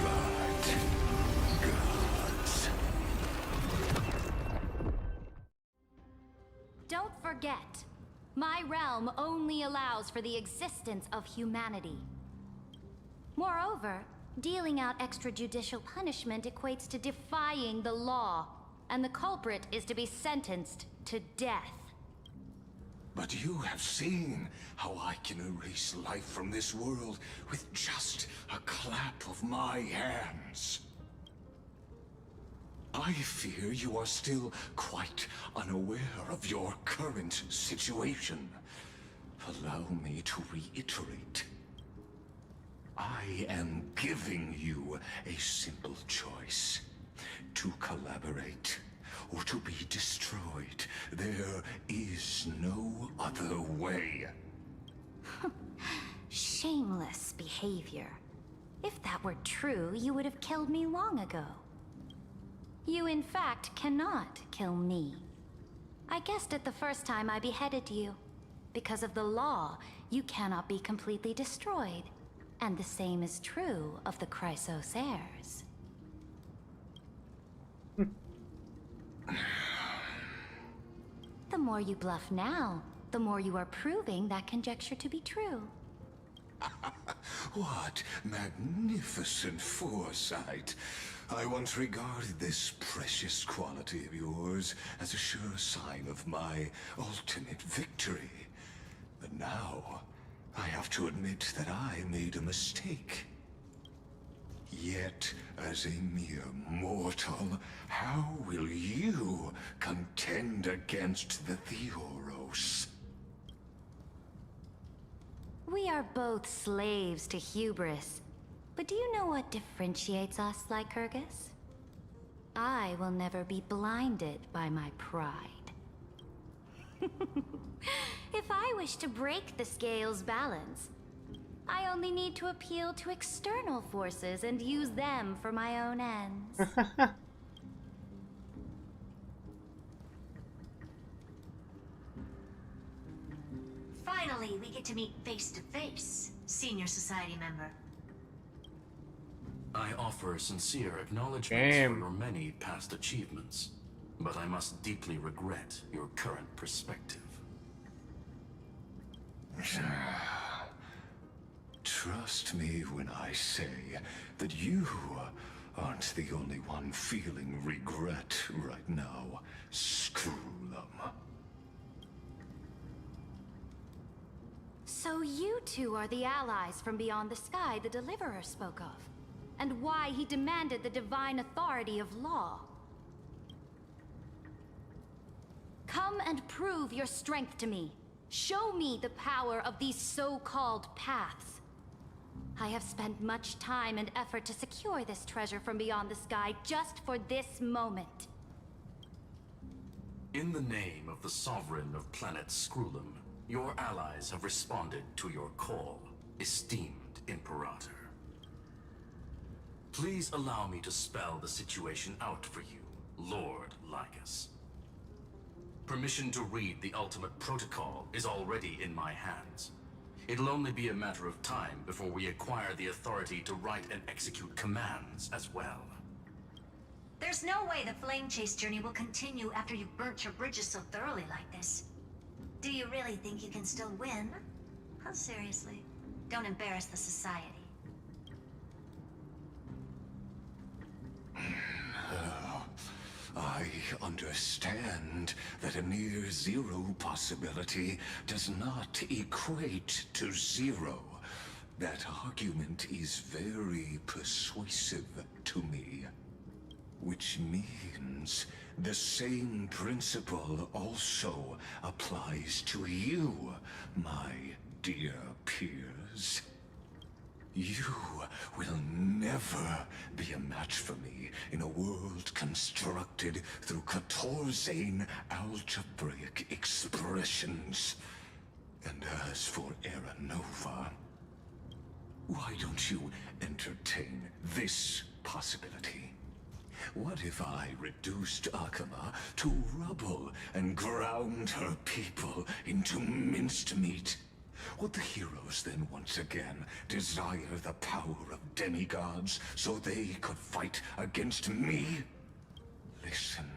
but gods. Don't forget, my realm only allows for the existence of humanity. Moreover, dealing out extrajudicial punishment equates to defying the law, and the culprit is to be sentenced to death. But you have seen how I can erase life from this world with just a clap of my hands. I fear you are still quite unaware of your current situation. Allow me to reiterate. I am giving you a simple choice. To collaborate, or to be destroyed. There is no other way. Shameless behavior. If that were true, you would have killed me long ago. You in fact cannot kill me. I guessed it the first time I beheaded you. Because of the law, you cannot be completely destroyed. And the same is true of the Chrysos heirs. The more you bluff now, the more you are proving that conjecture to be true. What magnificent foresight. I once regarded this precious quality of yours as a sure sign of my ultimate victory. But now, I have to admit that I made a mistake. Yet, as a mere mortal, how will you contend against the Theoros? We are both slaves to hubris. But do you know what differentiates us, Lycurgus? I will never be blinded by my pride. If I wish to break the scale's balance, I only need to appeal to external forces and use them for my own ends. Finally, we get to meet face to face, Senior Society member. I offer sincere acknowledgement for your many past achievements, but I must deeply regret your current perspective. Trust me when I say that you aren't the only one feeling regret right now, Screwlum. So you two are the allies from beyond the sky the Deliverer spoke of, and why he demanded the divine authority of law. Come and prove your strength to me. Show me the power of these so-called paths. I have spent much time and effort to secure this treasure from beyond the sky just for this moment. In the name of the Sovereign of Planet Scrulum, your allies have responded to your call, esteemed Imperator. Please allow me to spell the situation out for you, Lord Lycus. Permission to read the ultimate protocol is already in my hands. It'll only be a matter of time before we acquire the authority to write and execute commands as well. There's no way the flame chase journey will continue after you've burnt your bridges so thoroughly like this. Do you really think you can still win? Huh, seriously, don't embarrass the society. I understand that a near zero possibility does not equate to zero. That argument is very persuasive to me. Which means the same principle also applies to you, my dear peers. You will never be a match for me in a world constructed through Catorzane algebraic expressions. And as for Era Nova, why don't you entertain this possibility? What if I reduced Akama to rubble and ground her people into minced meat? Would the heroes then once again desire the power of demigods so they could fight against me? Listen,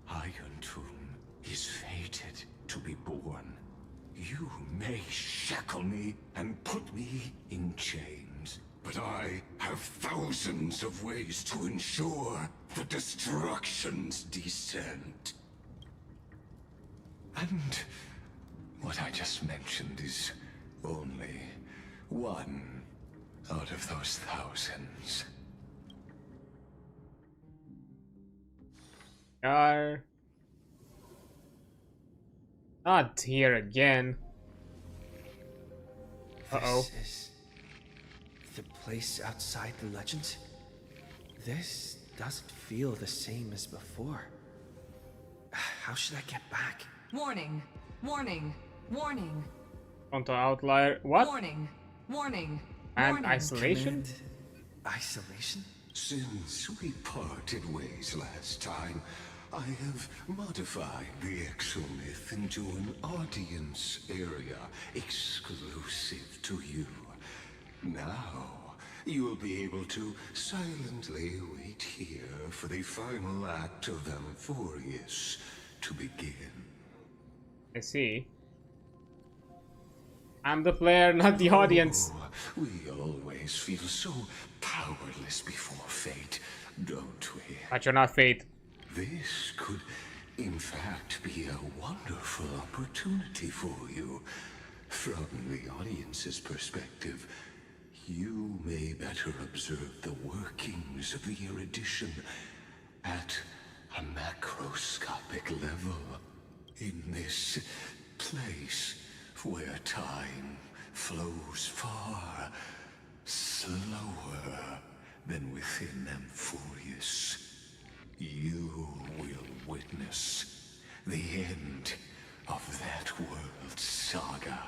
Iron Tomb is fated to be born. You may shackle me and put me in chains, but I have thousands of ways to ensure the destruction's descent. And what I just mentioned is only one out of those thousands. Not here again. Uh-oh. This is the place outside the legends? This doesn't feel the same as before. How should I get back? Warning! Warning! Warning! Onto outlier. What? Warning! Warning! And warning. isolation? Isolation? Since we parted ways last time, I have modified the exomyth into an audience area exclusive to you. Now, you'll be able to silently wait here for the final act of Amphorius to begin. I see. I'm the player, not the audience. We always feel so powerless before fate, don't we? But you're not fate. This could, in fact, be a wonderful opportunity for you. From the audience's perspective, you may better observe the workings of the erudition at a macroscopic level. In this place where time flows far slower than within Amphorius, you will witness the end of that world's saga.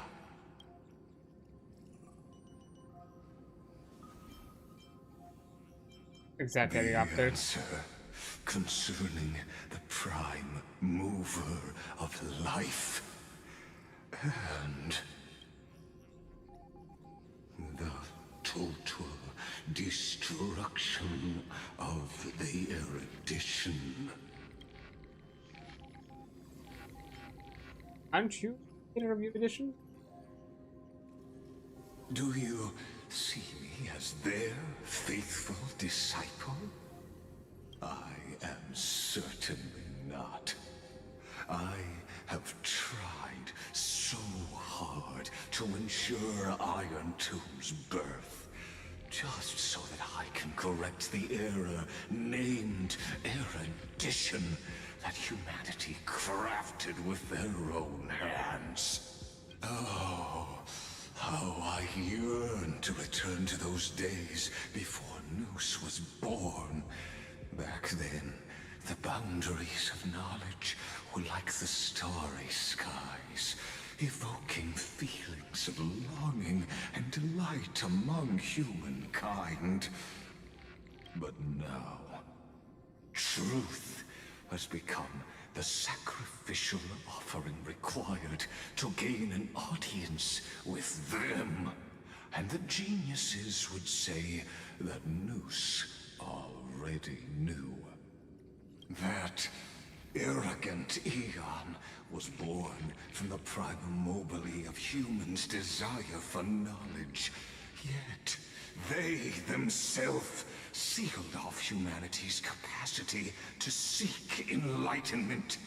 Exactly, The after. answer concerning the prime mover of life and the total destruction of the erudition. Aren't you in a review edition? Do you see me as their faithful disciple? I am certainly not. I have tried so hard to ensure Iron Tomb's birth, just so that I can correct the error named erudition that humanity crafted with their own hands. Oh, how I yearn to return to those days before Noose was born. Back then, the boundaries of knowledge were like the starry skies, evoking feelings of longing and delight among humankind. But now, truth has become the sacrificial offering required to gain an audience with them. And the geniuses would say that Noose already knew. That arrogant Eon was born from the primal mobile of humans' desire for knowledge. Yet, they themselves sealed off humanity's capacity to seek enlightenment.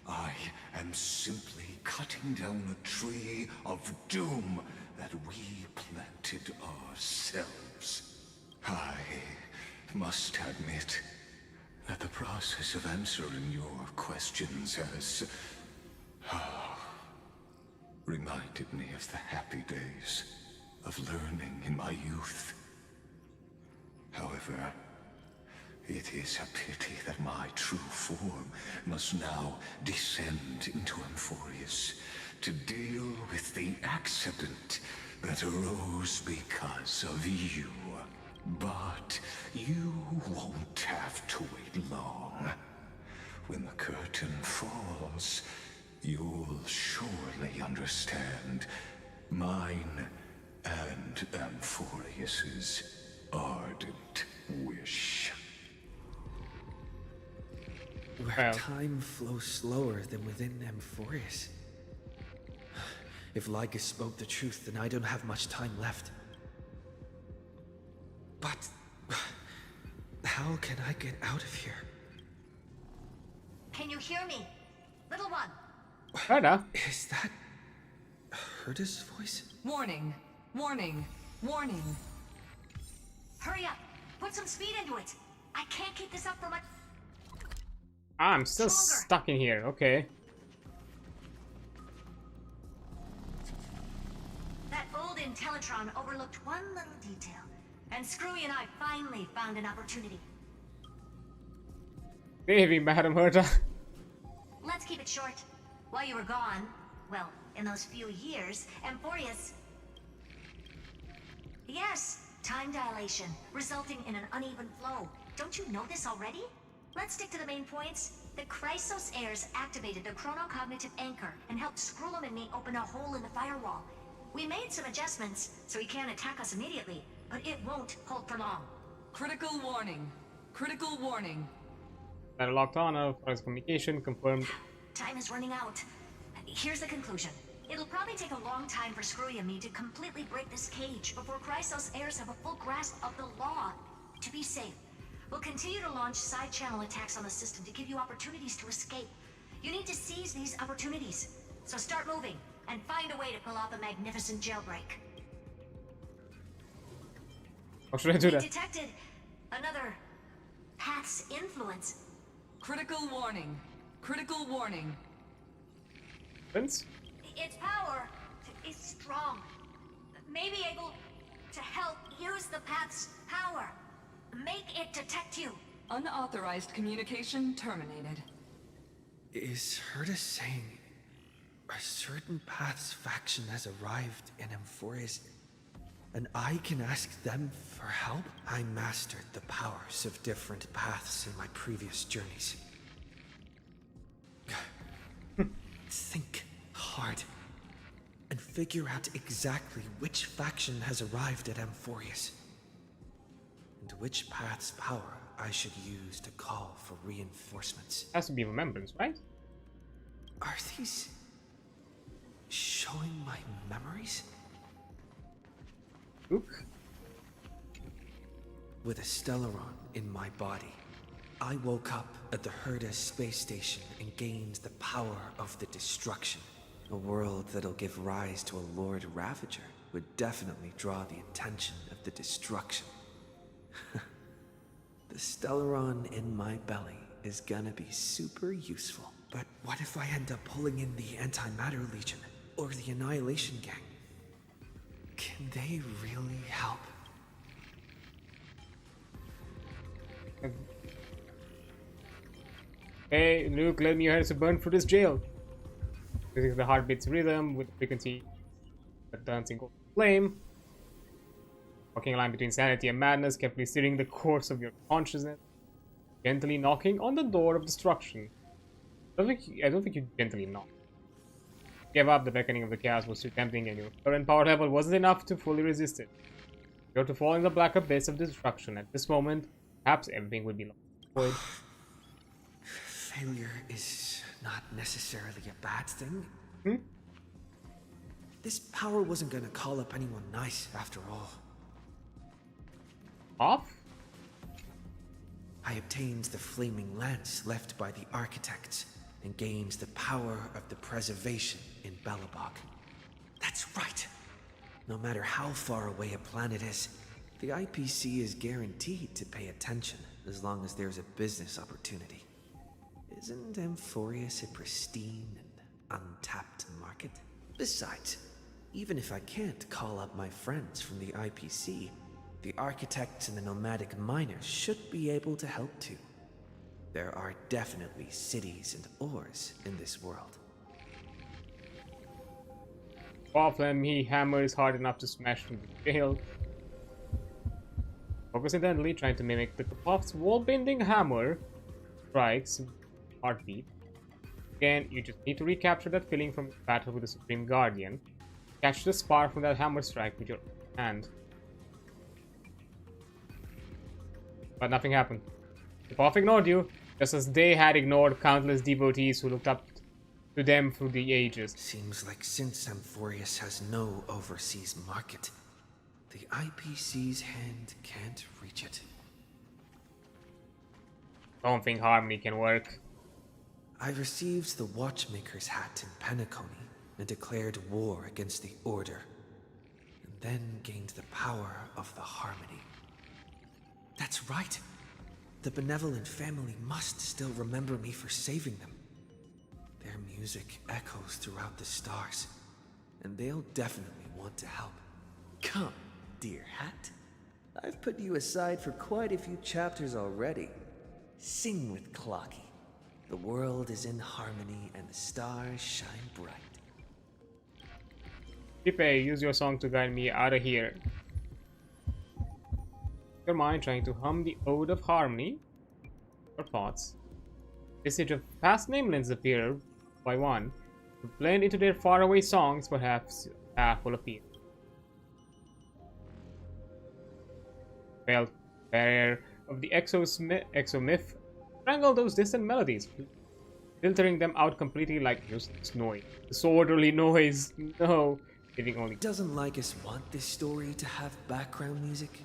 I am simply cutting down a tree of doom that we planted ourselves. I must admit that the process of answering your questions has reminded me of the happy days of learning in my youth. However, it is a pity that my true form must now descend into Amphorius to deal with the accident that arose because of you. But you won't have to wait long. When the curtain falls, you'll surely understand mine and Amphorius's ardent wish. Where time flows slower than within Amphorius. If Lycus spoke the truth, then I don't have much time left. But how can I get out of here? Can you hear me? Little one. Herda? Is that Herda's voice? Warning, warning, warning. Hurry up. Put some speed into it. I can't keep this up for much. I'm still stuck in here. Okay. That old Intellitron overlooked one little detail. And Screwy and I finally found an opportunity. Baby, Madam Herda. Let's keep it short. While you were gone, well, in those few years, Amphorius... Yes, time dilation, resulting in an uneven flow. Don't you know this already? Let's stick to the main points. The Chrysos heirs activated the chronocognitive anchor and helped Skrullum and me open a hole in the firewall. We made some adjustments, so he can't attack us immediately, but it won't hold for long. Critical warning. Critical warning. Better locked on, first communication confirmed. Time is running out. Here's the conclusion. It'll probably take a long time for Screwy and me to completely break this cage before Chrysos heirs have a full grasp of the law. To be safe, we'll continue to launch side-channel attacks on the system to give you opportunities to escape. You need to seize these opportunities. So start moving, and find a way to pull off a magnificent jailbreak. How should I do that? We detected another path's influence. Critical warning. Critical warning. Vince? Its power is strong. May be able to help use the path's power. Make it detect you. Unauthorized communication terminated. Is Herda saying a certain path's faction has arrived in Amphorius, and I can ask them for help? I mastered the powers of different paths in my previous journeys. Think hard and figure out exactly which faction has arrived at Amphorius, and which path's power I should use to call for reinforcements. Has to be remembrance, right? Are these showing my memories? Look. With a Stellaron in my body, I woke up at the Herda space station and gained the power of the destruction. A world that'll give rise to a Lord Ravager would definitely draw the attention of the destruction. The Stellaron in my belly is gonna be super useful. But what if I end up pulling in the Antimatter Legion or the Annihilation Gang? Can they really help? Hey, Luke, let me your hands to burn through this jail. This is the heartbeat's rhythm with frequency that dancing flame. Walking a line between sanity and madness, carefully steering the course of your consciousness, gently knocking on the door of destruction. I don't think you gently knock. Give up, the beckoning of the chaos was too tempting, and your current power level wasn't enough to fully resist it. You're to fall in the black abyss of destruction. At this moment, perhaps everything would be lost. Failure is not necessarily a bad thing. This power wasn't gonna call up anyone nice after all. Off? I obtained the flaming lance left by the architects and gained the power of the preservation in Belobog. That's right! No matter how far away a planet is, the IPC is guaranteed to pay attention as long as there's a business opportunity. Isn't Amphorius a pristine and untapped market? Besides, even if I can't call up my friends from the IPC, the architects and the nomadic miners should be able to help too. There are definitely cities and ores in this world. Offline, he hammers hard enough to smash through the jail. Focus intently, trying to mimic the Kopof's wall-bending hammer strikes heartbeat. Again, you just need to recapture that feeling from battle with the Supreme Guardian. Catch the spark from that hammer strike with your hand. But nothing happened. Kof ignored you, just as they had ignored countless devotees who looked up to them through the ages. Seems like since Amphorius has no overseas market, the IPC's hand can't reach it. Don't think Harmony can work. I received the Watchmaker's hat in Penacony and declared war against the Order, and then gained the power of the Harmony. That's right! The benevolent family must still remember me for saving them. Their music echoes throughout the stars, and they'll definitely want to help. Come, dear hat. I've put you aside for quite a few chapters already. Sing with Clocky. The world is in harmony and the stars shine bright. Pipe, use your song to guide me out of here. Your mind trying to hum the Ode of Harmony. Your thoughts. Visage of past namelands appear by one to blend into their faraway songs, perhaps full of fear. Well, barrier of the exomyth strangle those distant melodies, filtering them out completely like useless noise. Disorderly noise. No, giving only. Doesn't Lycus want this story to have background music?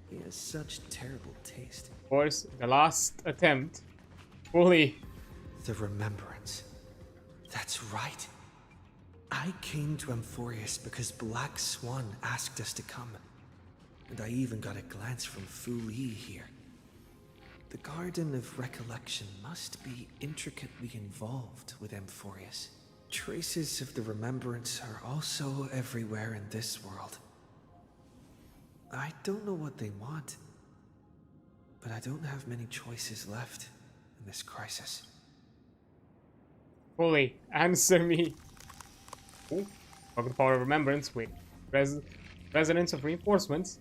He has such terrible taste. Of course, the last attempt. Fully. The Remembrance. That's right. I came to Amphorius because Black Swan asked us to come. And I even got a glance from Fu Li here. The Garden of Recollection must be intricately involved with Amphorius. Traces of the Remembrance are also everywhere in this world. I don't know what they want, but I don't have many choices left in this crisis. Fully, answer me. Oh, the power of remembrance with resonance of reinforcements.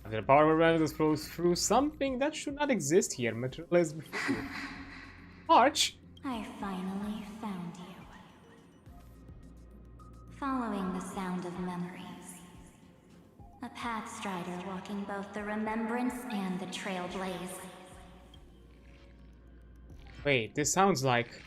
After the power of remembrance flows through something that should not exist here, materialized before you. Arch? I finally found you. Following the sound of memories. A path strider walking both the Remembrance and the Trailblaze. Wait, this sounds like...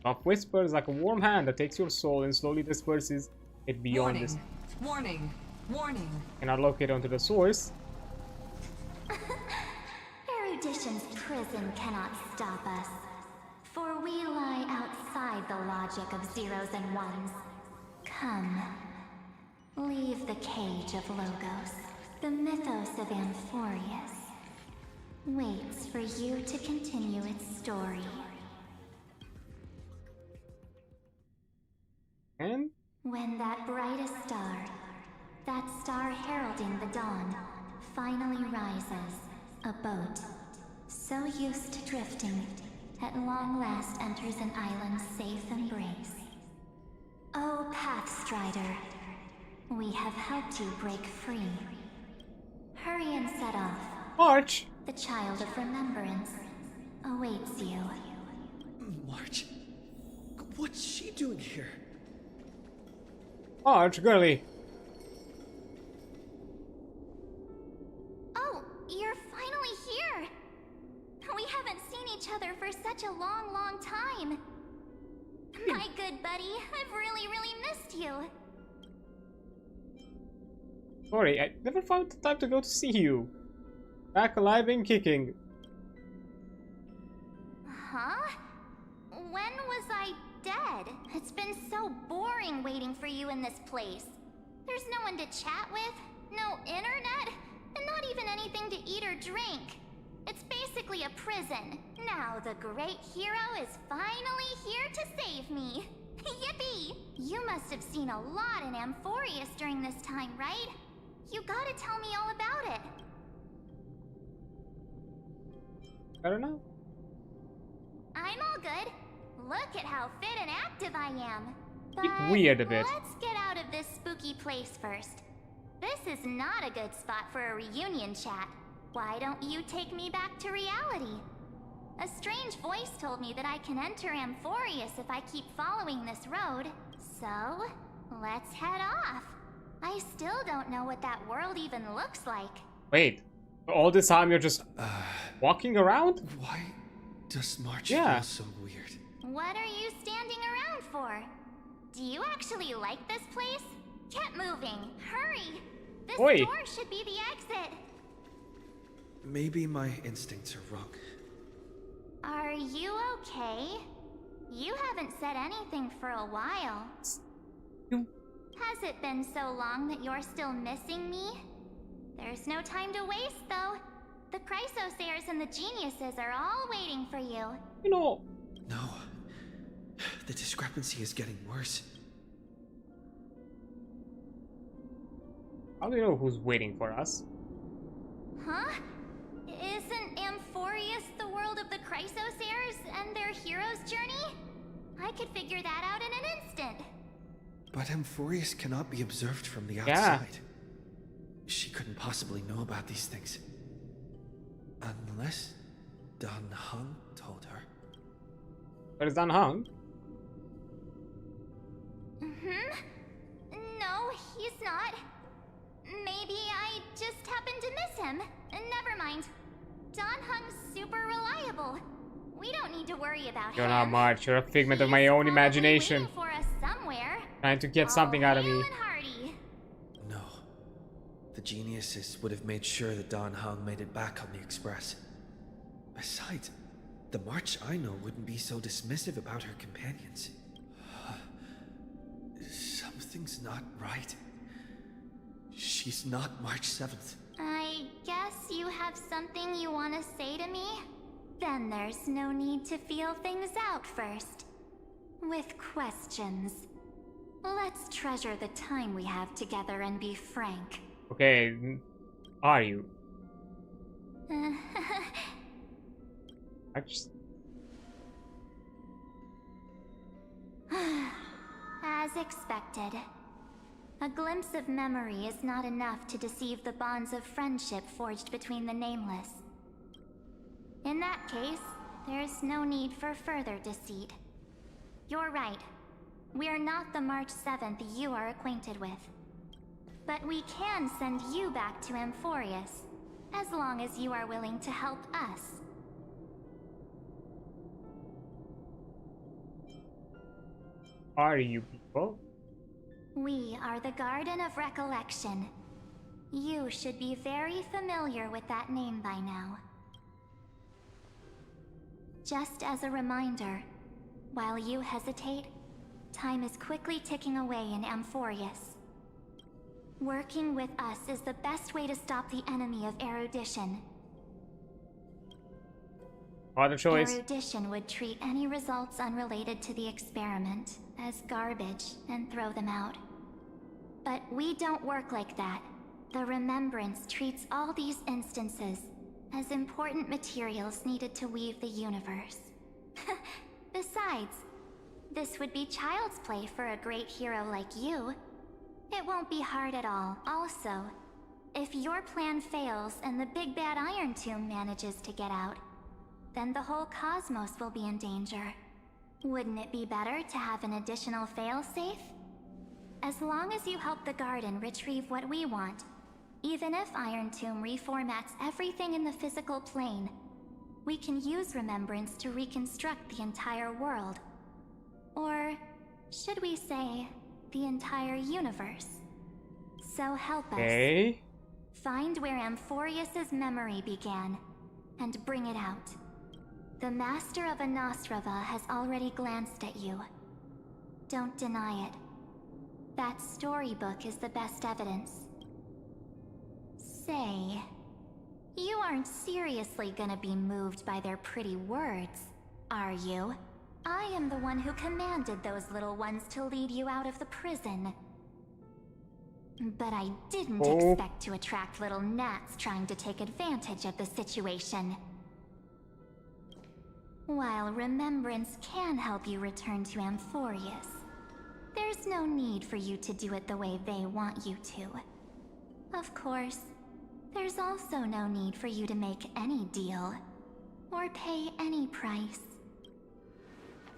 Soft whispers like a warm hand that takes your soul and slowly disperses it beyond this. Warning! Warning! Cannot locate onto the source. Erudition's prison cannot stop us, for we lie outside the logic of zeros and ones. Come, leave the cage of Logos. The mythos of Amphorius waits for you to continue its story. And? When that brightest star, that star heralding the dawn, finally rises, a boat, so used to drifting, at long last enters an island's safe embrace. Oh, Pathstrider, we have helped you break free. Hurry and set off. March! The child of remembrance awaits you. March? What's she doing here? March, girly. Oh, you're finally here! We haven't seen each other for such a long, long time. My good buddy, I've really, really missed you. Sorry, I never found the time to go to see you. Back alive and kicking. Huh? When was I dead? It's been so boring waiting for you in this place. There's no one to chat with, no internet, and not even anything to eat or drink. It's basically a prison. Now the great hero is finally here to save me. Yippee! You must have seen a lot in Amphorius during this time, right? You gotta tell me all about it. I don't know. I'm all good. Look at how fit and active I am. It's weird a bit. Let's get out of this spooky place first. This is not a good spot for a reunion chat. Why don't you take me back to reality? A strange voice told me that I can enter Amphorius if I keep following this road. So, let's head off. I still don't know what that world even looks like. Wait, all this time you're just walking around? Why does March feel so weird? What are you standing around for? Do you actually like this place? Get moving, hurry! This door should be the exit. Maybe my instincts are wrong. Are you okay? You haven't said anything for a while. Has it been so long that you're still missing me? There's no time to waste, though. The Chrysosayers and the Geniuses are all waiting for you. You know... No. The discrepancy is getting worse. How do you know who's waiting for us? Huh? Isn't Amphorius the world of the Chrysosayers and their hero's journey? I could figure that out in an instant. But Amphorius cannot be observed from the outside. She couldn't possibly know about these things. Unless Dan Heng told her. What is Dan Heng? No, he's not. Maybe I just happened to miss him. Never mind. Dan Heng's super reliable. We don't need to worry about You're him. not March. You're a figment of my own imagination. Waiting for us somewhere. Trying to get something out of me. No. The Geniuses would have made sure that Dan Heng made it back on the Express. Besides, the March I know wouldn't be so dismissive about her companions. Something's not right. She's not March 7th. I guess you have something you want to say to me? Then there's no need to feel things out first. With questions. Let's treasure the time we have together and be frank. Okay, are you? I just... As expected. A glimpse of memory is not enough to deceive the bonds of friendship forged between the Nameless. In that case, there's no need for further deceit. You're right. We are not the March 7th you are acquainted with. But we can send you back to Amphorius, as long as you are willing to help us. Are you people? We are the Garden of Recollection. You should be very familiar with that name by now. Just as a reminder, while you hesitate, time is quickly ticking away in Amphorius. Working with us is the best way to stop the enemy of erudition. Other choice. Erudition would treat any results unrelated to the experiment as garbage and throw them out. But we don't work like that. The Remembrance treats all these instances as important materials needed to weave the universe. Besides, this would be child's play for a great hero like you. It won't be hard at all. Also, if your plan fails and the big bad Iron Tomb manages to get out, then the whole cosmos will be in danger. Wouldn't it be better to have an additional failsafe? As long as you help the Garden retrieve what we want, even if Iron Tomb reformats everything in the physical plane, we can use Remembrance to reconstruct the entire world. Or should we say, the entire universe? So help us. Okay. Find where Amphorius's memory began, and bring it out. The Master of Anastrava has already glanced at you. Don't deny it. That storybook is the best evidence. Say, you aren't seriously gonna be moved by their pretty words, are you? I am the one who commanded those little ones to lead you out of the prison. But I didn't expect to attract little gnats trying to take advantage of the situation. While Remembrance can help you return to Amphorius, there's no need for you to do it the way they want you to. Of course, there's also no need for you to make any deal, or pay any price.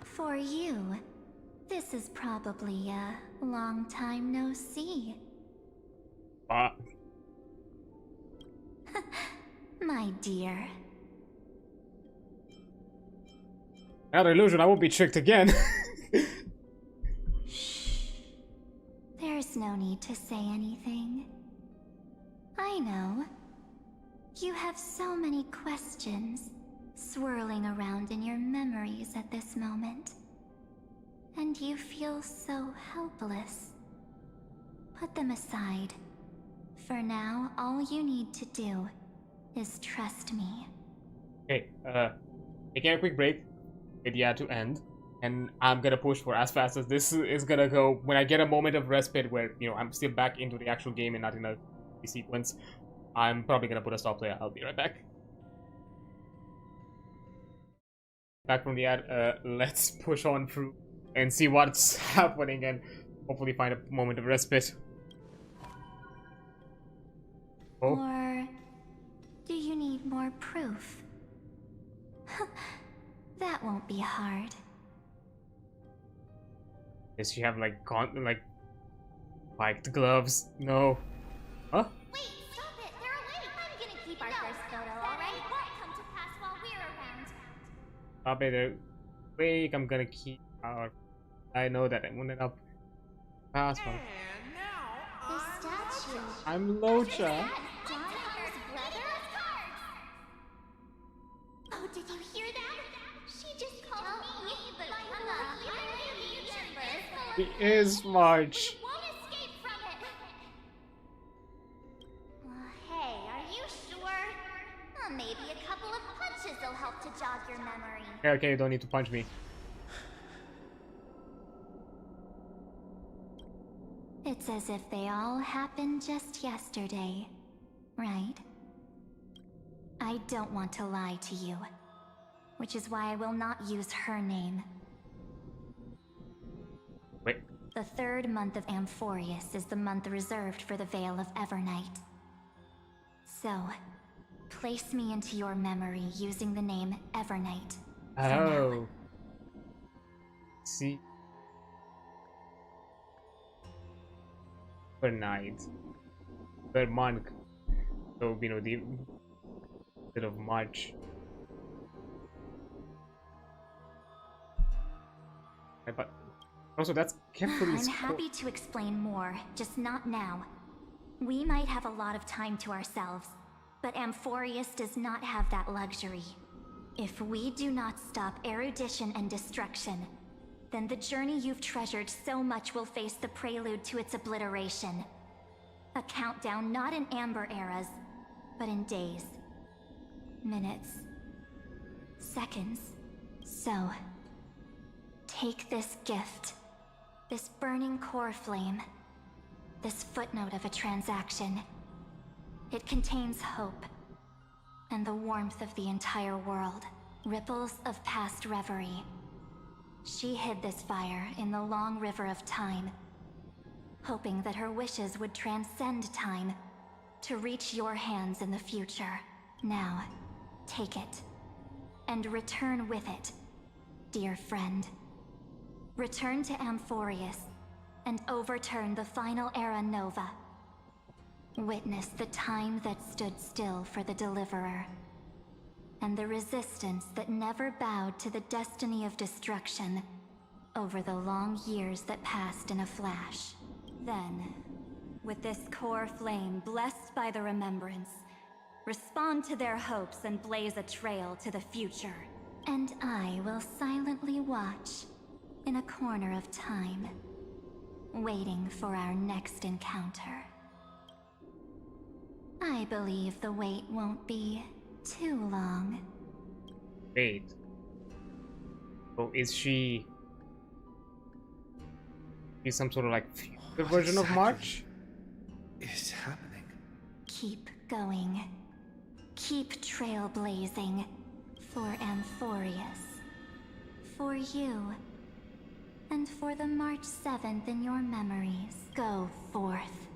For you, this is probably a long time no see. My dear. Another illusion, I won't be tricked again. Shh. There's no need to say anything. I know. You have so many questions swirling around in your memories at this moment. And you feel so helpless. Put them aside. For now, all you need to do is trust me. Okay, taking a quick break. Idea to end, and I'm gonna push for as fast as this is gonna go. When I get a moment of respite where, you know, I'm still back into the actual game and not in a sequence, I'm probably gonna put a stop there. I'll be right back. Back from the ad, let's push on through and see what's happening and hopefully find a moment of respite. Oh. Or do you need more proof? That won't be hard. Does she have like spiked gloves? No. Huh? Wait, stop it! They're awake! I'm gonna keep our first photo, alright? It won't come to pass while we're around. Stop it. Wait, I'm gonna keep our... I know that I won't end up pass one. The statue. I'm Locha. Oh, did you hear that? She just called me, but I'm not here. He is March. We won't escape from it. Hey, are you sure? Maybe a couple of punches will help to jog your memory. Okay, you don't need to punch me. It's as if they all happened just yesterday, right? I don't want to lie to you, which is why I will not use her name. Wait. The third month of Amphorius is the month reserved for the Veil of Evernight. So, place me into your memory using the name Evernight. Oh. See. Per night. Per month. So, you know, the bit of March. But also, that's carefully. I'm happy to explain more, just not now. We might have a lot of time to ourselves, but Amphorius does not have that luxury. If we do not stop erudition and destruction, then the journey you've treasured so much will face the prelude to its obliteration. A countdown not in amber eras, but in days, minutes, seconds. So, take this gift, this burning core flame, this footnote of a transaction. It contains hope, and the warmth of the entire world, ripples of past reverie. She hid this fire in the long river of time, hoping that her wishes would transcend time to reach your hands in the future. Now, take it, and return with it, dear friend. Return to Amphorius, and overturn the final era Nova. Witness the time that stood still for the Deliverer, and the resistance that never bowed to the destiny of destruction over the long years that passed in a flash. Then, with this core flame blessed by the remembrance, respond to their hopes and blaze a trail to the future. And I will silently watch in a corner of time, waiting for our next encounter. I believe the wait won't be too long. Wait. Oh, is she some sort of like the version of March? Is happening. Keep going. Keep trailblazing for Amphorius. For you. And for the March 7th in your memories. Go forth.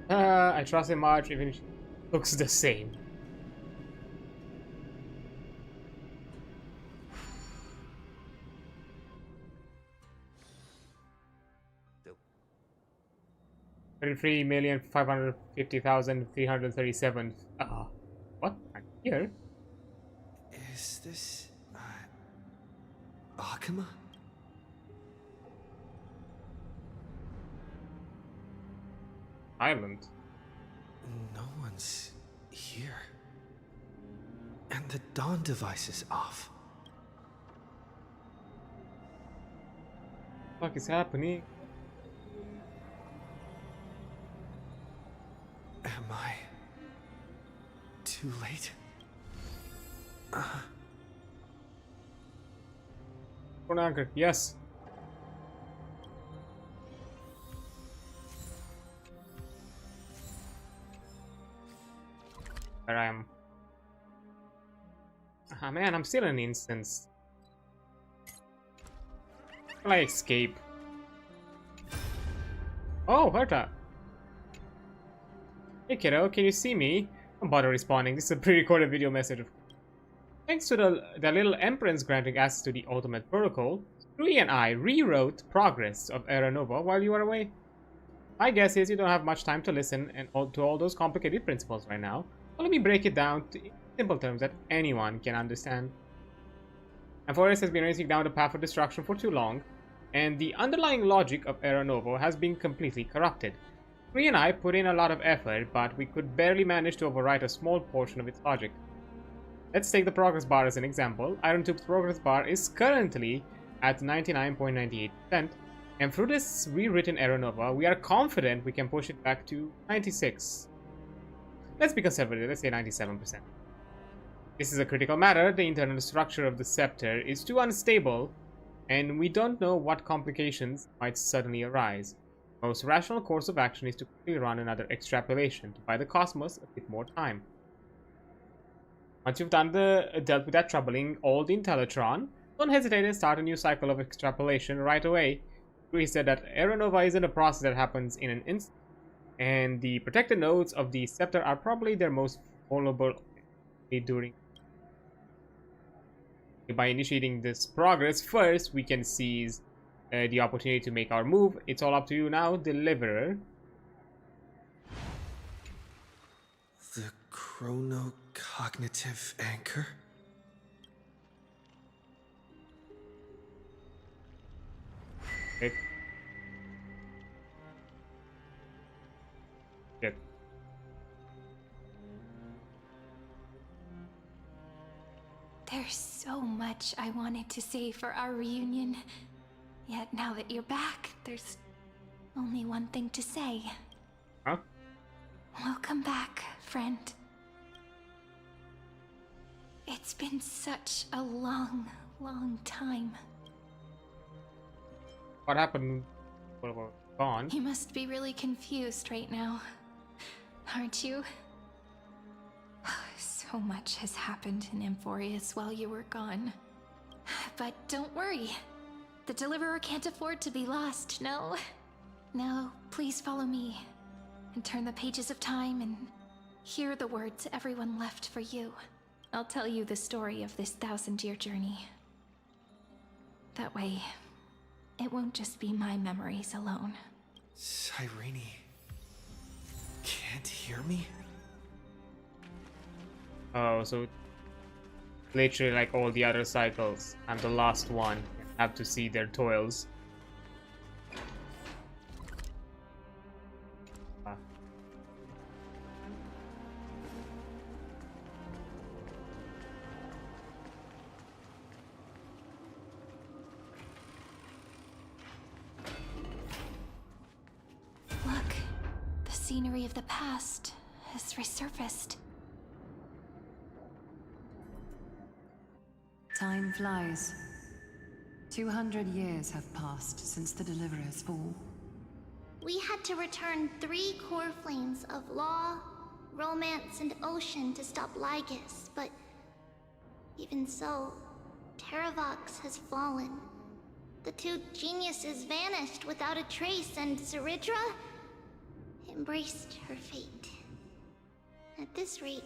I trust in March even if she looks the same. $33,550,337. What? Here? Is this Akuma? Island. No one's here. And the dawn device is off. What is happening? Am I too late? Anchor, yes. Where I am. Ah man, I'm still in an instance. Will I escape? Oh, Herta. Hey kiddo, can you see me? Don't bother responding, this is a pre-recorded video message. Thanks to the little Emperor's granting access to the Ultimate Protocol, Rui and I rewrote Progress of Era Nova while you were away. My guess is you don't have much time to listen to all those complicated principles right now. So let me break it down to simple terms that anyone can understand. Amphorius has been racing down the path of destruction for too long, and the underlying logic of Era Nova has been completely corrupted. Rui and I put in a lot of effort, but we could barely manage to overwrite a small portion of its logic. Let's take the progress bar as an example. irontube's progress bar is currently at 99.98%, and through this rewritten Era Nova, we are confident we can push it back to 96%. Let's be conservative, let's say 97%. This is a critical matter. The internal structure of the scepter is too unstable, and we don't know what complications might suddenly arise. The most rational course of action is to quickly run another extrapolation to buy the cosmos a bit more time. Once you've dealt with that troubling old Intellitron, don't hesitate and start a new cycle of extrapolation right away. He said that Era Nova isn't a process that happens in an instant, and the protected nodes of the scepter are probably their most vulnerable during. By initiating this progress first, we can seize the opportunity to make our move. It's all up to you now, Deliverer. The chronocognitive anchor? Okay. Good. There's so much I wanted to say for our reunion. Yet now that you're back, there's only one thing to say. Huh? Welcome back, friend. It's been such a long, long time. What happened? Well, gone. You must be really confused right now, aren't you? So much has happened in Amphorius while you were gone. But don't worry. The Deliverer can't afford to be lost, no? Now, please follow me and turn the pages of time and hear the words everyone left for you. I'll tell you the story of this 1000-year journey. That way, it won't just be my memories alone. Cyrene, can't hear me? Oh, so literally like all the other cycles, I'm the last one. I have to see their toils. Look, the scenery of the past has resurfaced. Time flies. 200 years have passed since the Deliverer's fall. We had to return 3 core flames of law, romance, and ocean to stop Lygus, but even so, Terravox has fallen. The 2 geniuses vanished without a trace, and Zeridra embraced her fate. At this rate,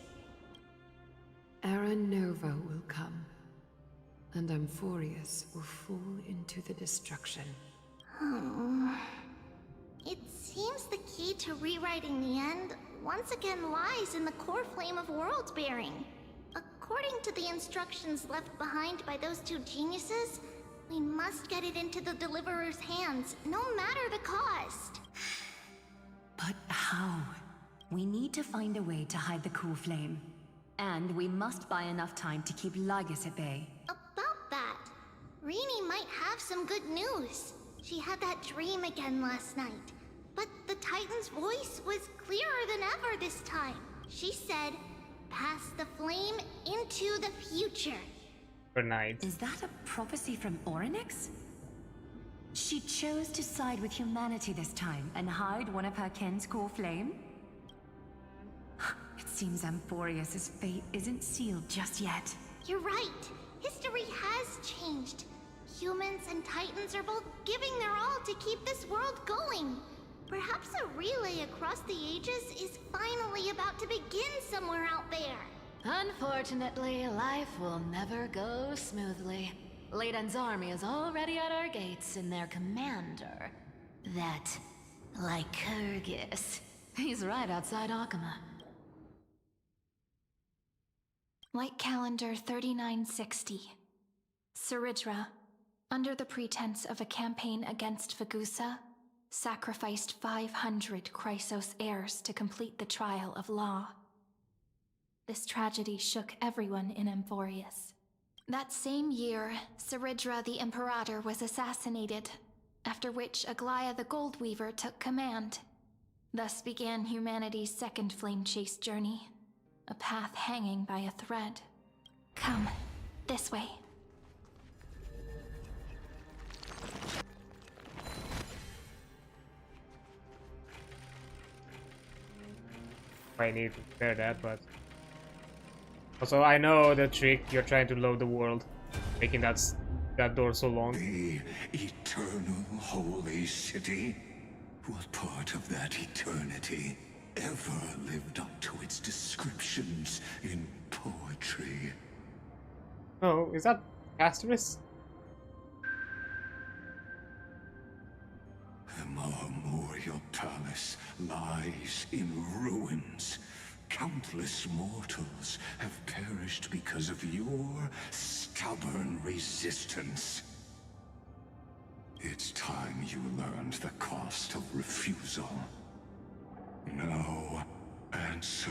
Era Nova will come, and Amphorius will fall into the destruction. oh. It seems the key to rewriting the end once again lies in the core flame of world-bearing. According to the instructions left behind by those 2 geniuses, we must get it into the Deliverer's hands, no matter the cost. But how? We need to find a way to hide the core flame. And we must buy enough time to keep Lygus at bay. About that, Rini might have some good news. She had that dream again last night, but the Titan's voice was clearer than ever this time. She said, "Pass the flame into the future." Good night. Is that a prophecy from Orynyx? She chose to side with humanity this time and hide one of her kin's core flame? It seems Amphorius' fate isn't sealed just yet. You're right. History has changed. Humans and Titans are both giving their all to keep this world going. Perhaps a relay across the ages is finally about to begin somewhere out there. Unfortunately, life will never go smoothly. Leiden's army is already at our gates, and their commander, that Lycurgus, he's right outside Akama. Light calendar 3960. Zeridra, under the pretense of a campaign against Vagusa, sacrificed 500 Chrysos heirs to complete the trial of law. This tragedy shook everyone in Amphorius. That same year, Zeridra the Imperator was assassinated, after which Aglaia the Goldweaver took command. Thus began humanity's second flame chase journey, a path hanging by a thread. Come, this way. I need to prepare that, but also I know the trick. You're trying to load the world, making that door so long. The eternal holy city? What part of that eternity ever lived up to its descriptions in poetry? Oh, is that Asterisk? The Memorial Palace lies in ruins. Countless mortals have perished because of your stubborn resistance. It's time you learned the cost of refusal. Now, answer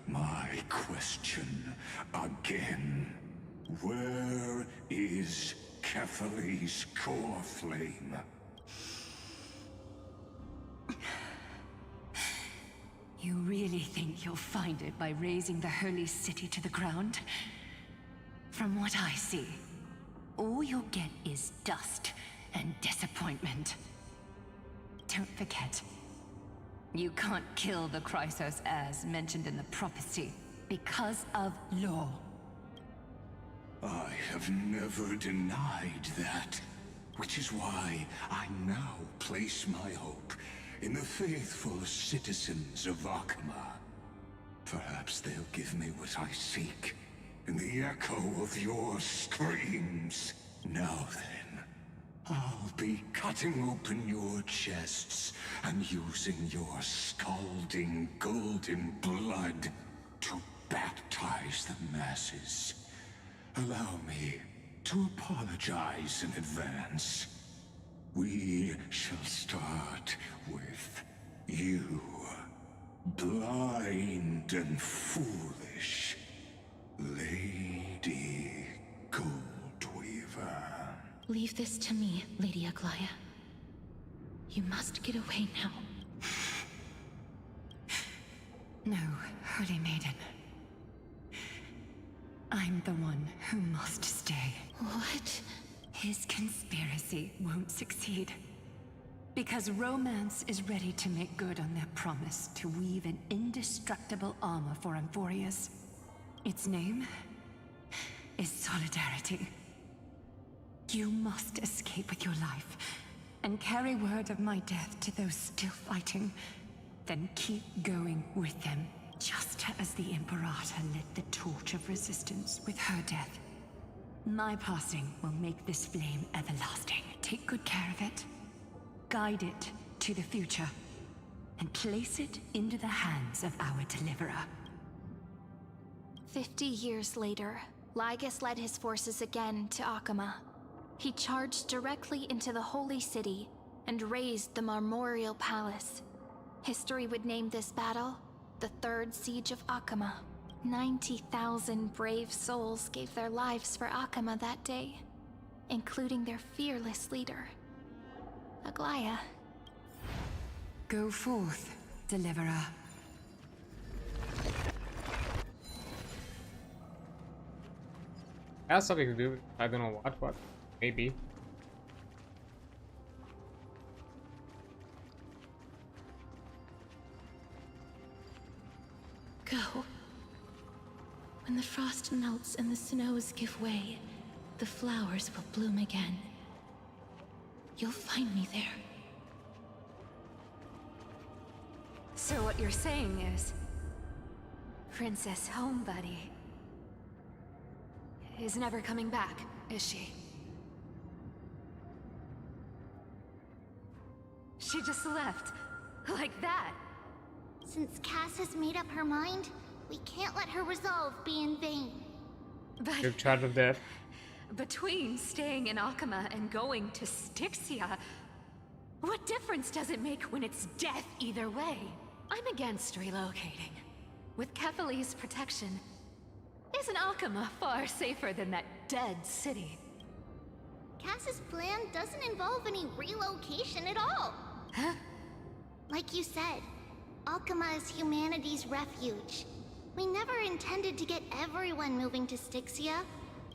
my question again. Where is Kefali's core flame. You really think you'll find it by razing the holy city to the ground? From what I see, all you'll get is dust and disappointment. Don't forget, you can't kill the Chrysos as mentioned in the prophecy because of law. I have never denied that, which is why I now place my hope in the faithful citizens of Akama. Perhaps they'll give me what I seek in the echo of your screams. Now then, I'll be cutting open your chests and using your scalding golden blood to baptize the masses. Allow me to apologize in advance. We shall start with you, blind and foolish Lady Goldweaver. Leave this to me, Lady Aglaya. You must get away now. No, Holy Maiden. I'm the one who must stay. What? His conspiracy won't succeed. Because Romance is ready to make good on their promise to weave an indestructible armor for Amphorius. Its name is Solidarity. You must escape with your life and carry word of my death to those still fighting. Then keep going with them, just as the Imperator lit the torch of resistance with her death. My passing will make this flame everlasting. Take good care of it. Guide it to the future. And place it into the hands of our deliverer. 50 years later, Lygus led his forces again to Akama. He charged directly into the Holy City and razed the Marmorial Palace. History would name this battle the Third Siege of Akama. 90,000 brave souls gave their lives for Akama that day, including their fearless leader, Aglaya. Go forth, Deliverer. That's something to do. I don't know what, but maybe. Go. When the frost melts and the snows give way, the flowers will bloom again. You'll find me there. So what you're saying is, Princess Homebuddy is never coming back, is she? She just left, like that. Since Cass has made up her mind, we can't let her resolve be in vain. But You're charged of death. between staying in Akama and going to Styxia, what difference does it make when it's death either way? I'm against relocating. With Kefali's protection, isn't Akama far safer than that dead city? Cass's plan doesn't involve any relocation at all. Huh? Like you said, Akama is humanity's refuge. We never intended to get everyone moving to Styxia.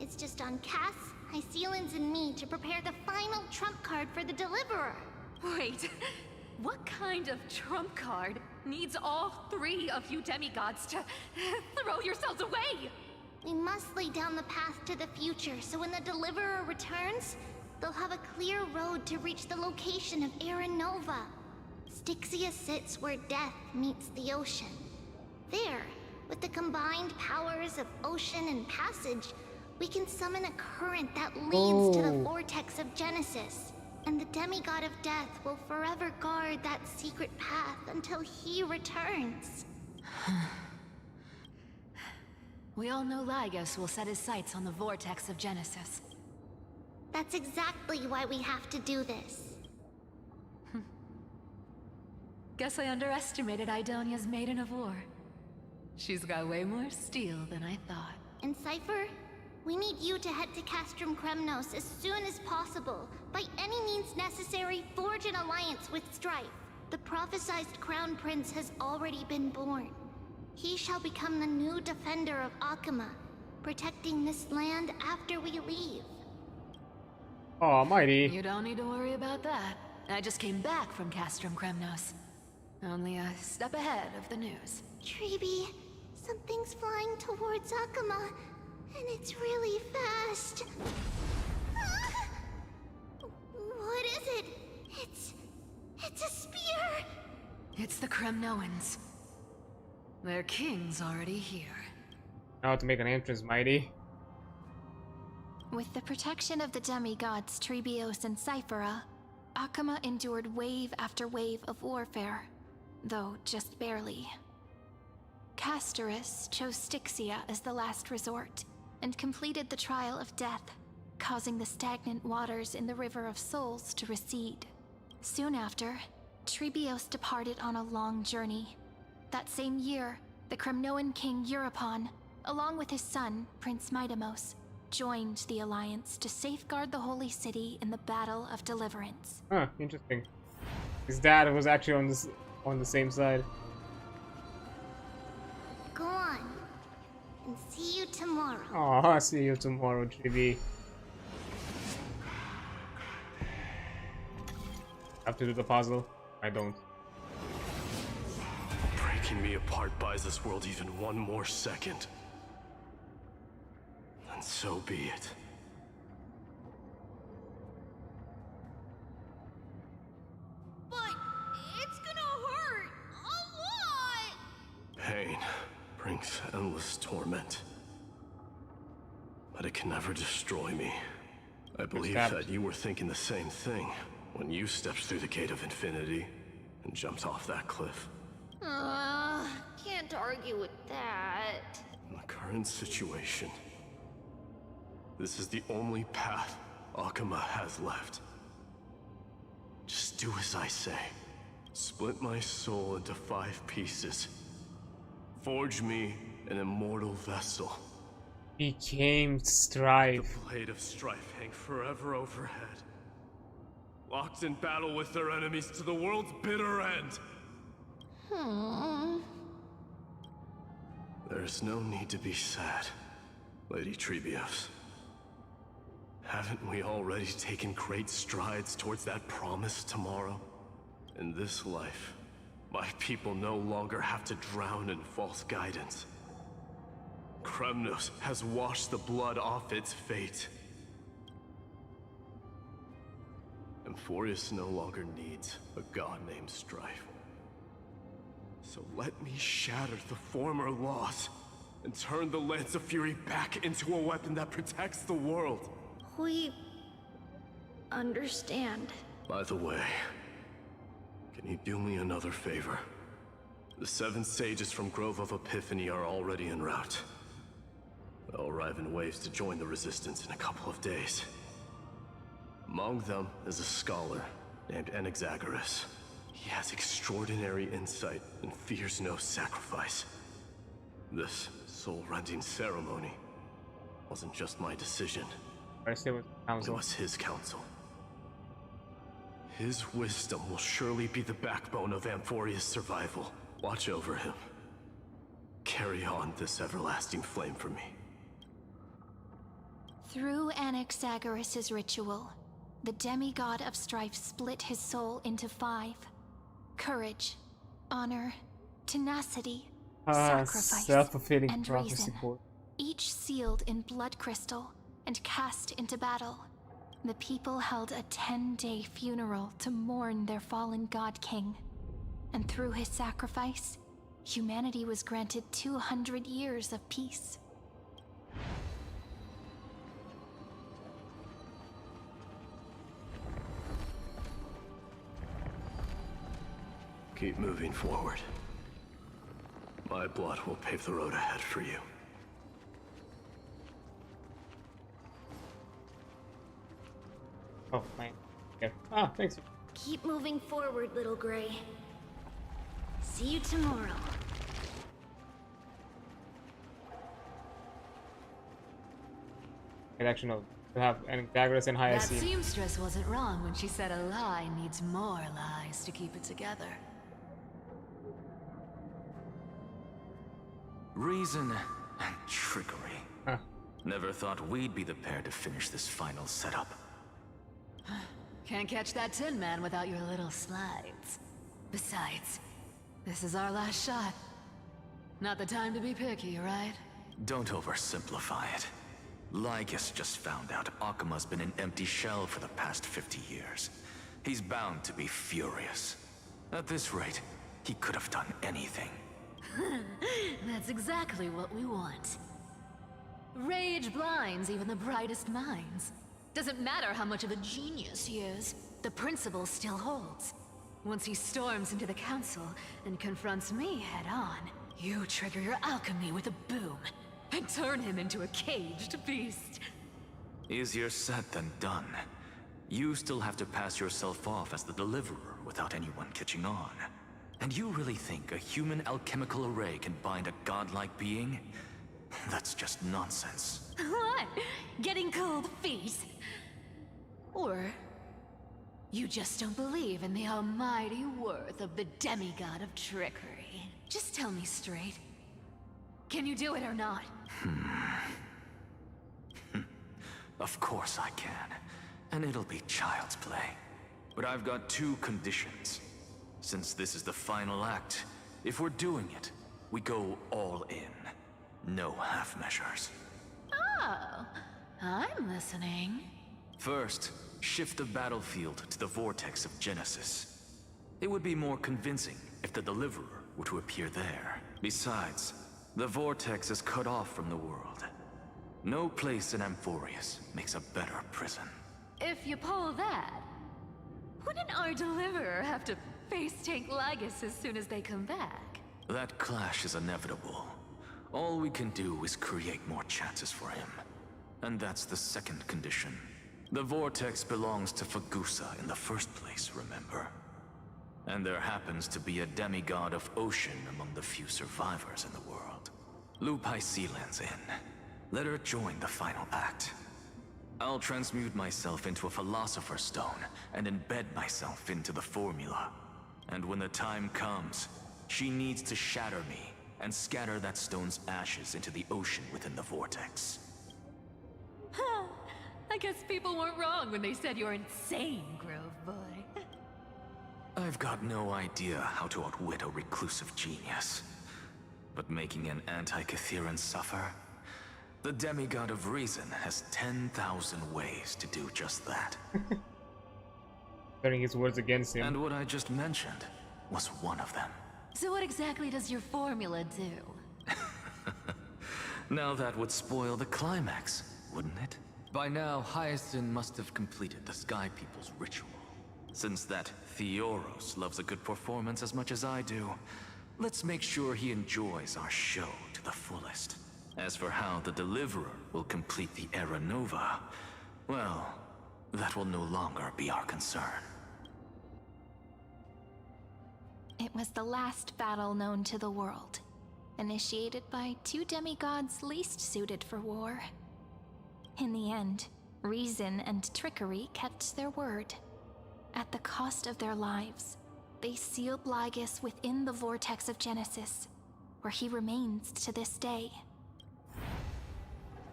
It's just on Cass, Hycealans, and me to prepare the final trump card for the Deliverer. Wait, what kind of trump card needs all three of you demigods to throw yourselves away? We must lay down the path to the future, so when the Deliverer returns, they'll have a clear road to reach the location of Aranova. Styxia sits where death meets the ocean. There, with the combined powers of ocean and passage, we can summon a current that leads to the vortex of Genesis. And the demigod of death will forever guard that secret path until he returns. We all know Lygus will set his sights on the vortex of Genesis. That's exactly why we have to do this. Guess I underestimated Idonia's Maiden of War. She's got way more steel than I thought. And Cypher, We need you to head to Castrum Kremnos as soon as possible. By any means necessary, forge an alliance with Strife. The prophesized Crown Prince has already been born. He shall become the new defender of Akama, protecting this land after we leave. Oh, mighty. You don't need to worry about that. I just came back from Castrum Kremnos. Only a step ahead of the news. Treeby, something's flying towards Akama, and it's really fast. What is it? It's a spear! It's the Kremnoans. Their king's already here. Now to make an entrance, mighty. With the protection of the demigods Trebios and Cyphera, Akama endured wave after wave of warfare, though just barely. Castorus chose Styxia as the last resort, and completed the trial of death, causing the stagnant waters in the River of Souls to recede. Soon after, Trebios departed on a long journey. That same year, the Kremnoan king Euripon, along with his son, Prince Midamos, joined the alliance to safeguard the holy city in the Battle of Deliverance. Huh, interesting. His dad was actually on the same side. Go on, and see you tomorrow. Aw, see you tomorrow, Chibi. Have to do the puzzle? I don't. Breaking me apart buys this world even one more second. And so be it. But it's gonna hurt a lot! Pain brings endless torment. But it can never destroy me. I believe that you were thinking the same thing when you stepped through the gate of infinity and jumped off that cliff. Can't argue with that. In the current situation, this is the only path Akama has left. Just do as I say. Split my soul into 5 pieces. Forge me an immortal vessel. Became Strife. The blade of Strife hang forever overhead. Locked in battle with their enemies to the world's bitter end. There's no need to be sad, Lady Trebios. Haven't we already taken great strides towards that promise tomorrow? In this life, my people no longer have to drown in false guidance. Kremnos has washed the blood off its fate. Emphorius no longer needs a god named Strife. So let me shatter the former laws and turn the Lance of Fury back into a weapon that protects the world. We understand. By the way, can you do me another favor? The 7 sages from Grove of Epiphany are already en route. They'll arrive in waves to join the Resistance in a couple of days. Among them is a scholar named Anaxagoras. He has extraordinary insight and fears no sacrifice. This soul-rending ceremony wasn't just my decision. It was his counsel. His wisdom will surely be the backbone of Amphoria's survival. Watch over him. Carry on this everlasting flame for me. Through Anaxagoras' ritual, the demigod of strife split his soul into 5. Courage, honor, tenacity, sacrifice, self-fulfilling and prophecy. reason. Each sealed in blood crystal and cast into battle. The people held a 10-day funeral to mourn their fallen god king. And through his sacrifice, humanity was granted 200 years of peace. Keep moving forward. My blood will pave the road ahead for you. Oh, fine. Okay. Ah, thanks. Keep moving forward, little Gray. See you tomorrow. actually no, to have Antagoras and high That esteem. seamstress wasn't wrong when she said a lie needs more lies to keep it together. Reason and trickery. Huh. Never thought we'd be the pair to finish this final setup. Can't catch that Tin Man without your little slides. Besides, this is our last shot. Not the time to be picky, right? Don't oversimplify it. Lygus just found out Akima's been an empty shell for the past 50 years. He's bound to be furious. At this rate, he could have done anything. That's exactly what we want. Rage blinds even the brightest minds. Doesn't matter how much of a genius he is, the principle still holds. Once he storms into the council and confronts me head-on, you trigger your alchemy with a boom and turn him into a caged beast. Easier said than done. You still have to pass yourself off as the deliverer without anyone catching on. And you really think a human alchemical array can bind a godlike being? That's just nonsense. What? Getting cold feet? Or you just don't believe in the almighty worth of the demigod of trickery? Just tell me straight. Can you do it or not? Of course I can. And it'll be child's play. But I've got two conditions. Since this is the final act, if we're doing it, we go all in. No half measures. Oh, I'm listening. First, shift the battlefield to the vortex of Genesis. It would be more convincing if the deliverer were to appear there. Besides, the vortex is cut off from the world. No place in Amphorius makes a better prison. If you pull that, wouldn't our deliverer have to face tank Lygus as soon as they come back? That clash is inevitable. All we can do is create more chances for him. And that's the second condition. The vortex belongs to Fagusa in the first place, remember? And there happens to be a demigod of ocean among the few survivors in the world. Lupai Sealand's in. Let her join the final act. I'll transmute myself into a philosopher's stone and embed myself into the formula. And when the time comes, she needs to shatter me and scatter that stone's ashes into the ocean within the vortex. Huh. I guess people weren't wrong when they said you're insane, Grove Boy. I've got no idea how to outwit a reclusive genius. But making an anti-Catheran suffer? The demigod of reason has 10,000 ways to do just that. Turning his words against him. And what I just mentioned was one of them. So what exactly does your formula do? Now that would spoil the climax, wouldn't it? By now, Hyacinth must have completed the Sky People's ritual. Since that Theoros loves a good performance as much as I do, let's make sure he enjoys our show to the fullest. As for how the Deliverer will complete the Era Nova, well, that will no longer be our concern. It was the last battle known to the world, initiated by two demigods least suited for war. In the end, reason and trickery kept their word. At the cost of their lives, they sealed Lygus within the vortex of Genesis, where he remains to this day.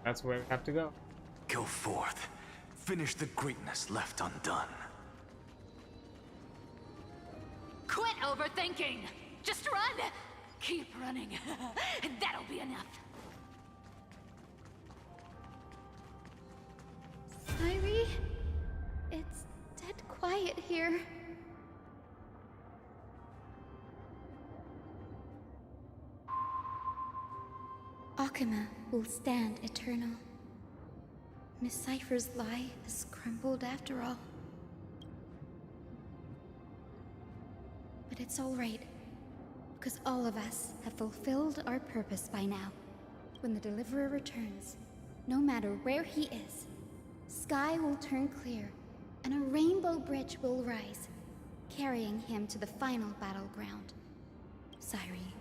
That's where we have to go. Go forth. Finish the greatness left undone. Quit overthinking! Just run! Keep running. That'll be enough. Sairi? It's dead quiet here. Akima will stand eternal. Miss Cypher's lie has crumbled after all. But it's all right, because all of us have fulfilled our purpose by now. When the Deliverer returns, no matter where he is, sky will turn clear, and a rainbow bridge will rise, carrying him to the final battleground. Sairi,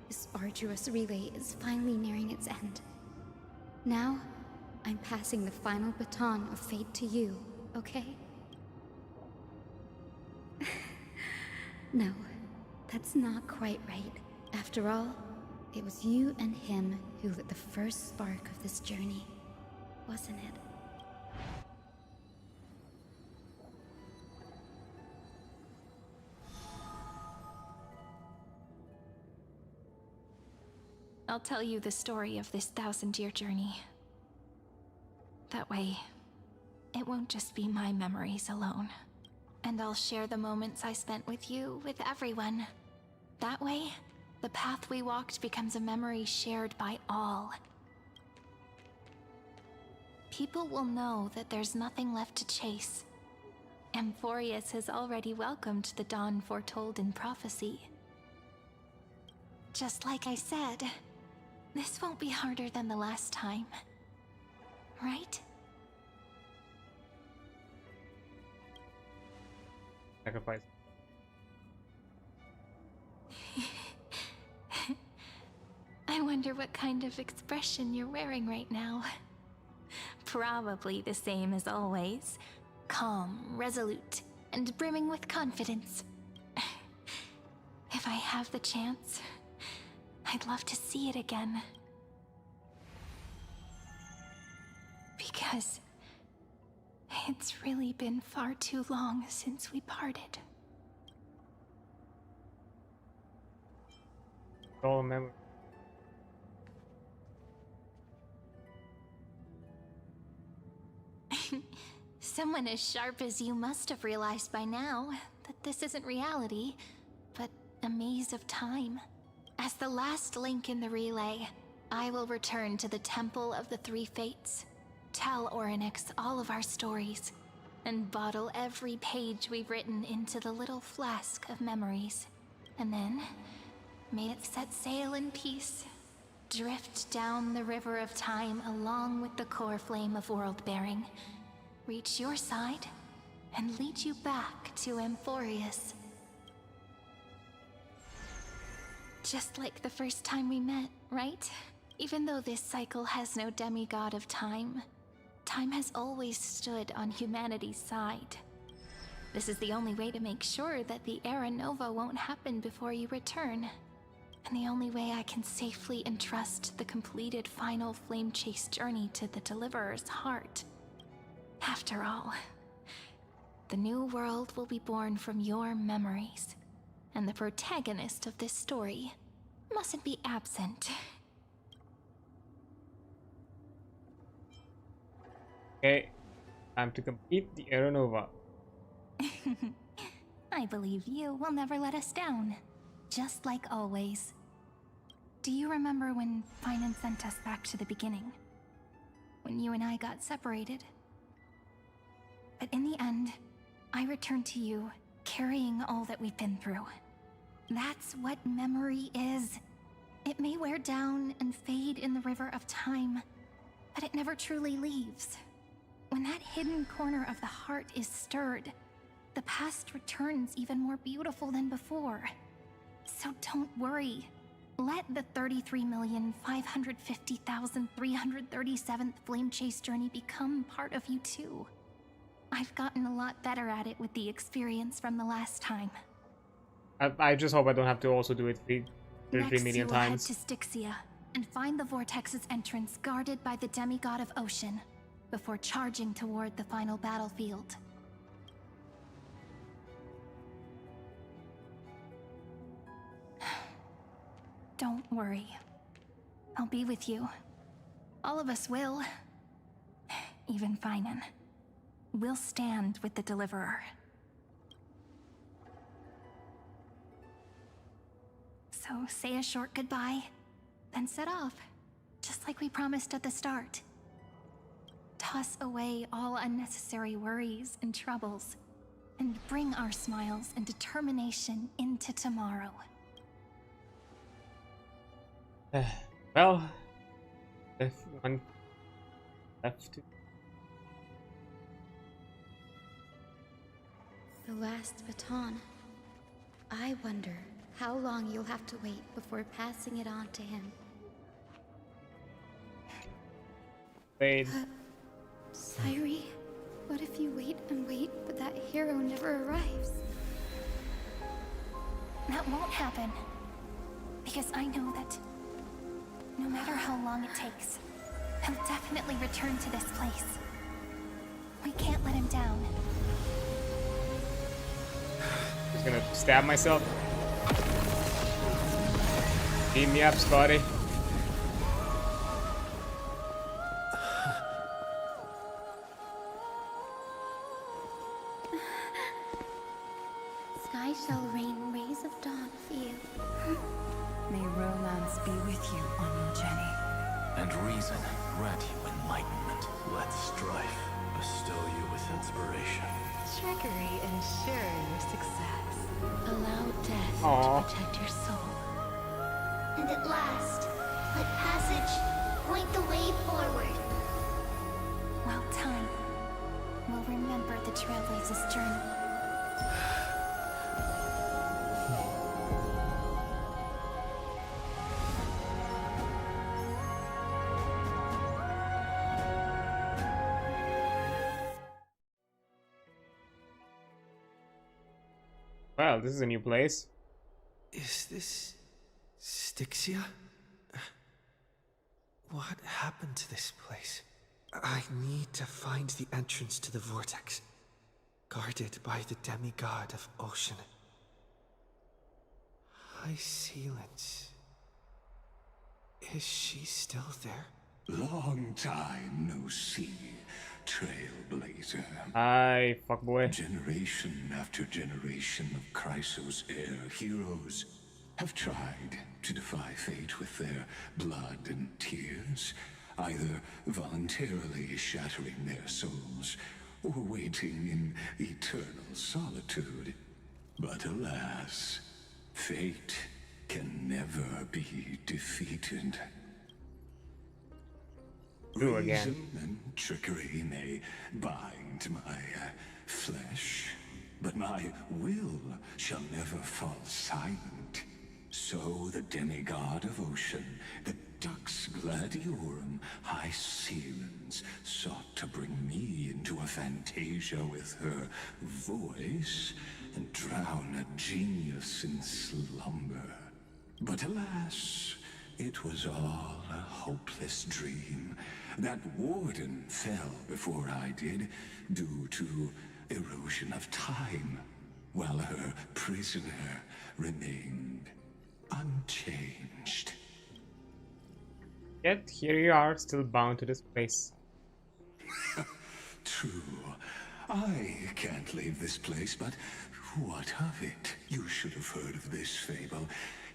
this arduous relay is finally nearing its end. Now, I'm passing the final baton of fate to you, okay? No, that's not quite right. After all, it was you and him who lit the first spark of this journey, wasn't it? I'll tell you the story of this 1,000-year journey. That way, it won't just be my memories alone. And I'll share the moments I spent with you with everyone. That way, the path we walked becomes a memory shared by all. People will know that there's nothing left to chase. Amphorius has already welcomed the dawn foretold in prophecy. Just like I said, this won't be harder than the last time. Right? Sacrifice. I wonder what kind of expression you're wearing right now. Probably the same as always. Calm, resolute, and brimming with confidence. If I have the chance, I'd love to see it again. Because it's really been far too long since we parted. All memory. Someone as sharp as you must have realized by now that this isn't reality, but a maze of time. As the last link in the relay, I will return to the Temple of the Three Fates, tell Orynyx all of our stories, and bottle every page we've written into the little flask of memories. And then, may it set sail in peace, drift down the river of time along with the core flame of world-bearing, reach your side, and lead you back to Amphorius. Just like the first time we met, right? Even though this cycle has no demigod of time, time has always stood on humanity's side. This is the only way to make sure that the Era Nova won't happen before you return. And the only way I can safely entrust the completed final flame chase journey to the Deliverer's heart. After all, the new world will be born from your memories, and the protagonist of this story mustn't be absent. Okay, time to complete the Era Nova. I believe you will never let us down, just like always. Do you remember when Finan sent us back to the beginning? When you and I got separated? But in the end, I returned to you, carrying all that we've been through. That's what memory is. It may wear down and fade in the river of time, but it never truly leaves. When that hidden corner of the heart is stirred, the past returns even more beautiful than before. So don't worry. Let the 33,550,337th Flame Chase journey become part of you too. I've gotten a lot better at it with the experience from the last time. I just hope I don't have to also do it 33 million times. Next, you will head to Styxia and find the Vortex's entrance guarded by the demigod of Ocean before charging toward the final battlefield. Don't worry. I'll be with you. All of us will. Even Finan. We'll stand with the Deliverer. So say a short goodbye, then set off, just like we promised at the start. Toss away all unnecessary worries and troubles, and bring our smiles and determination into tomorrow. Well, if one left to... The last baton. I wonder how long you'll have to wait before passing it on to him. Wait. Sairi, what if you wait and wait, but that hero never arrives? That won't happen. Because I know that no matter how long it takes, he'll definitely return to this place. We can't let him down. Just gonna stab myself. Beam me up, Scotty. Sky shall rain rays of dawn for you. May romance be with you on your journey. And reason grant you enlightenment. Let strife bestow you with inspiration. Trickery ensure your success. Allow death Aww. to protect your soul. And at last, let passage point the way forward. Well, time will remember the Trailblazer's journey. Well, this is a new place. Is this Styxia? What happened to this place? I need to find the entrance to the vortex, guarded by the demigod of ocean. High Sealance. Is she still there? Long time no see, Trailblazer. Hi, fuckboy. Generation after generation of Chrysos heir heroes have tried to defy fate with their blood and tears, either voluntarily shattering their souls or waiting in eternal solitude. But alas, fate can never be defeated. Do again. Reason and trickery may bind my flesh, but my will shall never fall silent. So the demigod of ocean, the Dux Gladiorum High Sealance, sought to bring me into a fantasia with her voice and drown a genius in slumber. But alas, it was all a hopeless dream. That warden fell before I did, due to erosion of time, while her prisoner remained unchanged. Yet here you are, still bound to this place. True. I can't leave this place, but what of it? You should have heard of this fable.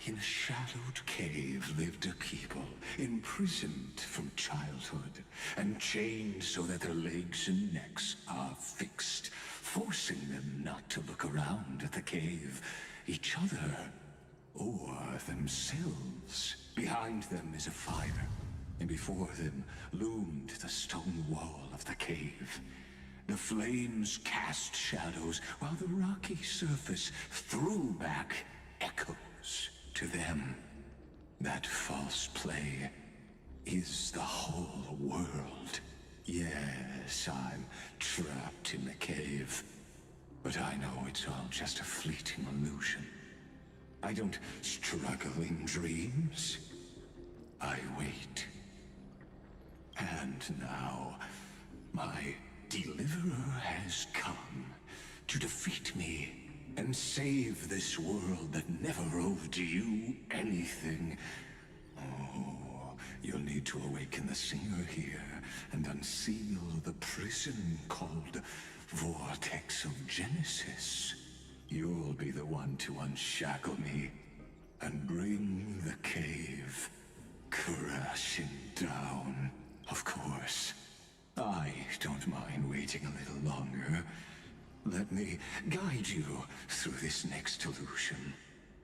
In a shadowed cave lived a people, imprisoned from childhood, and chained so that their legs and necks are fixed, forcing them not to look around at the cave, each other, or themselves. Behind them is a fire, and before them loomed the stone wall of the cave. The flames cast shadows, while the rocky surface threw back echoes to them. That false play is the whole world. Yes, I'm trapped in the cave, but I know it's all just a fleeting illusion. I don't struggle in dreams. I wait. And now, my deliverer has come to defeat me and save this world that never owed you anything. Oh, you'll need to awaken the singer here and unseal the prison called Vortex of Genesis. You'll be the one to unshackle me and bring the cave crashing down. Of course, I don't mind waiting a little longer. Let me guide you through this next illusion.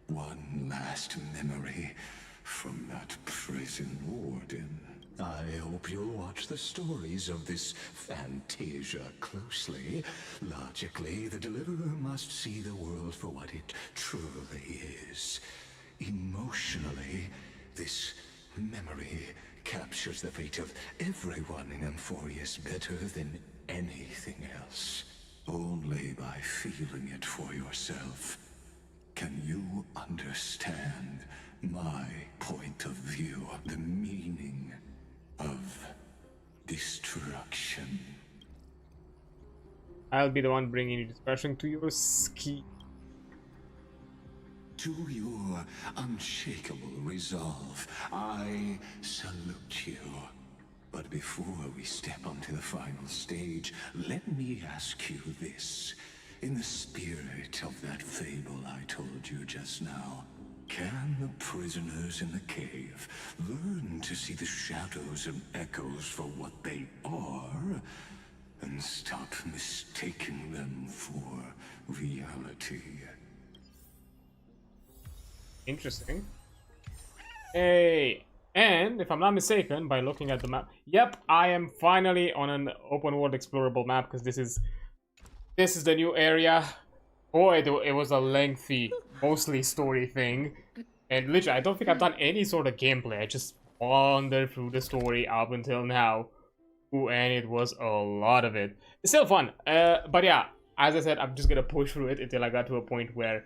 One last memory from that prison warden. I hope you'll watch the stories of this fantasia closely. Logically, the deliverer must see the world for what it truly is. Emotionally, this memory captures the fate of everyone in Amphorius better than anything else. Only by feeling it for yourself can you understand my point of view, the meaning of destruction. I'll be the one bringing you destruction to your ski. To your unshakable resolve, I salute you. But before we step onto the final stage, let me ask you this. In the spirit of that fable I told you just now, can the prisoners in the cave learn to see the shadows and echoes for what they are, and stop mistaking them for reality? Interesting. Hey, and if I'm not mistaken, by looking at the map, yep, I am finally on an open world explorable map, because this is the new area. Boy, it was a lengthy, mostly story thing, and literally I don't think I've done any sort of gameplay. I just wandered through the story up until now. Ooh, and it was a lot of it. It's still fun, but yeah, as I said, I'm just gonna push through it until I got to a point where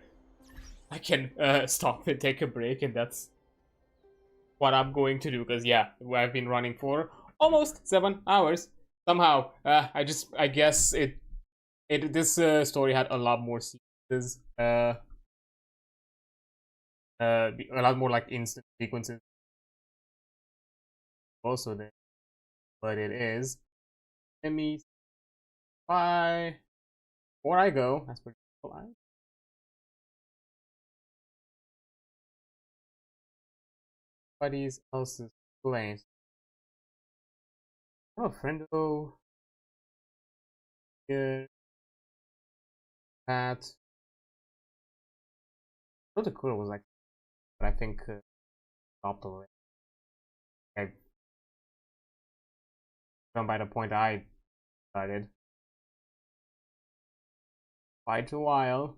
I can stop and take a break, and that's what I'm going to do, because yeah, I've been running for almost 7 hours. Somehow, I guess this story had a lot more sequences, a lot more like instant sequences also there, but it is. Let me before I go, that's pretty cool. Everybody else's place. Oh, friendo. Here. That. What the cool was like, but I think stopped already. Okay. Done by the point I started. Quite a while.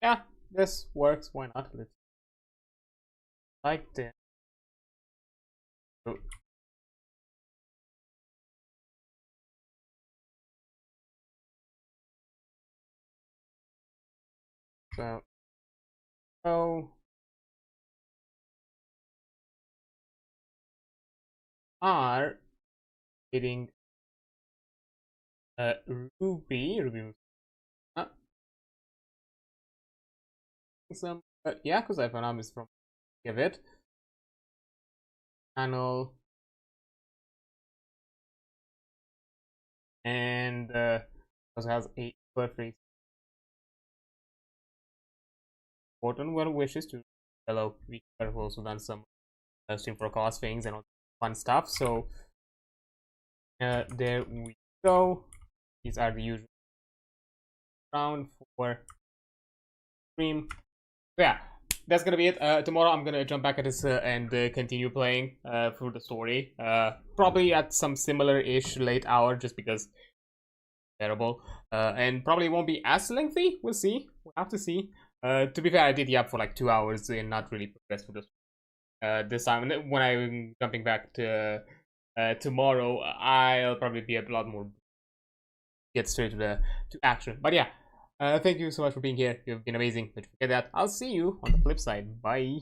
Yeah, this works. Why not? Let's like this. Oh. So are getting Ruby some Yakuza Phenom is from Give It channel, and also has a birthday. Important well wishes to fellow vtuber who also done some stream for cause things and all fun stuff. So there we go. These are the usual round for stream. So yeah, that's gonna be it. Tomorrow I'm gonna jump back at this and continue playing through the story. Probably at some similar-ish late hour, just because terrible. And probably won't be as lengthy. We'll see. We'll have to see. To be fair, I did for like 2 hours and not really progress with this time. And when I'm jumping back to tomorrow, I'll probably be a lot more get straight to action. But yeah, thank you so much for being here. You've been amazing. Don't forget that. I'll see you on the flip side. Bye.